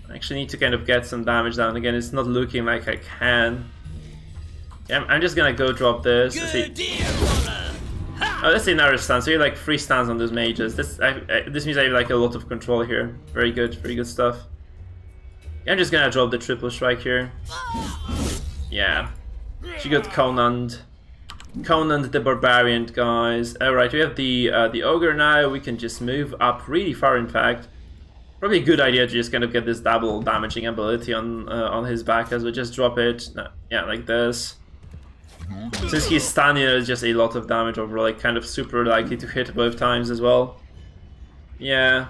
[SPEAKER 1] I actually need to kind of get some damage down again. It's not looking like I can. Yeah, I'm just gonna go drop this. Let's see. Oh, that's another stun. So you have like 3 stuns on those mages. This means I have like a lot of control here. Very good stuff. Yeah, I'm just gonna drop the triple strike here. Yeah, she got Conan'd. Conan'd the barbarian, guys. All right, we have the ogre now. We can just move up really far. In fact, probably a good idea to just kind of get this double damaging ability on his back as we just drop it. Yeah, like this. Since he's stunned, you know, it's just a lot of damage overall, like kind of super likely to hit both times as well. Yeah.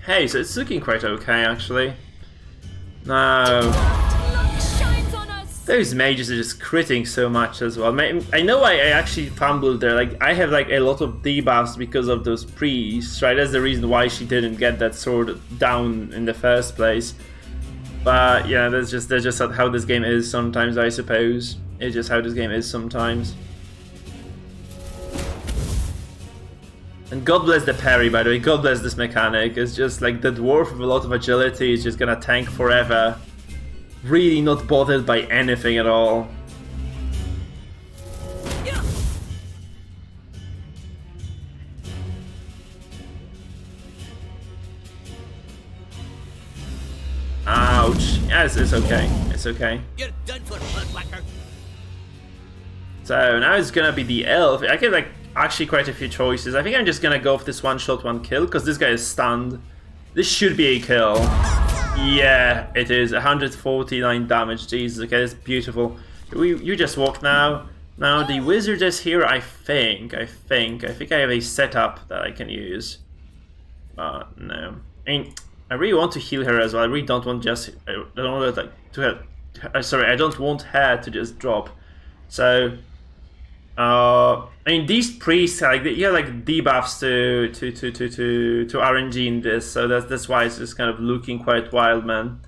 [SPEAKER 1] Hey, so it's looking quite okay actually. No. Those mages are just critting so much as well. I know I actually fumbled there. Like I have like a lot of debuffs because of those priests, right? That's the reason why she didn't get that sword down in the first place. But yeah, that's just how this game is sometimes, I suppose. It's just how this game is sometimes. And God bless the parry, by the way. God bless this mechanic. It's just like the dwarf with a lot of agility is just gonna tank forever. Really not bothered by anything at all. Ouch. Yeah, it's okay. It's okay.
[SPEAKER 3] You're done for, Bloodwhacker.
[SPEAKER 1] So now it's gonna be the elf. I get like actually quite a few choices. I think I'm just gonna go for this one shot, one kill, because this guy is stunned. This should be a kill. Yeah, it is 149 damage. Jesus, okay, that's beautiful. You just walk now. Now the wizard is here. I think I have a setup that I can use. No, I mean, I really want to heal her as well. I really don't want just. I don't want sorry, I don't want her to just drop. So, I mean, these priests like debuffs to RNG in this, so that's why it's just kind of looking quite wild, man.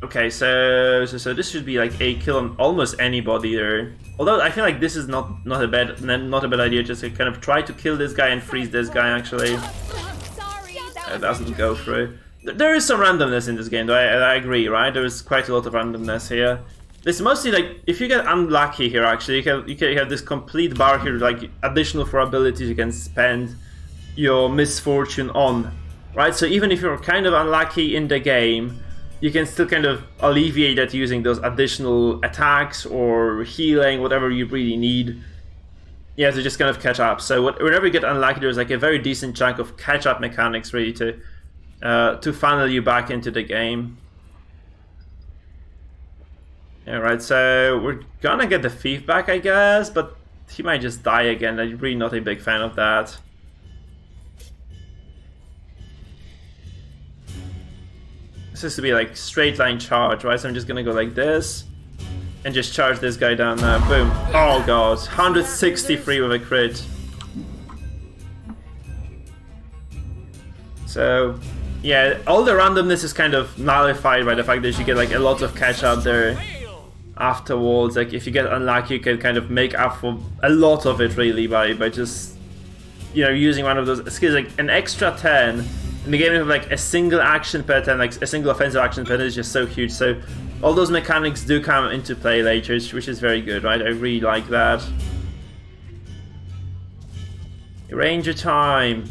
[SPEAKER 1] Okay, so this should be like a kill on almost anybody there. Although I feel like this is not a bad idea. Just to kind of try to kill this guy and freeze this guy. Actually, it doesn't go through. There is some randomness in this game, though. I agree, right? There is quite a lot of randomness here. It's mostly like if you get unlucky here. Actually, you have this complete bar here, like additional 4 abilities you can spend your misfortune on, right? So even if you're kind of unlucky in the game, you can still kind of alleviate that using those additional attacks or healing, whatever you really need. Yeah, to just kind of catch up. So whenever you get unlucky, there's like a very decent chunk of catch-up mechanics really to funnel you back into the game. Alright, so we're gonna get the thief back, I guess, but he might just die again. I'm really not a big fan of that. This has to be like straight line charge, right? So I'm just gonna go like this and just charge this guy down there. Boom. Oh god, 163 with a crit. So yeah, all the randomness is kind of nullified by the fact that you get like a lot of catch up there afterwards. Like if you get unlucky, you can kind of make up for a lot of it really by just, you know, using one of those skills. Like an extra 10 in the game of like a single action per turn, like a single offensive action per turn is just so huge. So all those mechanics do come into play later, which is very good, right? I really like that. Ranger time.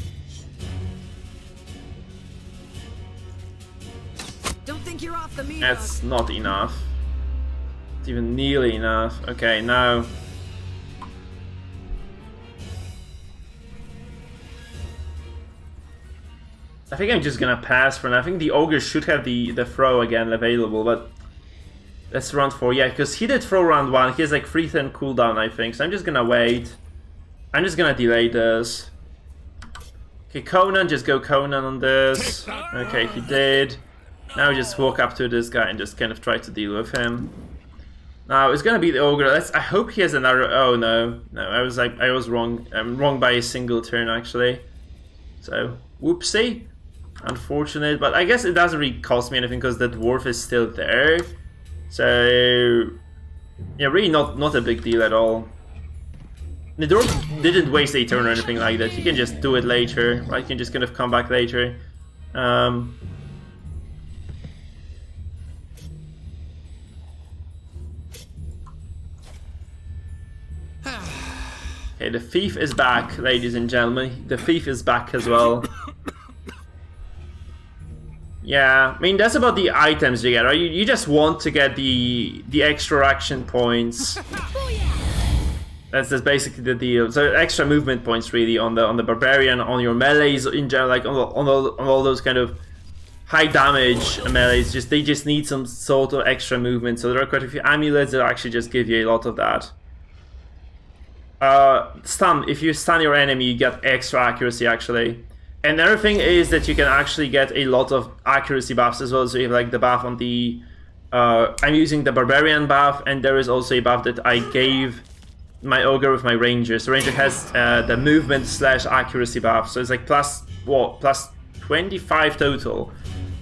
[SPEAKER 7] Don't think you're off the meter.
[SPEAKER 1] That's not enough. It's even nearly enough. Okay, now. I think I'm just gonna pass for now. I think the ogre should have the throw again available, but that's round 4. Yeah, because he did throw round 1. He has like 3 turn cooldown, I think. So I'm just gonna wait. I'm just gonna delay this. Okay, Conan, just go Conan on this. Okay, he did. Now we just walk up to this guy and just kind of try to deal with him. Now it's gonna be the ogre. I hope he has another. Oh no, I was wrong. I'm wrong by a single turn actually. So whoopsie. Unfortunate, but I guess it doesn't really cost me anything because the dwarf is still there. So yeah, really not a big deal at all. The dwarf didn't waste a turn or anything like that. You can just do it later, right? You can just kind of come back later. Okay, the thief is back, ladies and gentlemen. The thief is back as well. Yeah, I mean, that's about the items you get, right? You just want to get the extra action points. That's basically the deal. So extra movement points really on the barbarian, on your melees in general, like on all those kind of high damage melees. They just need some sort of extra movement. So there are quite a few amulets that actually just give you a lot of that. Stun. If you stun your enemy, you get extra accuracy actually. And another thing is that you can actually get a lot of accuracy buffs as well. So you have like the buff on the... I'm using the Barbarian buff, and there is also a buff that I gave my Ogre with my Ranger. So Ranger has the movement / accuracy buff. So it's like plus 25 total.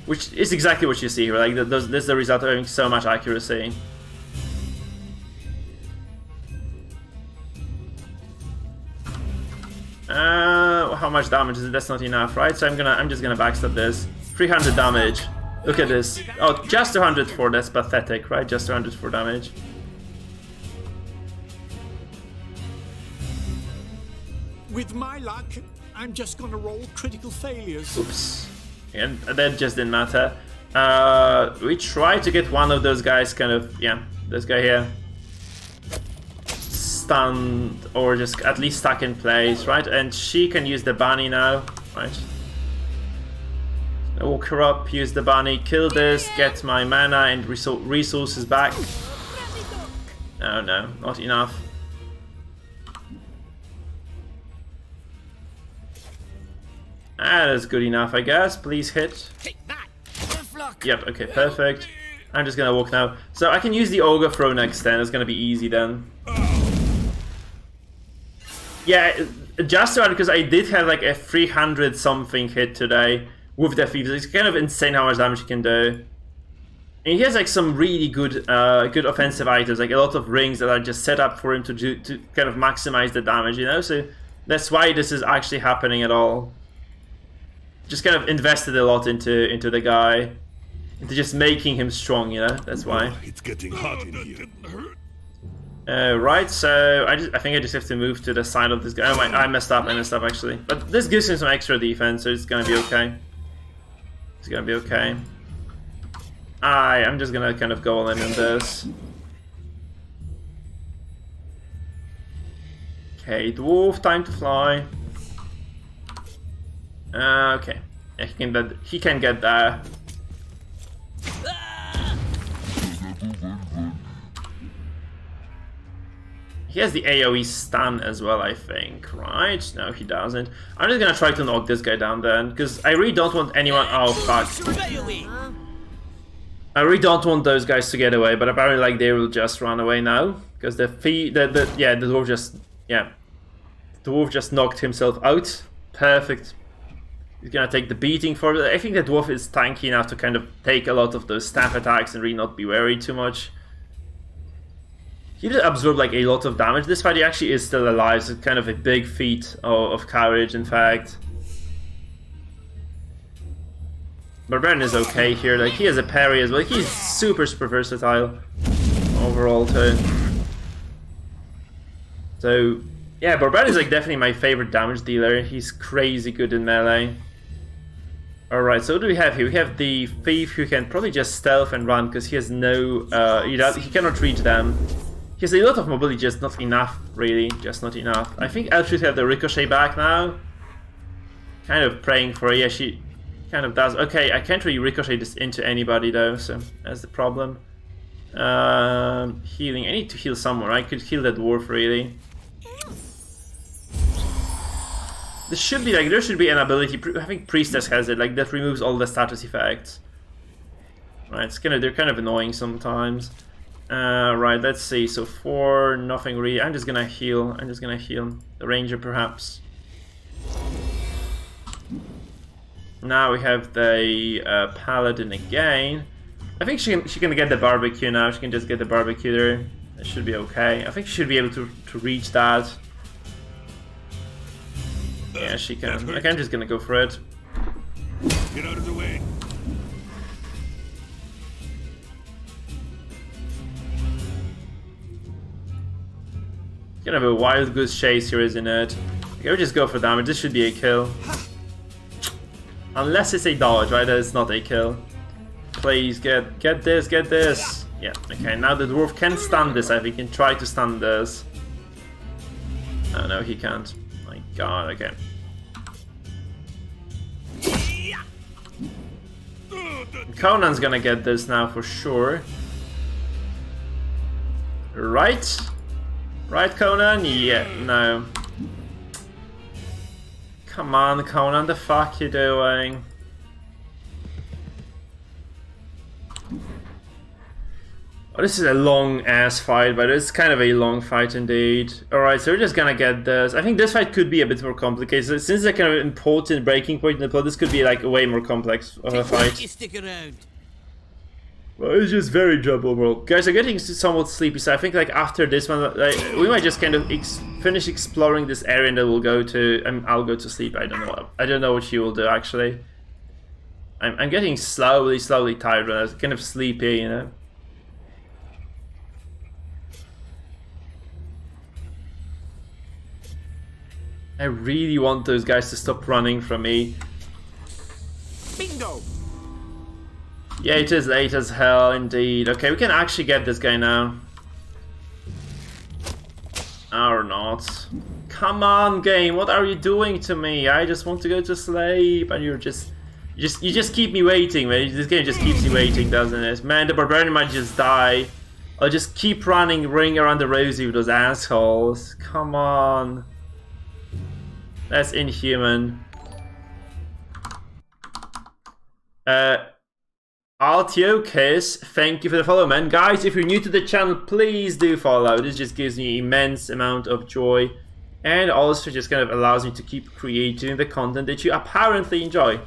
[SPEAKER 1] Which is exactly what you see here. Like this is the result of having so much accuracy. How much damage is it? That's not enough, right? So I'm just gonna backstab this. 300 damage. Look at this. Oh, just 204. That's pathetic, right? Just 204 damage.
[SPEAKER 10] With my luck, I'm just gonna roll critical failures.
[SPEAKER 1] Oops. And that just didn't matter. We tried to get one of those guys kind of, yeah, this guy here. Stunned or just at least stuck in place, right? And she can use the bunny now, right? I walk her up, use the bunny, kill this, get my mana and resources back. Oh no, not enough. Ah, that's good enough, I guess. Please hit. Yep, okay, perfect. I'm just gonna walk now. So I can use the Ogre Throw next then, it's gonna be easy then. Yeah, just about because I did have like a 300 something hit today with the Thieves. It's kind of insane how much damage he can do. And he has like some really good good offensive items, like a lot of rings that are just set up for him to kind of maximize the damage, you know? So that's why this is actually happening at all. Just kind of invested a lot into the guy. Into just making him strong, you know? That's why.
[SPEAKER 14] It's getting hot in here.
[SPEAKER 1] Right, so I think I just have to move to the side of this guy. Oh, I messed up actually. But this gives him some extra defense, so it's gonna be okay. It's gonna be okay. I'm just gonna kind of go all in on this. Okay, dwarf, time to fly. Okay, yeah, he can get there. He has the AoE stun as well, I think, right? No, he doesn't. I'm just gonna try to knock this guy down then, because I really don't want anyone. Oh fuck! I really don't want those guys to get away, but apparently, like, they will just run away now, because the dwarf just knocked himself out. Perfect. He's gonna take the beating for it. I think the dwarf is tanky enough to kind of take a lot of those staff attacks and really not be worried too much. He did absorb like a lot of damage. This fight he actually is still alive, so it's kind of a big feat of courage, in fact. Barbarian is okay here, like he has a parry as well. He's super versatile overall too. So yeah, Barbarian is like definitely my favorite damage dealer. He's crazy good in melee. Alright, so what do we have here? We have the Thief who can probably just stealth and run because he has no he cannot reach them. He has a lot of mobility, just not enough, really. Just not enough. I think Elf should have the Ricochet back now. Kind of praying for it. Yeah, she kind of does. Okay, I can't really Ricochet this into anybody though, so that's the problem. Healing. I need to heal someone. I could heal that dwarf, really. This should be like, there should be an ability, I think Priestess has it, like that removes all the status effects. Right, they're kind of annoying sometimes. Right, let's see, so 4, nothing really. I'm just gonna heal the ranger perhaps. Now we have the paladin again. I think she can get the barbecue now, she can just get the barbecue there. It should be okay. I think she should be able to reach that. Yeah, she can. Okay, I'm just gonna go for it.
[SPEAKER 14] Get out of the way.
[SPEAKER 1] Kind of a wild goose chase here, isn't it? Okay, we'll just go for damage. This should be a kill. Unless it's a dodge, right? It's not a kill. Please get this. Yeah, okay, now the dwarf can stun this. I think he can try to stun this. Oh no, he can't. My god, okay. Conan's gonna get this now for sure. Right? Right, Conan? Yeah, no. Come on, Conan, the fuck you doing? Oh, this is a long ass fight, but it's kind of a long fight indeed. Alright, so we're just gonna get this. I think this fight could be a bit more complicated. So since it's a kind of important breaking point in the plot, this could be like a way more complex of a fight.
[SPEAKER 3] Stick around.
[SPEAKER 1] Well, it's just very job overall. Guys, I'm getting somewhat sleepy, so I think like after this one, like, we might just kind of finish exploring this area and then we'll go to... I'll go to sleep, I don't know. I don't know what you will do, actually. I'm getting slowly tired when I'm kind of sleepy, you know? I really want those guys to stop running from me.
[SPEAKER 9] Bingo!
[SPEAKER 1] Yeah, it is late as hell indeed. Okay, we can actually get this guy now. Or not. Come on, game, what are you doing to me? I just want to go to sleep and you're just You just keep me waiting, man. This game just keeps you waiting, doesn't it? Man, the barbarian might just die. I'll just keep running ring around the rosy with those assholes. Come on. That's inhuman. Altiokis, thank you for the follow, man. Guys, if you're new to the channel, please do follow. This just gives me immense amount of joy. And also just kind of allows me to keep creating the content that you apparently enjoy.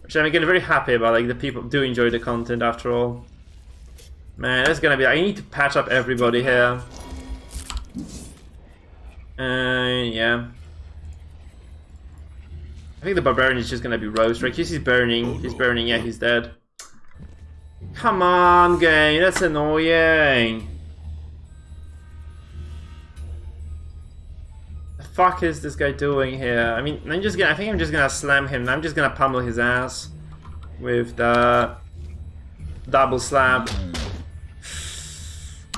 [SPEAKER 1] Which I'm again very happy about, like the people do enjoy the content after all. Man, that's gonna be, I need to patch up everybody here. Yeah. I think the barbarian is just gonna be roast, right? He's burning, yeah, he's dead. Come on, game, that's annoying. The fuck is this guy doing here? I mean, I think I'm just gonna slam him. I'm just gonna pummel his ass with the double slap.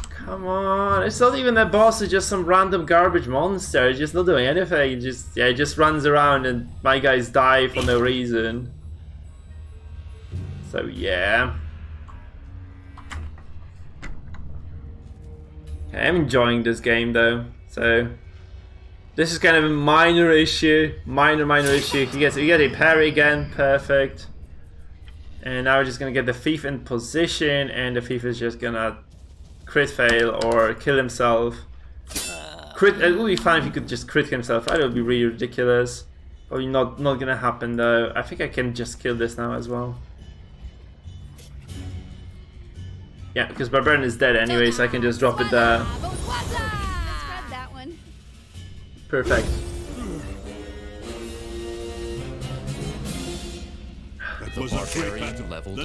[SPEAKER 1] Come on, it's not even that boss, it's just some random garbage monster. It's just not doing anything. It just runs around and my guys die for no reason. So yeah. Okay, I'm enjoying this game though. So this is kind of a minor issue. Minor issue. You get a parry again, perfect. And now we're just gonna get the thief in position, and the thief is just gonna crit fail or kill himself. Crit. It would be fine if he could just crit himself. That would be really ridiculous. Probably not gonna happen though. I think I can just kill this now as well. Yeah, because Barbarian is dead anyway, so I can just drop it there.
[SPEAKER 6] Let's grab that one.
[SPEAKER 1] Perfect.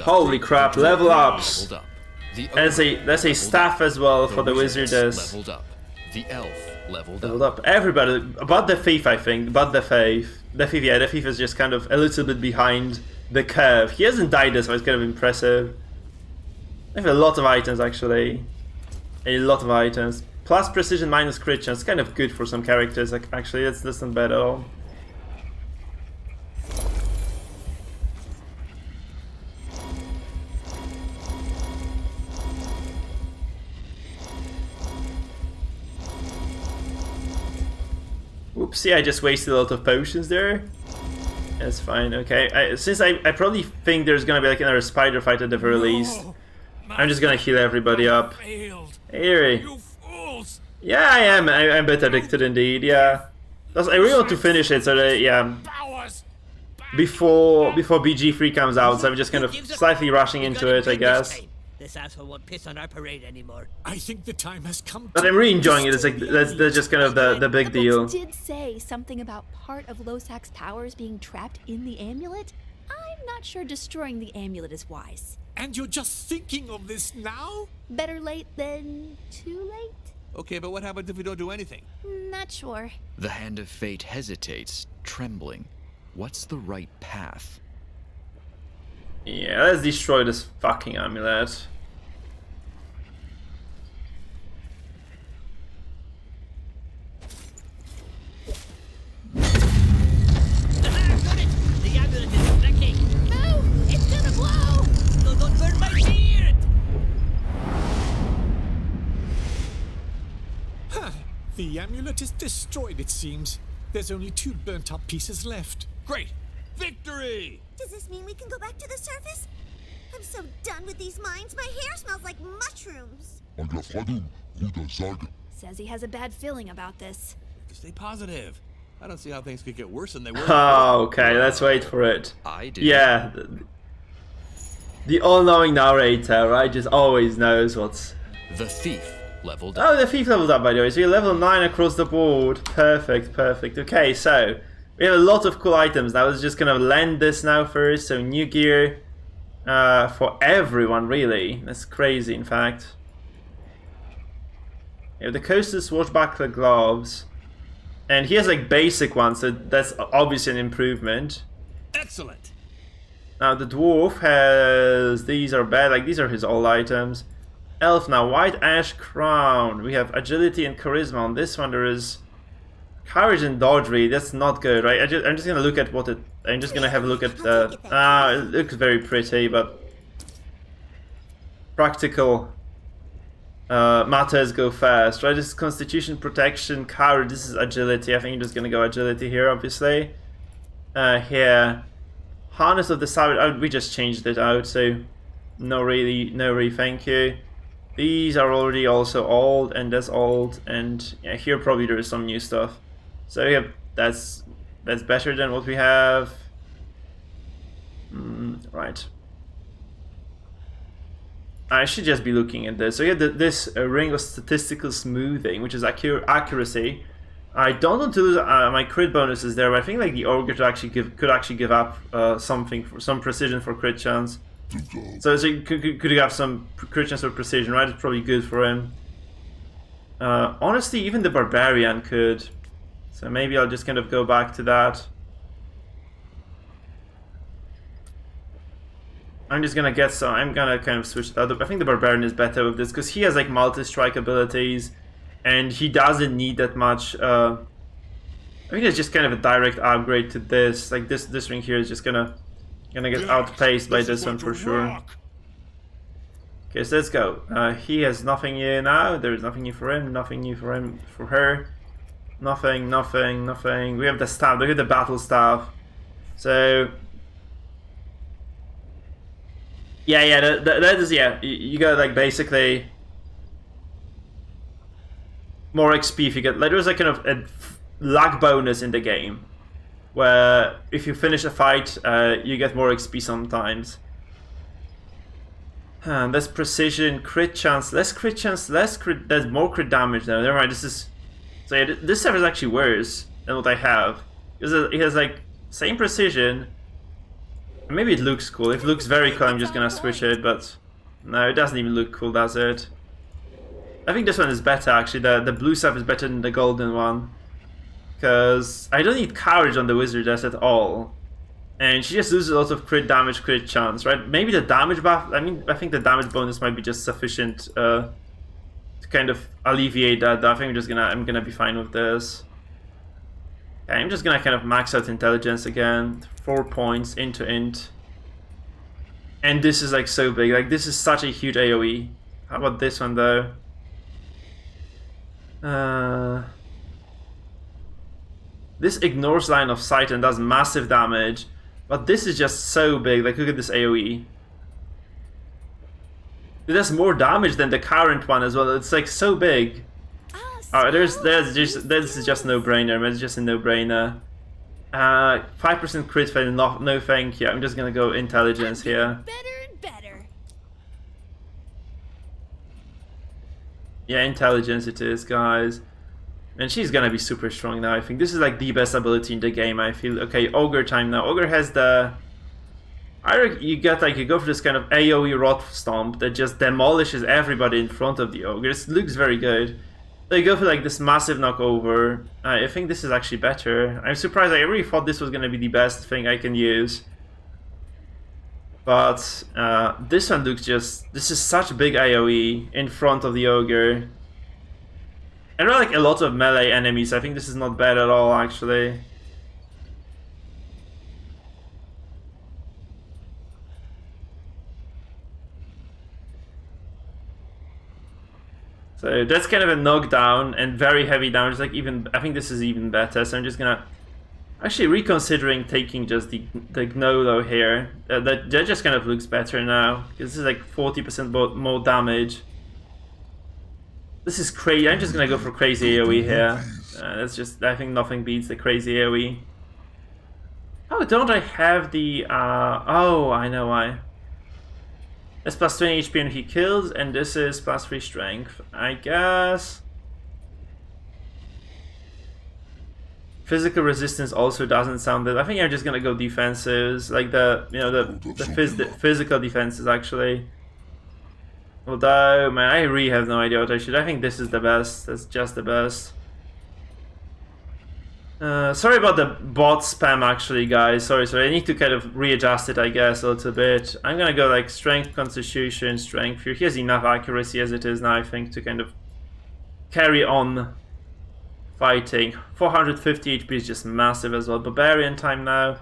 [SPEAKER 1] Holy crap! Level ups. That's a staff as well for the wizardess.
[SPEAKER 8] Leveled up. The elf
[SPEAKER 1] leveled up. Everybody, but the thief, I think. But the thief. The thief is just kind of a little bit behind the curve. He hasn't died, so it's kind of impressive. I have a lot of items actually. A lot of items. Plus precision, minus crit chance. Kind of good for some characters. Actually, that's not bad at all. Oopsie, I just wasted a lot of potions there. That's fine, okay. Since I probably think there's gonna be like another spider fight at the very least, I'm just gonna heal everybody up. Eerie. Yeah, I am. I'm a bit addicted indeed, yeah. I really want to finish it, so that, yeah. Before BG3 comes out, so I'm just kind of slightly rushing into it, I guess.
[SPEAKER 3] This asshole won't piss on our parade anymore.
[SPEAKER 10] I think the time has come.
[SPEAKER 1] But I'm really enjoying it. It's like that's just kind of the big deal.
[SPEAKER 6] Did say something about part of Losak's powers being trapped in the amulet. I'm not sure destroying the amulet is wise.
[SPEAKER 10] And you're just thinking of this now?
[SPEAKER 6] Better late than too late?
[SPEAKER 4] Okay, but what happens if we don't do anything?
[SPEAKER 6] Not sure.
[SPEAKER 8] The hand of fate hesitates, trembling. What's the right path?
[SPEAKER 1] Yeah, let's destroy this fucking amulet.
[SPEAKER 3] The amulet is flicking.
[SPEAKER 6] No, it's gonna blow.
[SPEAKER 3] No, don't burn my beard.
[SPEAKER 10] Huh. The amulet is destroyed, it seems. There's only 2 burnt-up pieces left.
[SPEAKER 4] Great! Victory!
[SPEAKER 11] Does this mean we can go back to the surface? I'm so done with these mines. My hair smells like mushrooms.
[SPEAKER 6] Says he has a bad feeling about this.
[SPEAKER 4] Stay positive. I don't see how things could get worse than they were.
[SPEAKER 1] Oh, okay, let's wait for it.
[SPEAKER 8] I do.
[SPEAKER 1] Yeah. The all-knowing narrator, right, just always knows what's...
[SPEAKER 8] The thief leveled up.
[SPEAKER 1] Oh, the thief leveled up, by the way. So you're level 9 across the board. Perfect, perfect. Okay, so we have a lot of cool items. Now let's just kind of land this now first. So new gear for everyone, really. That's crazy, in fact. We have the coastal swashbuckler gloves. And he has like basic ones, so that's obviously an improvement.
[SPEAKER 4] Excellent.
[SPEAKER 1] Now the dwarf has, these are bad, like these are his old items. Elf now, white ash crown. We have agility and charisma. On this one there is courage and dodge, really. That's not good, right? I'm just gonna look at what it I'm just gonna have a look at the... it looks very pretty, but... Practical matters go fast, right? This is Constitution, Protection, Courage, this is Agility. I think I'm just gonna go Agility here, obviously. Here... Harness of the Savage, we just changed it out, so... No really, thank you. These are already also old, and that's old, and yeah, here probably there is some new stuff. So yeah, that's better than what we have. Right. I should just be looking at this. So yeah, this ring of statistical smoothing, which is accuracy. I don't want to lose my crit bonuses there, but I think like the ogre could actually give up something for some precision for crit chance. So could have some crit chance for precision, right? It's probably good for him. Honestly, even the barbarian could. So maybe I'll just kind of go back to that. I'm just gonna get some. I'm gonna kind of switch that up. I think the barbarian is better with this because he has like multi-strike abilities, and he doesn't need that much. I think it's just kind of a direct upgrade to this. Like this ring here is just gonna get outpaced by this one for sure. Okay, so let's go. He has nothing new now. There's nothing new for him. Nothing new for him. For her. Nothing. We have the staff. Look at the battle staff. So. Yeah, that is, yeah, you got like basically more XP if you get, like there's like kind of a luck bonus in the game where if you finish a fight you get more XP sometimes. Less precision, crit chance, less crit chance, there's more crit damage now. Never mind, this is, so yeah, this stuff is actually worse than what I have. It has like same precision. Maybe it looks cool. If it looks very cool, I'm just gonna switch it, but no, it doesn't even look cool, does it? I think this one is better, actually. The blue stuff is better than the golden one. Because I don't need courage on the wizardess at all. And she just loses a lot of crit damage, crit chance, right? Maybe the damage buff, I think the damage bonus might be just sufficient to kind of alleviate that. I think I'm gonna be fine with this. I'm just gonna kind of max out intelligence again, 4 points into int. And this is like so big, like this is such a huge AoE. How about this one though? This ignores line of sight and does massive damage, but this is just so big, like look at this AoE. It does more damage than the current one as well, it's like so big. This is just no-brainer, it's just a no-brainer. 5% crit fail, no thank you. I'm just gonna go intelligence here.
[SPEAKER 15] Better and better.
[SPEAKER 1] Yeah, intelligence it is, guys. And she's gonna be super strong now, I think. This is like the best ability in the game, I feel. Okay, Ogre time now. Ogre has the... you go for this kind of AoE rot stomp that just demolishes everybody in front of the Ogre. It looks very good. They go for like this massive knockover. I think this is actually better. I'm surprised. I really thought this was gonna be the best thing I can use. But this one looks just... This is such a big AoE in front of the Ogre. And there are like a lot of melee enemies. I think this is not bad at all, actually. So that's kind of a knockdown and very heavy damage. Like I think this is even better. So I'm just gonna actually reconsidering taking just the Gnolo here. That just kind of looks better now because this is like 40% more damage. This is crazy. I'm just gonna go for crazy AoE here. That's just, I think nothing beats the crazy AoE. Oh, don't I have the? Oh, I know why. That's plus 20 HP when he kills, and this is plus 3 strength. I guess. Physical resistance also doesn't sound that. I think I'm just gonna go defenses, like the physical defenses actually. Although, man, I really have no idea what I should. I think this is the best. That's just the best. Sorry about the bot spam actually, guys. Sorry. I need to kind of readjust it, I guess, a little bit. I'm gonna go like strength, constitution, strength. He has enough accuracy as it is now, I think, to kind of carry on fighting. 450 HP is just massive as well. Barbarian time now.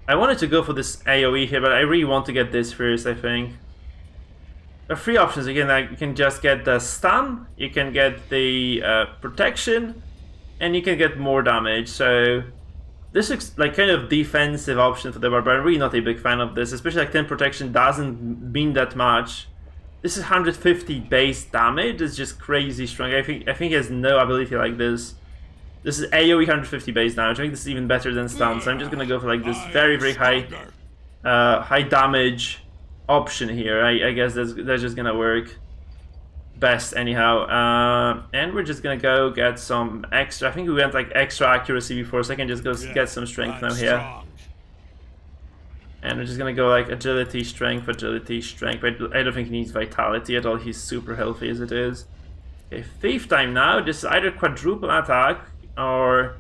[SPEAKER 1] I wanted to go for this AoE here, but I really want to get this first, I think. There are 3 options again. Like, you can just get the stun, you can get the protection, and you can get more damage. So this looks like kind of defensive option for the barbarian. I'm really not a big fan of this, especially like 10 protection doesn't mean that much. This is 150 base damage. It's just crazy strong. I think he has no ability like this. This is AoE 150 base damage. I think this is even better than stun. So I'm just gonna go for like this very high, high damage option here. I guess that's just gonna work best anyhow. And we're just gonna go get some extra. I think we went like extra accuracy before, so I can just go get some strength now here. And we're just gonna go like agility, strength. But I don't think he needs vitality at all. He's super healthy as it is. Okay, thief time now. This is either quadruple attack or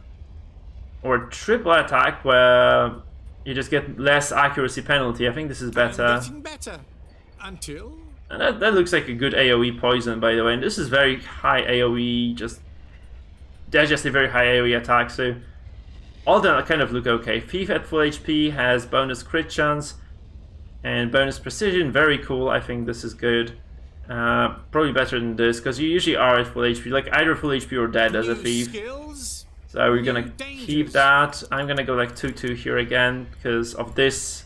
[SPEAKER 1] triple attack, where you just get less accuracy penalty. I think this is better.
[SPEAKER 10] Getting better. Until...
[SPEAKER 1] And that looks like a good AoE poison, by the way. And this is very high AoE. That's just a very high AoE attack. So all that kind of look okay. Thief at full HP has bonus crit chance and bonus precision. Very cool. I think this is good. Probably better than this, because you usually are at full HP. Like either full HP or dead as a thief. So we're gonna keep that. I'm gonna go like 2-2 here again, because of this.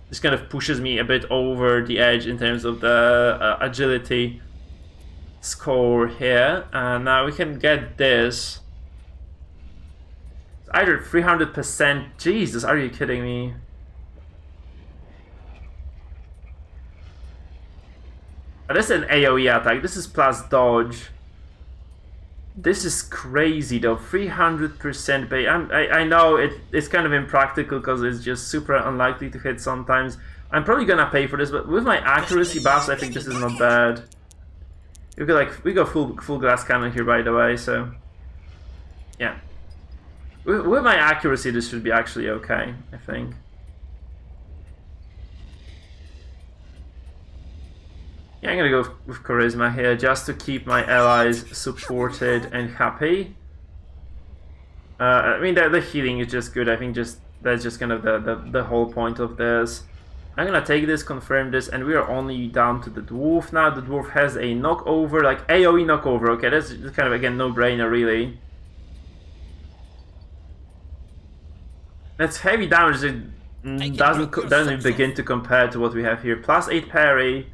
[SPEAKER 1] This kind of pushes me a bit over the edge in terms of the agility score here. And now we can get this. It's either 300%. Jesus, are you kidding me? Oh, this is an AoE attack. This is plus dodge. This is crazy though. 300% base. I know it's kind of impractical because it's just super unlikely to hit sometimes. I'm probably gonna pay for this, but with my accuracy buffs, I think this is not bad. We go full glass cannon here, by the way. So yeah, with my accuracy, this should be actually okay, I think. Yeah, I'm gonna go with charisma here just to keep my allies supported and happy. I mean, the healing is just good. I think that's just kind of the whole point of this. I'm gonna take this, confirm this, and we are only down to the dwarf now. The dwarf has a knockover, like AoE knockover. Okay, that's kind of again no-brainer really. That's heavy damage. It doesn't begin to compare to what we have here. Plus 8 parry.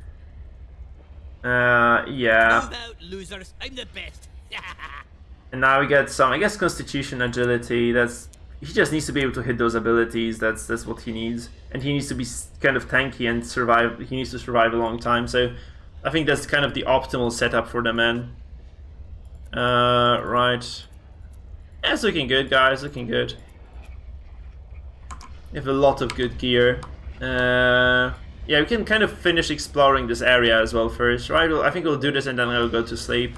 [SPEAKER 1] Yeah.
[SPEAKER 3] Move out, losers. I'm the best.
[SPEAKER 1] And now we get some, I guess, constitution, agility. He just needs to be able to hit those abilities. That's what he needs, and he needs to be kind of tanky and survive. He needs to survive a long time. So I think that's kind of the optimal setup for the man. Right. Yeah, it's looking good, guys. Looking good. We have a lot of good gear. Yeah, we can kind of finish exploring this area as well first, right? I think we'll do this and then I'll go to sleep.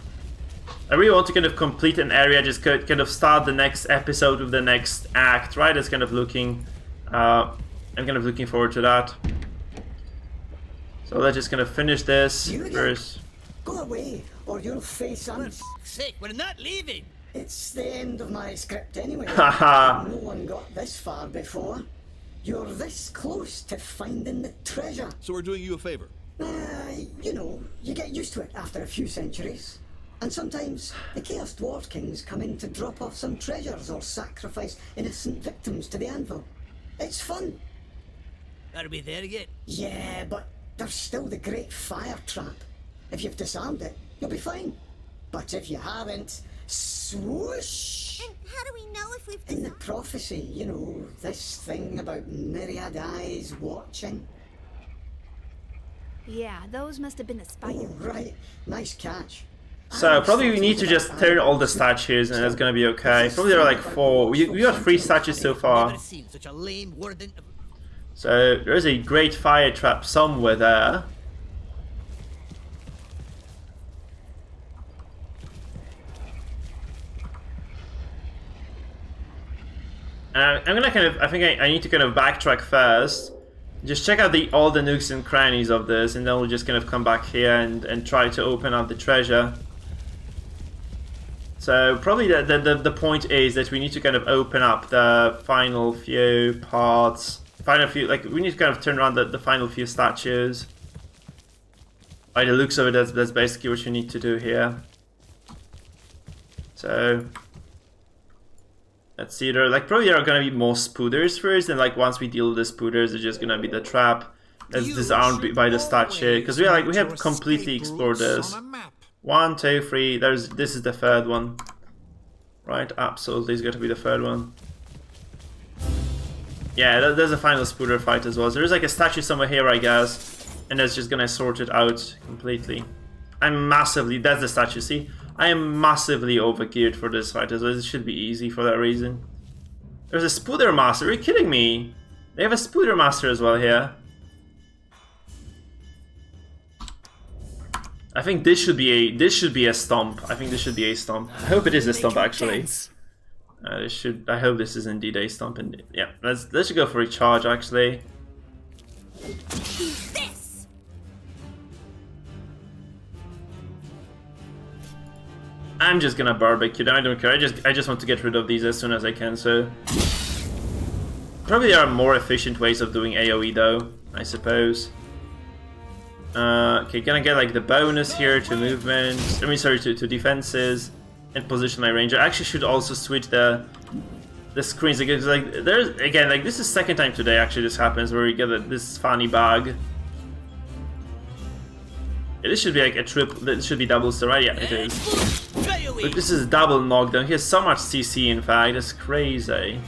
[SPEAKER 1] I really want to kind of complete an area, just kind of start the next episode with the next act, right? That's kind of looking, I'm kind of looking forward to that. So let's just kind of finish this first.
[SPEAKER 13] Go away, or you'll face
[SPEAKER 3] For f***'s sake, we're not leaving.
[SPEAKER 13] It's the end of my script anyway.
[SPEAKER 1] Haha.
[SPEAKER 13] No one got this far before. You're this close to finding the treasure.
[SPEAKER 4] So we're doing you a favor.
[SPEAKER 13] You know, you get used to it after a few centuries. And sometimes the Chaos Dwarf Kings come in to drop off some treasures or sacrifice innocent victims to the anvil. It's fun.
[SPEAKER 3] Are we there yet?
[SPEAKER 13] Yeah, but there's still the great fire trap. If you've disarmed it, you'll be fine. But if you haven't, swoosh!
[SPEAKER 11] And how do we know if we've...
[SPEAKER 13] In the prophecy, you know, this thing about myriad eyes watching.
[SPEAKER 6] Yeah, those must have been the spiders.
[SPEAKER 13] Oh, right. Nice catch.
[SPEAKER 1] So probably we need to just turn all the statues and that's gonna be okay. Probably there are like 4. We got 3 statues so far. So there's a great fire trap somewhere there. I'm gonna kind of, I think I need to kind of backtrack first. Just check out all the nooks and crannies of this, and then we'll just kind of come back here and try to open up the treasure. So probably the point is that we need to kind of open up the final few parts find a few, like, we need to kind of turn around the final few statues. By the looks of it, that's basically what you need to do here. So let's see, probably there are gonna be more spooters first, and like once we deal with the spooters, it's just gonna be the trap. Let's disarm by the statue, because we have completely explored this. 1, 2, 3. This is the third one, right? Absolutely, it's got to be the third one. Yeah, there's a final spooter fight as well. So there's like a statue somewhere here, I guess, and that's just gonna sort it out completely. That's the statue. See, I am massively overgeared for this fight as well. It should be easy for that reason. There's a spooter master. Are you kidding me? They have a spooter master as well here. I think this should be a stomp. I think this should be a stomp. I hope it is a stomp actually. I hope this is indeed a stomp. And yeah, let's go for a charge actually.
[SPEAKER 11] This.
[SPEAKER 1] I'm just gonna barbecue them. I don't care. I just want to get rid of these as soon as I can. So probably there are more efficient ways of doing AoE though, I suppose. Okay, gonna get like the bonus here to movement. I mean, sorry, to defenses and position my ranger. I actually should also switch the screens because like there's again like this is second time today actually this happens where we get this funny bug. Yeah, this should be like a triple. This should be double star, right? Yeah, it is. But this is double knockdown. He has so much CC. In fact, that's crazy.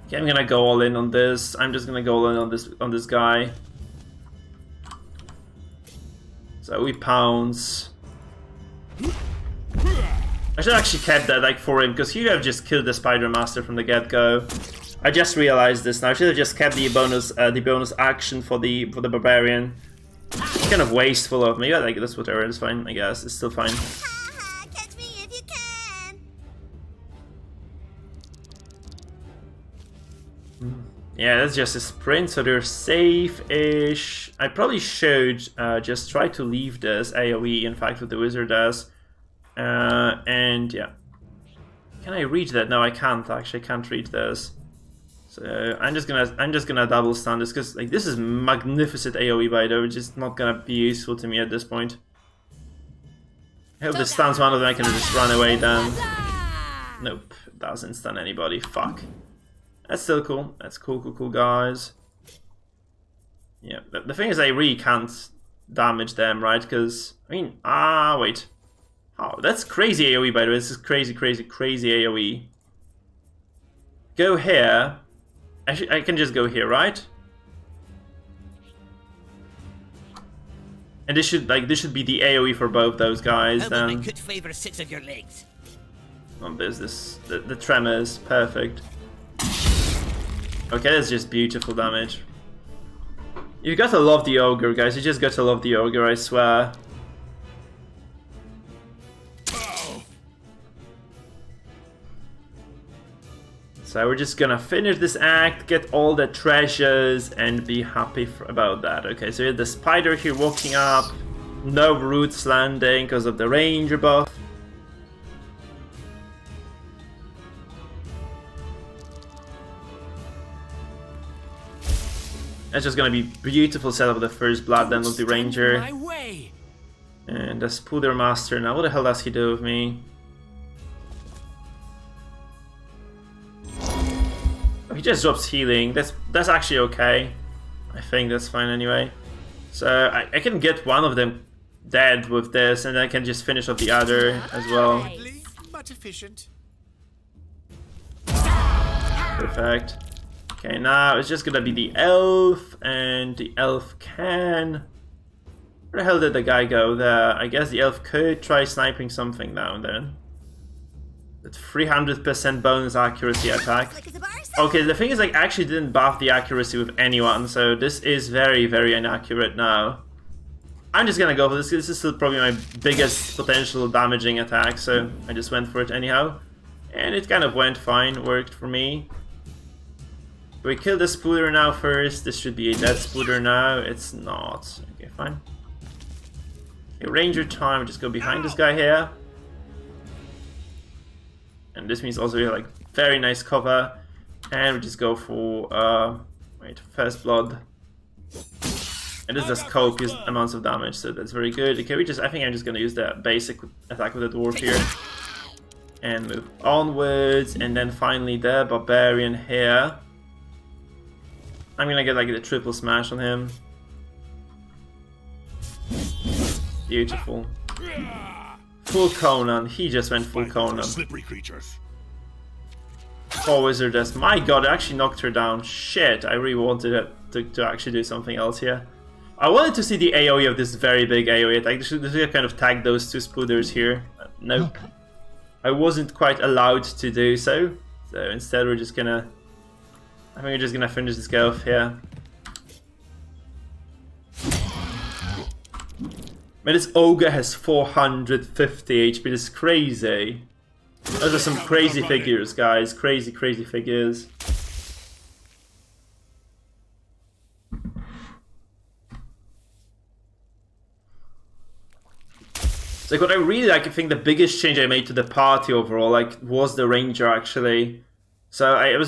[SPEAKER 1] Okay, I'm gonna go all in on this. I'm just gonna go all in on this guy. So we pounce. I should actually kept that like for him because he would have just killed the Spider Master from the get-go. I just realized this now. I should have just kept the bonus action for the barbarian. It's kind of wasteful of me. Yeah, like that's whatever. It's fine. I guess it's still fine.
[SPEAKER 11] Catch me if you can.
[SPEAKER 1] Yeah, that's just a sprint, so they're safe-ish. I probably should just try to leave this AoE, in fact, what the wizard does. And yeah. Can I reach that? No, I can't actually. I can't reach this. So I'm just gonna double stun this because like this is magnificent AoE by the way, which is not gonna be useful to me at this point. I hope this stuns one of them. I can just run away then. Nope, doesn't stun anybody. Fuck. That's still cool. That's cool, guys. Yeah, the thing is, I really can't damage them, right? Because I mean, wait. Oh, that's crazy AoE by the way. This is crazy AoE. Go here. I can just go here, right? And this should be the AoE for both those guys. Then
[SPEAKER 3] I could favor 6 of your legs.
[SPEAKER 1] Oh, there's the tremors, perfect. Okay, that's just beautiful damage. You gotta love the ogre, guys. You just gotta love the ogre, I swear. So we're just gonna finish this act, get all the treasures, and be happy about that. Okay, so we have the spider here walking up. No roots landing because of the ranger buff. That's just gonna be beautiful setup of the first blood, then with the ranger. And the Spooder Master. Now what the hell does he do with me? Oh, he just drops healing. That's actually okay. I think that's fine anyway. So I can get one of them dead with this, and then I can just finish off the other as well.
[SPEAKER 10] But efficient.
[SPEAKER 1] Perfect. Okay, now it's just gonna be the elf, and the elf can... Where the hell did the guy go there? I guess the elf could try sniping something now and then. That 300% bonus accuracy attack. Okay, the thing is, like, I actually didn't buff the accuracy with anyone, so this is very, very inaccurate now. I'm just gonna go for this. This is still probably my biggest potential damaging attack, so I just went for it anyhow. And it kind of went fine, worked for me. We kill the Spooder now first. This should be a dead Spooder now. It's not. Okay, fine. Okay, Ranger time. Just go behind this guy here. And this means also we have like Very nice cover. And we just go for First Blood. And this does copious amounts of damage, so that's very good. Okay, I think I'm just gonna use the basic attack with the dwarf here. And move onwards, and then finally the barbarian here. I'm gonna get like the triple smash on him. Beautiful. Full Conan, he just went full Conan.
[SPEAKER 14] Slippery creatures.
[SPEAKER 1] Oh, Wizardess, my god, I actually knocked her down. Shit, I really wanted it to actually do something else here. I wanted to see the AoE of this very big AoE attack. They should kind of tag those two spooders here. Nope. I wasn't quite allowed to do so. So instead we're just gonna... I think we're just gonna finish this guy off here. Man, this ogre has 450 HP. This is crazy. Those are some crazy figures, guys. Crazy, crazy figures. So like, what I really like, I think the biggest change I made to the party overall, like, was the ranger actually. So I've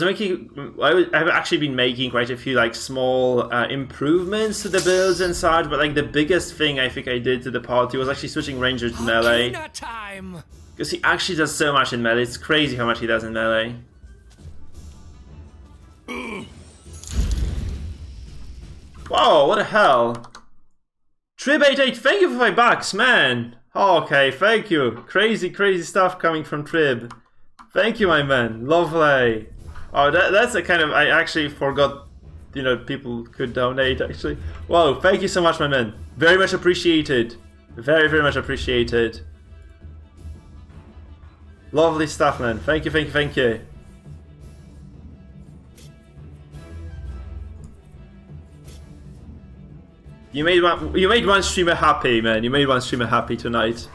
[SPEAKER 1] actually been making quite a few like small improvements to the builds and such, but like the biggest thing I think I did to the party was actually switching ranger to melee. Because he actually does so much in melee. It's crazy how much he does in melee. Whoa, what the hell? Trib88, thank you for 5 bucks, man. Oh, okay, thank you. Crazy, crazy stuff coming from Trib. Thank you, my man. Lovely. Oh, that's a kind of... I actually forgot, you know, people could donate, actually. Whoa, thank you so much, my man. Very much appreciated. Very, very much appreciated. Lovely stuff, man. Thank you, thank you, thank you. You made one streamer happy, man. You made one streamer happy tonight.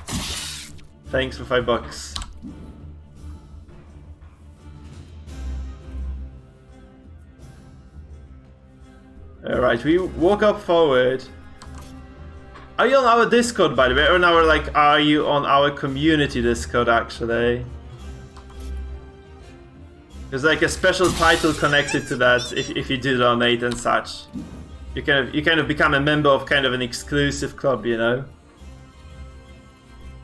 [SPEAKER 1] Thanks for 5 bucks. Alright, we walk up forward. Are you on our Discord, by the way? Or on our, like, are you on our community Discord, actually? There's like a special title connected to that if you do donate and such. You kind of become a member of kind of an exclusive club, you know?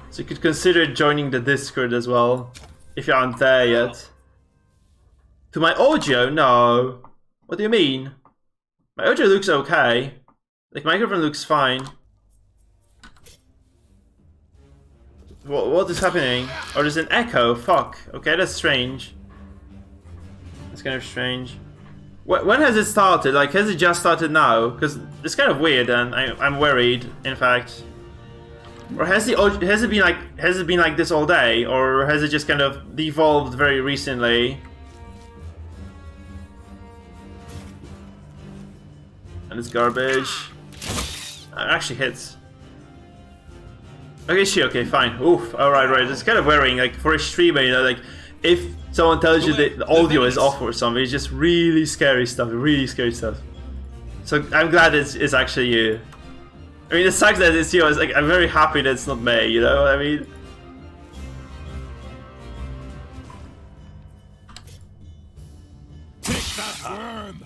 [SPEAKER 1] So you could consider joining the Discord as well, if you aren't there yet. To my audio? No. What do you mean? My audio looks okay. Like, microphone looks fine. What is happening? Oh, there's an echo. Fuck. Okay, that's strange. That's kind of strange. When has it started? Like, has it just started now? Because it's kind of weird, and I'm worried. In fact, or has it been like this all day, or has it just kind of devolved very recently? And it's garbage. It actually hits. Okay, okay, fine. Oof. Alright, right. It's kind of worrying, like, for a streamer, you know, like, if someone tells you that the audio is off or something, it's just really scary stuff, really scary stuff. So I'm glad it's actually you. I mean, it sucks that it's you. Like, I'm very happy that it's not me, you know what I mean?
[SPEAKER 14] Take that worm!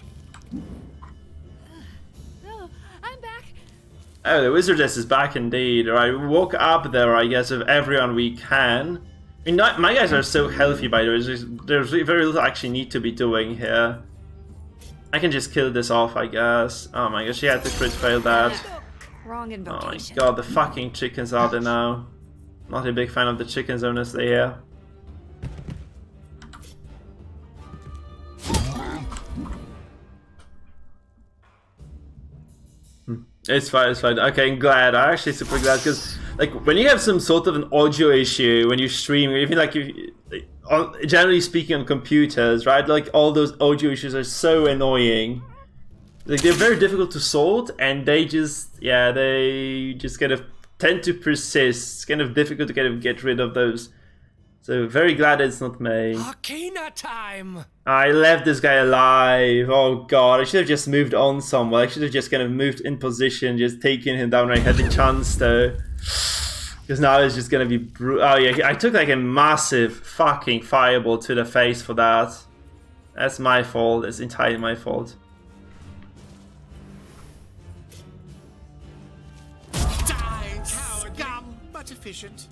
[SPEAKER 15] I'm back.
[SPEAKER 1] Oh, the Wizardess is back indeed. Alright, we walk up there, I guess, with everyone we can. I mean, my guys are so healthy, by the way. There's very little I actually need to be doing here. I can just kill this off, I guess. Oh my gosh, she had to crit fail that.
[SPEAKER 6] Wrong invocation.
[SPEAKER 1] Oh my god, the fucking chickens are there now. Not a big fan of the chickens, honestly, here. It's fine, it's fine. Okay, I'm glad. I'm actually super glad, because like when you have some sort of an audio issue when you stream, even like generally speaking on computers, right? Like all those audio issues are so annoying. Like they're very difficult to sort, and they just kind of tend to persist. It's kind of difficult to kind of get rid of those. So very glad it's not me.
[SPEAKER 5] Arcana time!
[SPEAKER 1] I left this guy alive. Oh god, I should have just moved on somewhere. I should have just kind of moved in position, just taken him down when I had the chance to. Because now it's just gonna be oh yeah, I took like a massive fucking fireball to the face for that. That's my fault. It's entirely my fault.
[SPEAKER 9] Die, scum, but efficient.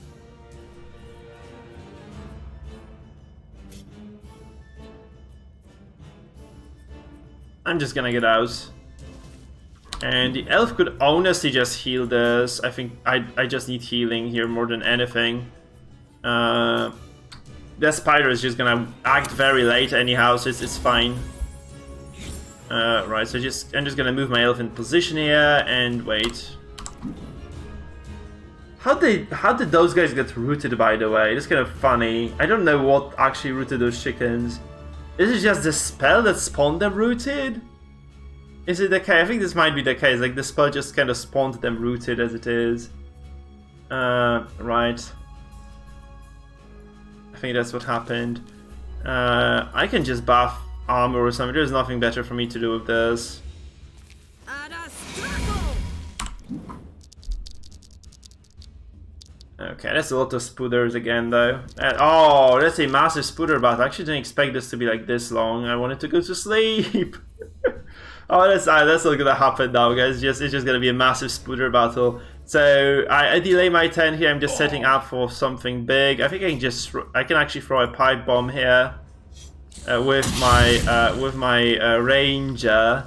[SPEAKER 1] I'm just gonna get out. And the elf could honestly just heal this. I think I just need healing here more than anything. The spider is just gonna act very late anyhow, so it's fine. Right, so I'm just gonna move my elf in position here and wait. How did those guys get rooted, by the way? It's kind of funny. I don't know what actually rooted those chickens. Is it just the spell that spawned them rooted? Is it the case? I think this might be the case. Like the spell just kind of spawned them rooted as it is. Right. I think that's what happened. I can just buff armor or something. There's nothing better for me to do with this. Okay, that's a lot of spooters again, though. Oh, that's a massive spooter bat. I actually didn't expect this to be like this long. I wanted to go to sleep. Oh, that's not gonna happen now, guys. It's just gonna be a massive spooter battle. So I delay my turn here. I'm just setting up for something big. I think I can actually throw a pipe bomb here with my ranger.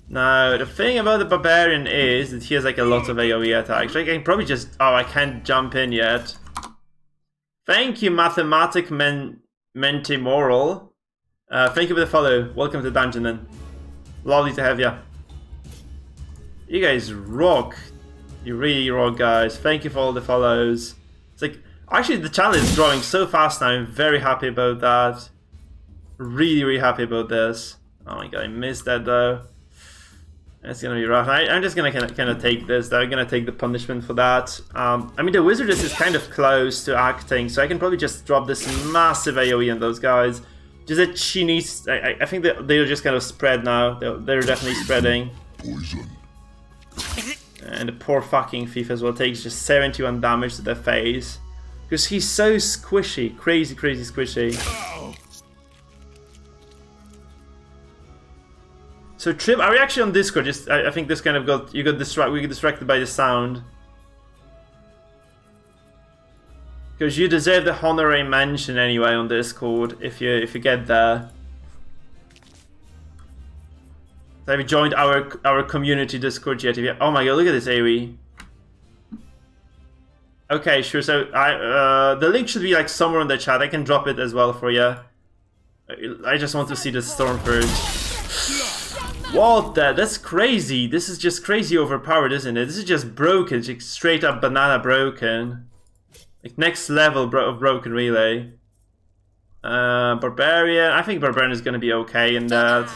[SPEAKER 1] Now the thing about the barbarian is that he has like a lot of AoE attacks. Like I can probably just I can't jump in yet. Thank you, Mathematic Mentimoral. Thank you for the follow. Welcome to the dungeon then. Lovely to have you. You guys rock. You really rock, guys. Thank you for all the follows. It's like, actually the channel is growing so fast now. I'm very happy about that. Really, really happy about this. Oh my god, I missed that though. That's gonna be rough. I'm just gonna kind of take this though. I'm gonna take the punishment for that. I mean, the wizardess is kind of close to acting, so I can probably just drop this massive AoE on those guys. Just that she needs. I think that they're just kind of spread now. They're definitely spreading.
[SPEAKER 14] Poison.
[SPEAKER 1] And the poor fucking thief as well takes just 71 damage to the face. Because he's so squishy. Crazy, crazy squishy. So Trip, are we actually on Discord? Just I think this kind of we got distracted by the sound. Because you deserve the honorary mention anyway on Discord if you get there. So have you joined our community Discord yet? Oh my god, look at this AoE. Okay, sure. So the link should be like somewhere in the chat. I can drop it as well for you. I just want to see the storm first. What the? That's crazy. This is just crazy overpowered, isn't it? This is just broken. Just straight up banana broken. Like next level of broken, really. Barbarian. I think Barbarian is gonna be okay in that.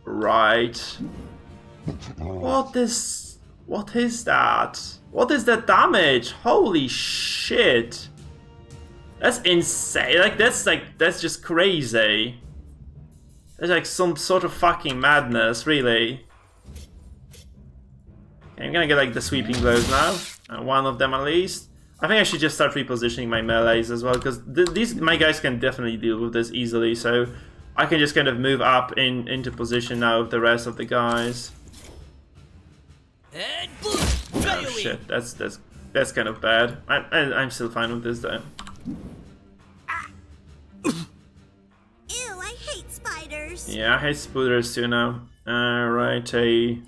[SPEAKER 1] Right. What is that? What is that damage? Holy shit. That's insane. That's just crazy. That's like some sort of fucking madness, really. Okay, I'm gonna get like the sweeping blows now. One of them at least. I think I should just start repositioning my melees as well, because my guys can definitely deal with this easily, so I can just kind of move up into position now with the rest of the guys. Oh shit, that's kind of bad. I'm still fine with this though.
[SPEAKER 11] Ew, I hate spiders.
[SPEAKER 1] Yeah, I hate spooters too now. Alrighty.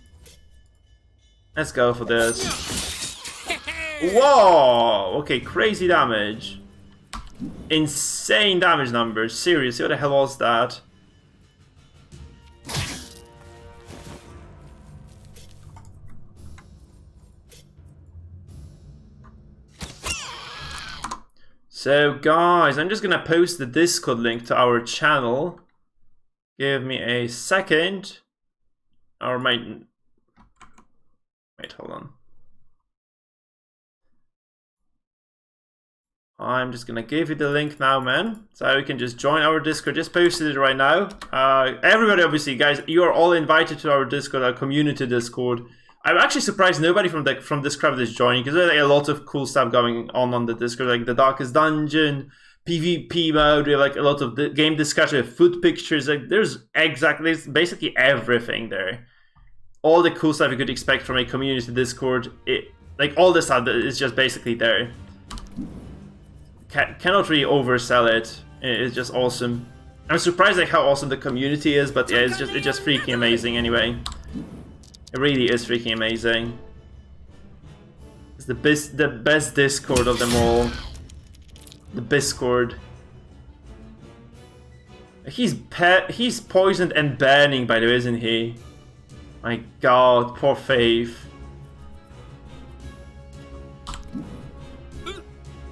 [SPEAKER 1] Let's go for this. Whoa! Okay, crazy damage. Insane damage numbers. Seriously, what the hell was that? So guys, I'm just gonna post the Discord link to our channel. Give me a second. Or wait, hold on. I'm just gonna give you the link now, man. So you can just join our Discord. Just posted it right now. Everybody, obviously, guys, you are all invited to our Discord, our community Discord. I'm actually surprised nobody from this crowd is joining, because there's like a lot of cool stuff going on the Discord, like the Darkest Dungeon, PvP mode. We have like a lot of game discussion, food pictures. Like there's basically everything there. All the cool stuff you could expect from a community Discord. Like all this stuff is just basically there. Cannot really oversell it. It's just awesome. I'm surprised like how awesome the community is, but yeah, it's just freaking amazing anyway. It really is freaking amazing. It's the best Discord of them all. The Discord. He's poisoned and burning, by the way, isn't he? My God, poor Faith.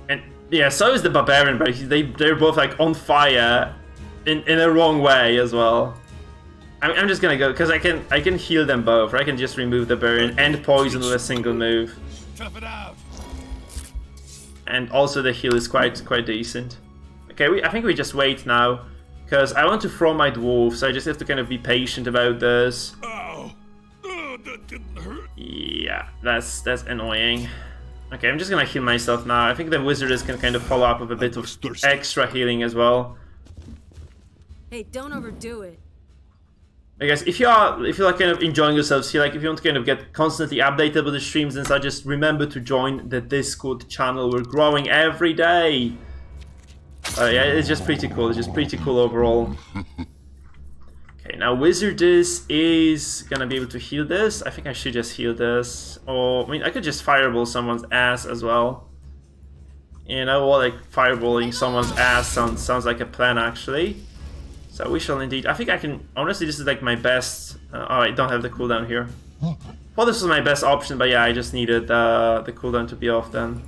[SPEAKER 1] And yeah, so is the Barbarian, but they're both like on fire in a wrong way as well. I'm just gonna go because I can heal them both. Or I can just remove the burn and poison with a single move.
[SPEAKER 14] Tough it out.
[SPEAKER 1] And also the heal is quite decent. Okay, I think we just wait now because I want to throw my dwarf, so I just have to kind of be patient about this.
[SPEAKER 14] Oh, that didn't hurt.
[SPEAKER 1] Yeah, that's annoying. Okay, I'm just gonna heal myself now. I think the wizardess can kind of follow up with a bit of extra healing as well.
[SPEAKER 7] Hey, don't overdo it.
[SPEAKER 1] I guess if you're like kind of enjoying yourselves here, like if you want to kind of get constantly updated with the streams and such, just remember to join the Discord channel. We're growing every day. Yeah, it's just pretty cool. It's just pretty cool overall. Okay, now Wizardess is gonna be able to heal this. I think I should just heal this. Or, I mean, I could just fireball someone's ass as well. You know what, like fireballing someone's ass sounds like a plan actually. So we shall indeed. I think I can. Honestly, this is like my best. Oh, I don't have the cooldown here. Well, this was my best option, but yeah, I just needed the cooldown to be off then.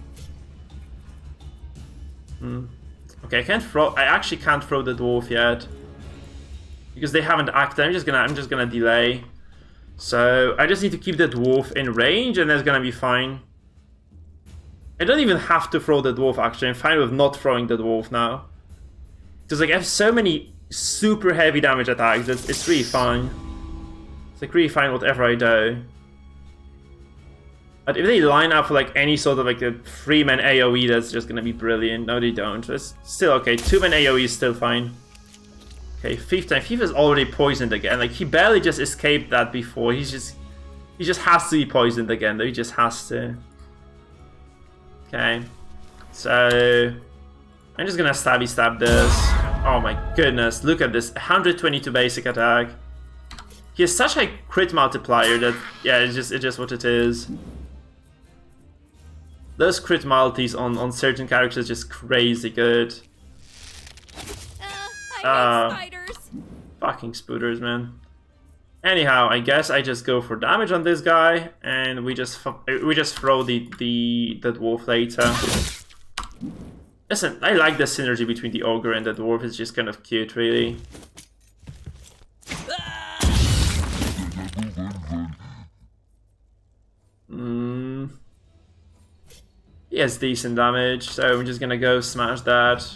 [SPEAKER 1] Okay, I can't throw. I actually can't throw the dwarf yet because they haven't acted. I'm just gonna delay. So I just need to keep the dwarf in range, and that's gonna be fine. I don't even have to throw the dwarf. Actually, I'm fine with not throwing the dwarf now because like I have so many super heavy damage attacks. It's really fine. It's like really fine whatever I do. But if they line up for like any sort of like a 3-man AoE, that's just gonna be brilliant. No, they don't. It's still okay. 2-man AoE is still fine. Okay, Thief time. Thief is already poisoned again. Like he barely just escaped that before. He just has to be poisoned again. Though he just has to. Okay, so I'm just gonna stab this. Oh my goodness, look at this, 122 basic attack. He has such a crit multiplier that, yeah, it's just what it is. Those crit multis on certain characters just crazy good.
[SPEAKER 6] I hate spiders.
[SPEAKER 1] Fucking spooters, man. Anyhow, I guess I just go for damage on this guy, and we just throw the dwarf later. Listen, I like the synergy between the ogre and the dwarf. It's just kind of cute, really. He has decent damage, so I'm just gonna go smash that.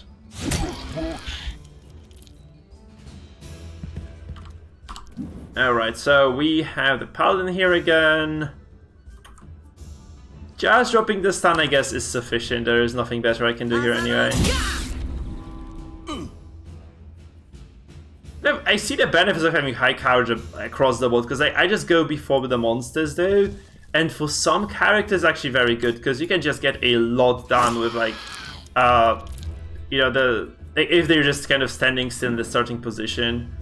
[SPEAKER 1] Alright, so we have the paladin here again. Just dropping the stun, I guess, is sufficient. There is nothing better I can do here anyway. I see the benefits of having high coverage across the board, because I just go before with the monsters, though. And for some characters, actually very good, because you can just get a lot done with, like, you know, if they're just kind of standing still in the starting position.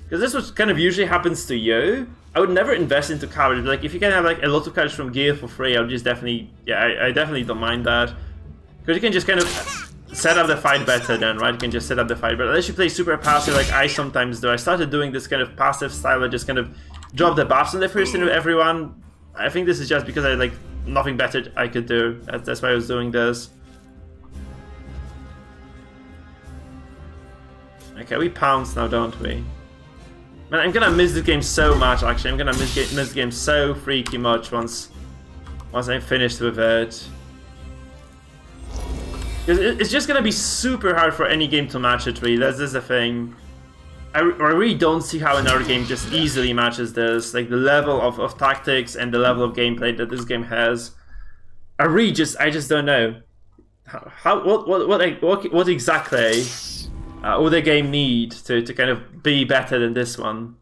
[SPEAKER 1] Because this is what kind of usually happens to you. I would never invest into coverage. Like, if you can have like a lot of coverage from gear for free, I would just definitely, yeah, I definitely don't mind that. Because you can just kind of set up the fight better then, right? You can just set up the fight better. Unless you play super passive like I sometimes do. I started doing this kind of passive style. I just kind of drop the buffs on the first into everyone. I think this is just because I like nothing better I could do. That's why I was doing this. Okay, we pounce now, don't we? Man, I'm gonna miss this game so much, actually. I'm gonna miss the game so freaky much once I'm finished with it. It's just gonna be super hard for any game to match it, really. That's the thing. I really don't see how another game just easily matches this. Like, the level of tactics and the level of gameplay that this game has. I just don't know. What exactly would the game need to kind of be better than this one?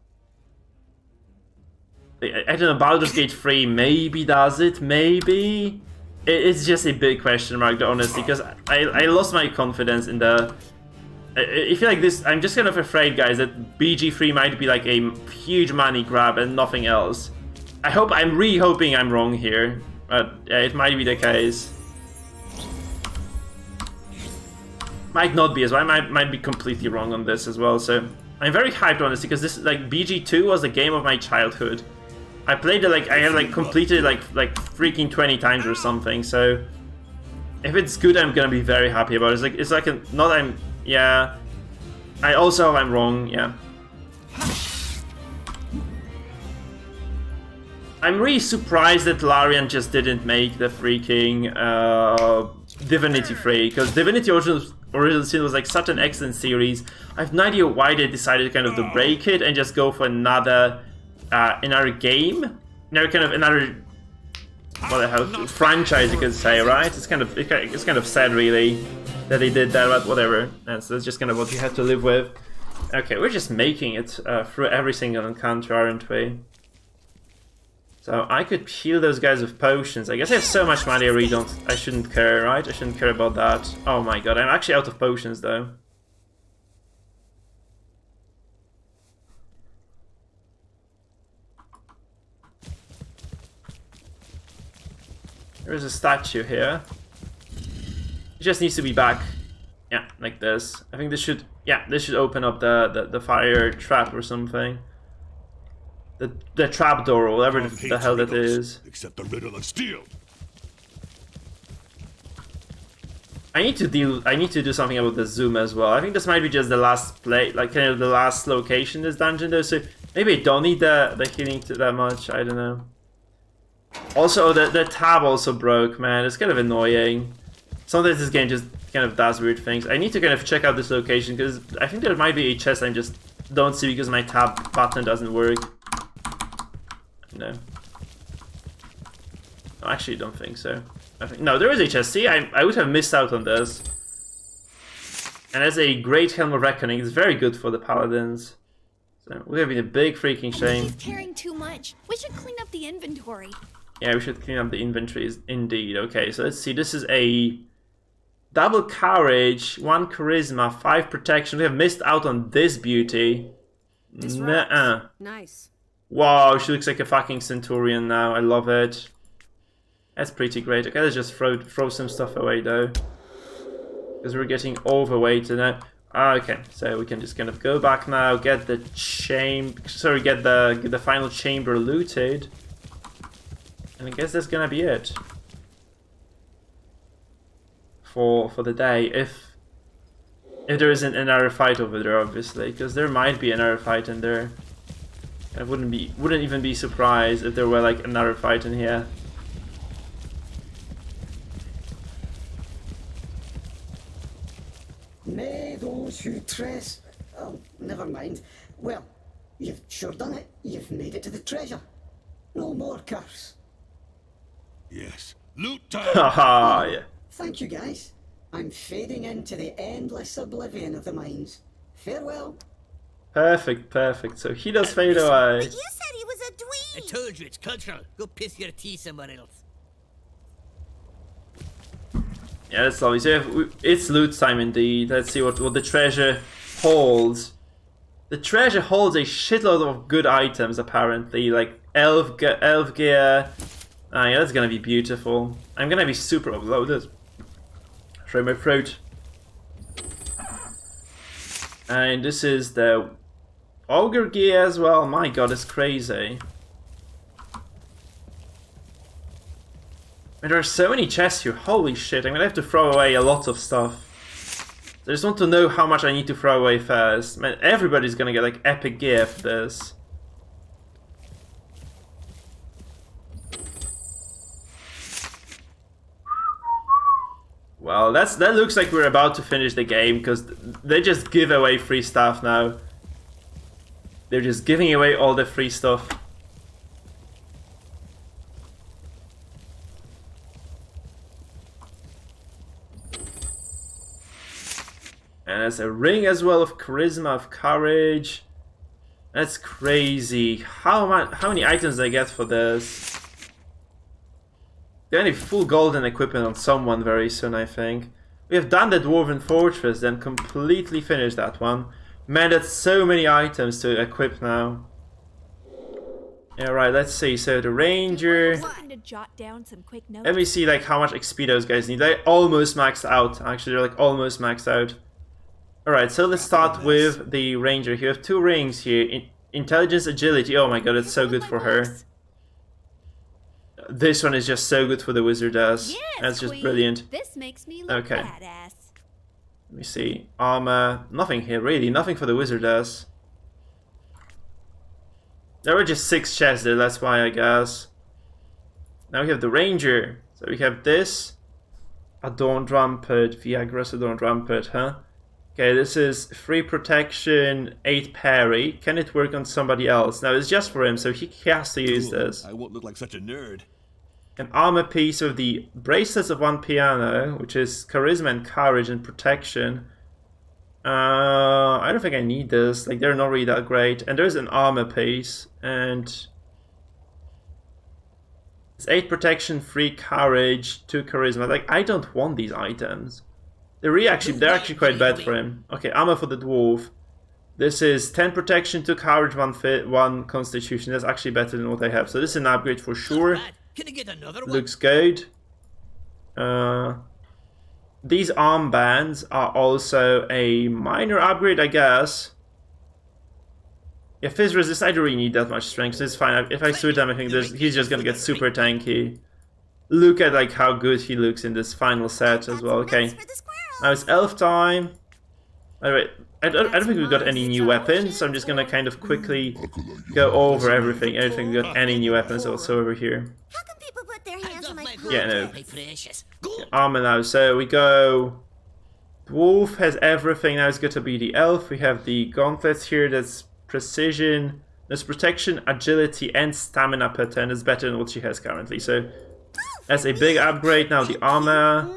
[SPEAKER 1] I don't know, Baldur's Gate 3 maybe does it, maybe? It's just a big question mark, honestly, because I lost my confidence in the... I feel like this... I'm just kind of afraid, guys, that BG3 might be like a huge money grab and nothing else. I'm really hoping I'm wrong here, but yeah, it might be the case. Might not be as well. I might be completely wrong on this as well, so... I'm very hyped, honestly, because this, like, BG2 was the game of my childhood. I played it, like, I have, like, completed it, like freaking 20 times or something, so... If it's good, I'm gonna be very happy about it. It's like yeah. I also, I'm wrong, yeah. I'm really surprised that Larian just didn't make the freaking, Divinity 3, because Divinity Original Sin was, like, such an excellent series. I have no idea why they decided kind of to break it and just go for another game, another what the hell franchise, you could say, right? It's kind of sad, really, that they did that, but whatever. And so that's just kind of what you have to live with. Okay, we're just making it through every single encounter, aren't we? So I could heal those guys with potions. I guess I have so much money, I shouldn't care, right? I shouldn't care about that. Oh my god, I'm actually out of potions, though. There's a statue here. It just needs to be back. Yeah, like this. I think this should open up the fire trap or something. The trap door, or whatever the hell that is.
[SPEAKER 14] Except the riddle of steel.
[SPEAKER 1] I need to do something about the zoom as well. I think this might be just the last like kind of the last location in this dungeon though, so maybe I don't need the healing that much, I don't know. Also, the tab also broke, man. It's kind of annoying. Sometimes this game just kind of does weird things. I need to kind of check out this location, because I think there might be a chest I just don't see because my tab button doesn't work. No. I actually don't think so. No, there is a chest. See, I would have missed out on this. And as a great Helm of Reckoning, it's very good for the paladins. So, would have been a big freaking shame.
[SPEAKER 6] He's carrying too much. We should clean up the inventory.
[SPEAKER 1] Yeah, we should clean up the inventories, indeed. Okay, so let's see. This is a double courage, 1 charisma, 5 protection. We have missed out on this beauty. Nuh-uh.
[SPEAKER 7] Nice.
[SPEAKER 1] Wow, she looks like a fucking centurion now. I love it. That's pretty great. Okay, let's just throw some stuff away though, because we're getting overweight now. Okay, so we can just kind of go back now, get the get the final chamber looted, and I guess that's gonna be it for the day. If there isn't another fight over there, obviously, because there might be another fight in there. I wouldn't even be surprised if there were like another fight in here.
[SPEAKER 13] May those who trespass... Oh, never mind. Well, you've sure done it. You've made it to the treasure. No more curse.
[SPEAKER 14] Yes. Loot time!
[SPEAKER 1] Haha, yeah.
[SPEAKER 13] Thank you, guys. I'm fading into the endless oblivion of the mines. Farewell.
[SPEAKER 1] Perfect, perfect. So he does fade away.
[SPEAKER 11] But you said he was a dweeb!
[SPEAKER 3] I told you, it's cultural. Go piss your tea somewhere else.
[SPEAKER 1] Yeah, that's lovely. So it's loot time indeed. Let's see what the treasure holds. The treasure holds a shitload of good items, apparently, like elf gear. Yeah, that's gonna be beautiful. I'm gonna be super overloaded. Try my throat. And this is the ogre gear as well. My god, it's crazy. And there are so many chests here. Holy shit, I'm gonna have to throw away a lot of stuff. I just want to know how much I need to throw away first. Man, everybody's gonna get like epic gear for this. Well, that looks like we're about to finish the game, because they just give away free stuff now. They're just giving away all the free stuff. And there's a ring as well of charisma, of courage. That's crazy. How many items do I get for this? They're gonna need full golden equipment on someone very soon, I think. We have done the Dwarven Fortress, then completely finished that one. Man, that's so many items to equip now. Yeah, right, let's see. So the Ranger...
[SPEAKER 6] To jot down some quick notes.
[SPEAKER 1] Let me see like how much XP those guys need. They almost maxed out, actually. They're like almost maxed out. Alright, so let's start with the Ranger. You have 2 rings here. Intelligence, Agility. Oh my god, it's so good for her. This one is just so good for the Wizardess.
[SPEAKER 6] Yes,
[SPEAKER 1] that's just
[SPEAKER 6] Queen.
[SPEAKER 1] brilliant.
[SPEAKER 6] This makes me look
[SPEAKER 1] okay.
[SPEAKER 6] badass.
[SPEAKER 1] Let me see. Armor. Nothing here, really. Nothing for the Wizardess. There were just 6 chests there, that's why, I guess. Now we have the Ranger. So we have this. Adorned Rampart. Viagra's Adorned Rampart, huh? Okay, this is 3 protection, 8 parry. Can it work on somebody else? Now it's just for him, so he has to use this.
[SPEAKER 4] I won't look like such a nerd.
[SPEAKER 1] An armor piece with the bracelets of 1 piano, which is charisma and courage and protection. I don't think I need this. Like, they're not really that great. And there's an armor piece, and it's 8 protection, 3 courage, 2 charisma. Like, I don't want these items. They're actually quite bad for him. Okay, armor for the dwarf. This is 10 protection, 2 courage, 1 constitution. That's actually better than what I have. So this is an upgrade for sure.
[SPEAKER 3] Can I get another one?
[SPEAKER 1] Looks good. These armbands are also a minor upgrade, I guess. Yeah, Fizz Resist, I don't really need that much strength, so it's fine. If I suit him, I think he's just gonna get super tanky. Look at like how good he looks in this final set as well. Okay, now it's elf time. Alright, I don't think we've got any new weapons, so I'm just gonna kind of quickly go over everything. I don't think we've got any new weapons whatsoever here.
[SPEAKER 11] How can people put their hands on my
[SPEAKER 1] Yeah, no.
[SPEAKER 3] Precious.
[SPEAKER 1] Armor now, so we go... Dwarf has everything, now it's got to be the elf. We have the gauntlets here, that's precision, there's protection, agility, and stamina per turn. It's better than what she has currently, so that's a big upgrade. Now the armor,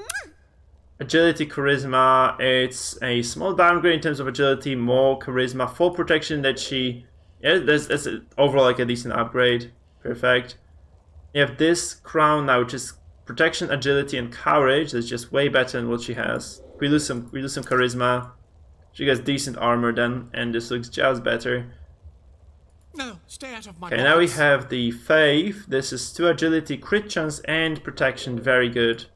[SPEAKER 1] agility, charisma, it's a small downgrade in terms of agility, more charisma, full protection that she... Yeah, that's overall like a decent upgrade. Perfect. You have this crown now, which is protection, agility, and courage. That's just way better than what she has. We lose some charisma. She gets decent armor then, and this looks just better.
[SPEAKER 10] No, stay out of my
[SPEAKER 1] Okay,
[SPEAKER 10] pockets.
[SPEAKER 1] now we have the Faith. This is 2 agility, crit chance, and protection. Very good.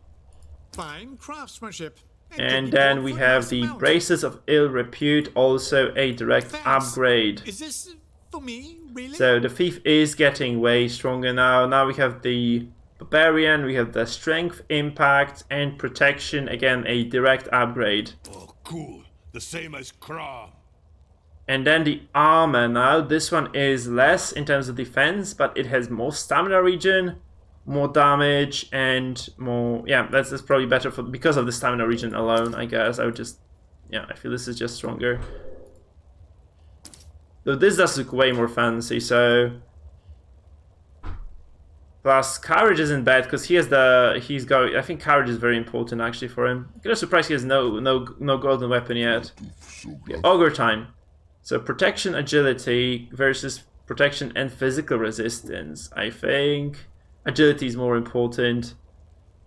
[SPEAKER 10] Fine craftsmanship.
[SPEAKER 1] And then we have the Braces of Ill Repute, also a direct upgrade.
[SPEAKER 10] Is this for me, really?
[SPEAKER 1] So the Thief is getting way stronger now. Now we have the Barbarian, we have the Strength, Impact, and Protection. Again, a direct upgrade.
[SPEAKER 14] Oh, cool. The same as Kra.
[SPEAKER 1] And then the armor now. This one is less in terms of defense, but it has more stamina regen, more damage, and more... Yeah, that's probably better for because of the stamina regen alone, I guess. I would just... Yeah, I feel this is just stronger. Though this does look way more fancy, so... Plus, courage isn't bad, because he has the... He's got... I think courage is very important, actually, for him. I'm kind of surprised he has no golden weapon yet. Yeah, Ogre time. So, protection, agility versus protection and physical resistance. I think agility is more important.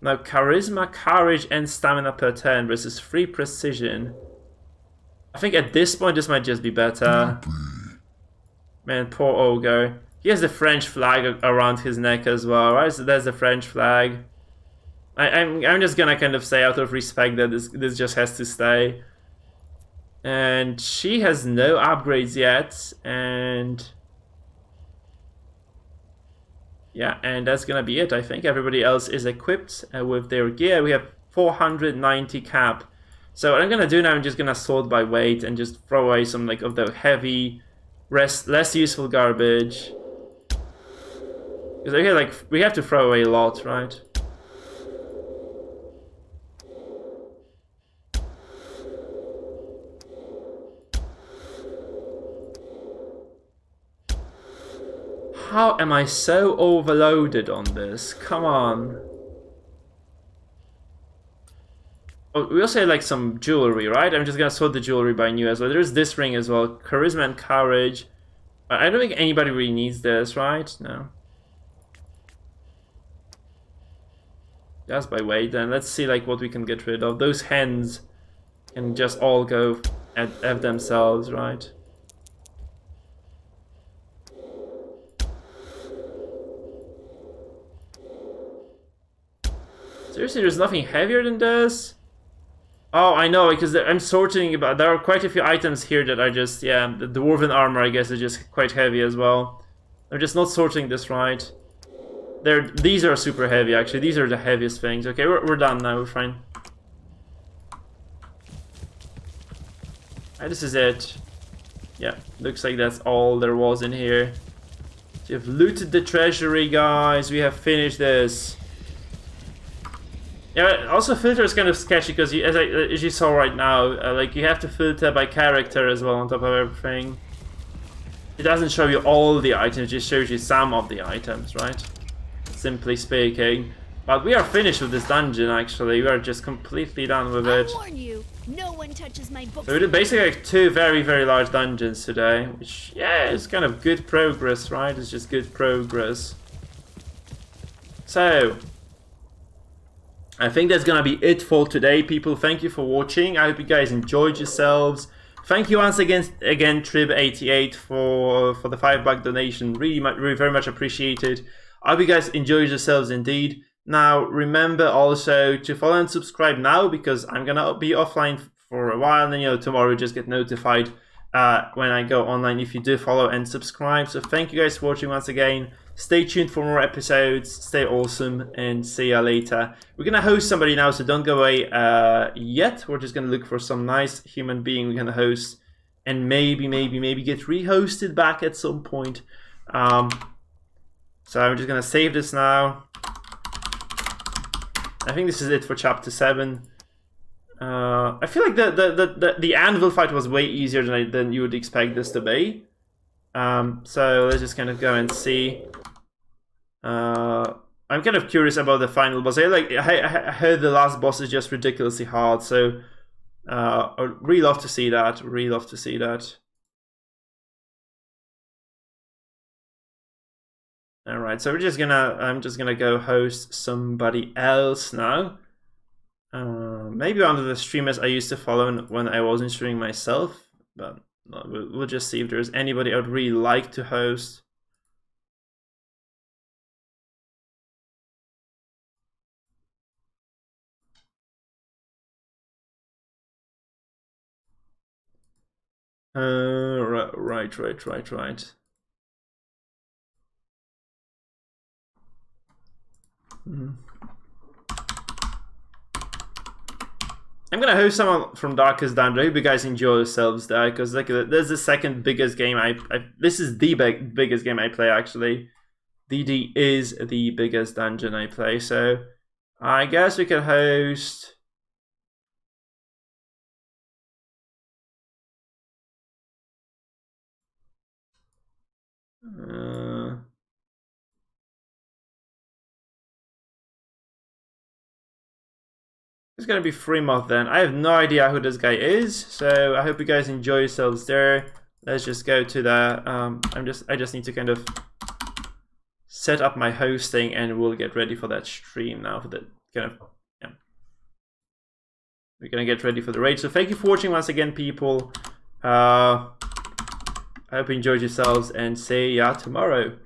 [SPEAKER 1] Now, charisma, courage, and stamina per turn versus 3 precision. I think at this point, this might just be better. Man, poor Ogre. He has the French flag around his neck as well, right? So there's the French flag. I'm just gonna kind of say out of respect that this just has to stay. And she has no upgrades yet, and... Yeah, and that's gonna be it, I think. Everybody else is equipped with their gear. We have 490 cap. So what I'm gonna do now, I'm just gonna sort by weight and just throw away some like of the heavy, less useful garbage. Because I feel like we have to throw away a lot, right? How am I so overloaded on this? Come on. Oh, we also had like some jewelry, right? I'm just gonna sort the jewelry by new as well. There's this ring as well. Charisma and courage. I don't think anybody really needs this, right? No. Just by weight, then let's see like what we can get rid of. Those hens can just all go at themselves, right? Seriously, there's nothing heavier than this? Oh, I know, because I'm sorting about... There are quite a few items here that are just... Yeah, the dwarven armor, I guess, is just quite heavy as well. I'm just not sorting this right. These are super heavy, actually. These are the heaviest things. Okay, we're done now. We're fine. Alright, this is it. Yeah, looks like that's all there was in here. So you've looted the treasury, guys. We have finished this. Yeah, also filter is kind of sketchy because as you saw right now, like you have to filter by character as well on top of everything. It doesn't show you all the items, it just shows you some of the items, right? Simply speaking. But we are finished with this dungeon, actually. We are just completely done with it.
[SPEAKER 6] I warn you, no one touches my books.
[SPEAKER 1] So we did basically like 2 very, very large dungeons today, which, yeah, is kind of good progress, right? It's just good progress. So, I think that's gonna be it for today, people. Thank you for watching. I hope you guys enjoyed yourselves. Thank you once again Trib88 for the $5 donation. Really very much appreciated. I hope you guys enjoyed yourselves indeed. Now remember also to follow and subscribe now, because I'm gonna be offline for a while, and then, you know, tomorrow you just get notified when I go online if you do follow and subscribe. So thank you guys for watching once again. Stay tuned for more episodes, stay awesome, and see ya later. We're gonna host somebody now, so don't go away yet. We're just gonna look for some nice human being we're gonna host, and maybe get rehosted back at some point. So I'm just gonna save this now. I think this is it for chapter 7. I feel like the anvil fight was way easier than you would expect this to be. So let's just kind of go and see. I'm kind of curious about the final boss. I heard the last boss is just ridiculously hard, so I'd really love to see that. Really love to see that. All right, so I'm just gonna go host somebody else now. Maybe one of the streamers I used to follow when I wasn't streaming myself, but we'll just see if there's anybody I'd really like to host. Right. I'm gonna host someone from Darkest Dungeon. I hope you guys enjoy yourselves there, because like there's the second biggest game this is the biggest game I play, actually. DD is the biggest dungeon I play, so I guess we can host. It's gonna be Freemoth then. I have no idea who this guy is, so I hope you guys enjoy yourselves there. Let's just go to the. I just need to kind of set up my hosting, and we'll get ready for that stream now. For the kind of, yeah. We're gonna get ready for the raid. So thank you for watching once again, people. I hope you enjoyed yourselves, and see ya tomorrow.